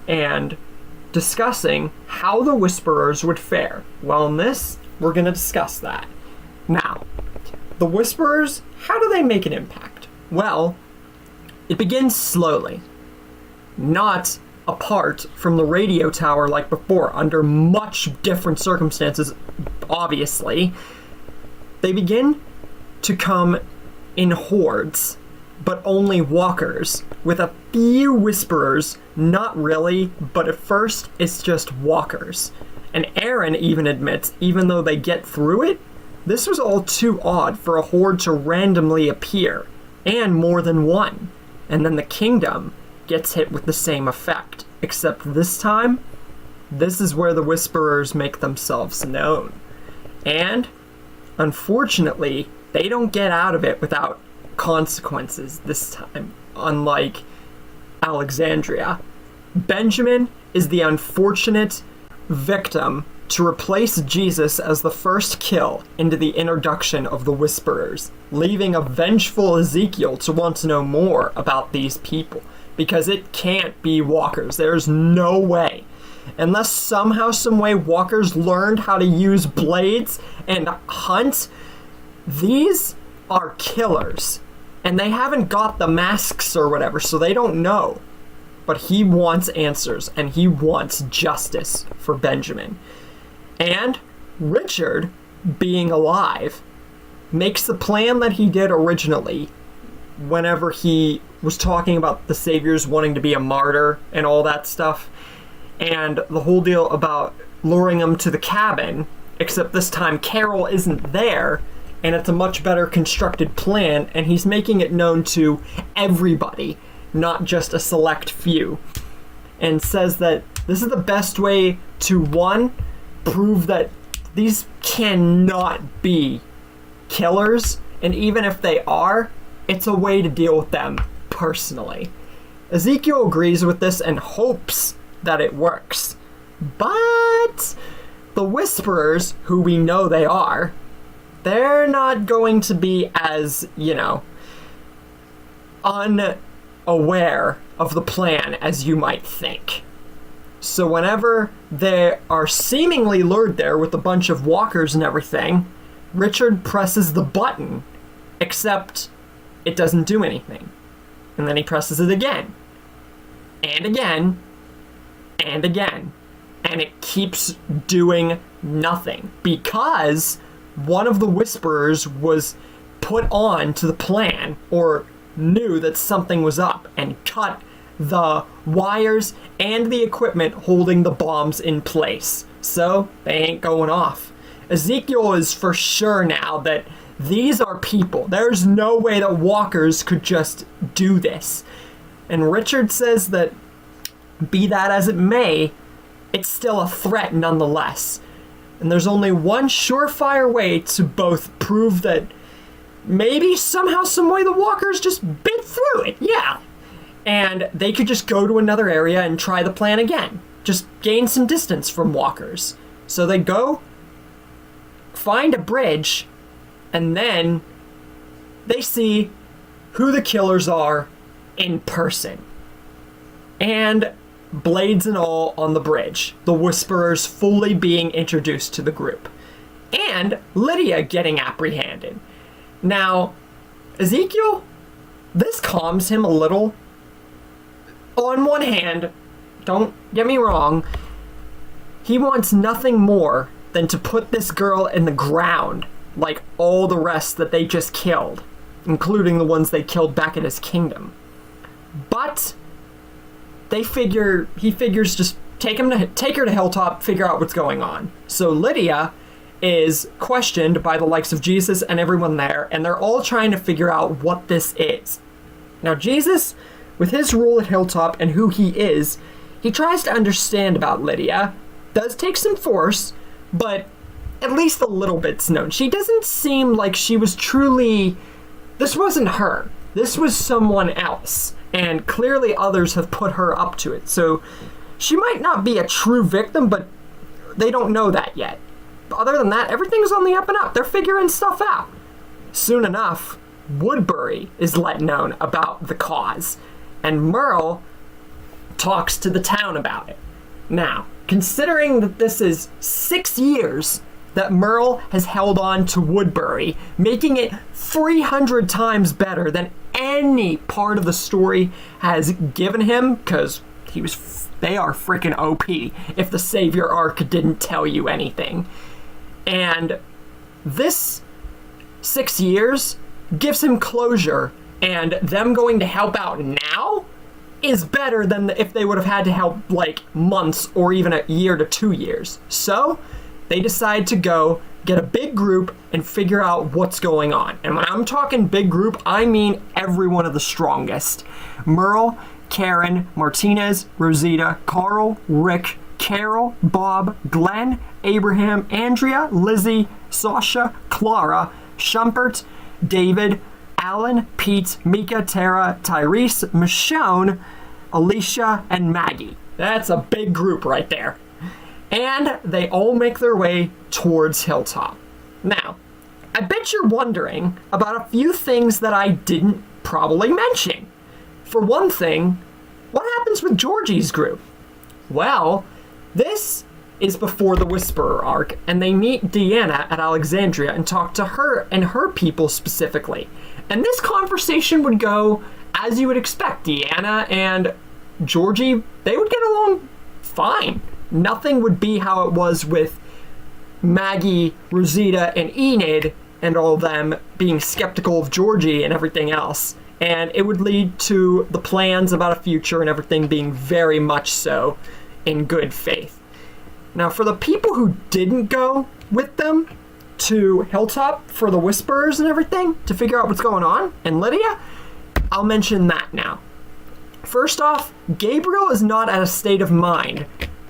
and discussing how the Whisperers would fare. Well, in this, we're going to discuss that. Now, the Whisperers, how do they make an impact? Well, it begins slowly, not apart from the radio tower like before, under much different circumstances, obviously. They begin to come in hordes, but only walkers, with a few whisperers, not really, but at first it's just walkers. And Aaron even admits, even though they get through it, this was all too odd for a horde to randomly appear, and more than one. And then the kingdom gets hit with the same effect, except this time, this is where the whisperers make themselves known. And, unfortunately, they don't get out of it without consequences this time, unlike Alexandria. Benjamin is the unfortunate victim to replace Jesus as the first kill into the introduction of the Whisperers, leaving a vengeful Ezekiel to want to know more about these people, because it can't be walkers. There's no way. Unless somehow, some way, walkers learned how to use blades and hunt, these are killers. And they haven't got the masks or whatever, so they don't know. But he wants answers, and he wants justice for Benjamin. And Richard, being alive, makes the plan that he did originally whenever he was talking about the Saviors wanting to be a martyr and all that stuff. And the whole deal about luring him to the cabin, except this time Carol isn't there, and it's a much better constructed plan, and he's making it known to everybody, not just a select few. And says that this is the best way to, one, prove that these cannot be killers, and even if they are, it's a way to deal with them personally. Ezekiel agrees with this and hopes that it works. But the Whisperers, who we know they are, they're not going to be as, unaware of the plan as you might think. So whenever they are seemingly lured there with a bunch of walkers and everything, Richard presses the button, except it doesn't do anything. And then he presses it again, and again, and again, and it keeps doing nothing, because one of the Whisperers was put on to the plan, or knew that something was up, and cut the wires and the equipment holding the bombs in place. So they ain't going off. Ezekiel is for sure now that these are people. There's no way that walkers could just do this. And Richard says that, be that as it may, it's still a threat nonetheless. And there's only one surefire way to both prove that maybe somehow, some way the walkers just bit through it, yeah. And they could just go to another area and try the plan again. Just gain some distance from walkers. So they go, find a bridge, and then they see who the killers are in person. And blades and all on the bridge, the Whisperers fully being introduced to the group. And Lydia getting apprehended. Now, Ezekiel, this calms him a little. On one hand, don't get me wrong, he wants nothing more than to put this girl in the ground, like all the rest that they just killed, including the ones they killed back in his kingdom. But he figures just take her to Hilltop, figure out what's going on. So Lydia is questioned by the likes of Jesus and everyone there, and they're all trying to figure out what this is. Now Jesus, with his role at Hilltop and who he is, he tries to understand about Lydia, does take some force, but at least a little bit's known. She doesn't seem like she was truly... This wasn't her. This was someone else. And clearly others have put her up to it. So she might not be a true victim, but they don't know that yet. Other than that, everything's on the up and up. They're figuring stuff out. Soon enough, Woodbury is let known about the cause. And Merle talks to the town about it. Now, considering that this is 6 years that Merle has held on to Woodbury, making it 300 times better than any part of the story has given him, because they are freaking OP if the Savior arc didn't tell you anything. And this 6 years gives him closure And them going to help out now is better than if they would have had to help like months or even a year to 2 years. So they decide to go get a big group and figure out what's going on. And when I'm talking big group, I mean every one of the strongest. Merle, Karen, Martinez, Rosita, Carl, Rick, Carol, Bob, Glenn, Abraham, Andrea, Lizzie, Sasha, Clara, Shumpert, David, Alan, Pete, Mika, Tara, Tyrese, Michonne, Alicia, and Maggie. That's a big group right there. And they all make their way towards Hilltop. Now, I bet you're wondering about a few things that I didn't probably mention. For one thing, what happens with Georgie's group? Well, this is before the Whisperer arc, and they meet Deanna at Alexandria and talk to her and her people specifically. And this conversation would go as you would expect. Deanna and Georgie, they would get along fine. Nothing would be how it was with Maggie, Rosita, and Enid and all of them being skeptical of Georgie and everything else. And it would lead to the plans about a future and everything being very much so in good faith. Now, for the people who didn't go with them to Hilltop for the Whisperers and everything to figure out what's going on, and Lydia, I'll mention that now. First off, Gabriel is not at a state of mind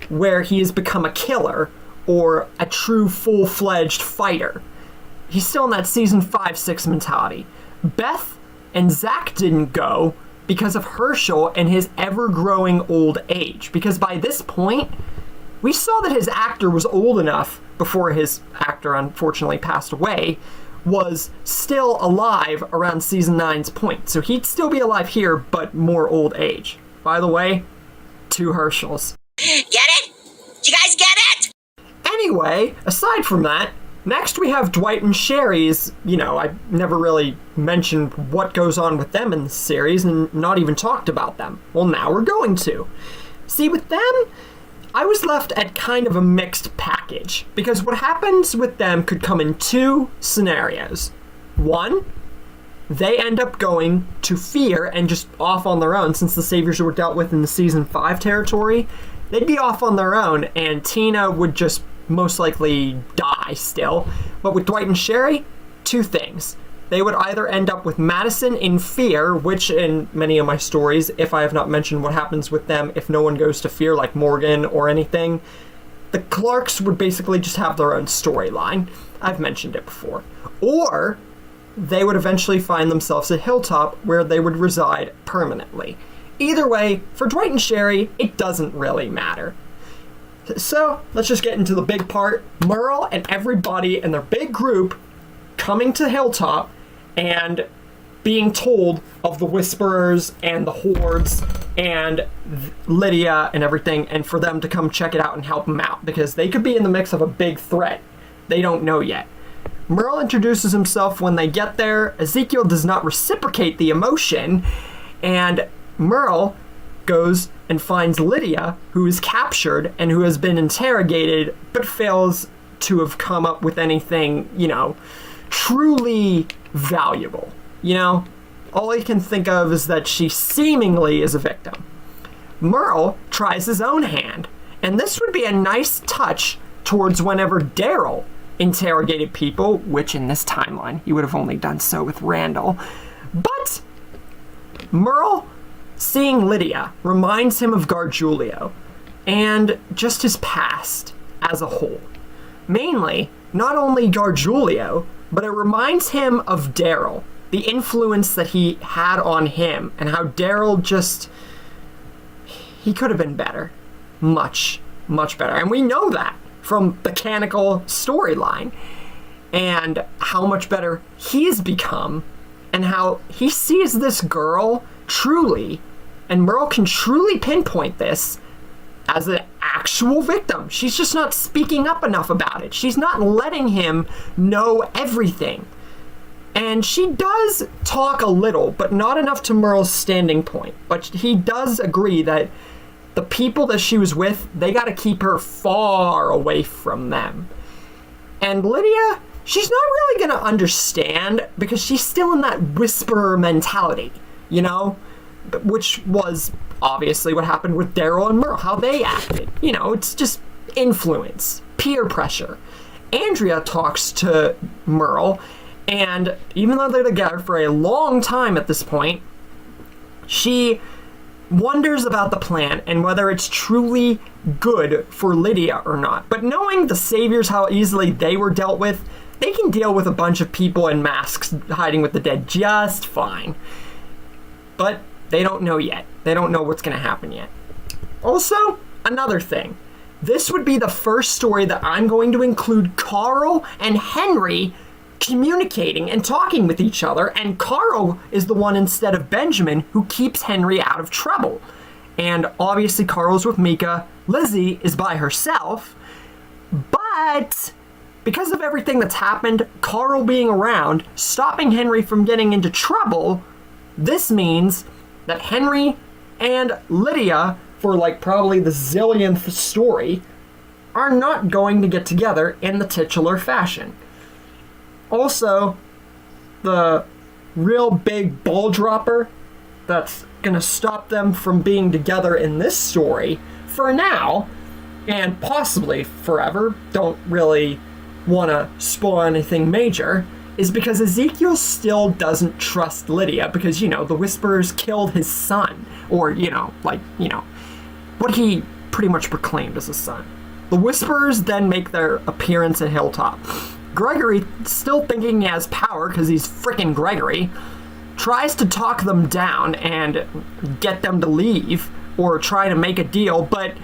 where he has become a killer or a true full-fledged fighter. He's still in that season 5-6 mentality. Beth and Zach didn't go because of Herschel and his ever-growing old age. Because by this point, we saw that his actor was old enough, before his actor unfortunately passed away, was still alive around season 9's point. So he'd still be alive here, but more old age. By the way, 2 Herschels. Get it? You guys get it? Anyway, aside from that, next we have Dwight and Sherry's, I never really mentioned what goes on with them in the series and not even talked about them. Well, now we're going to. See, with them, I was left at kind of a mixed package, because what happens with them could come in 2 scenarios. One, they end up going to Fear and just off on their own, since the Saviors were dealt with in the season 5 territory. They'd be off on their own, and Tina would just most likely die still. But with Dwight and Sherry, 2 things. They would either end up with Madison in Fear, which in many of my stories, if I have not mentioned what happens with them if no one goes to Fear, like Morgan or anything, the Clarks would basically just have their own storyline. I've mentioned it before. Or they would eventually find themselves at Hilltop, where they would reside permanently. Either way, for Dwight and Sherry, it doesn't really matter. So, let's just get into the big part. Merle and everybody and their big group coming to Hilltop and being told of the Whisperers and the Hordes and Lydia and everything, and for them to come check it out and help them out, because they could be in the mix of a big threat. They don't know yet. Merle introduces himself when they get there. Ezekiel does not reciprocate the emotion, and Merle goes and finds Lydia, who is captured and who has been interrogated, but fails to have come up with anything, truly valuable. All he can think of is that she seemingly is a victim. Merle tries his own hand, and this would be a nice touch towards whenever Daryl interrogated people, which in this timeline he would have only done so with Randall. But Merle seeing Lydia reminds him of Gargiulio and just his past as a whole. Mainly, not only Gargiulio, but it reminds him of Daryl, the influence that he had on him, and how Daryl he could have been better. Much, much better. And we know that from the canonical storyline, and how much better he's become, and how he sees this girl truly, and Merle can truly pinpoint this as an actual victim. She's just not speaking up enough about it. She's not letting him know everything. And she does talk a little, but not enough to Merle's standing point. But he does agree that the people that she was with, they got to keep her far away from them. And Lydia, she's not really gonna understand because she's still in that whisperer mentality, you know? Which was obviously what happened with Daryl and Merle, how they acted. You know, it's just influence, peer pressure. Andrea talks to Merle, and even though they're together for a long time at this point, she wonders about the plan and whether it's truly good for Lydia or not. But knowing the Saviors, how easily they were dealt with, they can deal with a bunch of people in masks hiding with the dead just fine. But they don't know yet. They don't know what's going to happen yet. Also, another thing. This would be the first story that I'm going to include Carl and Henry communicating and talking with each other, and Carl is the one instead of Benjamin who keeps Henry out of trouble. And obviously Carl's with Mika, Lizzie is by herself, but because of everything that's happened, Carl being around, stopping Henry from getting into trouble, this means that Henry and Lydia, for like probably the zillionth story, are not going to get together in the titular fashion. Also, the real big ball dropper that's gonna stop them from being together in this story, for now, and possibly forever, don't really want to spoil anything major, is because Ezekiel still doesn't trust Lydia because, you know, the Whisperers killed his son, or, what he pretty much proclaimed as his son. The Whisperers then make their appearance at Hilltop. Gregory, still thinking he has power because he's frickin' Gregory, tries to talk them down and get them to leave or try to make a deal, but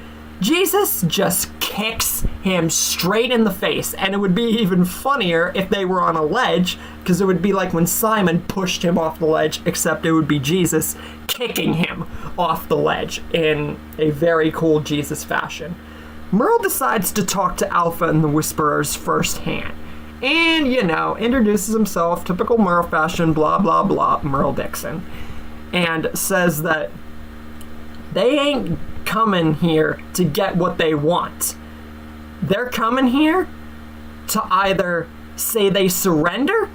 Jesus just kicks him straight in the face, and it would be even funnier if they were on a ledge, because it would be like when Simon pushed him off the ledge, except it would be Jesus kicking him off the ledge in a very cool Jesus fashion. Merle decides to talk to Alpha and the Whisperers firsthand, and, introduces himself, typical Merle fashion, blah, blah, blah, Merle DIXON, and says that they ain't coming here to get what they want. They're coming here to either say they surrender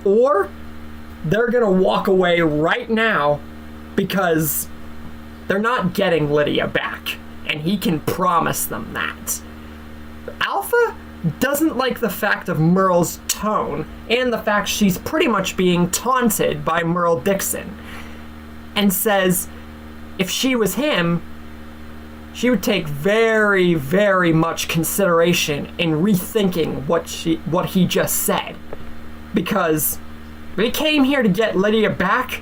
or they're gonna walk away right now because they're not getting Lydia back, and he can promise them that. Alpha doesn't like the fact of Merle's tone and the fact she's pretty much being taunted by Merle DIXON, and says if she was him, she would take very, very much consideration in rethinking what he just said. Because they came here to get Lydia back,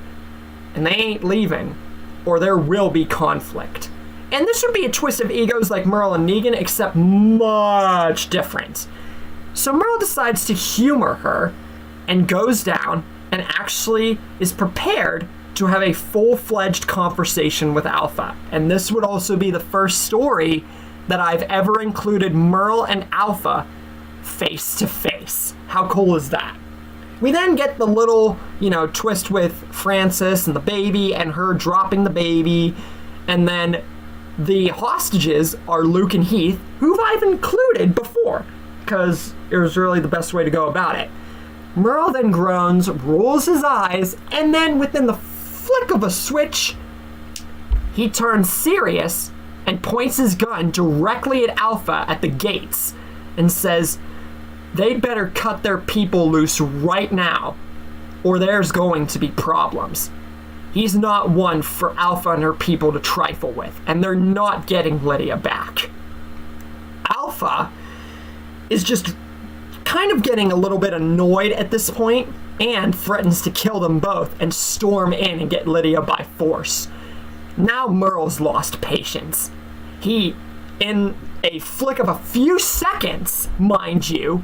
and they ain't leaving, or there will be conflict. And this would be a twist of egos like Merle and Negan, except much different. So Merle decides to humor her, and goes down, and actually is prepared to have a full-fledged conversation with Alpha. And this would also be the first story that I've ever included Merle and Alpha face to face. How cool is that? We then get the little, twist with Francis and the baby and her dropping the baby. And then the hostages are Luke and Heath, who I've included before, because it was really the best way to go about it. Merle then groans, rolls his eyes, and then within the flick of a switch, he turns serious and points his gun directly at Alpha at the gates and says they'd better cut their people loose right now or there's going to be problems. He's not one for Alpha and her people to trifle with, and they're not getting Lydia back. Alpha is just kind of getting a little bit annoyed at this point and threatens to kill them both and storm in and get Lydia by force. Now Merle's lost patience. He, in a flick of a few seconds, mind you,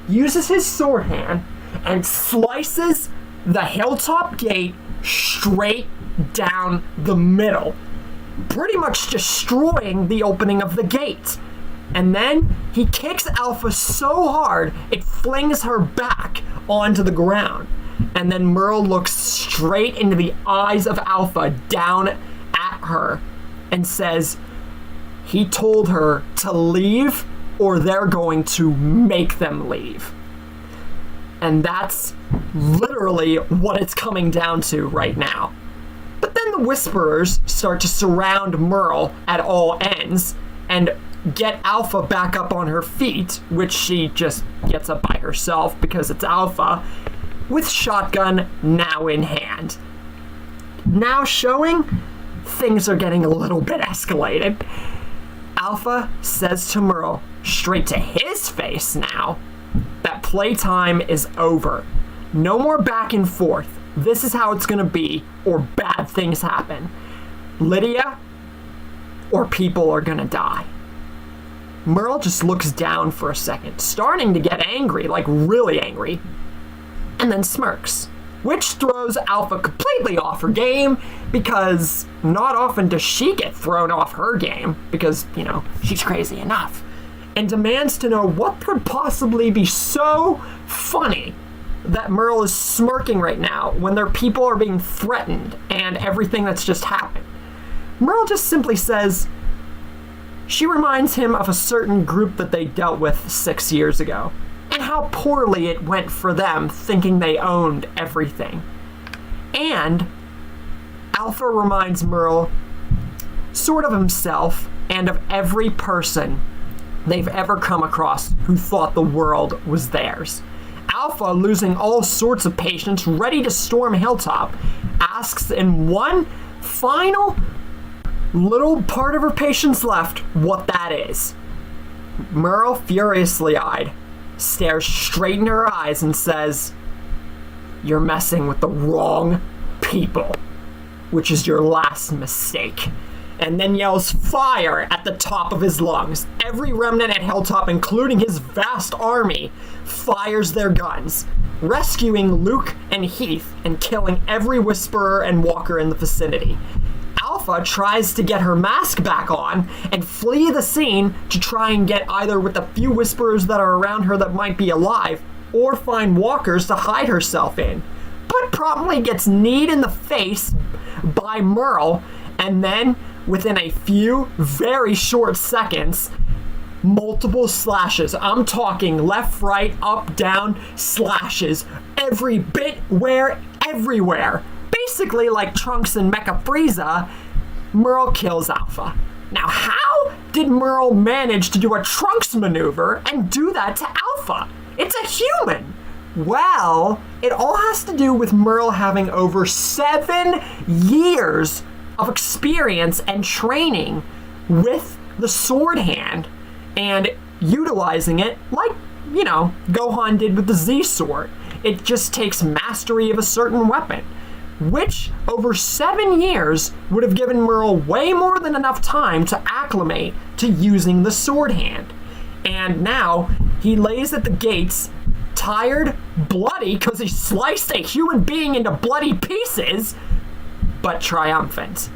uses his sword hand and slices the hilltop gate straight down the middle, pretty much destroying the opening of the gate. And then he kicks Alpha so hard it flings her back onto the ground. And then Merle looks straight into the eyes of Alpha down at her and says he told her to leave or they're going to make them leave. And that's literally what it's coming down to right now. But then the Whisperers start to surround Merle at all ends and get Alpha back up on her feet, which she just gets up by herself because it's Alpha, with shotgun now in hand. Now showing, things are getting a little bit escalated. Alpha says to Merle, straight to his face now, that playtime is over. No more back and forth. This is how it's gonna be, or bad things happen. Lydia, or people are gonna die. Merle just looks down for a second, starting to get angry, like really angry, and then smirks, which throws Alpha completely off her game, because not often does she get thrown off her game, because, you know, she's crazy enough, and demands to know what could possibly be so funny that Merle is smirking right now when their people are being threatened and everything that's just happened. Merle just simply says she reminds him of a certain group that they dealt with 6 years ago, and how poorly it went for them, thinking they owned everything. And Alpha reminds Merle sort of himself and of every person they've ever come across who thought the world was theirs. Alpha, losing all sorts of patience, ready to storm Hilltop, asks in one final little part of her patience left what that is. Merle, furiously eyed, stares straight in her eyes and says, "You're messing with the wrong people, which is your last mistake." And then yells fire at the top of his lungs. Every remnant at Hilltop, including his vast army, fires their guns, rescuing Luke and Heath and killing every Whisperer and Walker in the vicinity. Alpha tries to get her mask back on and flee the scene to try and get either with the few Whisperers that are around her that might be alive, or find Walkers to hide herself in, but promptly gets kneed in the face by Merle, and then within a few very short seconds, multiple slashes. I'm talking left, right, up, down, slashes. Every bit, where, everywhere. Basically like Trunks and Mecha Frieza, Merle kills Alpha. Now, how did Merle manage to do a Trunks maneuver and do that to Alpha? It's a human. Well, it all has to do with Merle having over 7 years of experience and training with the sword hand and utilizing it like, you know, Gohan did with the Z sword. It just takes mastery of a certain weapon, which over 7 years would have given Merle way more than enough time to acclimate to using the sword hand. And now he lays at the gates, tired, bloody, because he sliced a human being into bloody pieces, but triumphant.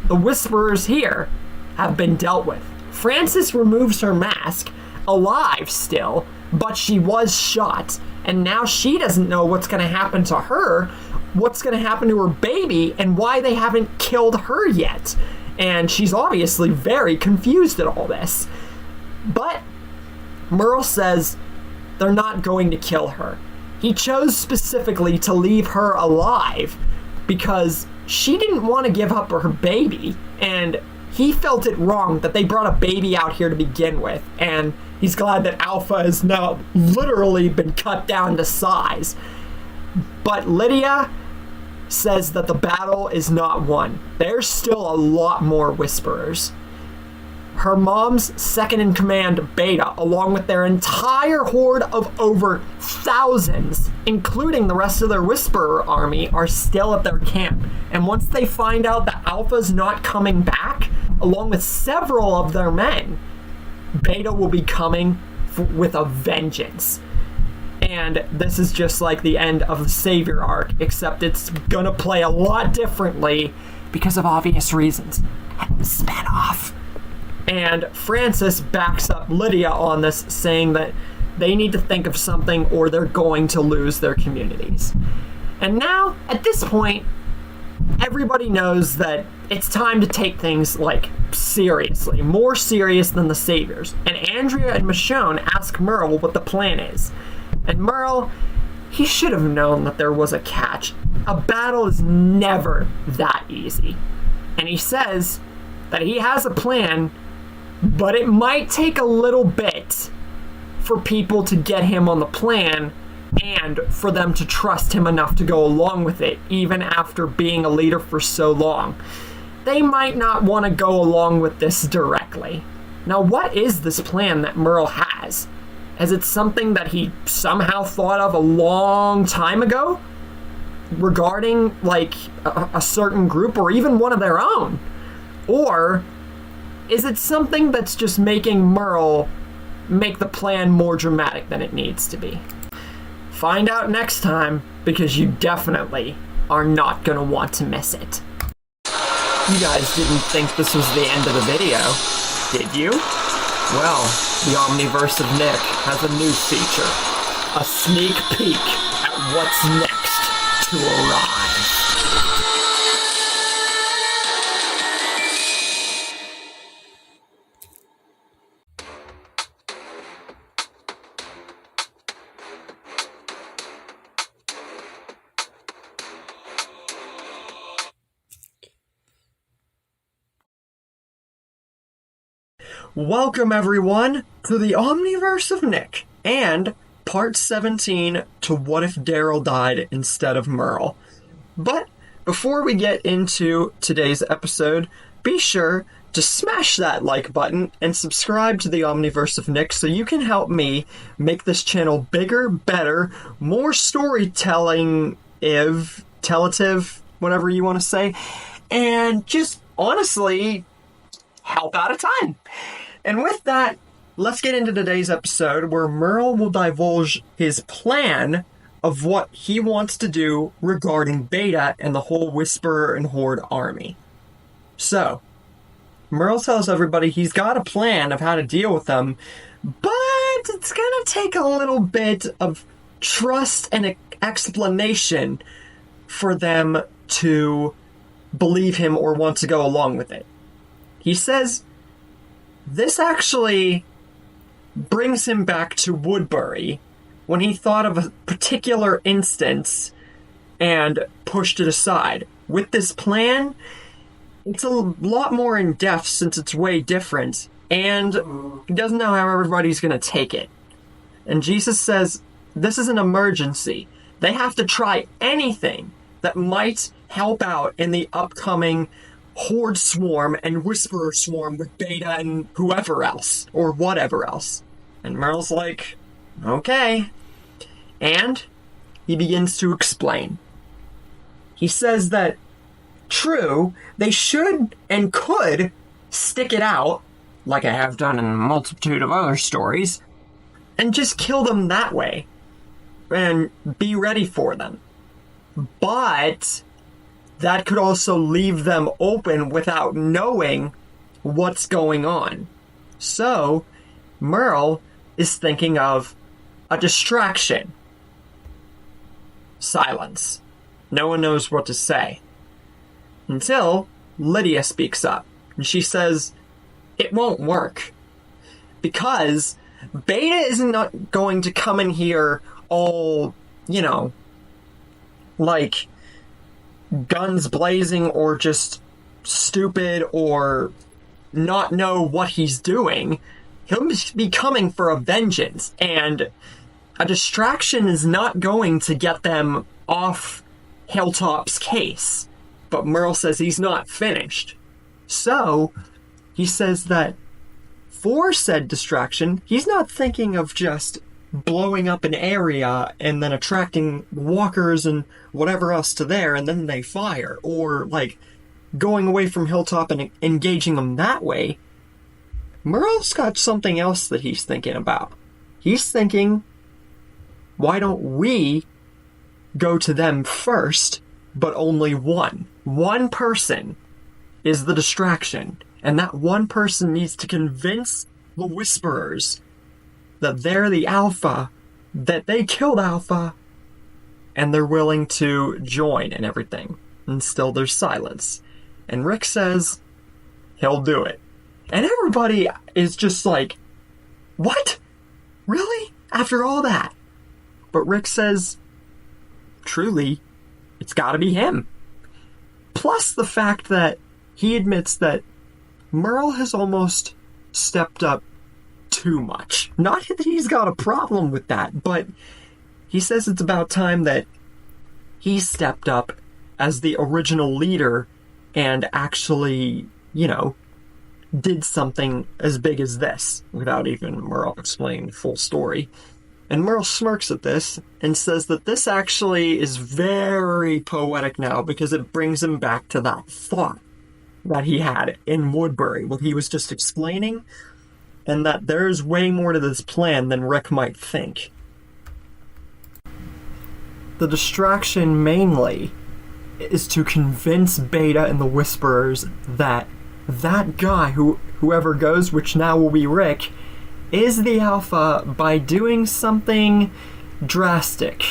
The Whisperers here have been dealt with. Frances removes her mask, alive still, but she was shot, and now she doesn't know what's going to happen to her, what's going to happen to her baby, and why they haven't killed her yet. And she's obviously very confused at all this. But Merle says they're not going to kill her. He chose specifically to leave her alive because she didn't want to give up her baby, and he felt it wrong that they brought a baby out here to begin with, and he's glad that Alpha has now literally been cut down to size. But Lydia says that the battle is not won. There's still a lot more Whisperers. Her mom's second-in-command, Beta, along with their entire horde of over thousands, including the rest of their Whisperer army, are still at their camp. And once they find out that Alpha's not coming back, along with several of their men, Beta will be coming with a vengeance. And this is just like the end of the Savior arc, except it's gonna play a lot differently because of obvious reasons. Spinoff. And Frances backs up Lydia on this, saying that they need to think of something or they're going to lose their communities. And now, at this point, everybody knows that it's time to take things, like, seriously. More serious than the Saviors. And Andrea and Michonne ask Merle what the plan is. And Merle, he should have known that there was a catch. A battle is never that easy. And he says that he has a plan, but it might take a little bit for people to get him on the plan and for them to trust him enough to go along with it, even after being a leader for so long. They might not want to go along with this directly. Now, what is this plan that Merle has? Is it something that he somehow thought of a long time ago regarding, like, a certain group or even one of their own? Or is it something that's just making Merle make the plan more dramatic than it needs to be? Find out next time, because you definitely are not going to want to miss it. You guys didn't think this was the end of the video, did you? Well, the Omniverse of Nick has a new feature. A sneak peek at what's next to arrive. Welcome everyone to the Omniverse of Nick, and part 17 to What If Daryl Died Instead of Merle. But before we get into today's episode, be sure to smash that like button and subscribe to the Omniverse of Nick so you can help me make this channel bigger, better, more storytelling, tellative, whatever you want to say, and just honestly help out a ton. And with that, let's get into today's episode where Merle will divulge his plan of what he wants to do regarding Beta and the whole Whisperer and Horde army. So, Merle tells everybody he's got a plan of how to deal with them, but it's gonna take a little bit of trust and explanation for them to believe him or want to go along with it. He says this actually brings him back to Woodbury when he thought of a particular instance and pushed it aside. With this plan, it's a lot more in-depth since it's way different, and he doesn't know how everybody's going to take it. And Jesus says this is an emergency. They have to try anything that might help out in the upcoming Horde Swarm and Whisperer Swarm with Beta and whoever else, or whatever else. And Merle's like, okay. And he begins to explain. He says that, true, they should and could stick it out, like I have done in a multitude of other stories, and just kill them that way, and be ready for them. But that could also leave them open without knowing what's going on. So, Merle is thinking of a distraction. Silence. No one knows what to say. Until Lydia speaks up, and she says, it won't work. Because Beta isn't not going to come in here all, like guns blazing or just stupid or not know what he's doing. He'll be coming for a vengeance, and a distraction is not going to get them off Hilltop's case. But Merle says he's not finished. So, he says that for said distraction, he's not thinking of just blowing up an area and then attracting walkers and whatever else to there and then they fire, or like going away from Hilltop and engaging them that way. Merle's got something else that he's thinking about. He's thinking, why don't we go to them first, but only one? One person is the distraction, and that one person needs to convince the Whisperers that they're the Alpha, that they killed Alpha, and they're willing to join and everything. And still there's silence. And Rick says he'll do it. And everybody is just like, what? Really? After all that? But Rick says truly, it's gotta be him. Plus the fact that he admits that Merle has almost stepped up too much. Not that he's got a problem with that, but he says it's about time that he stepped up as the original leader and actually, did something as big as this, without even Merle explaining the full story. And Merle smirks at this and says that this actually is very poetic now because it brings him back to that thought that he had in Woodbury, what he was just explaining, and that there's way more to this plan than Rick might think. The distraction mainly is to convince Beta and the Whisperers that that guy, whoever goes, which now will be Rick, is the Alpha by doing something drastic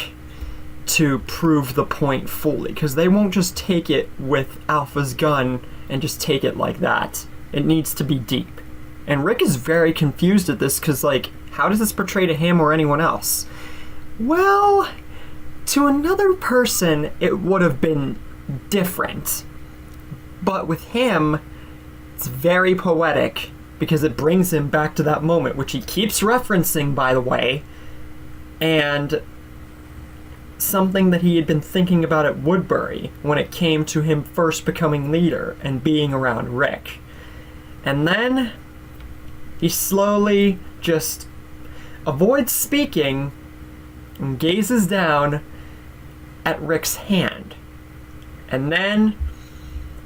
to prove the point fully, because they won't just take it with Alpha's gun and just take it like that. It needs to be deep. And Rick is very confused at this because, how does this portray to him or anyone else? Well, to another person, it would have been different. But with him, it's very poetic because it brings him back to that moment, which he keeps referencing, by the way, and something that he had been thinking about at Woodbury when it came to him first becoming leader and being around Rick. And then he slowly just avoids speaking and gazes down at Rick's hand. And then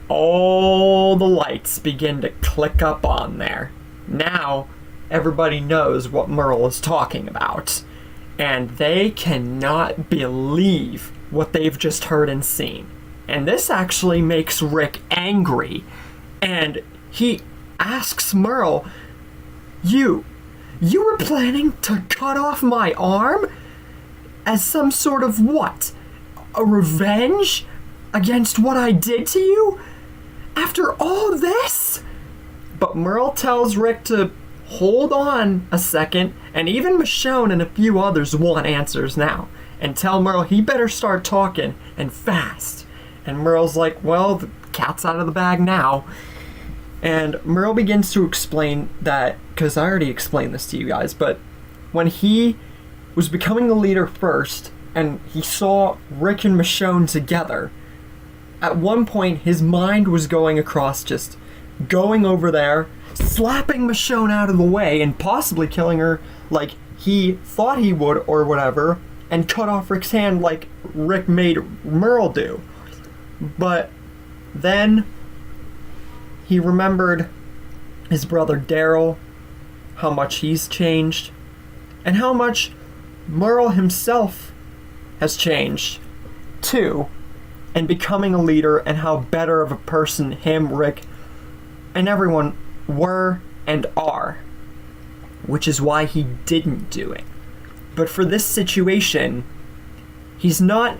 all the lights begin to click up on there. Now everybody knows what Merle is talking about, and they cannot believe what they've just heard and seen. And this actually makes Rick angry, and he asks Merle, You were planning to cut off my arm? As some sort of what? A revenge against what I did to you? After all this? But Merle tells Rick to hold on a second, and even Michonne and a few others want answers now, and tell Merle he better start talking, and fast. And Merle's like, well, the cat's out of the bag now. And Merle begins to explain that, because I already explained this to you guys, but when he was becoming the leader first, and he saw Rick and Michonne together, at one point his mind was going across just going over there, slapping Michonne out of the way, and possibly killing her like he thought he would or whatever, and cut off Rick's hand like Rick made Merle do. But then he remembered his brother Daryl, how much he's changed, and how much Merle himself has changed too, and becoming a leader, and how better of a person him, Rick, and everyone were and are, which is why he didn't do it. But for this situation, he's not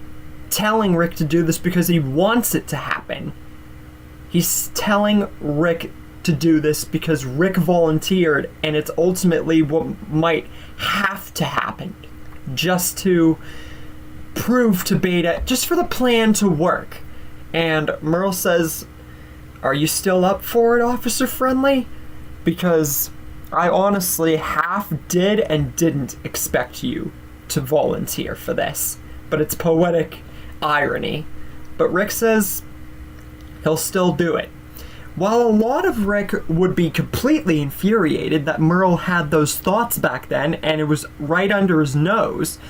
telling Rick to do this because he wants it to happen. He's telling Rick to do this because Rick volunteered, and it's ultimately what might have to happen, just to prove to Beta, just for the plan to work. And Merle says, are you still up for it, Officer Friendly? Because I honestly half did and didn't expect you to volunteer for this. But it's poetic irony. But Rick says he'll still do it. While a lot of Rick would be completely infuriated that Merle had those thoughts back then and it was right under his nose,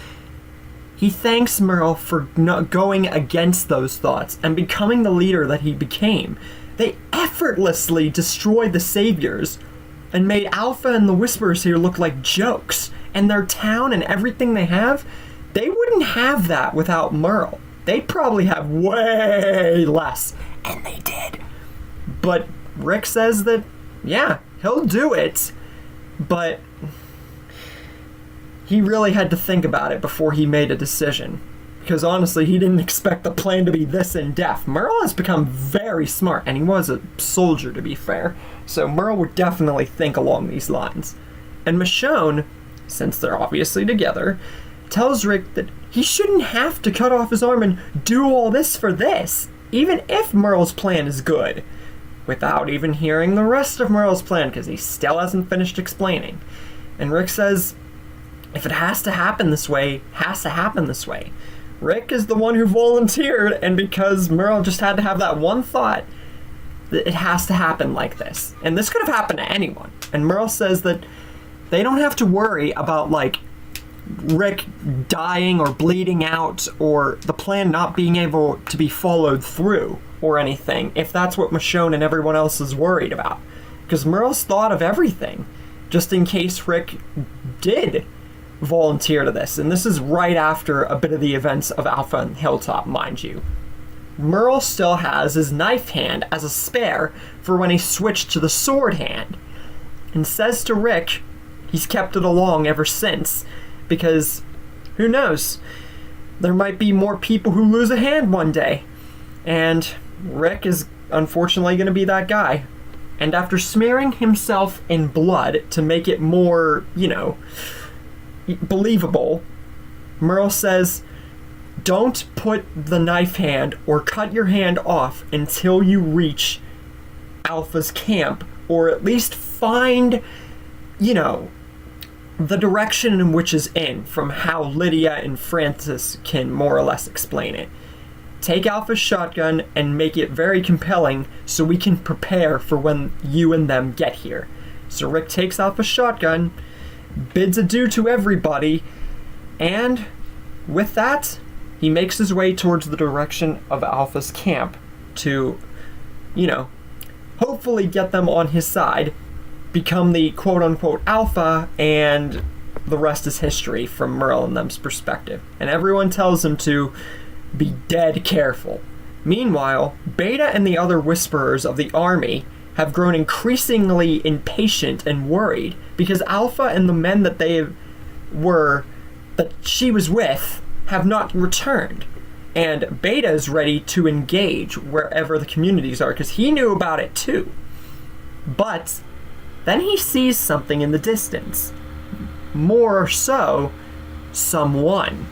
he thanks Merle for not going against those thoughts and becoming the leader that he became. They effortlessly destroyed the Saviors and made Alpha and the Whisperers here look like jokes. And their town and everything they have, they wouldn't have that without Merle. They'd probably have way less. And they did. But Rick says that, yeah, he'll do it. But he really had to think about it before he made a decision. Because honestly, he didn't expect the plan to be this in-depth. Merle has become very smart, and he was a soldier, to be fair. So Merle would definitely think along these lines. And Michonne, since they're obviously together, tells Rick that he shouldn't have to cut off his arm and do all this for this, even if Merle's plan is good, without even hearing the rest of Merle's plan, because he still hasn't finished explaining. And Rick says, if it has to happen this way, it has to happen this way. Rick is the one who volunteered, and because Merle just had to have that one thought, that it has to happen like this. And this could have happened to anyone. And Merle says that they don't have to worry about, like, Rick dying or bleeding out or the plan not being able to be followed through or anything, if that's what Michonne and everyone else is worried about. Because Merle's thought of everything, just in case Rick did volunteer to this. And this is right after a bit of the events of Alpha and Hilltop, mind you. Merle still has his knife hand as a spare for when he switched to the sword hand, and says to Rick he's kept it along ever since, because who knows, there might be more people who lose a hand one day, and Rick is unfortunately going to be that guy. And after smearing himself in blood to make it more, believable, Merle says, don't put the knife hand or cut your hand off until you reach Alpha's camp, or at least find, the direction in which is in, from how Lydia and Francis can more or less explain it. Take Alpha's shotgun and make it very compelling so we can prepare for when you and them get here. So Rick takes Alpha's shotgun, bids adieu to everybody, and with that, he makes his way towards the direction of Alpha's camp to, hopefully get them on his side, become the quote-unquote Alpha, and the rest is history from Merle and them's perspective. And everyone tells him to be dead careful. Meanwhile, Beta and the other Whisperers of the army have grown increasingly impatient and worried because Alpha and the men that she was with have not returned. And Beta is ready to engage wherever the communities are because he knew about it too. But then he sees something in the distance. More so, someone.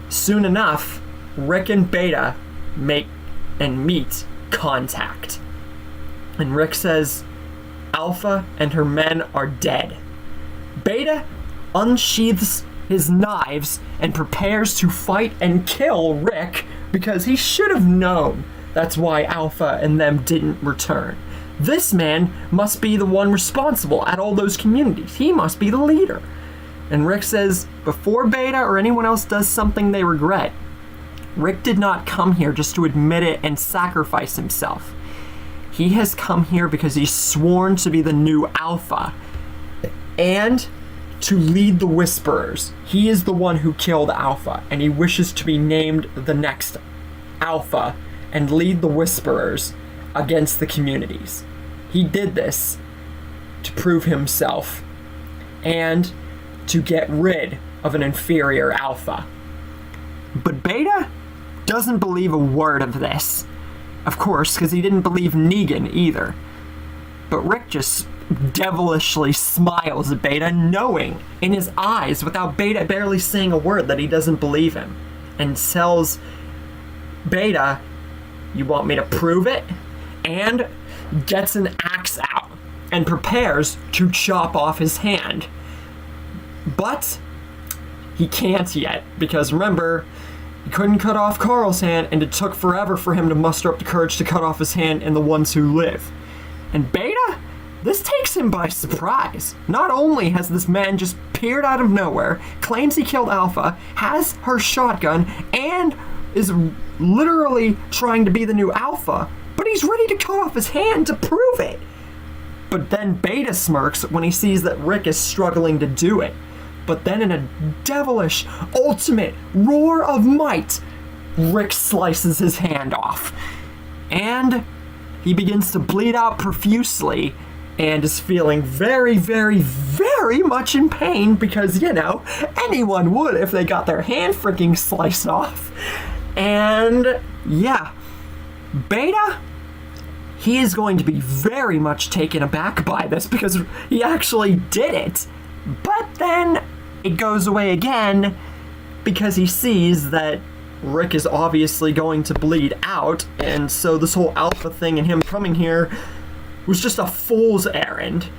Soon enough, Rick and Beta meet contact. And Rick says, Alpha and her men are dead. Beta unsheaths his knives and prepares to fight and kill Rick because he should have known that's why Alpha and them didn't return. This man must be the one responsible at all those communities. He must be the leader. And Rick says, before Beta or anyone else does something they regret, Rick did not come here just to admit it and sacrifice himself. He has come here because he's sworn to be the new Alpha and to lead the Whisperers. He is the one who killed Alpha, and he wishes to be named the next Alpha and lead the Whisperers against the communities. He did this to prove himself and to get rid of an inferior Alpha. But Beta doesn't believe a word of this. Of course, because he didn't believe Negan either. But Rick just devilishly smiles at Beta, knowing in his eyes, without Beta barely saying a word, that he doesn't believe him. And tells Beta, you want me to prove it? And gets an axe out and prepares to chop off his hand. But he can't yet, because remember, he couldn't cut off Carl's hand, and it took forever for him to muster up the courage to cut off his hand and the ones who live. And Beta, this takes him by surprise. Not only has this man just appeared out of nowhere, claims he killed Alpha, has her shotgun, and is literally trying to be the new Alpha, but he's ready to cut off his hand to prove it. But then Beta smirks when he sees that Rick is struggling to do it. But then in a devilish, ultimate roar of might, Rick slices his hand off. And he begins to bleed out profusely and is feeling very, very, very much in pain because, anyone would if they got their hand freaking sliced off. And yeah, Beta, he is going to be very much taken aback by this because he actually did it. But then it goes away again because he sees that Rick is obviously going to bleed out, and so this whole Alpha thing and him coming here was just a fool's errand.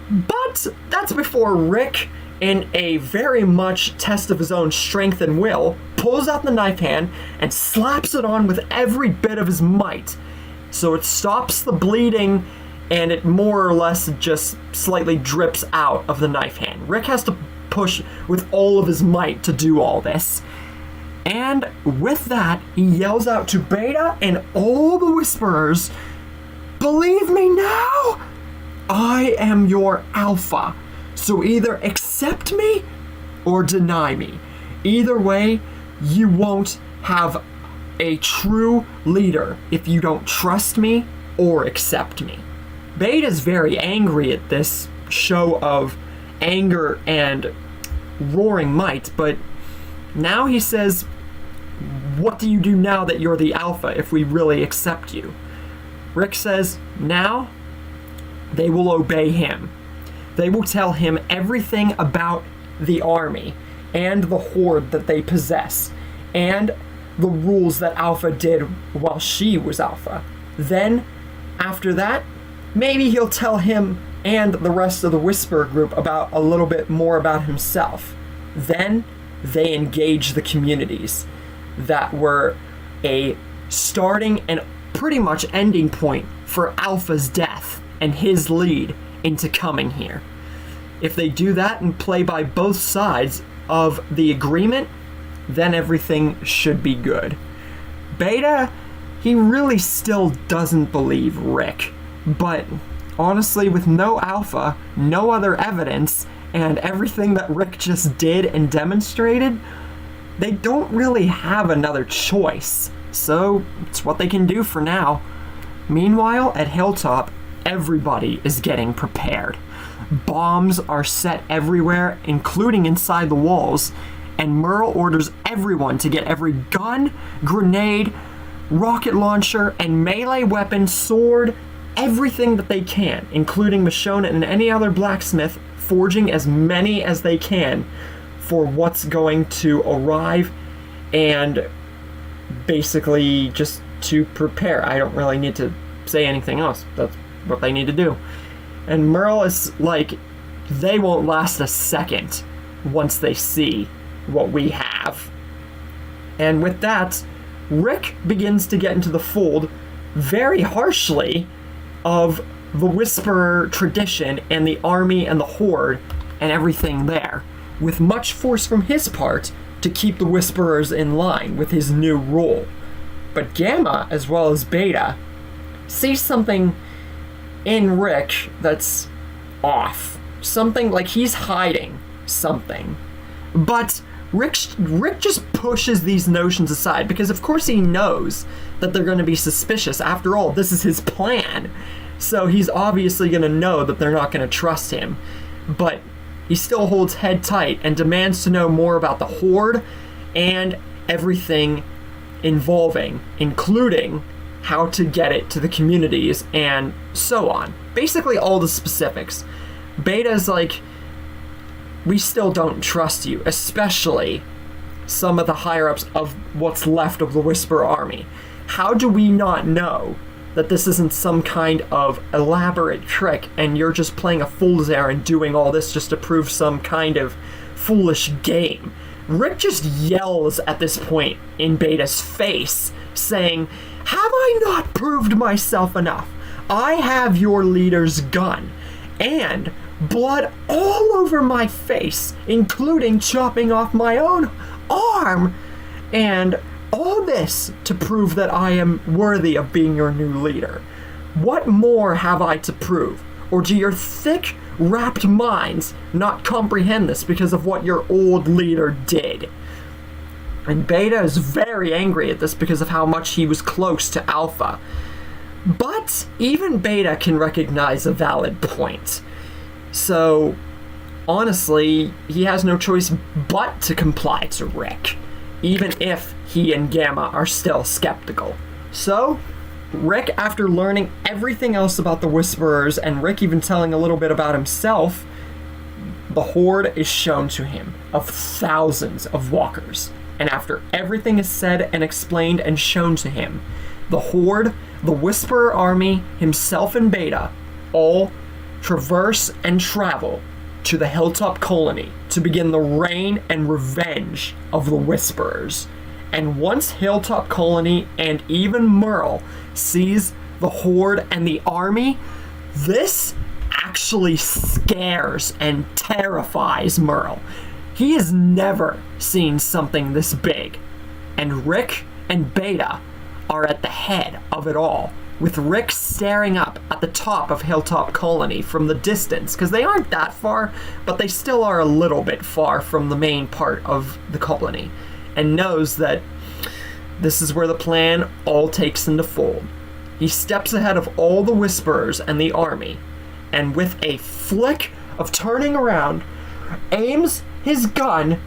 But that's before Rick, in a very much test of his own strength and will, pulls out the knife hand and slaps it on with every bit of his might. So it stops the bleeding, and it more or less just slightly drips out of the knife hand. Rick has to push with all of his might to do all this. And with that, he yells out to Beta and all the Whisperers, "Believe me now! I am your Alpha. So either accept me or deny me. Either way, you won't have a true leader if you don't trust me or accept me." Beta's very angry at this show of anger and roaring might, but now he says, "What do you do now that you're the Alpha if we really accept you?" Rick says, now they will obey him. They will tell him everything about the army and the horde that they possess and the rules that Alpha did while she was Alpha. Then, after that, maybe he'll tell him and the rest of the Whisperer group about a little bit more about himself. Then, they engage the communities that were a starting and pretty much ending point for Alpha's death and his lead into coming here. If they do that and play by both sides of the agreement, then everything should be good. Beta, he really still doesn't believe Rick, but honestly, with no Alpha, no other evidence, and everything that Rick just did and demonstrated, they don't really have another choice. So it's what they can do for now. Meanwhile, at Hilltop, everybody is getting prepared. Bombs are set everywhere, including inside the walls, and Merle orders everyone to get every gun, grenade, rocket launcher, and melee weapon, sword, everything that they can, including Michonne and any other blacksmith, forging as many as they can for what's going to arrive, and basically just to prepare. I don't really need to say anything else. That's what they need to do. And Merle is like, they won't last a second once they see what we have. And with that, Rick begins to get into the fold very harshly of the Whisperer tradition and the army and the horde and everything there, with much force from his part to keep the Whisperers in line with his new rule. But Gamma, as well as Beta, sees something in Rick that's off. Something like he's hiding something. But Rick just pushes these notions aside because of course he knows that they're going to be suspicious. After all, this is his plan. So he's obviously going to know that they're not going to trust him. But he still holds head tight and demands to know more about the Horde and everything involving, including how to get it to the communities and so on. Basically all the specifics. Beta's like, we still don't trust you, especially some of the higher-ups of what's left of the Whisperer army. How do we not know that this isn't some kind of elaborate trick and you're just playing a fool's errand doing all this just to prove some kind of foolish game? Rick just yells at this point in Beta's face, saying, have I not proved myself enough? I have your leader's gun, and blood all over my face, including chopping off my own arm, and all this to prove that I am worthy of being your new leader. What more have I to prove? Or do your thick, wrapped minds not comprehend this because of what your old leader did? And Beta is very angry at this because of how much he was close to Alpha. But even Beta can recognize a valid point. So, honestly, he has no choice but to comply to Rick, even if he and Gamma are still skeptical. So, Rick, after learning everything else about the Whisperers, and Rick even telling a little bit about himself, the horde is shown to him of thousands of walkers. And after everything is said and explained and shown to him, the horde, the Whisperer army, himself and Beta, all traverse and travel to the Hilltop Colony to begin the reign and revenge of the Whisperers. And once Hilltop Colony and even Merle sees the horde and the army, this actually scares and terrifies Merle. He has never seen something this big. And Rick and Beta are at the head of it all, with Rick staring up at the top of Hilltop Colony from the distance, because they aren't that far, but they still are a little bit far from the main part of the colony, and knows that this is where the plan all takes into fold. He steps ahead of all the Whisperers and the army, and with a flick of turning around, aims his gun,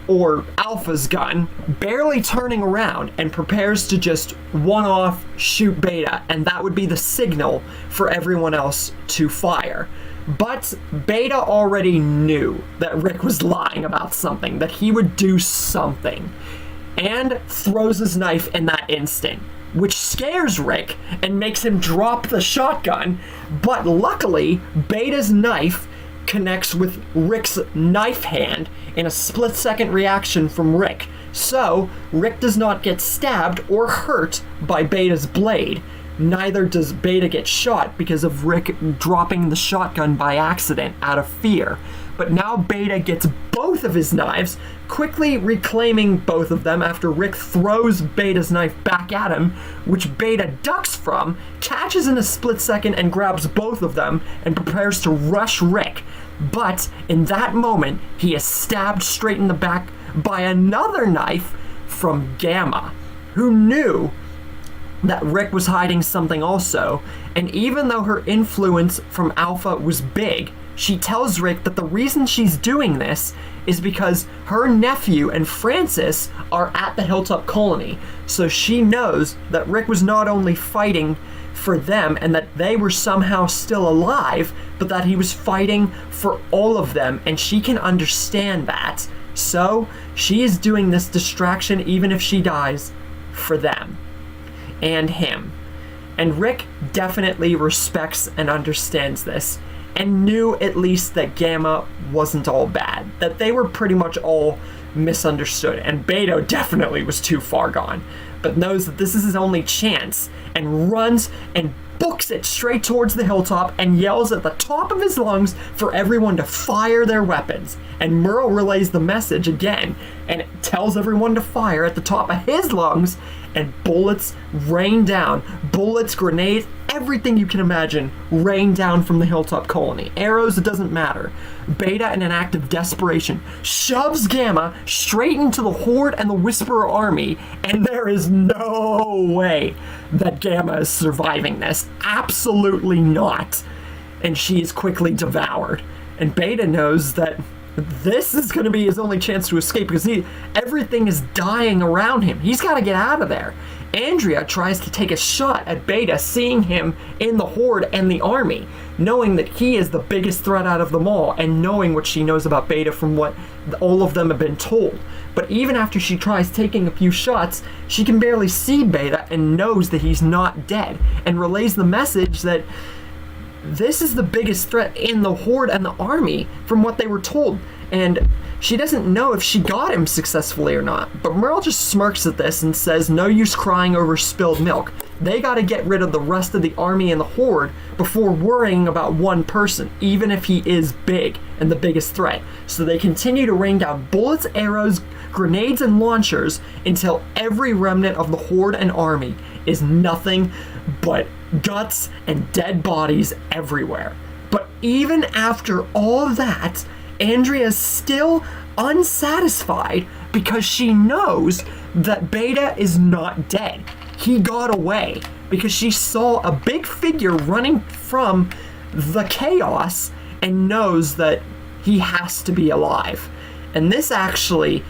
or Alpha's gun, barely turning around, and prepares to just one-off shoot Beta, and that would be the signal for everyone else to fire. But Beta already knew that Rick was lying about something, that he would do something, and throws his knife in that instant, which scares Rick and makes him drop the shotgun. But luckily, Beta's knife connects with Rick's knife hand in a split-second reaction from Rick. So, Rick does not get stabbed or hurt by Beta's blade. Neither does Beta get shot because of Rick dropping the shotgun by accident out of fear. But now Beta gets both of his knives, quickly reclaiming both of them after Rick throws Beta's knife back at him, which Beta ducks from, catches in a split second and grabs both of them and prepares to rush Rick. But in that moment, he is stabbed straight in the back by another knife from Gamma, who knew that Rick was hiding something also, and even though her influence from Alpha was big, she tells Rick that the reason she's doing this is because her nephew and Francis are at the Hilltop Colony, so she knows that Rick was not only fighting for them and that they were somehow still alive, but that he was fighting for all of them, and she can understand that. So she is doing this distraction, even if she dies, for them and him. And Rick definitely respects and understands this, and knew at least that Gamma wasn't all bad, that they were pretty much all misunderstood, and Beta definitely was too far gone, but knows that this is his only chance, and runs and books it straight towards the hilltop and yells at the top of his lungs for everyone to fire their weapons. And Merle relays the message again and tells everyone to fire at the top of his lungs, and bullets rain down. Bullets, grenades, everything you can imagine rain down from the Hilltop Colony. Arrows, it doesn't matter. Beta, in an act of desperation, shoves Gamma straight into the Horde and the Whisperer army, and there is no way that Gamma is surviving this. Absolutely not. And she is quickly devoured. And Beta knows that this is going to be his only chance to escape, because everything is dying around him. He's got to get out of there. Andrea tries to take a shot at Beta, seeing him in the Horde and the army, knowing that he is the biggest threat out of them all, and knowing what she knows about Beta from what all of them have been told. But even after she tries taking a few shots, she can barely see Beta and knows that he's not dead, and relays the message that this is the biggest threat in the Horde and the army from what they were told. And she doesn't know if she got him successfully or not. But Merle just smirks at this and says, no use crying over spilled milk. They got to get rid of the rest of the army and the Horde before worrying about one person, even if he is big and the biggest threat. So they continue to rain down bullets, arrows, grenades, and launchers until every remnant of the Horde and army is nothing but guts and dead bodies everywhere. But even after all that, Andrea's still unsatisfied because she knows that Beta is not dead. He got away because she saw a big figure running from the chaos and knows that he has to be alive. And this actually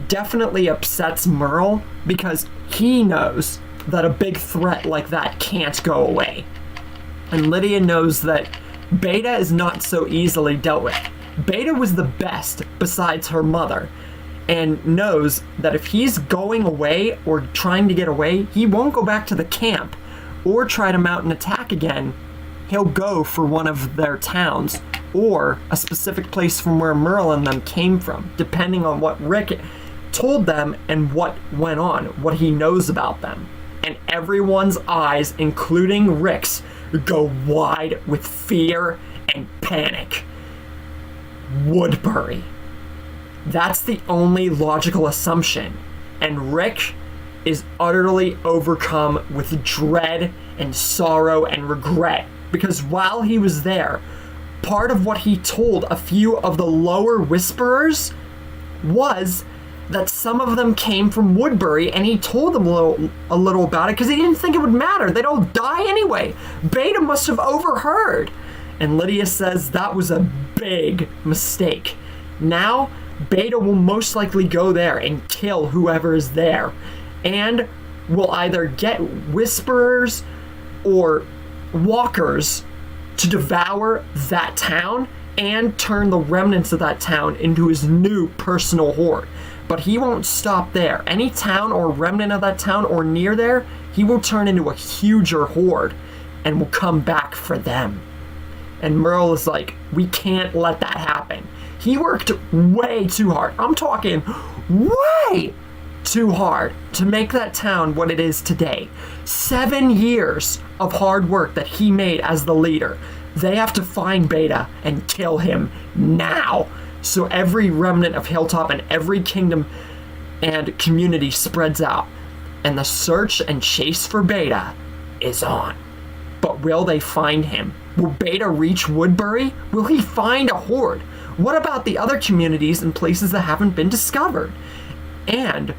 definitely upsets Merle because he knows that a big threat like that can't go away. And Lydia knows that Beta is not so easily dealt with. Beta was the best besides her mother, and knows that if he's going away or trying to get away, he won't go back to the camp or try to mount an attack again. He'll go for one of their towns or a specific place from where Merle and them came from, depending on what Rick told them and what went on, what he knows about them. And everyone's eyes, including Rick's, go wide with fear and panic. Woodbury. That's the only logical assumption. And Rick is utterly overcome with dread and sorrow and regret. Because while he was there, part of what he told a few of the lower whisperers was that some of them came from Woodbury, and he told them a little about it because he didn't think it would matter. They'd all die anyway. Beta must have overheard. And Lydia says that was a big mistake. Now, Beta will most likely go there and kill whoever is there, and will either get whisperers or walkers to devour that town and turn the remnants of that town into his new personal horde. But he won't stop there. Any town or remnant of that town or near there, he will turn into a huger horde and will come back for them. And Merle is like, we can't let that happen. He worked way too hard. I'm talking way too hard to make that town what it is today. 7 years of hard work that he made as the leader. They have to find Beta and kill him now. So every remnant of Hilltop and every kingdom and community spreads out. And the search and chase for Beta is on. But will they find him? Will Beta reach Woodbury? Will he find a horde? What about the other communities and places that haven't been discovered? And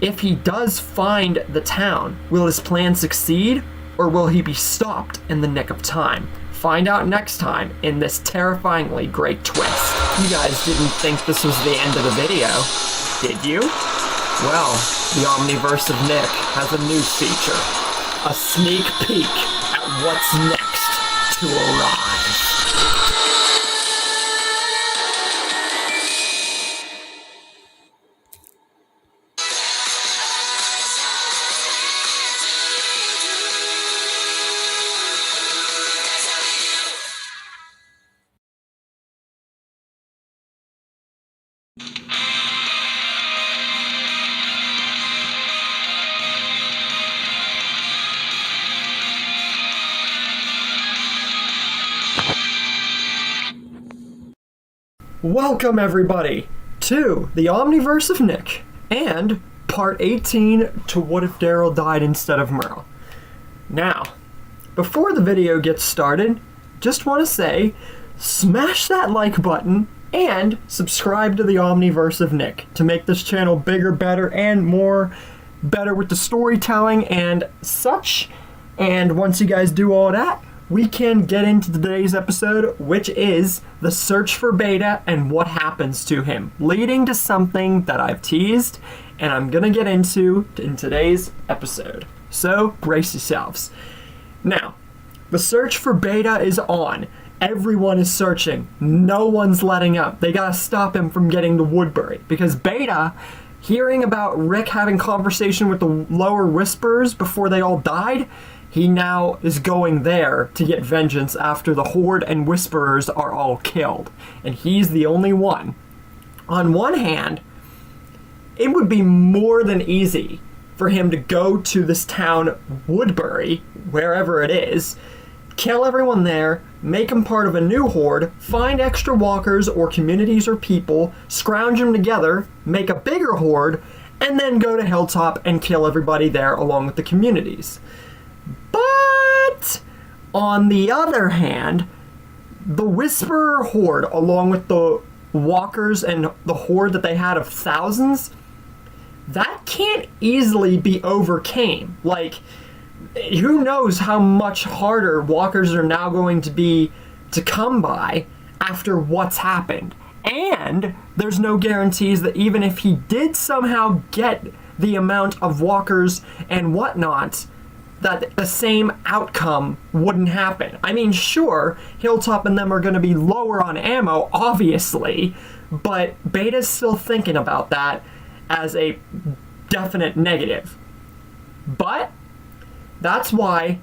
if he does find the town, will his plan succeed, or will he be stopped in the nick of time? Find out next time in this terrifyingly great twist. You guys didn't think this was the end of the video, did you? Well, the Omniverse of Nick has a new feature. A sneak peek at what's next to arrive. Welcome everybody to the Omniverse of Nick and part 18 to What If Daryl Died Instead of Merle. Now, before the video gets started, just want to say, smash that like button and subscribe to the Omniverse of Nick to make this channel bigger, better, and more better with the storytelling and such. And once you guys do all that, we can get into today's episode, which is the search for Beta and what happens to him, leading to something that I've teased and I'm gonna get into in today's episode. So brace yourselves. Now, the search for Beta is on. Everyone is searching. No one's letting up. They gotta stop him from getting to Woodbury because Beta, hearing about Rick having conversation with the lower whisperers before they all died, he now is going there to get vengeance after the Horde and Whisperers are all killed. And he's the only one. On one hand, it would be more than easy for him to go to this town, Woodbury, wherever it is, kill everyone there, make them part of a new horde, find extra walkers or communities or people, scrounge them together, make a bigger horde, and then go to Hilltop and kill everybody there along with the communities. But on the other hand, the Whisperer horde, along with the walkers and the horde that they had of thousands, that can't easily be overcame. Like, who knows how much harder walkers are now going to be to come by after what's happened. And there's no guarantees that even if he did somehow get the amount of walkers and whatnot, that the same outcome wouldn't happen. I mean, sure, Hilltop and them are going to be lower on ammo, obviously, but Beta's still thinking about that as a definite negative. But that's why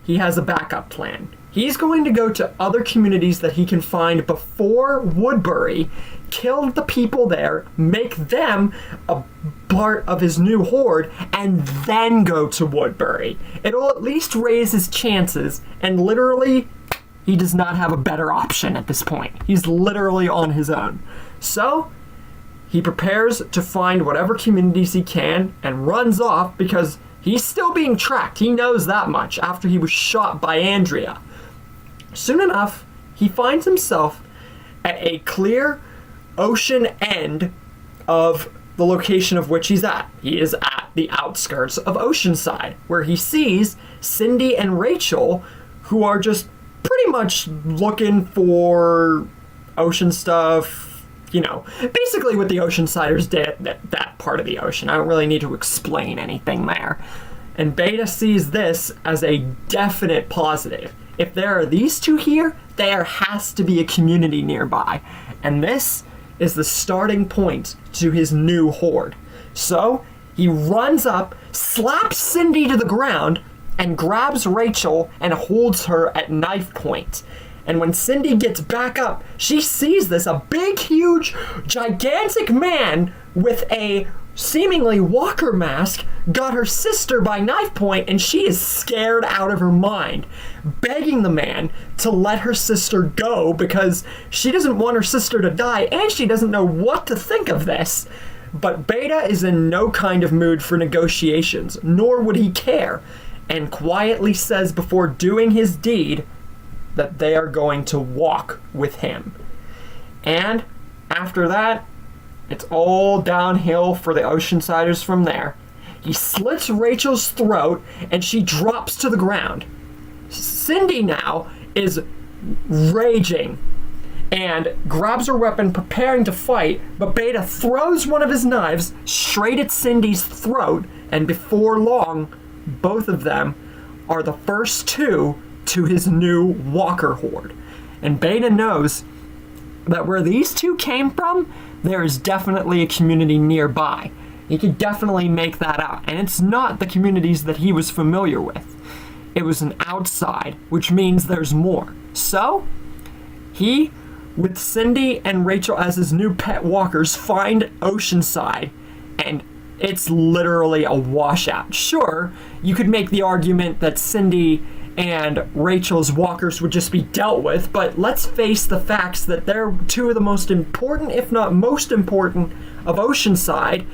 he has a backup plan. He's going to go to other communities that he can find before Woodbury, kill the people there, make them a part of his new horde, and then go to Woodbury. It'll at least raise his chances, and literally, he does not have a better option at this point. He's literally on his own. So, he prepares to find whatever communities he can and runs off because he's still being tracked. He knows that much after he was shot by Andrea. Soon enough, he finds himself at a clear ocean end of the location of which he's at. He is at the outskirts of Oceanside, where he sees Cindy and Rachel, who are just pretty much looking for ocean stuff, you know, basically what the Oceansiders did at that part of the ocean. I don't really need to explain anything there. And Beta sees this as a definite positive. If there are these two here, there has to be a community nearby. And this is the starting point to his new horde. So, he runs up, slaps Cindy to the ground, and grabs Rachel and holds her at knife point. And when Cindy gets back up, she sees this, a big, huge, gigantic man with a seemingly walker mask got her sister by knife point, and she is scared out of her mind, begging the man to let her sister go because she doesn't want her sister to die and she doesn't know what to think of this. But Beta is in no kind of mood for negotiations, nor would he care, and quietly says before doing his deed that they are going to walk with him. And after that, it's all downhill for the Oceansiders from there. He slits Rachel's throat and she drops to the ground. Cindy now is raging and grabs her weapon preparing to fight, but Beta throws one of his knives straight at Cindy's throat, and before long, both of them are the first two to his new walker horde. And Beta knows that where these two came from, there is definitely a community nearby. He could definitely make that out. And it's not the communities that he was familiar with. It was an outside, which means there's more. So, he, with Cindy and Rachel as his new pet walkers, find Oceanside, and it's literally a washout. Sure, you could make the argument that Cindy and Rachel's walkers would just be dealt with, but let's face the facts that they're two of the most important, if not most important, of Oceanside.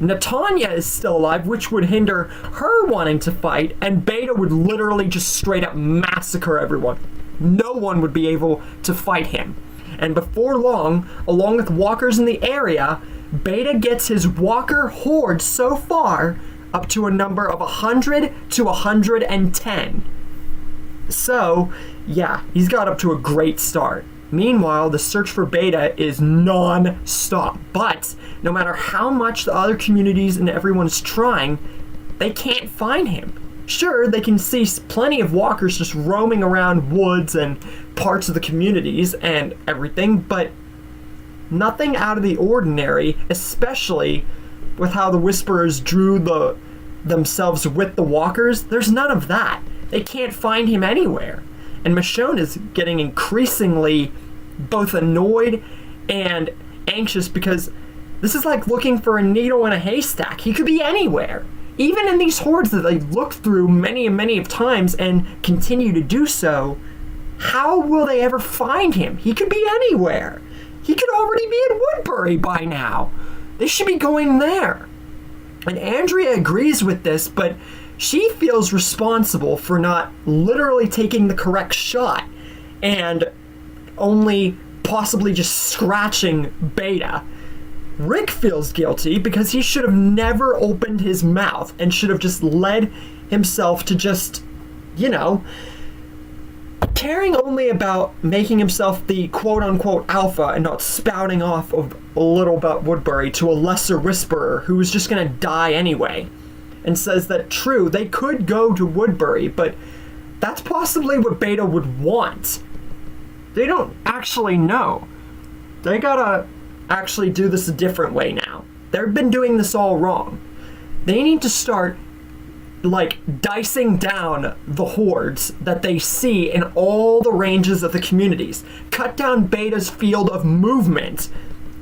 Natanya is still alive, which would hinder her wanting to fight, and Beta would literally just straight up massacre everyone. No one would be able to fight him. And before long, along with walkers in the area, Beta gets his walker horde so far up to a number of 100 to 110. So, yeah, he's got up to a great start. Meanwhile, the search for Beta is non-stop. But no matter how much the other communities and everyone's trying, they can't find him. Sure, they can see plenty of walkers just roaming around woods and parts of the communities and everything, but nothing out of the ordinary, especially with how the Whisperers drew themselves with the walkers. There's none of that. They can't find him anywhere. And Michonne is getting increasingly both annoyed and anxious because this is like looking for a needle in a haystack. He could be anywhere. Even in these hordes that they looked through many and many of times and continue to do so, how will they ever find him? He could be anywhere. He could already be in Woodbury by now. They should be going there. And Andrea agrees with this, but she feels responsible for not literally taking the correct shot and only possibly just scratching Beta. Rick feels guilty because he should have never opened his mouth and should have just led himself to just, you know, caring only about making himself the quote-unquote alpha and not spouting off of a little about Woodbury to a lesser whisperer who was just gonna die anyway. and says that true, they could go to Woodbury, but that's possibly what Beta would want. They don't actually know. They gotta actually do this a different way now. They've been doing this all wrong. They need to start, like, dicing down the hordes that they see in all the ranges of the communities. Cut down Beta's field of movement,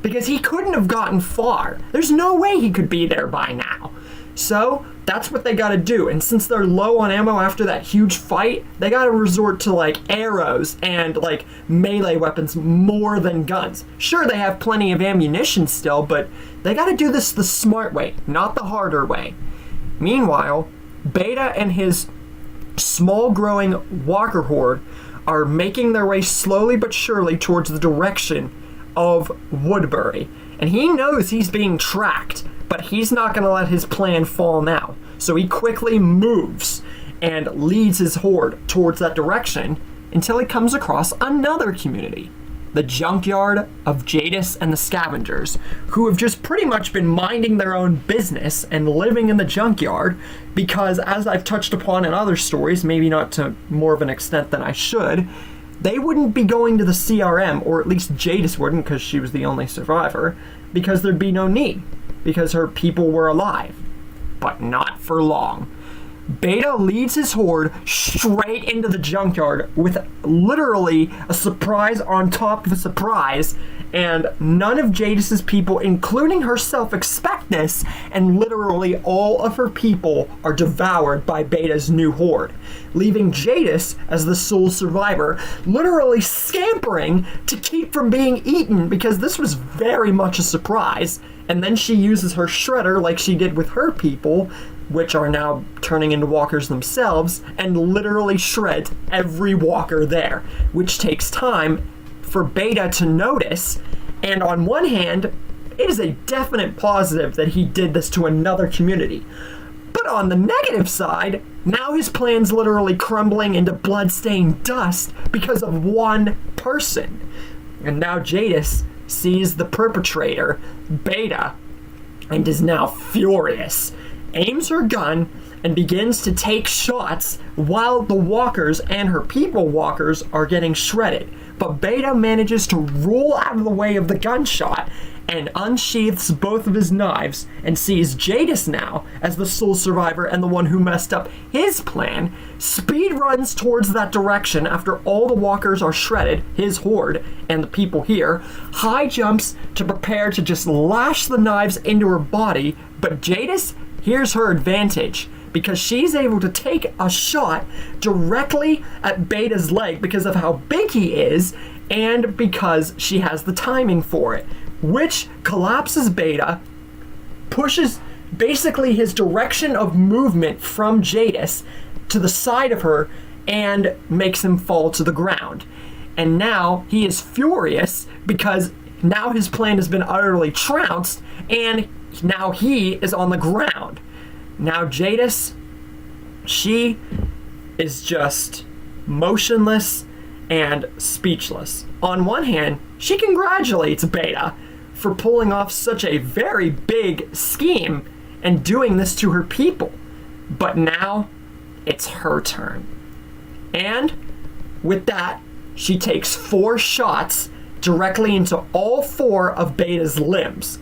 because he couldn't have gotten far. There's no way he could be there by now. So that's what they gotta do. And since they're low on ammo after that huge fight, they gotta resort to, like, arrows and, like, melee weapons more than guns. Sure, they have plenty of ammunition still, but they gotta do this the smart way, not the harder way. Meanwhile, Beta and his small growing walker horde are making their way slowly but surely towards the direction of Woodbury. And he knows he's being tracked, but he's not going to let his plan fall now. So he quickly moves and leads his horde towards that direction until he comes across another community. The junkyard of Jadis and the Scavengers, who have just pretty much been minding their own business and living in the junkyard because, as I've touched upon in other stories, maybe not to more of an extent than I should, they wouldn't be going to the CRM, or at least Jadis wouldn't because she was the only survivor, because there'd be no need, because her people were alive. But not for long. Beta leads his horde straight into the junkyard with literally a surprise on top of a surprise, and none of Jadis's people, including herself, expect this, and literally all of her people are devoured by Beta's new horde, leaving Jadis as the sole survivor, literally scampering to keep from being eaten because this was very much a surprise. And then she uses her shredder like she did with her people, which are now turning into walkers themselves, and literally shreds every walker there, which takes time for Beta to notice. And on one hand, it is a definite positive that he did this to another community. But on the negative side, now his plan's literally crumbling into blood-stained dust because of one person. And now Jadis sees the perpetrator, Beta, and is now furious. Aims her gun and begins to take shots while the walkers and her people walkers are getting shredded. But Beta manages to roll out of the way of the gunshot and unsheaths both of his knives and sees Jadis now as the sole survivor and the one who messed up his plan, speed runs towards that direction after all the walkers are shredded, his horde and the people here, high jumps to prepare to just lash the knives into her body, but Jadis, here's her advantage, because she's able to take a shot directly at Beta's leg because of how big he is and because she has the timing for it, which collapses Beta, pushes basically his direction of movement from Jadis to the side of her, and makes him fall to the ground. And now he is furious because now his plan has been utterly trounced, and now he is on the ground. Now Jadis, she is just motionless and speechless. On one hand, she congratulates Beta for pulling off such a very big scheme and doing this to her people. But now, it's her turn. And with that, she takes 4 shots directly into all 4 of Beta's limbs.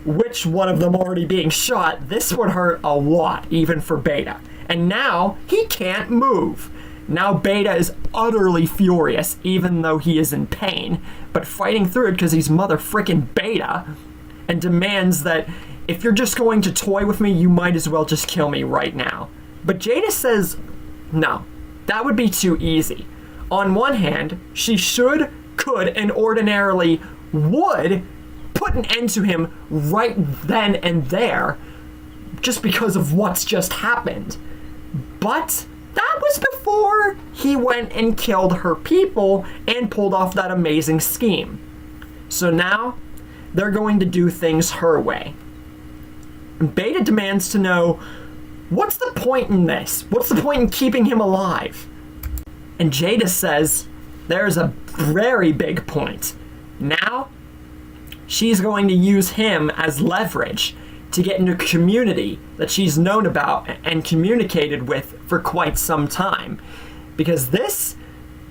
Which one of them already being shot, this would hurt a lot, even for Beta. And now, he can't move. Now Beta is utterly furious, even though he is in pain, but fighting through it because he's mother frickin' Beta, and demands that if you're just going to toy with me, you might as well just kill me right now. But Jadis says, no, that would be too easy. On one hand, she should, could, and ordinarily would put an end to him right then and there, just because of what's just happened. But that was before he went and killed her people and pulled off that amazing scheme. So now, they're going to do things her way. Beta demands to know, what's the point in this? What's the point in keeping him alive? And Jadis says, there's a very big point. Now, she's going to use him as leverage to get into a community that she's known about and communicated with for quite some time. Because this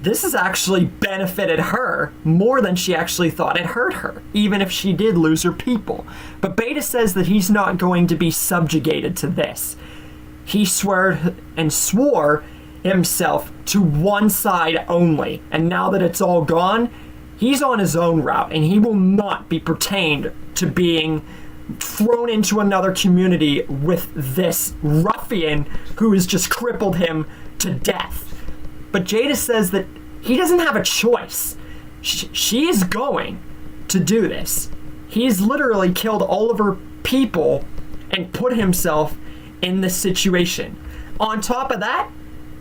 has actually benefited her more than she actually thought it hurt her, even if she did lose her people. But Beta says that he's not going to be subjugated to this. He swore himself to one side only, and now that it's all gone, he's on his own route, and he will not be pertained to being thrown into another community with this ruffian who has just crippled him to death. But Jada says that he doesn't have a choice. She is going to do this. He's literally killed all of her people and put himself in this situation. On top of that,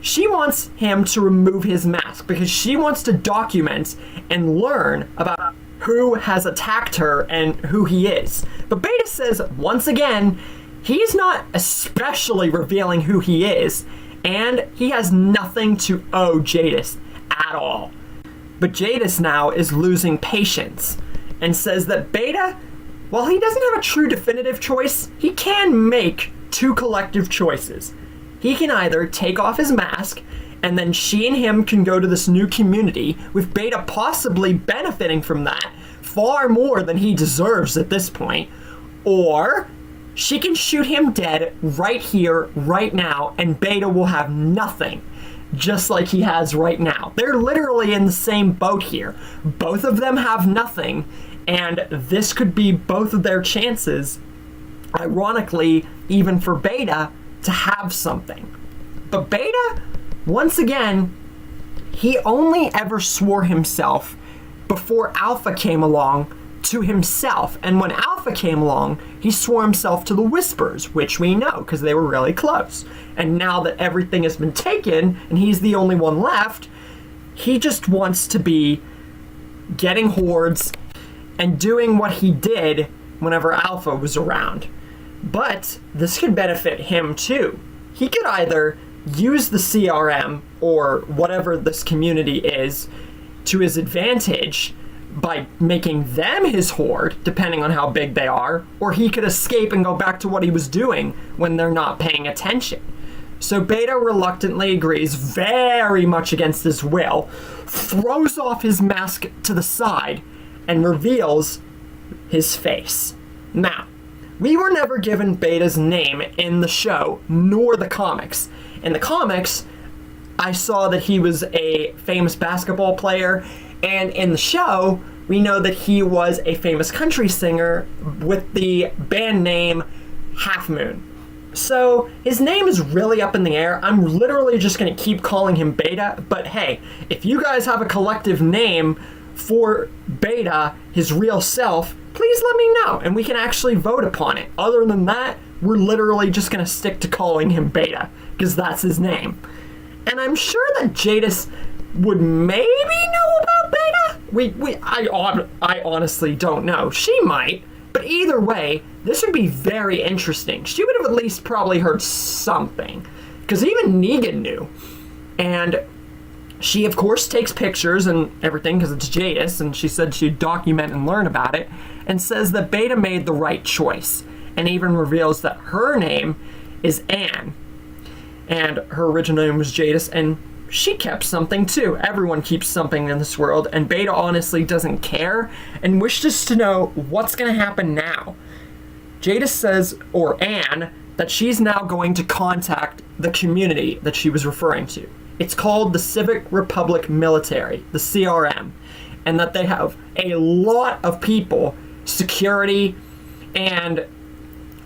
she wants him to remove his mask because she wants to document and learn about who has attacked her and who he is. But Beta says, once again, he's not especially revealing who he is, and he has nothing to owe Jadis at all. But Jadis now is losing patience and says that Beta, while he doesn't have a true definitive choice, he can make two collective choices. He can either take off his mask and then she and him can go to this new community, with Beta possibly benefiting from that far more than he deserves at this point, or she can shoot him dead right here, right now, and Beta will have nothing, just like he has right now. They're literally in the same boat here. Both of them have nothing, and this could be both of their chances, ironically, even for Beta, to have something. But Beta, once again, he only ever swore himself before Alpha came along to himself, and when Alpha came along, he swore himself to the Whispers, which we know because they were really close. And now that everything has been taken and he's the only one left, he just wants to be getting hordes and doing what he did whenever Alpha was around. But this could benefit him too. He could either use the CRM or whatever this community is to his advantage by making them his horde, depending on how big they are, or he could escape and go back to what he was doing when they're not paying attention. So Beta reluctantly agrees, very much against his will, throws off his mask to the side, and reveals his face. Now, we were never given Beta's name in the show, nor the comics. In the comics, I saw that he was a famous basketball player, and in the show, we know that he was a famous country singer with the band name Half Moon. So his name is really up in the air. I'm literally just going to keep calling him Beta, but hey, if you guys have a collective name for Beta, his real self, please let me know, and we can actually vote upon it. Other than that, we're literally just going to stick to calling him Beta, because that's his name. And I'm sure that Jadis would maybe know about Beta. I honestly don't know. She might, but either way, this would be very interesting. She would have at least probably heard something, because even Negan knew. And she, of course, takes pictures and everything, because it's Jadis, and she said she'd document and learn about it, and says that Beta made the right choice, and even reveals that her name is Anne, and her original name was Jadis, and she kept something too. Everyone keeps something in this world, and Beta honestly doesn't care and wishes to know what's going to happen now. Jadis says, or Anne, that she's now going to contact the community that she was referring to. It's called the Civic Republic Military, the CRM, and that they have a lot of people, security, and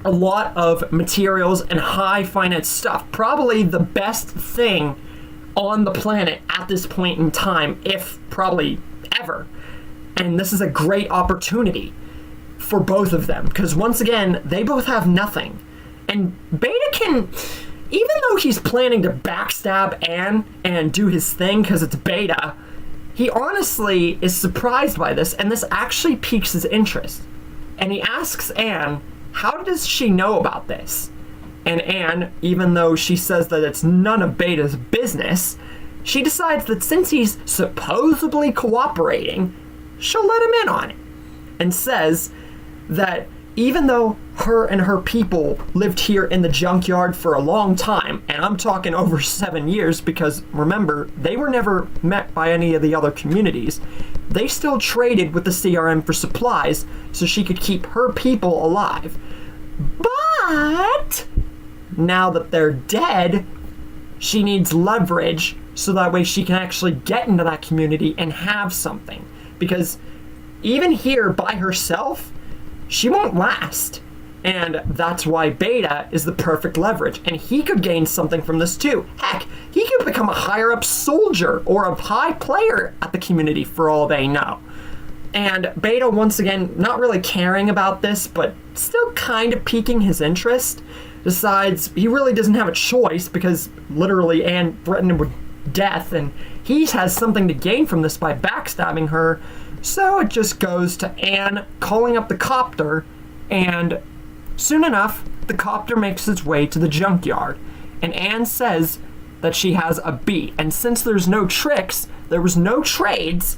a lot of materials and high finance stuff. Probably the best thing on the planet at this point in time, if probably ever. And this is a great opportunity for both of them, because once again, they both have nothing. And Beta can, even though he's planning to backstab Anne and do his thing because it's Beta, he honestly is surprised by this, and this actually piques his interest. And he asks Anne, how does she know about this? And Anne, even though she says that it's none of Beta's business, she decides that since he's supposedly cooperating, she'll let him in on it. And says that even though her and her people lived here in the junkyard for a long time, and I'm talking over 7 years because remember, they were never met by any of the other communities, they still traded with the CRM for supplies so she could keep her people alive. But now that they're dead, she needs leverage so that way she can actually get into that community and have something. Because even here by herself, she won't last. And that's why Beta is the perfect leverage. And he could gain something from this too. Heck, he could become a higher up soldier or a high player at the community for all they know. And Beta, once again, not really caring about this, but still kind of piquing his interest, decides he really doesn't have a choice because literally Anne threatened him with death and he has something to gain from this by backstabbing her. So it just goes to Anne calling up the copter, and soon enough, the copter makes its way to the junkyard, and Anne says that she has a beat. And since there's no tricks, there was no trades,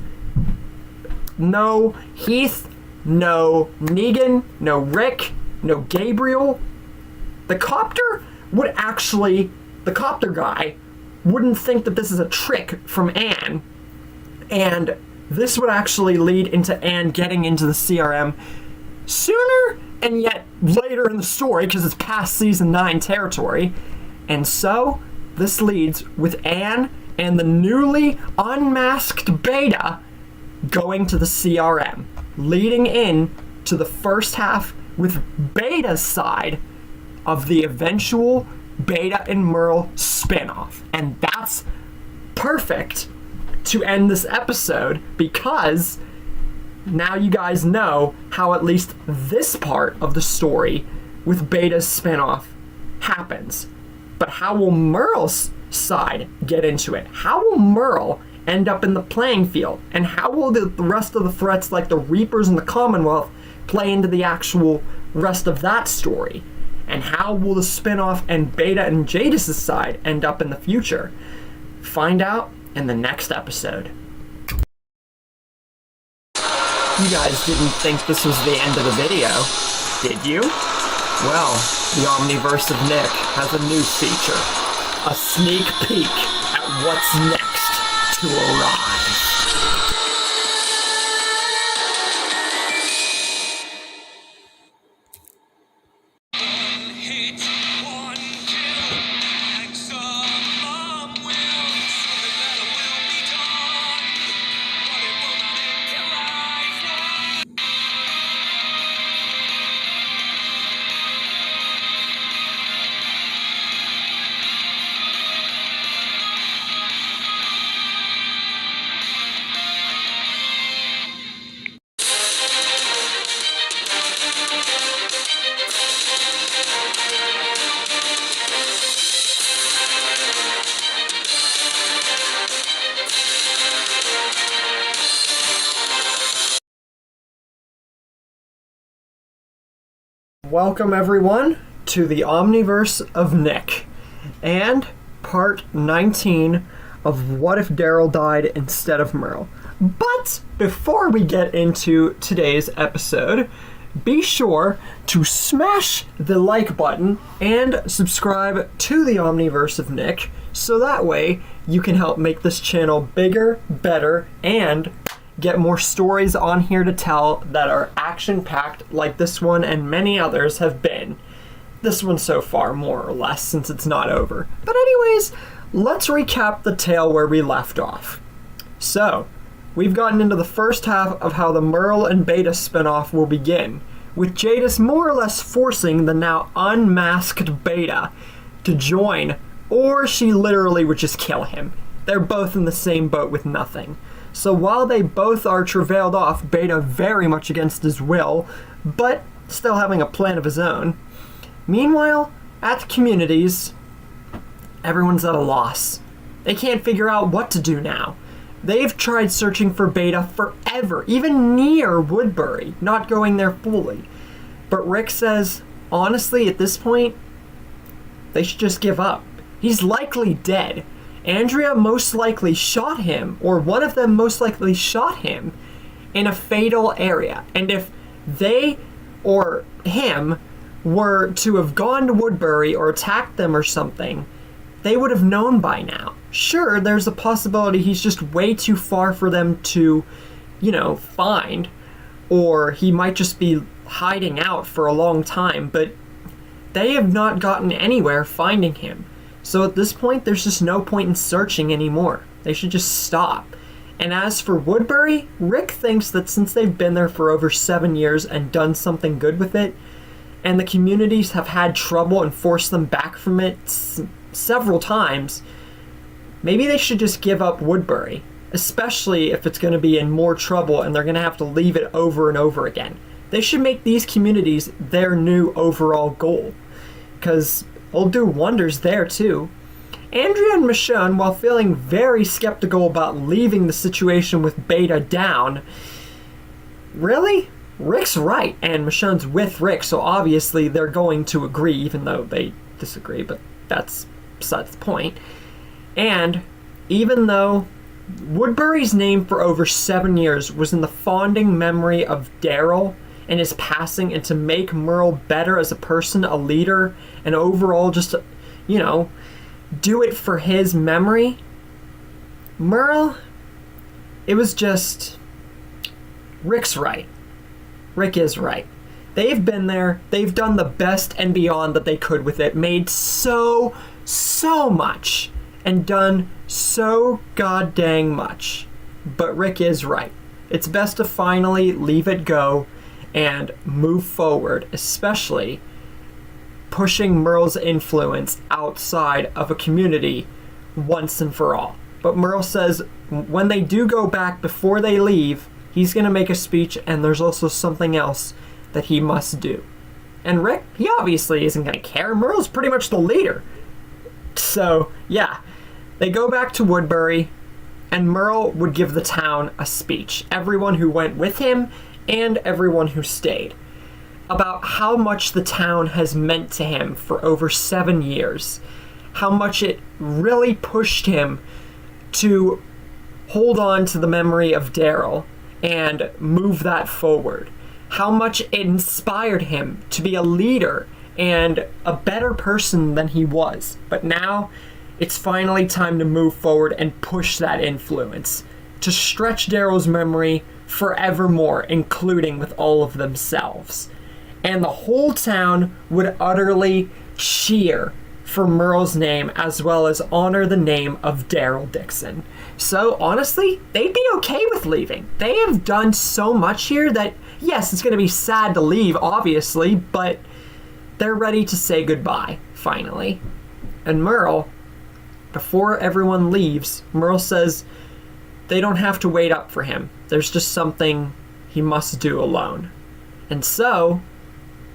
no Heath, no Negan, no Rick, no Gabriel, the copter guy wouldn't think that this is a trick from Anne, and this would actually lead into Anne getting into the CRM sooner and yet later in the story because it's past season 9 territory. And so this leads with Anne and the newly unmasked Beta going to the CRM, leading in to the first half with Beta's side of the eventual Beta and Merle spinoff. And that's perfect to end this episode because now you guys know how at least this part of the story with Beta's spinoff happens. But how will Merle's side get into it? How will Merle end up in the playing field? And how will the rest of the threats like the Reapers and the Commonwealth play into the actual rest of that story? And how will the spinoff and Beta and Jadis' side end up in the future? Find out in the next episode. You guys didn't think this was the end of the video, did you? Well, the Omniverse of Nick has a new feature. A sneak peek at what's next to arrive. Welcome everyone to the Omniverse of Nick and part 19 of What If Daryl Died Instead of Merle. But before we get into today's episode, be sure to smash the like button and subscribe to the Omniverse of Nick so that way you can help make this channel bigger, better, and get more stories on here to tell that are action-packed like this one and many others have been. This one so far, more or less, since it's not over. But anyways, let's recap the tale where we left off. So, we've gotten into the first half of how the Merle and Beta spinoff will begin, with Jadis more or less forcing the now unmasked Beta to join, or she literally would just kill him. They're both in the same boat with nothing. So while they both are travailed off, Beta very much against his will, but still having a plan of his own. Meanwhile, at the communities, everyone's at a loss. They can't figure out what to do now. They've tried searching for Beta forever, even near Woodbury, not going there fully. But Rick says, honestly, at this point, they should just give up. He's likely dead. Andrea most likely shot him, or one of them most likely shot him, in a fatal area. And if they, or him were to have gone to Woodbury or attacked them or something, they would have known by now. Sure, there's a possibility he's just way too far for them to, find, or he might just be hiding out for a long time, but they have not gotten anywhere finding him. So at this point, there's just no point in searching anymore. They should just stop. And as for Woodbury, Rick thinks that since they've been there for over 7 years and done something good with it, and the communities have had trouble and forced them back from it several times, maybe they should just give up Woodbury, especially if it's going to be in more trouble and they're going to have to leave it over and over again. They should make these communities their new overall goal, because it'll do wonders there too. Andrea and Michonne, while feeling very skeptical about leaving the situation with Beta down, really? Rick's right, and Michonne's with Rick, so obviously they're going to agree, even though they disagree, but that's besides the point. And even though Woodbury's name for over 7 years was in the fonding memory of Daryl and his passing, and to make Merle better as a person, a leader, and overall just, do it for his memory, Merle, it was just, Rick's right. Rick is right. They've been there, they've done the best and beyond that they could with it, made so much, and done so goddamn much. But Rick is right. It's best to finally leave it go and move forward, especially pushing Merle's influence outside of a community once and for all. But Merle says when they do go back, before they leave, he's going to make a speech, and there's also something else that he must do. And Rick, he obviously isn't going to care. Merle's pretty much the leader. So, yeah, they go back to Woodbury, and Merle would give the town a speech. Everyone who went with him and everyone who stayed, about how much the town has meant to him for over 7 years, how much it really pushed him to hold on to the memory of Daryl and move that forward, how much it inspired him to be a leader and a better person than he was. But now it's finally time to move forward and push that influence, to stretch Daryl's memory forevermore, including with all of themselves. And the whole town would utterly cheer for Merle's name, as well as honor the name of Daryl DIXON. So honestly, they'd be okay with leaving. They have done so much here that, yes, it's going to be sad to leave, obviously, but they're ready to say goodbye, finally. And Merle, before everyone leaves, Merle says they don't have to wait up for him. There's just something he must do alone. And so,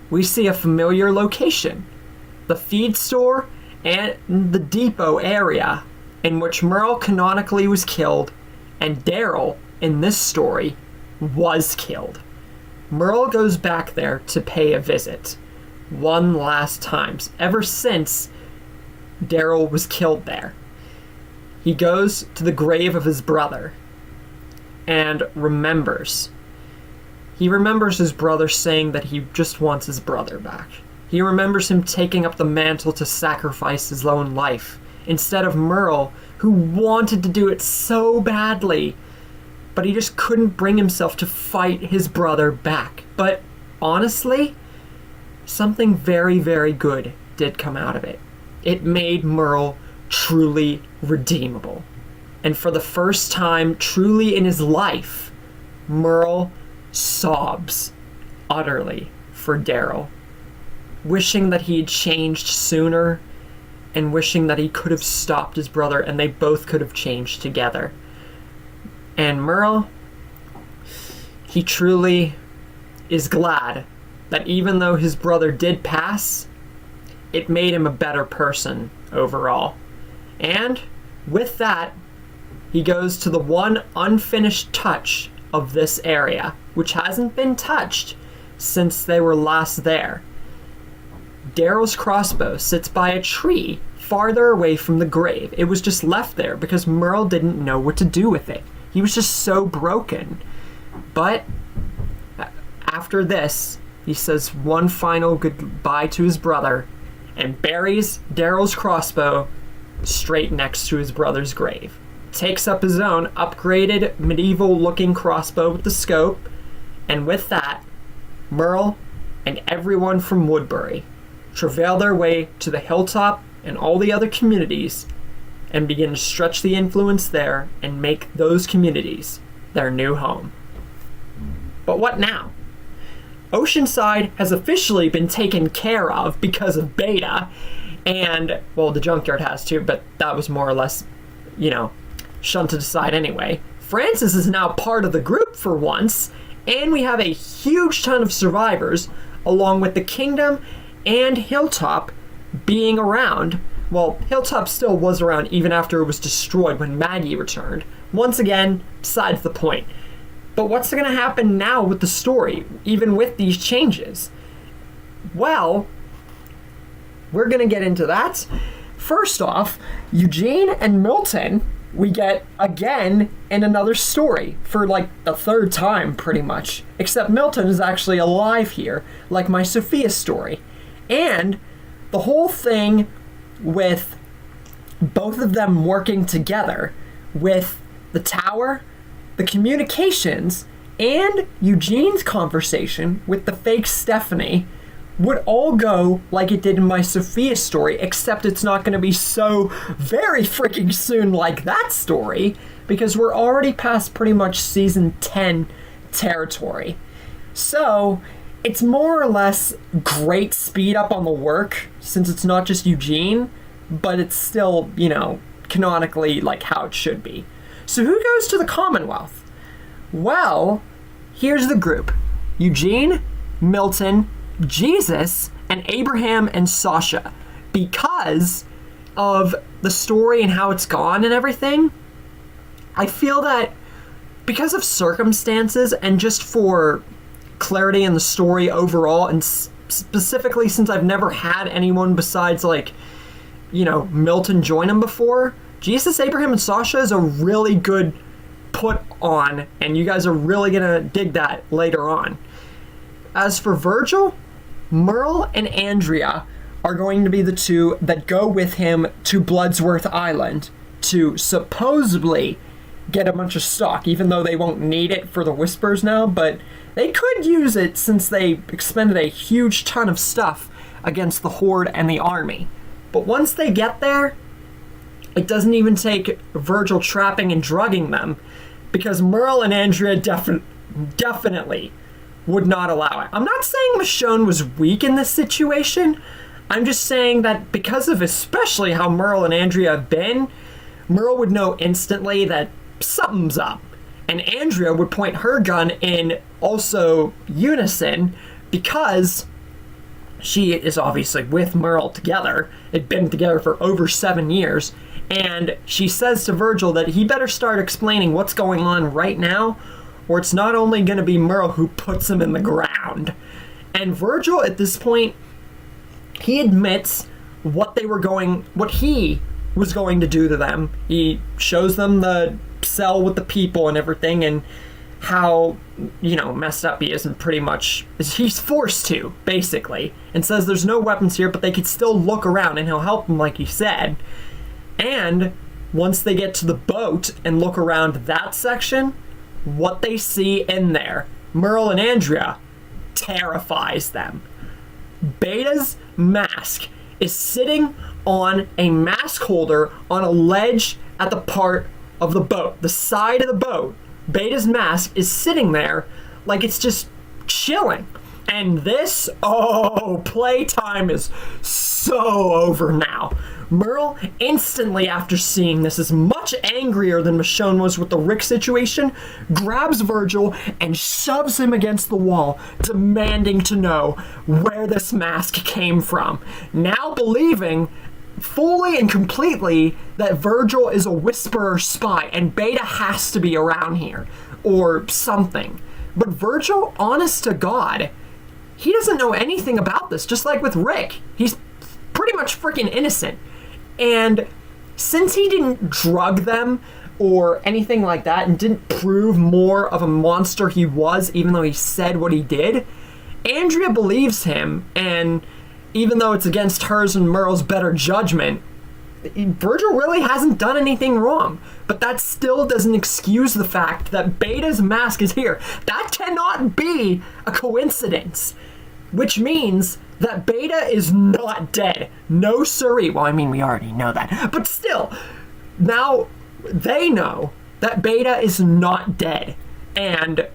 we see a familiar location, the feed store and the depot area in which Merle canonically was killed, and Daryl, in this story, was killed. Merle goes back there to pay a visit one last time, ever since Daryl was killed there. He goes to the grave of his brother and remembers. He remembers his brother saying that he just wants his brother back. He remembers him taking up the mantle to sacrifice his own life, instead of Merle, who wanted to do it so badly, but he just couldn't bring himself to fight his brother back. But honestly, something very, very good did come out of it. It made Merle truly redeemable. And for the first time truly in his life, Merle sobs utterly for Daryl, wishing that he had changed sooner and wishing that he could have stopped his brother and they both could have changed together. And Merle, he truly is glad that even though his brother did pass, it made him a better person overall. And with that, he goes to the one unfinished touch of this area, which hasn't been touched since they were last there. Daryl's crossbow sits by a tree farther away from the grave. It was just left there because Merle didn't know what to do with it. He was just so broken. But after this, he says one final goodbye to his brother and buries Daryl's crossbow straight next to his brother's grave. Takes up his own upgraded medieval-looking crossbow with the scope, and with that, Merle and everyone from Woodbury travail their way to the hilltop and all the other communities and begin to stretch the influence there and make those communities their new home. But what now? Oceanside has officially been taken care of because of Beta, and, well, the junkyard has too, but that was more or less, shunted aside anyway. Francis is now part of the group for once, and we have a huge ton of survivors, along with the Kingdom and Hilltop being around. Well, Hilltop still was around even after it was destroyed when Maggie returned. Once again, besides the point. But what's going to happen now with the story, even with these changes? Well, we're going to get into that. First off, Eugene and Milton, we get again in another story for like the third time pretty much. Except Milton is actually alive here, like my Sophia story. And the whole thing with both of them working together with the tower, the communications, and Eugene's conversation with the fake Stephanie would all go like it did in my Sophia story, except it's not going to be so very freaking soon like that story, because we're already past pretty much season 10 territory. So it's more or less great speed up on the work, since it's not just Eugene, but it's still, canonically like how it should be. So who goes to the Commonwealth? Well, here's the group. Eugene, Milton, Jesus, and Abraham and Sasha. Because of the story and how it's gone and everything, I feel that because of circumstances and just for clarity in the story overall, and specifically since I've never had anyone besides Milton join him before, Jesus, Abraham, and Sasha is a really good put on, and you guys are really gonna dig that later on. As for Virgil, Merle and Andrea are going to be the two that go with him to Bloodsworth Island to supposedly get a bunch of stock, even though they won't need it for the Whispers now, but they could use it since they expended a huge ton of stuff against the Horde and the army. But once they get there, it doesn't even take Virgil trapping and drugging them, because Merle and Andrea definitely would not allow it. I'm not saying Michonne was weak in this situation. I'm just saying that because of especially how Merle and Andrea have been, Merle would know instantly that something's up. And Andrea would point her gun in also unison, because she is obviously with Merle together. They've been together for over 7 years. And she says to Virgil that he better start explaining what's going on right now, or it's not only going to be Merle who puts him in the ground. And Virgil, at this point, he admits what he was going to do to them. He shows them the cell with the people and everything, and how, messed up he is, and pretty much he's forced to, basically, and says there's no weapons here, but they could still look around, and he'll help them like he said. And once they get to the boat and look around that section, what they see in there, Merle and Andrea, terrifies them. Beta's mask is sitting on a mask holder on a ledge at the part of the boat, the side of the boat. Beta's mask is sitting there like it's just chilling. And this, playtime is so over now. Merle, instantly after seeing this, is much angrier than Michonne was with the Rick situation, grabs Virgil and shoves him against the wall, demanding to know where this mask came from. Now believing fully and completely that Virgil is a Whisperer spy and Beta has to be around here, or something. But Virgil, honest to God, he doesn't know anything about this, just like with Rick. He's pretty much freaking innocent. And since he didn't drug them or anything like that, and didn't prove more of a monster he was, even though he said what he did, Andrea believes him, and even though it's against hers and Merle's better judgment, Virgil really hasn't done anything wrong. But that still doesn't excuse the fact that Beta's mask is here. That cannot be a coincidence. Which means that Beta is not dead. No siree. Well, I mean, we already know that. But still, now they know that Beta is not dead. And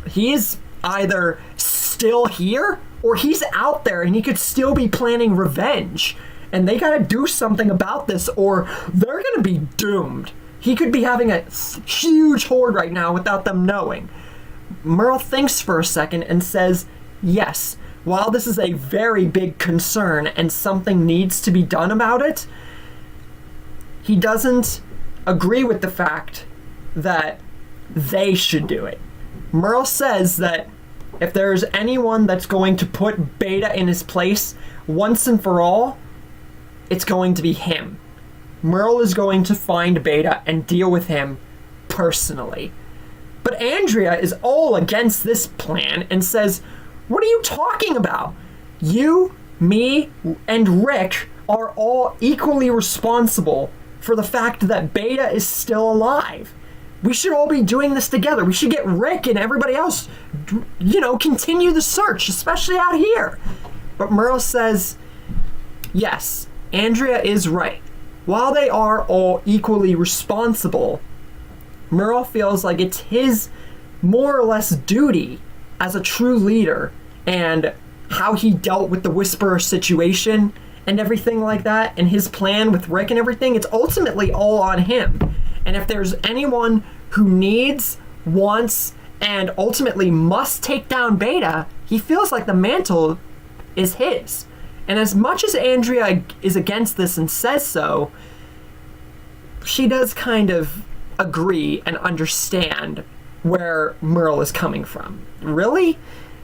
he's either still here or he's out there and he could still be planning revenge. And they gotta do something about this or they're gonna be doomed. He could be having a huge horde right now without them knowing. Merle thinks for a second and says, yes, while this is a very big concern and something needs to be done about it, he doesn't agree with the fact that they should do it. Merle says that if there's anyone that's going to put Beta in his place once and for all, it's going to be him. Merle is going to find Beta and deal with him personally. But Andrea is all against this plan and says, what are you talking about? You, me, and Rick are all equally responsible for the fact that Beta is still alive. We should all be doing this together. We should get Rick and everybody else, continue the search, especially out here. But Merle says, yes, Andrea is right. While they are all equally responsible, Merle feels like it's his more or less duty as a true leader and how he dealt with the Whisperer situation and everything like that and his plan with Rick and everything, it's ultimately all on him. And if there's anyone who needs, wants, and ultimately must take down Beta, he feels like the mantle is his. And as much as Andrea is against this and says so, she does kind of agree and understand where Merle is coming from. Really?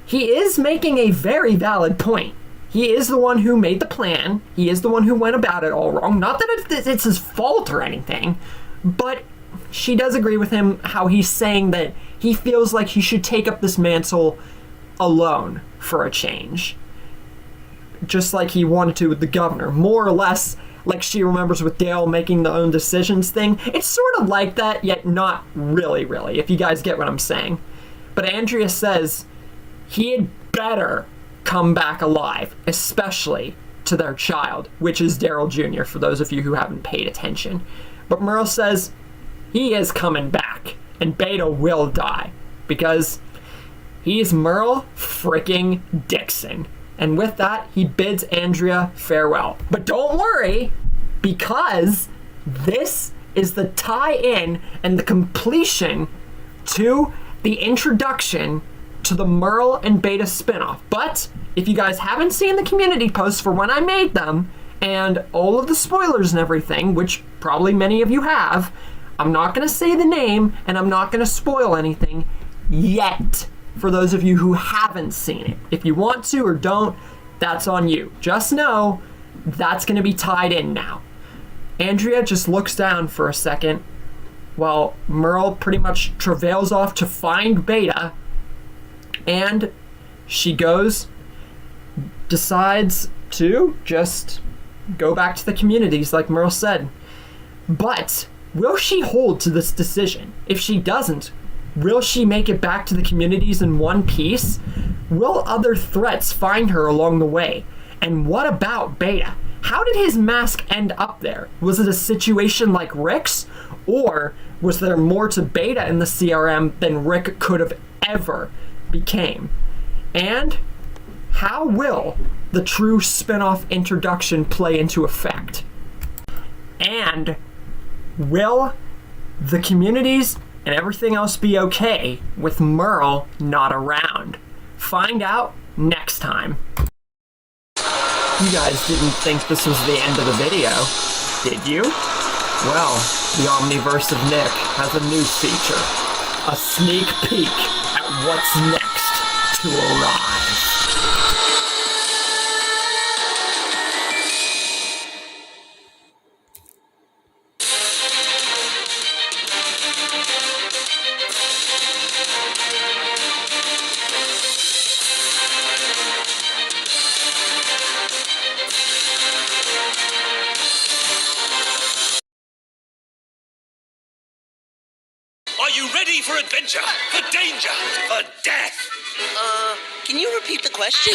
He is making a very valid point. He is the one who made the plan. He is the one who went about it all wrong. Not that it's his fault or anything, but she does agree with him how he's saying that he feels like he should take up this mantle alone for a change. Just like he wanted to with the governor. More or less like she remembers with Dale making the own decisions thing. It's sort of like that, yet not really, if you guys get what I'm saying. But Andrea says he had better come back alive, especially to their child, which is Daryl Jr., for those of you who haven't paid attention. But Merle says he is coming back, and Beta will die, because he's Merle freaking DIXON. And with that, he bids Andrea farewell. But don't worry, because this is the tie-in and the completion to the introduction to the Merle and Beta spinoff. But if you guys haven't seen the community posts for when I made them, and all of the spoilers and everything, which probably many of you have, I'm not going to say the name, and I'm not going to spoil anything yet. For those of you who haven't seen it. If you want to or don't, that's on you. Just know that's going to be tied in now. Andrea just looks down for a second while Merle pretty much travails off to find Beta, and she decides to just go back to the communities like Merle said. But will she hold to this decision? If she doesn't, will she make it back to the communities in one piece? Will other threats find her along the way? And what about Beta? How did his mask end up there? Was it a situation like Rick's? Or was there more to Beta in the CRM than Rick could have ever became? And how will the true spin-off introduction play into effect? And will the communities and everything else be okay with Merle not around? Find out next time. You guys didn't think this was the end of the video, did you? Well, the Omniverse of Nick has a new feature. A sneak peek at what's next to arrive. ready for adventure, for danger, for death. Can you repeat the question?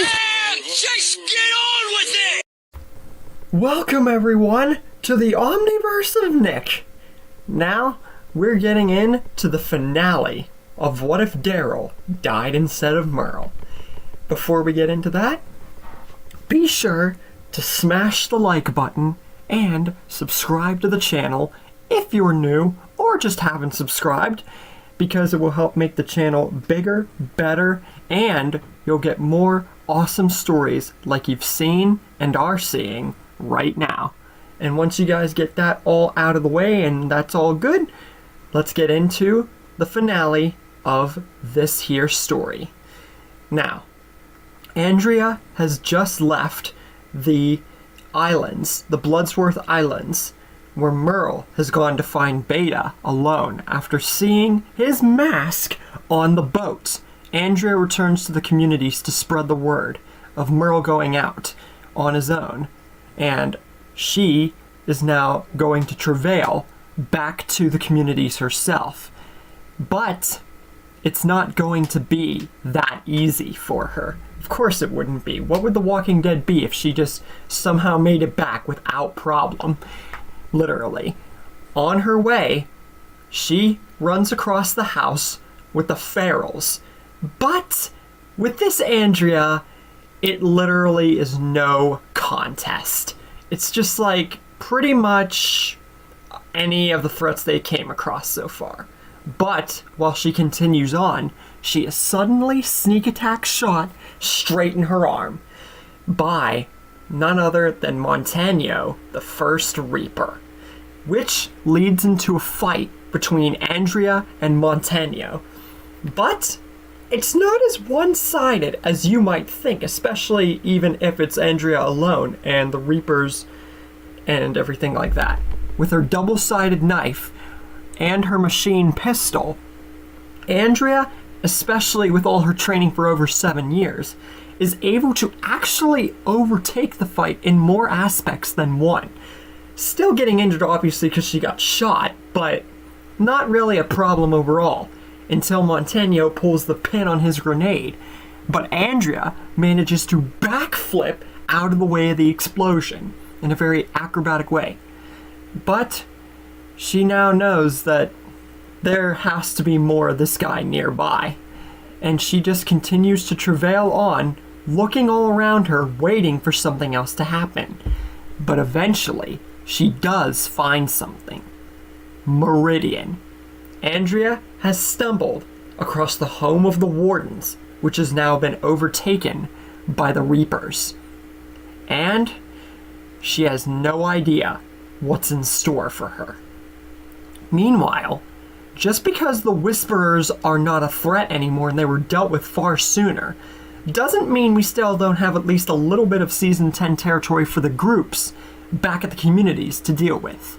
Just get on with it! Welcome everyone to the Omniverse of Nick. Now, we're getting into the finale of What If Daryl Died Instead of Merle. Before we get into that, be sure to smash the like button and subscribe to the channel if you're new or just haven't subscribed, because it will help make the channel bigger, better, and you'll get more awesome stories like you've seen and are seeing right now. And once you guys get that all out of the way and that's all good, let's get into the finale of this here story. Now, Andrea has just left the islands, the Bloodsworth Islands, where Merle has gone to find Beta alone after seeing his mask on the boat. Andrea returns to the communities to spread the word of Merle going out on his own, and she is now going to travail back to the communities herself. But it's not going to be that easy for her. Of course it wouldn't be. What would The Walking Dead be if she just somehow made it back without problem? Literally. On her way, she runs across the house with the Ferals. But with this Andrea, it literally is no contest. It's just like pretty much any of the threats they came across so far. But while she continues on, she is suddenly sneak attack shot straight in her arm by none other than Montano, the First Reaper, which leads into a fight between Andrea and Montano. But it's not as one-sided as you might think, especially even if it's Andrea alone and the Reapers and everything like that. With her double-sided knife and her machine pistol, Andrea, especially with all her training for over 7 years, is able to actually overtake the fight in more aspects than one. Still getting injured obviously because she got shot, but not really a problem overall until Montano pulls the pin on his grenade. But Andrea manages to backflip out of the way of the explosion in a very acrobatic way. But she now knows that there has to be more of this guy nearby, and she just continues to travail on, looking all around her, waiting for something else to happen. But eventually, she does find something. Meridian. Andrea has stumbled across the home of the Wardens, which has now been overtaken by the Reapers. And she has no idea what's in store for her. Meanwhile, just because the Whisperers are not a threat anymore and they were dealt with far sooner, doesn't mean we still don't have at least a little bit of Season 10 territory for the groups back at the communities to deal with.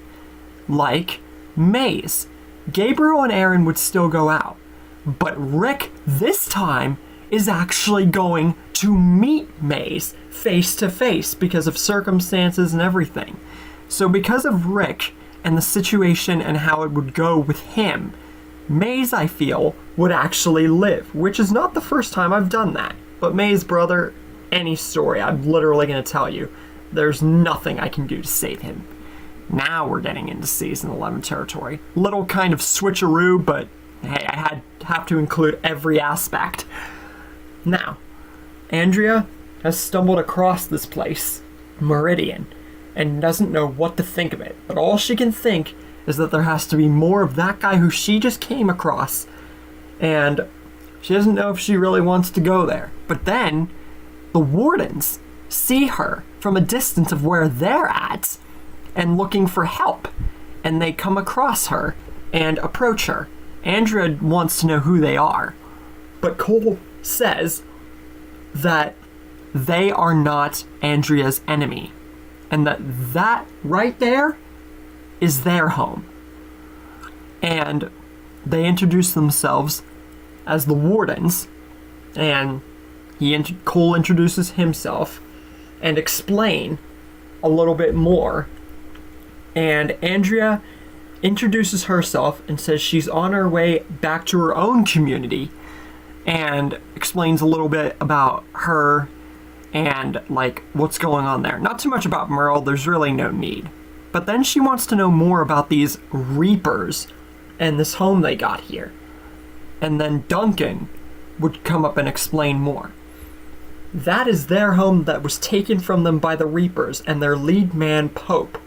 Like Maze. Gabriel and Aaron would still go out, but Rick this time is actually going to meet Maze face to face because of circumstances and everything. So because of Rick and the situation and how it would go with him, Maze, I feel, would actually live, which is not the first time I've done that. But Maze, brother, any story, I'm literally going to tell you, there's nothing I can do to save him. Now we're getting into Season 11 territory. Little kind of switcheroo, but hey, I have to include every aspect. Now, Andrea has stumbled across this place, Meridian, and doesn't know what to think of it. But all she can think is that there has to be more of that guy who she just came across, and she doesn't know if she really wants to go there. But then, the Wardens see her from a distance of where they're at, and looking for help, and they come across her and approach her. Andrea wants to know who they are, but Cole says that they are not Andrea's enemy, and that right there is their home. And they introduce themselves as the Wardens, and Cole introduces himself and explain a little bit more. And Andrea introduces herself and says she's on her way back to her own community, and explains a little bit about her and like what's going on there. Not too much about Merle, there's really no need. But then she wants to know more about these Reapers and this home they got here. And then Duncan would come up and explain more. That is their home that was taken from them by the Reapers and their lead man, Pope.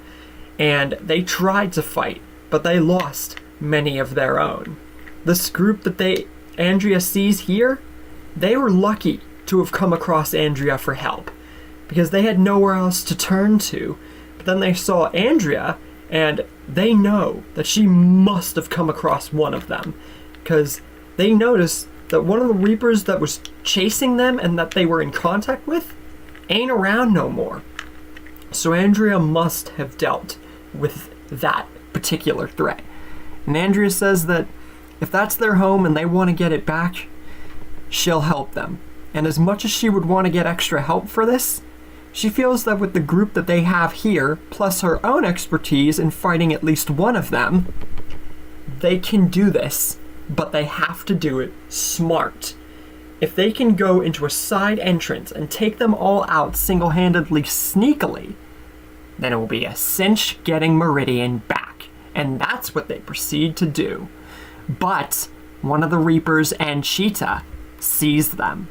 And they tried to fight, but they lost many of their own. This group that Andrea sees here, they were lucky to have come across Andrea for help, because they had nowhere else to turn to. But then they saw Andrea, and they know that she must have come across one of them, because they noticed that one of the Reapers that was chasing them and that they were in contact with ain't around no more. So Andrea must have dealt with that particular threat. And Andrea says that if that's their home and they want to get it back, she'll help them. And as much as she would want to get extra help for this, she feels that with the group that they have here, plus her own expertise in fighting at least one of them, they can do this, but they have to do it smart. If they can go into a side entrance and take them all out single-handedly, sneakily, then it will be a cinch getting Meridian back. And that's what they proceed to do. But one of the Reapers and Cheetah sees them.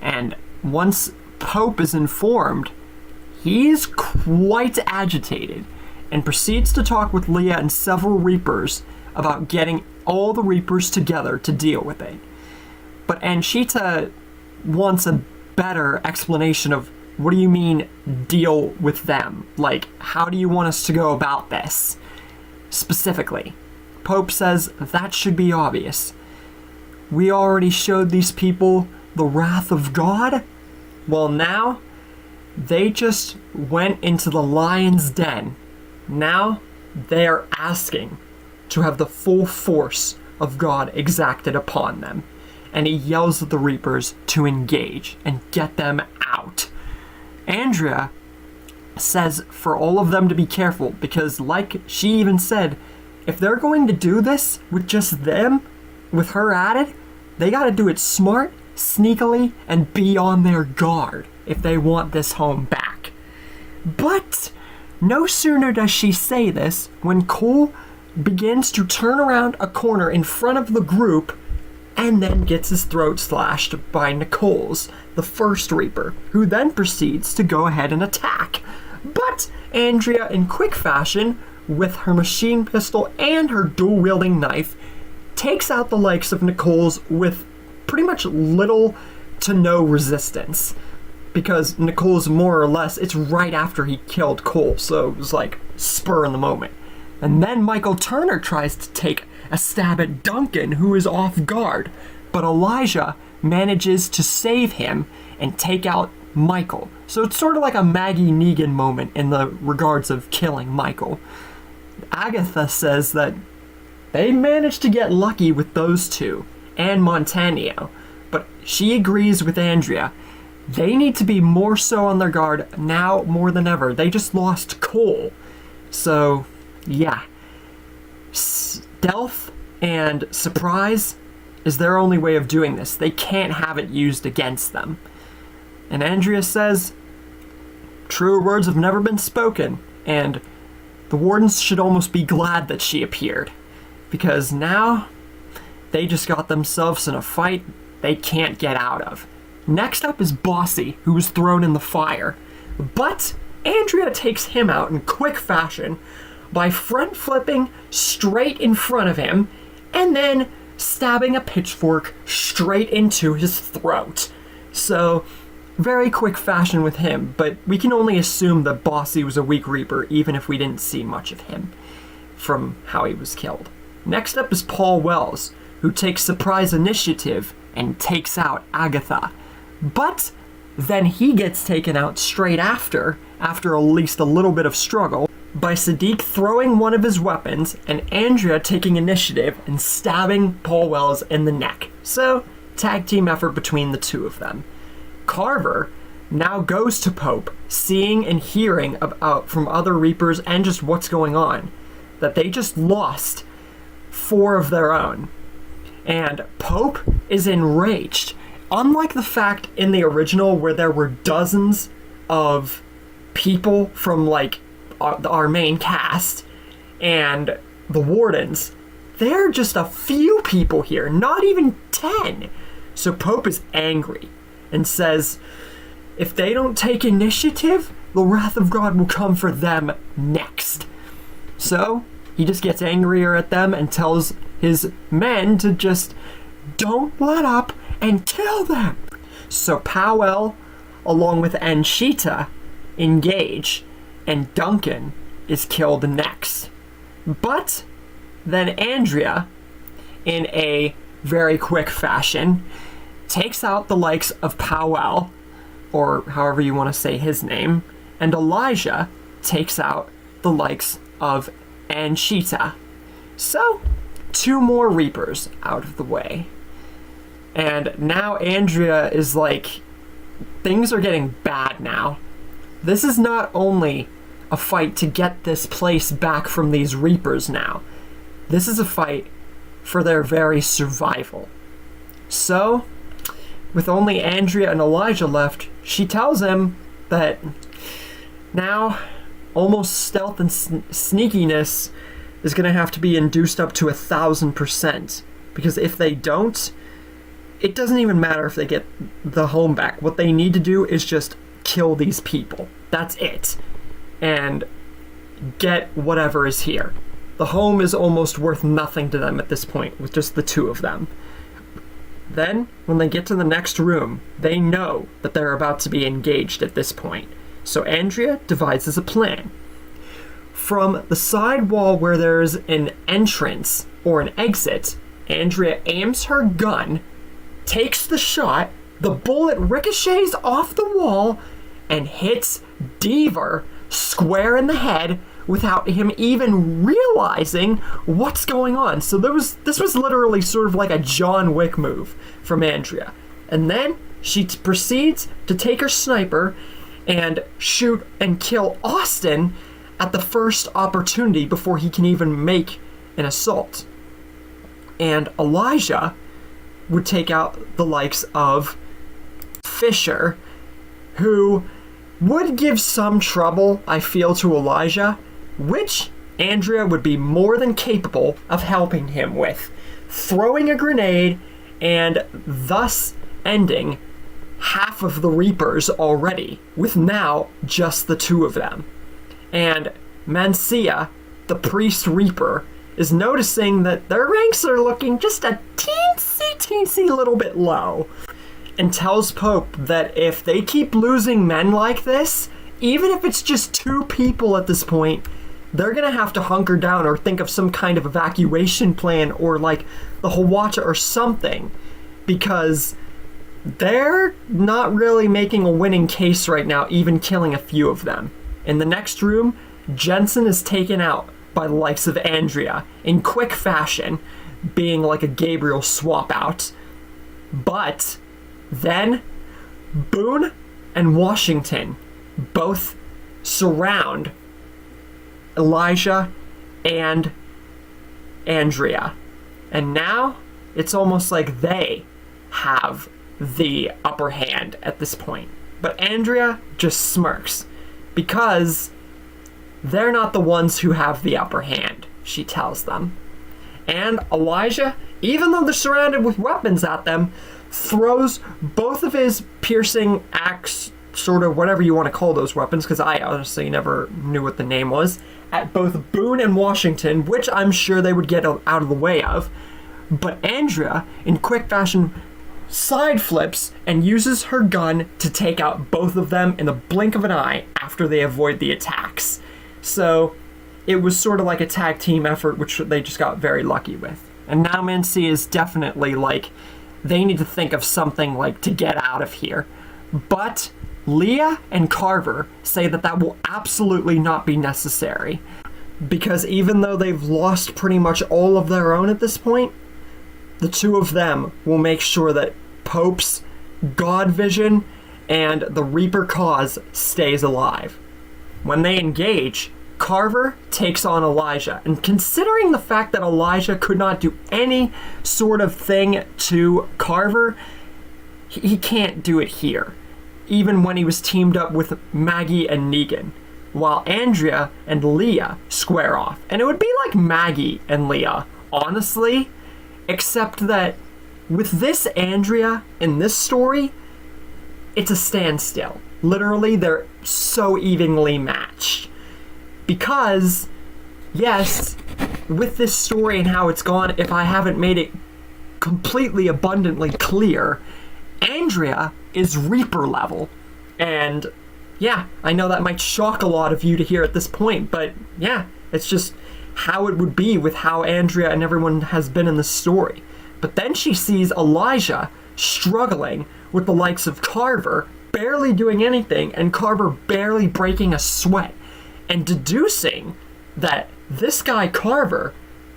And once Pope is informed, he's quite agitated and proceeds to talk with Leah and several Reapers about getting all the Reapers together to deal with it. But Cheetah wants a better explanation of, what do you mean deal with them? Like, how do you want us to go about this? Specifically, Pope says that should be obvious. We already showed these people the wrath of God. Well, now they just went into the lion's den. Now they are asking to have the full force of God exacted upon them. And he yells at the Reapers to engage and get them out. Andrea says for all of them to be careful, because like she even said, if they're going to do this with just them, with her at it, they gotta do it smart, sneakily, and be on their guard if they want this home back. But no sooner does she say this when Cole begins to turn around a corner in front of the group and then gets his throat slashed by Nicole's, the first Reaper, who then proceeds to go ahead and attack. But Andrea, in quick fashion, with her machine pistol and her dual-wielding knife, takes out the likes of Nicole's with pretty much little to no resistance. Because Nicole's more or less, it's right after he killed Cole, so it was like spur in the moment. And then Michael Turner tries to take a stab at Duncan, who is off guard, but Elijah manages to save him and take out Michael. So it's sort of like a Maggie Negan moment in the regards of killing Michael. Agatha says that they managed to get lucky with those two, and Montanio, but she agrees with Andrea. They need to be more so on their guard now more than ever. They just lost Cole. So, yeah. Stealth and surprise is their only way of doing this. They can't have it used against them. And Andrea says, truer words have never been spoken, and the Wardens should almost be glad that she appeared, because now they just got themselves in a fight they can't get out of. Next up is Bossy, who was thrown in the fire, but Andrea takes him out in quick fashion by front flipping straight in front of him and then stabbing a pitchfork straight into his throat. So, very quick fashion with him, but we can only assume that Bossy was a weak Reaper even if we didn't see much of him from how he was killed. Next up is Paul Wells, who takes surprise initiative and takes out Agatha. But then he gets taken out straight after at least a little bit of struggle, by Sadiq throwing one of his weapons and Andrea taking initiative and stabbing Paul Wells in the neck. So, tag team effort between the two of them. Carver now goes to Pope, seeing and hearing about from other Reapers and just what's going on. that they just lost 4 of their own. And Pope is enraged. Unlike the fact in the original where there were dozens of people from like our main cast and the wardens, there are just a few people here, not even 10. So Pope is angry and says, if they don't take initiative, the wrath of God will come for them next. So he just gets angrier at them and tells his men to just don't let up and kill them. So Powell, along with Anshita, engage, and Duncan is killed next. But then Andrea, in a very quick fashion, takes out the likes of Powell, or however you want to say his name, and Elijah takes out the likes of Anshita. So, 2 more Reapers out of the way. And now Andrea is like, things are getting bad now. This is not only a fight to get this place back from these Reapers now. This is a fight for their very survival. So, with only Andrea and Elijah left, she tells him that now almost stealth and sneakiness is going to have to be induced up to 1,000%. Because if they don't, it doesn't even matter if they get the home back. What they need to do is just kill these people. That's it. And get whatever is here. The home is almost worth nothing to them at this point, with just the 2 of them. Then, when they get to the next room, they know that they're about to be engaged at this point. So Andrea devises a plan. From the side wall where there's an entrance or an exit, Andrea aims her gun, takes the shot, the bullet ricochets off the wall, and hits Deaver square in the head without him even realizing what's going on. So this was literally sort of like a John Wick move from Andrea. And then she proceeds to take her sniper and shoot and kill Austin at the first opportunity before he can even make an assault. And Elijah would take out the likes of Fisher, who would give some trouble, I feel, to Elijah, which Andrea would be more than capable of helping him with, throwing a grenade and thus ending half of the Reapers already, with now just the 2 of them. And Mancia, the priest Reaper, is noticing that their ranks are looking just a teensy little bit low, and tells Pope that if they keep losing men like this, even if it's just 2 people at this point, they're gonna have to hunker down or think of some kind of evacuation plan or like the Hawata or something, because they're not really making a winning case right now, even killing a few of them. In the next room, Jensen is taken out by the likes of Andrea in quick fashion, being like a Gabriel swap out. But then Boone and Washington both surround Elijah and Andrea. And now it's almost like they have the upper hand at this point. But Andrea just smirks because they're not the ones who have the upper hand, she tells them. And Elijah, even though they're surrounded with weapons at them, throws both of his piercing axe, sort of whatever you want to call those weapons, because I honestly never knew what the name was, at both Boone and Washington, which I'm sure they would get out of the way of. But Andrea, in quick fashion, side flips and uses her gun to take out both of them in the blink of an eye after they avoid the attacks. So it was sort of like a tag team effort, which they just got very lucky with. And now Mancia is definitely like, they need to think of something like to get out of here. But Leah and Carver say that that will absolutely not be necessary, because even though they've lost pretty much all of their own at this point, the 2 of them will make sure that Pope's God vision and the Reaper cause stays alive. When they engage, Carver takes on Elijah, and considering the fact that Elijah could not do any sort of thing to Carver, he can't do it here, even when he was teamed up with Maggie and Negan, while Andrea and Leah square off. And it would be like Maggie and Leah, honestly, except that with this Andrea in this story, it's a standstill. Literally, they're so evenly matched. Because, yes, with this story and how it's gone, if I haven't made it completely abundantly clear, Andrea is Reaper level. And yeah, I know that might shock a lot of you to hear at this point, but yeah, it's just how it would be with how Andrea and everyone has been in the story. But then she sees Elijah struggling with the likes of Carver, barely doing anything, and Carver barely breaking a sweat, and deducing that this guy Carver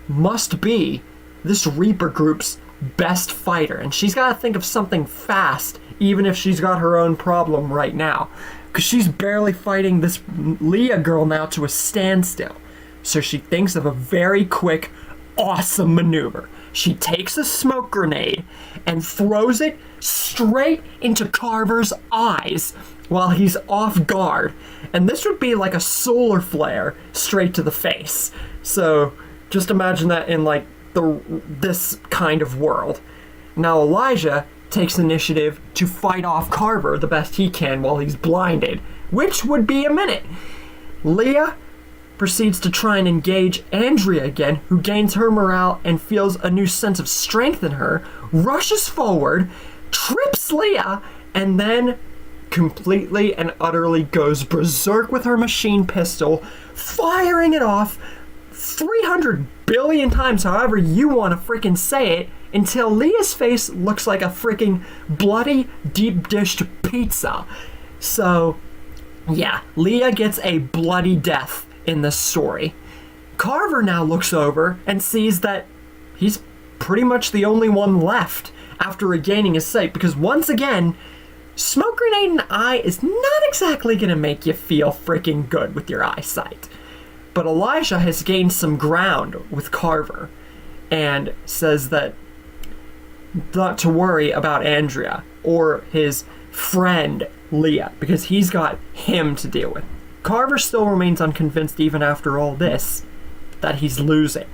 must be this Reaper group's best fighter, and she's got to think of something fast, even if she's got her own problem right now, because she's barely fighting this Leah girl now to a standstill. So she thinks of a very quick, awesome maneuver. She takes a smoke grenade and throws it straight into Carver's eyes while he's off guard. And this would be like a solar flare straight to the face. So just imagine that in like this kind of world. Now Elijah takes initiative to fight off Carver the best he can while he's blinded, which would be a minute. Leah proceeds to try and engage Andrea again, who gains her morale and feels a new sense of strength in her, rushes forward, trips Leah, and then completely and utterly goes berserk with her machine pistol, firing it off 300 billion times, however you want to freaking say it, until Leah's face looks like a freaking bloody deep dished pizza. So yeah, Leah gets a bloody death in this story. Carver now looks over and sees that he's pretty much the only one left after regaining his sight, because once again, smoke grenade in the eye is not exactly gonna make you feel freaking good with your eyesight. But Elijah has gained some ground with Carver and says that not to worry about Andrea or his friend Leah, because he's got him to deal with. Carver still remains unconvinced even after all this that he's losing.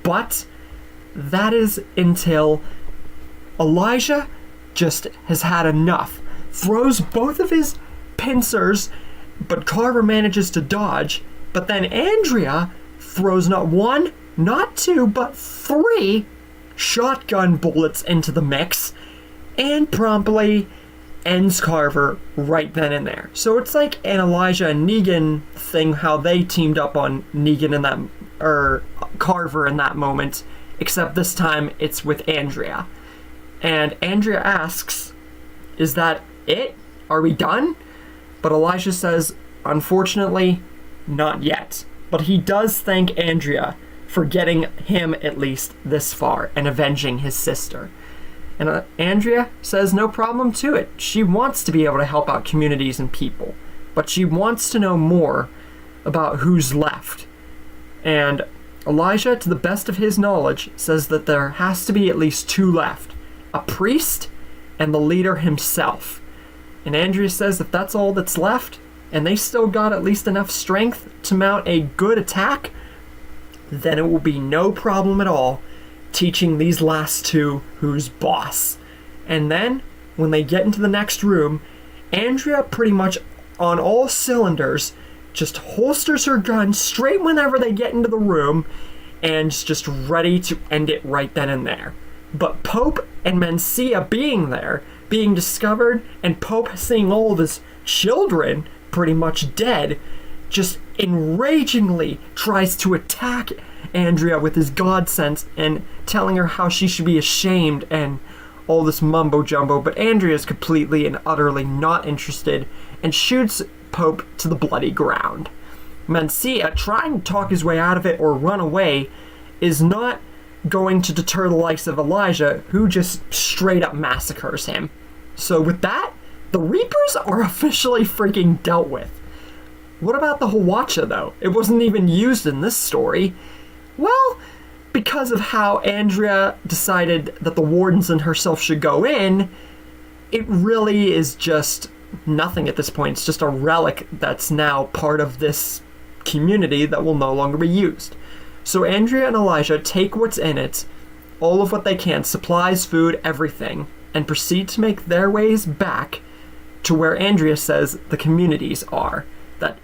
But that is until Elijah just has had enough. Throws both of his pincers, but Carver manages to dodge. But then Andrea throws not one, not two, but 3 shotgun bullets into the mix and promptly ends Carver right then and there. So it's like an Elijah and Negan thing, how they teamed up on Negan in that, or Carver in that moment, except this time it's with Andrea. And Andrea asks, "Is that it? Are we done?" But Elijah says, "Unfortunately, not yet." But he does thank Andrea for getting him at least this far and avenging his sister. And Andrea says no problem to it. She wants to be able to help out communities and people, but she wants to know more about who's left. And Elijah, to the best of his knowledge, says that there has to be at least 2 left. A priest and the leader himself. And Andrea says if that's all that's left, and they still got at least enough strength to mount a good attack, then it will be no problem at all teaching these last 2 who's boss. And then, when they get into the next room, Andrea pretty much on all cylinders just holsters her gun straight whenever they get into the room and is just ready to end it right then and there. But Pope and Mencia being there, being discovered, and Pope seeing all of his children pretty much dead, just enragingly tries to attack Andrea with his god sense and telling her how she should be ashamed and all this mumbo jumbo, but Andrea's completely and utterly not interested and shoots Pope to the bloody ground. Mencia, trying to talk his way out of it or run away, is not going to deter the likes of Elijah, who just straight up massacres him. So with that, the Reapers are officially freaking dealt with. What about the Hawacha, though? It wasn't even used in this story. Well, because of how Andrea decided that the wardens and herself should go in, it really is just nothing at this point. It's just a relic that's now part of this community that will no longer be used. So Andrea and Elijah take what's in it, all of what they can, supplies, food, everything, and proceed to make their ways back to where Andrea says the communities are,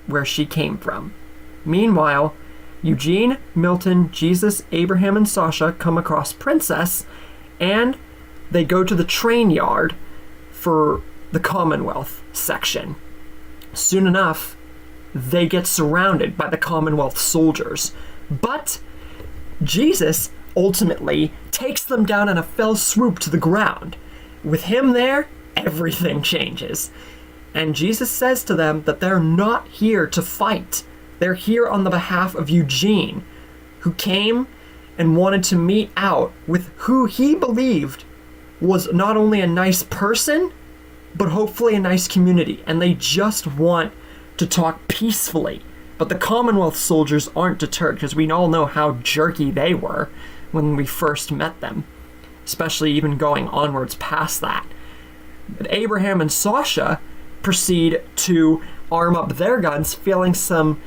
where she came from. Meanwhile, Eugene, Milton, Jesus, Abraham, and Sasha come across Princess, and they go to the train yard for the Commonwealth section. Soon enough, they get surrounded by the Commonwealth soldiers, but Jesus ultimately takes them down in a fell swoop to the ground. With him there, everything changes. And Jesus says to them that they're not here to fight. They're here on the behalf of Eugene, who came and wanted to meet out with who he believed was not only a nice person, but hopefully a nice community. And they just want to talk peacefully. But the Commonwealth soldiers aren't deterred, because we all know how jerky they were when we first met them, especially even going onwards past that. But Abraham and Sasha proceed to arm up their guns, feeling some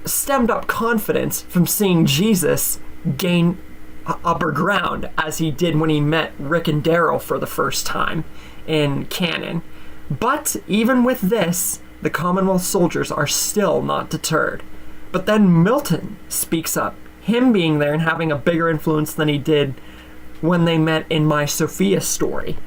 stemmed up confidence from seeing Jesus gain upper ground, as he did when he met Rick and Daryl for the first time in canon. But even with this, the Commonwealth soldiers are still not deterred. But then Milton speaks up, him being there and having a bigger influence than he did when they met in my Sophia story.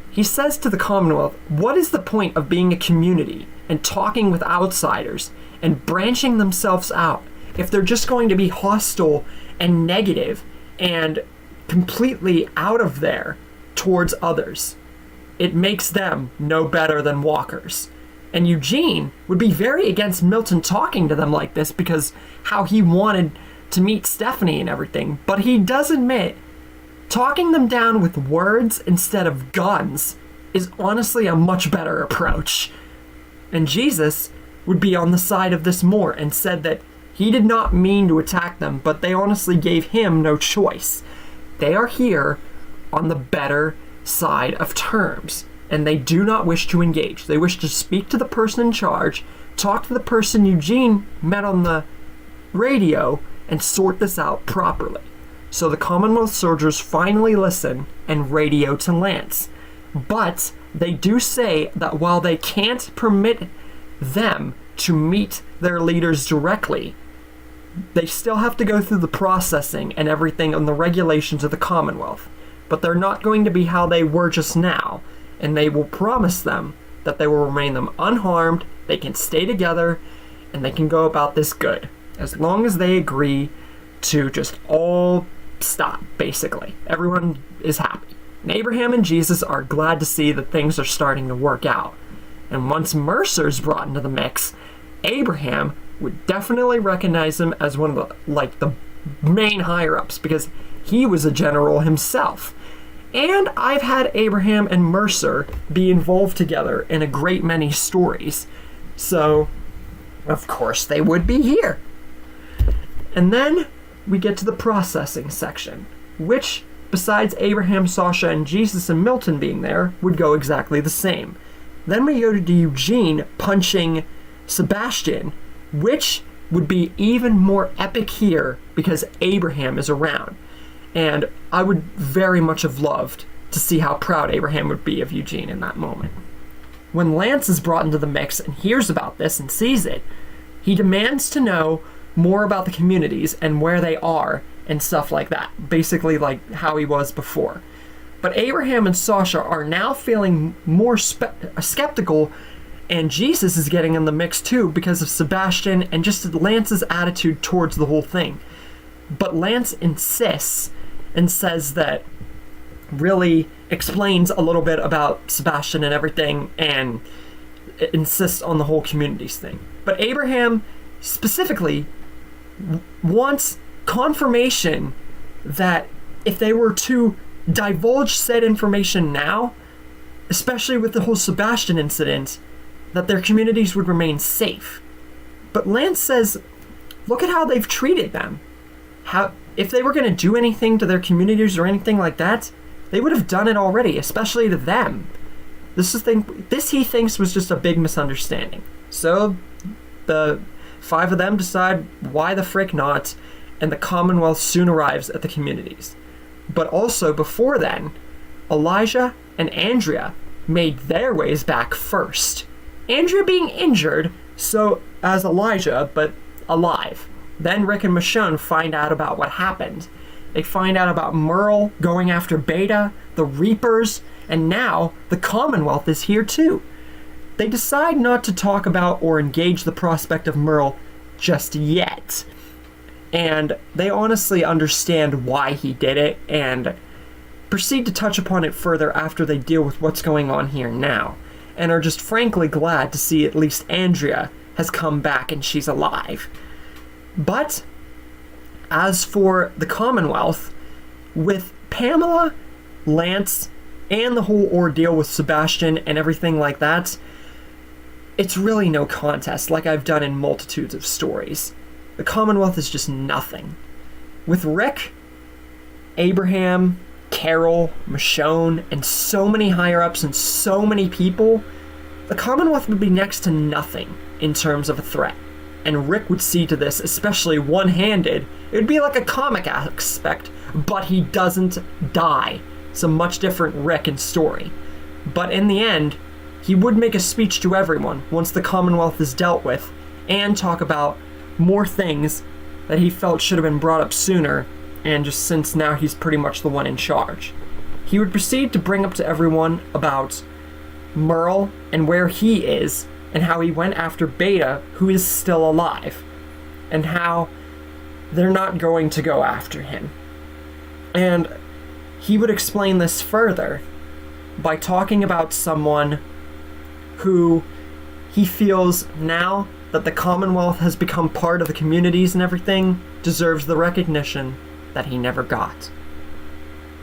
He says to the Commonwealth, what is the point of being a community and talking with outsiders and branching themselves out if they're just going to be hostile and negative and completely out of there towards others? It makes them no better than walkers. And Eugene would be very against Milton talking to them like this because how he wanted to meet Stephanie and everything. But he does admit talking them down with words instead of guns is honestly a much better approach. And Jesus would be on the side of this more and said that he did not mean to attack them, but they honestly gave him no choice. They are here on the better side of terms, and they do not wish to engage. They wish to speak to the person in charge, talk to the person Eugene met on the radio, and sort this out properly. So the Commonwealth soldiers finally listen and radio to Lance. But they do say that while they can't permit them to meet their leaders directly, they still have to go through the processing and everything on the regulations of the Commonwealth. But they're not going to be how they were just now, and they will promise them that they will remain them unharmed, they can stay together, and they can go about this good, as long as they agree to just all stop, basically. Everyone is happy. And Abraham and Jesus are glad to see that things are starting to work out. And once Mercer's brought into the mix, Abraham would definitely recognize him as one of the main higher-ups, because he was a general himself. And I've had Abraham and Mercer be involved together in a great many stories. So, of course, they would be here. And then we get to the processing section, which, besides Abraham, Sasha, and Jesus and Milton being there, would go exactly the same. Then we go to Eugene punching Sebastian, which would be even more epic here because Abraham is around. And I would very much have loved to see how proud Abraham would be of Eugene in that moment. When Lance is brought into the mix and hears about this and sees it, he demands to know more about the communities and where they are and stuff like that. Basically like how he was before. But Abraham and Sasha are now feeling more skeptical, and Jesus is getting in the mix too because of Sebastian and just Lance's attitude towards the whole thing. But Lance insists and says that really explains a little bit about Sebastian and everything and insists on the whole communities thing. But Abraham specifically wants confirmation that if they were to divulge said information now, especially with the whole Sebastian incident, that their communities would remain safe. But Lance says, look at how they've treated them. If they were going to do anything to their communities or anything like that, they would have done it already, especially to them. This he thinks was just a big misunderstanding. So the 5 of them decide why the frick not, and the Commonwealth soon arrives at the communities. But also before then, Elijah and Andrea made their ways back first. Andrea being injured, so as Elijah, but alive. Then Rick and Michonne find out about what happened. They find out about Merle going after Beta, the Reapers, and now the Commonwealth is here too. They decide not to talk about or engage the prospect of Merle just yet. And they honestly understand why he did it and proceed to touch upon it further after they deal with what's going on here now, and are just frankly glad to see at least Andrea has come back and she's alive. But as for the Commonwealth, with Pamela, Lance, and the whole ordeal with Sebastian and everything like that, it's really no contest like I've done in multitudes of stories. The Commonwealth is just nothing. With Rick, Abraham, Carol, Michonne, and so many higher-ups and so many people, the Commonwealth would be next to nothing in terms of a threat. And Rick would see to this, especially one-handed. It would be like a comic aspect, but he doesn't die. It's a much different Rick and story. But in the end, he would make a speech to everyone once the Commonwealth is dealt with, and talk about more things that he felt should have been brought up sooner, and just since now he's pretty much the one in charge. He would proceed to bring up to everyone about Merle and where he is, and how he went after Beta, who is still alive, and how they're not going to go after him. And he would explain this further by talking about someone who he feels, now that the Commonwealth has become part of the communities and everything, deserves the recognition that he never got.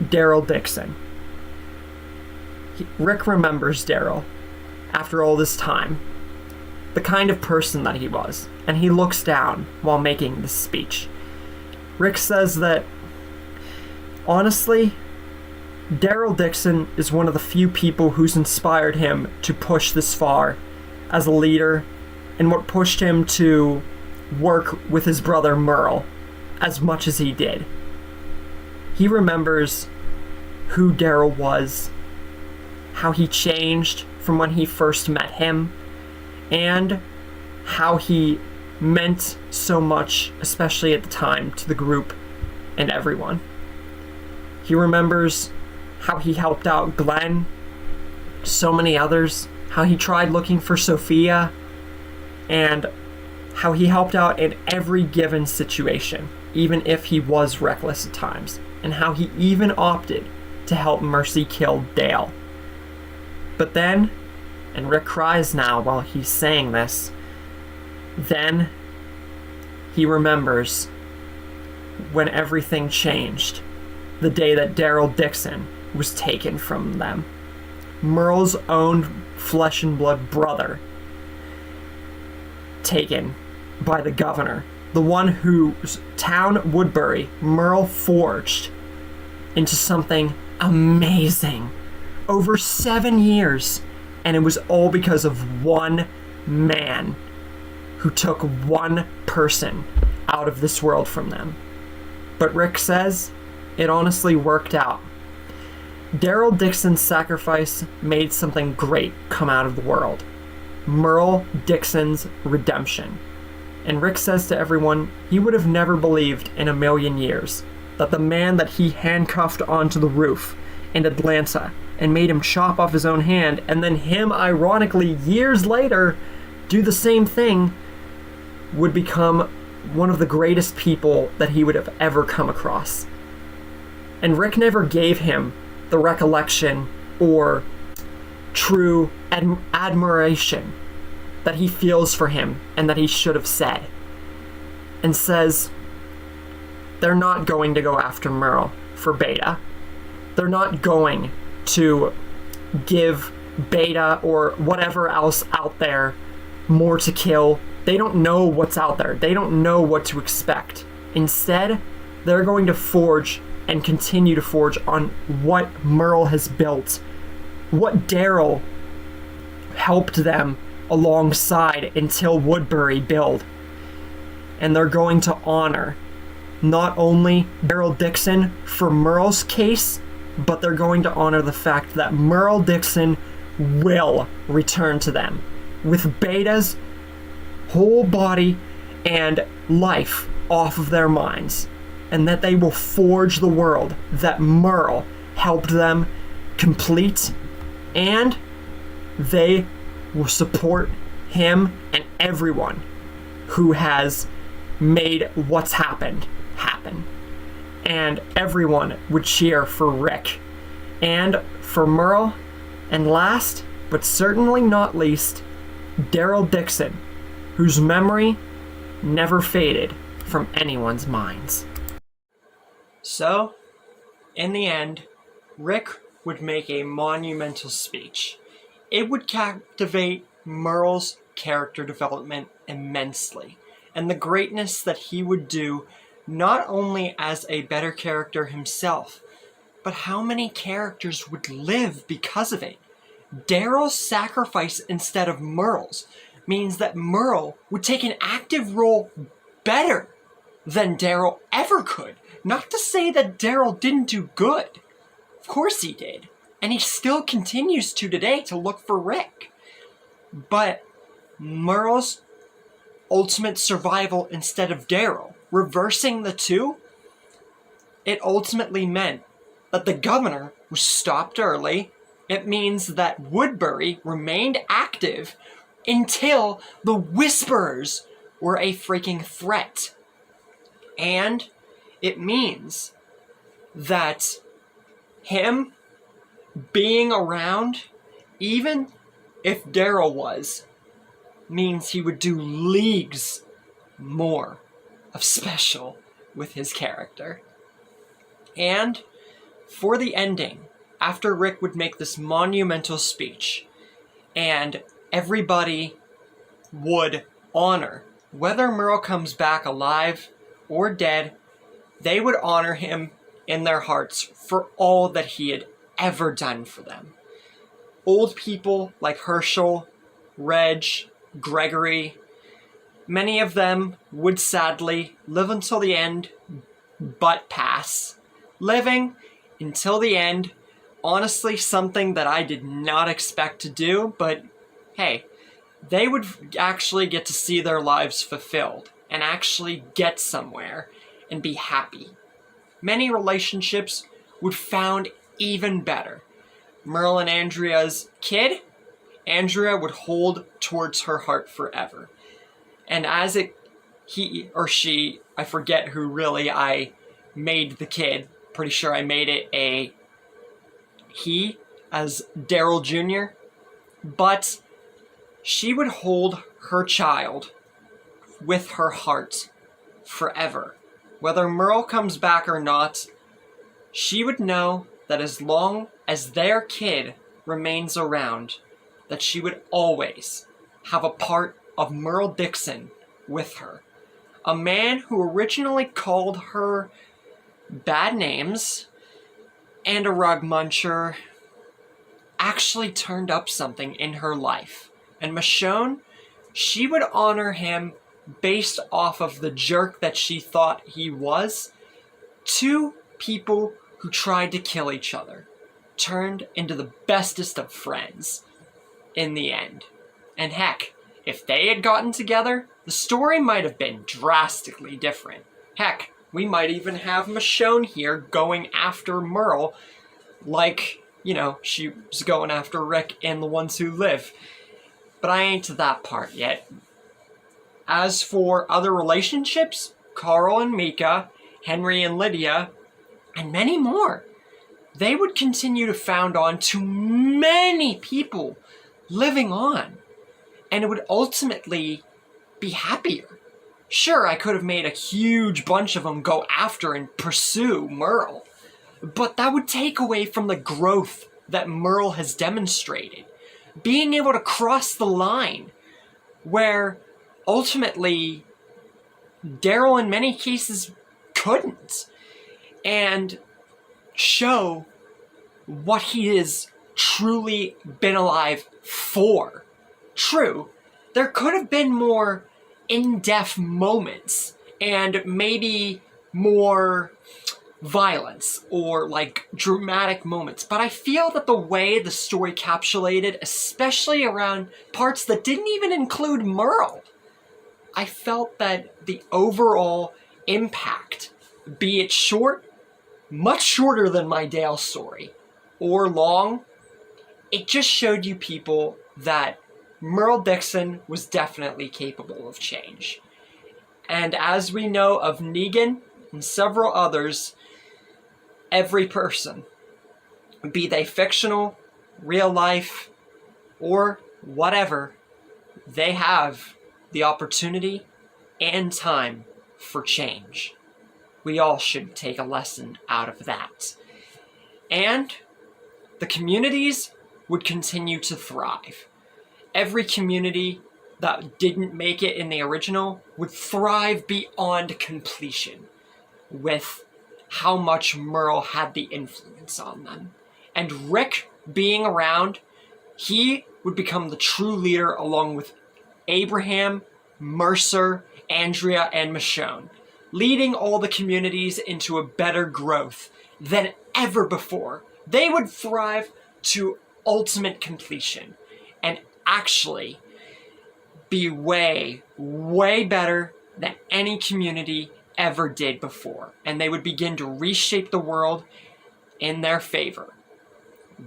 Daryl DIXON. Rick remembers Daryl after all this time, the kind of person that he was, and he looks down while making this speech. Rick says that, honestly, Daryl DIXON is one of the few people who's inspired him to push this far as a leader, and what pushed him to work with his brother Merle as much as he did. He remembers who Daryl was, how he changed from when he first met him, and how he meant so much, especially at the time, to the group and everyone. He remembers how he helped out Glenn, so many others, how he tried looking for Sophia, and how he helped out in every given situation, even if he was reckless at times, and how he even opted to help Mercy kill Dale. But then, and Rick cries now while he's saying this, then he remembers when everything changed, the day that Daryl DIXON was taken from them. Merle's own flesh and blood brother, taken by the governor, the one whose town, Woodbury, Merle forged into something amazing over 7 years, and it was all because of one man who took one person out of this world from them. But Rick says it honestly worked out. Daryl DIXON's sacrifice made something great come out of the world. Merle DIXON's redemption. And Rick says to everyone he would have never believed in a million years that the man that he handcuffed onto the roof in Atlanta and made him chop off his own hand, and then him, ironically, years later, do the same thing, would become one of the greatest people that he would have ever come across. And Rick never gave him the recollection or true admiration that he feels for him and that he should have said. And says, they're not going to go after Merle for Beta. They're not going to give Beta or whatever else out there more to kill They don't know what's out there. They don't know what to expect. Instead, they're going to forge and continue to forge on what Merle has built, what Daryl helped them alongside until Woodbury build. And they're going to honor not only Daryl Dixon for Merle's case, but they're going to honor the fact that Merle Dixon will return to them with Beta's whole body and life off of their minds, and that they will forge the world that Merle helped them complete, and they will support him and everyone who has made what's happened happen. And everyone would cheer for Rick and for Merle, and last but certainly not least, Daryl Dixon, whose memory never faded from anyone's minds. So, in the end, Rick would make a monumental speech. It would captivate Merle's character development immensely, and the greatness that he would do not only as a better character himself, but how many characters would live because of it. Daryl's sacrifice instead of Merle's means that Merle would take an active role better than Daryl ever could. Not to say that Daryl didn't do good. Of course he did. And he still continues to today to look for Rick. But Merle's ultimate survival instead of Daryl, reversing the two, it ultimately meant that the governor was stopped early. It means that Woodbury remained active until the Whisperers were a freaking threat. And it means that him being around, even if Daryl was, means he would do leagues more of special with his character. And for the ending, after Rick would make this monumental speech, and everybody would honor, whether Merle comes back alive or dead, they would honor him in their hearts for all that he had ever done for them. Old people like Herschel, Reg, Gregory, many of them would sadly live until the end, but pass. Living until the end, honestly something that I did not expect to do, but hey, they would actually get to see their lives fulfilled and actually get somewhere and be happy. Many relationships would found even better. Merle and Andrea's kid, Andrea would hold towards her heart forever. And as he or she, I forget who really I made the kid, pretty sure I made it a he as Daryl Jr., but she would hold her child with her heart forever. Whether Merle comes back or not, she would know that as long as their kid remains around, that she would always have a part of Merle Dixon with her. A man who originally called her bad names and a rug muncher actually turned up something in her life. And Michonne, she would honor him based off of the jerk that she thought he was. Two people who tried to kill each other turned into the bestest of friends in the end. And heck, if they had gotten together, the story might have been drastically different. Heck, we might even have Michonne here going after Merle like, she was going after Rick and the ones who live. But I ain't to that part yet. As for other relationships, Carl and Mika, Henry and Lydia, and many more, they would continue to found on to many people living on. And it would ultimately be happier. Sure, I could have made a huge bunch of them go after and pursue Merle, but that would take away from the growth that Merle has demonstrated. Being able to cross the line where ultimately, Daryl in many cases couldn't, and show what he has truly been alive for. True, there could have been more in-depth moments, and maybe more violence or like dramatic moments, but I feel that the way the story capsulated, especially around parts that didn't even include Merle, I felt that the overall impact, be it short, much shorter than my Dale story, or long, it just showed you people that Merle Dixon was definitely capable of change. And as we know of Negan and several others, every person, be they fictional, real life, or whatever, they have the opportunity and time for change. We all should take a lesson out of that. And the communities would continue to thrive. Every community that didn't make it in the original would thrive beyond completion with how much Merle had the influence on them. And Rick being around, he would become the true leader along with Abraham, Mercer, Andrea, and Michonne, leading all the communities into a better growth than ever before. They would thrive to ultimate completion and actually be way, way better than any community ever did before. And they would begin to reshape the world in their favor.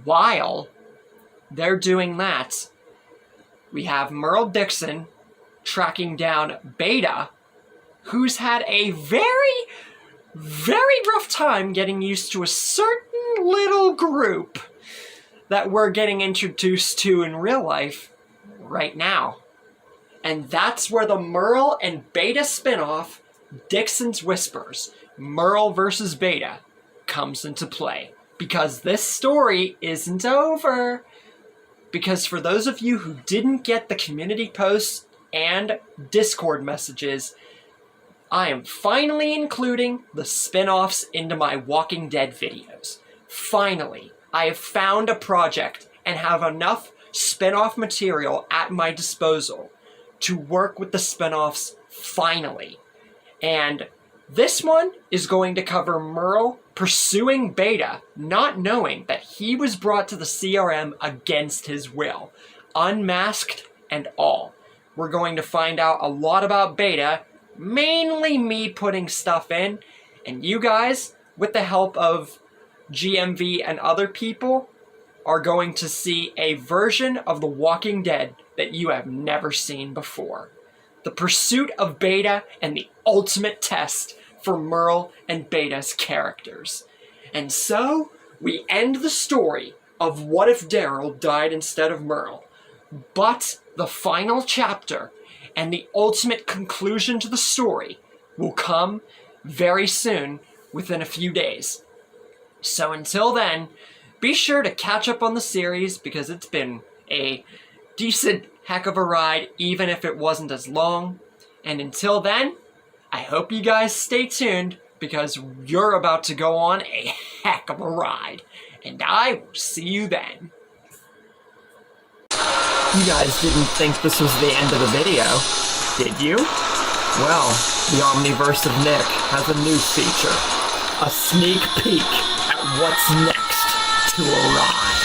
While they're doing that, we have Merle Dixon tracking down Beta, who's had a very, very rough time getting used to a certain little group that we're getting introduced to in real life right now. And that's where the Merle and Beta spinoff, Dixon's Whispers, Merle versus Beta, comes into play. Because this story isn't over. Because for those of you who didn't get the community posts and Discord messages, I am finally including the spin-offs into my Walking Dead videos. Finally, I have found a project and have enough spin-off material at my disposal to work with the spin-offs finally. And this one is going to cover Merle pursuing Beta, not knowing that he was brought to the CRM against his will, unmasked and all. We're going to find out a lot about Beta, mainly me putting stuff in, and you guys, with the help of GMV and other people, are going to see a version of The Walking Dead that you have never seen before. The pursuit of Beta and the ultimate test for Merle and Beta's characters. And so, we end the story of What If Daryl Died Instead of Merle. But the final chapter and the ultimate conclusion to the story will come very soon, within a few days. So until then, be sure to catch up on the series because it's been a decent heck of a ride, even if it wasn't as long. And until then, I hope you guys stay tuned because you're about to go on a heck of a ride. And I will see you then. You guys didn't think this was the end of the video, did you? Well, the Omniverse of Nick has a new feature. A sneak peek at what's next to arrive.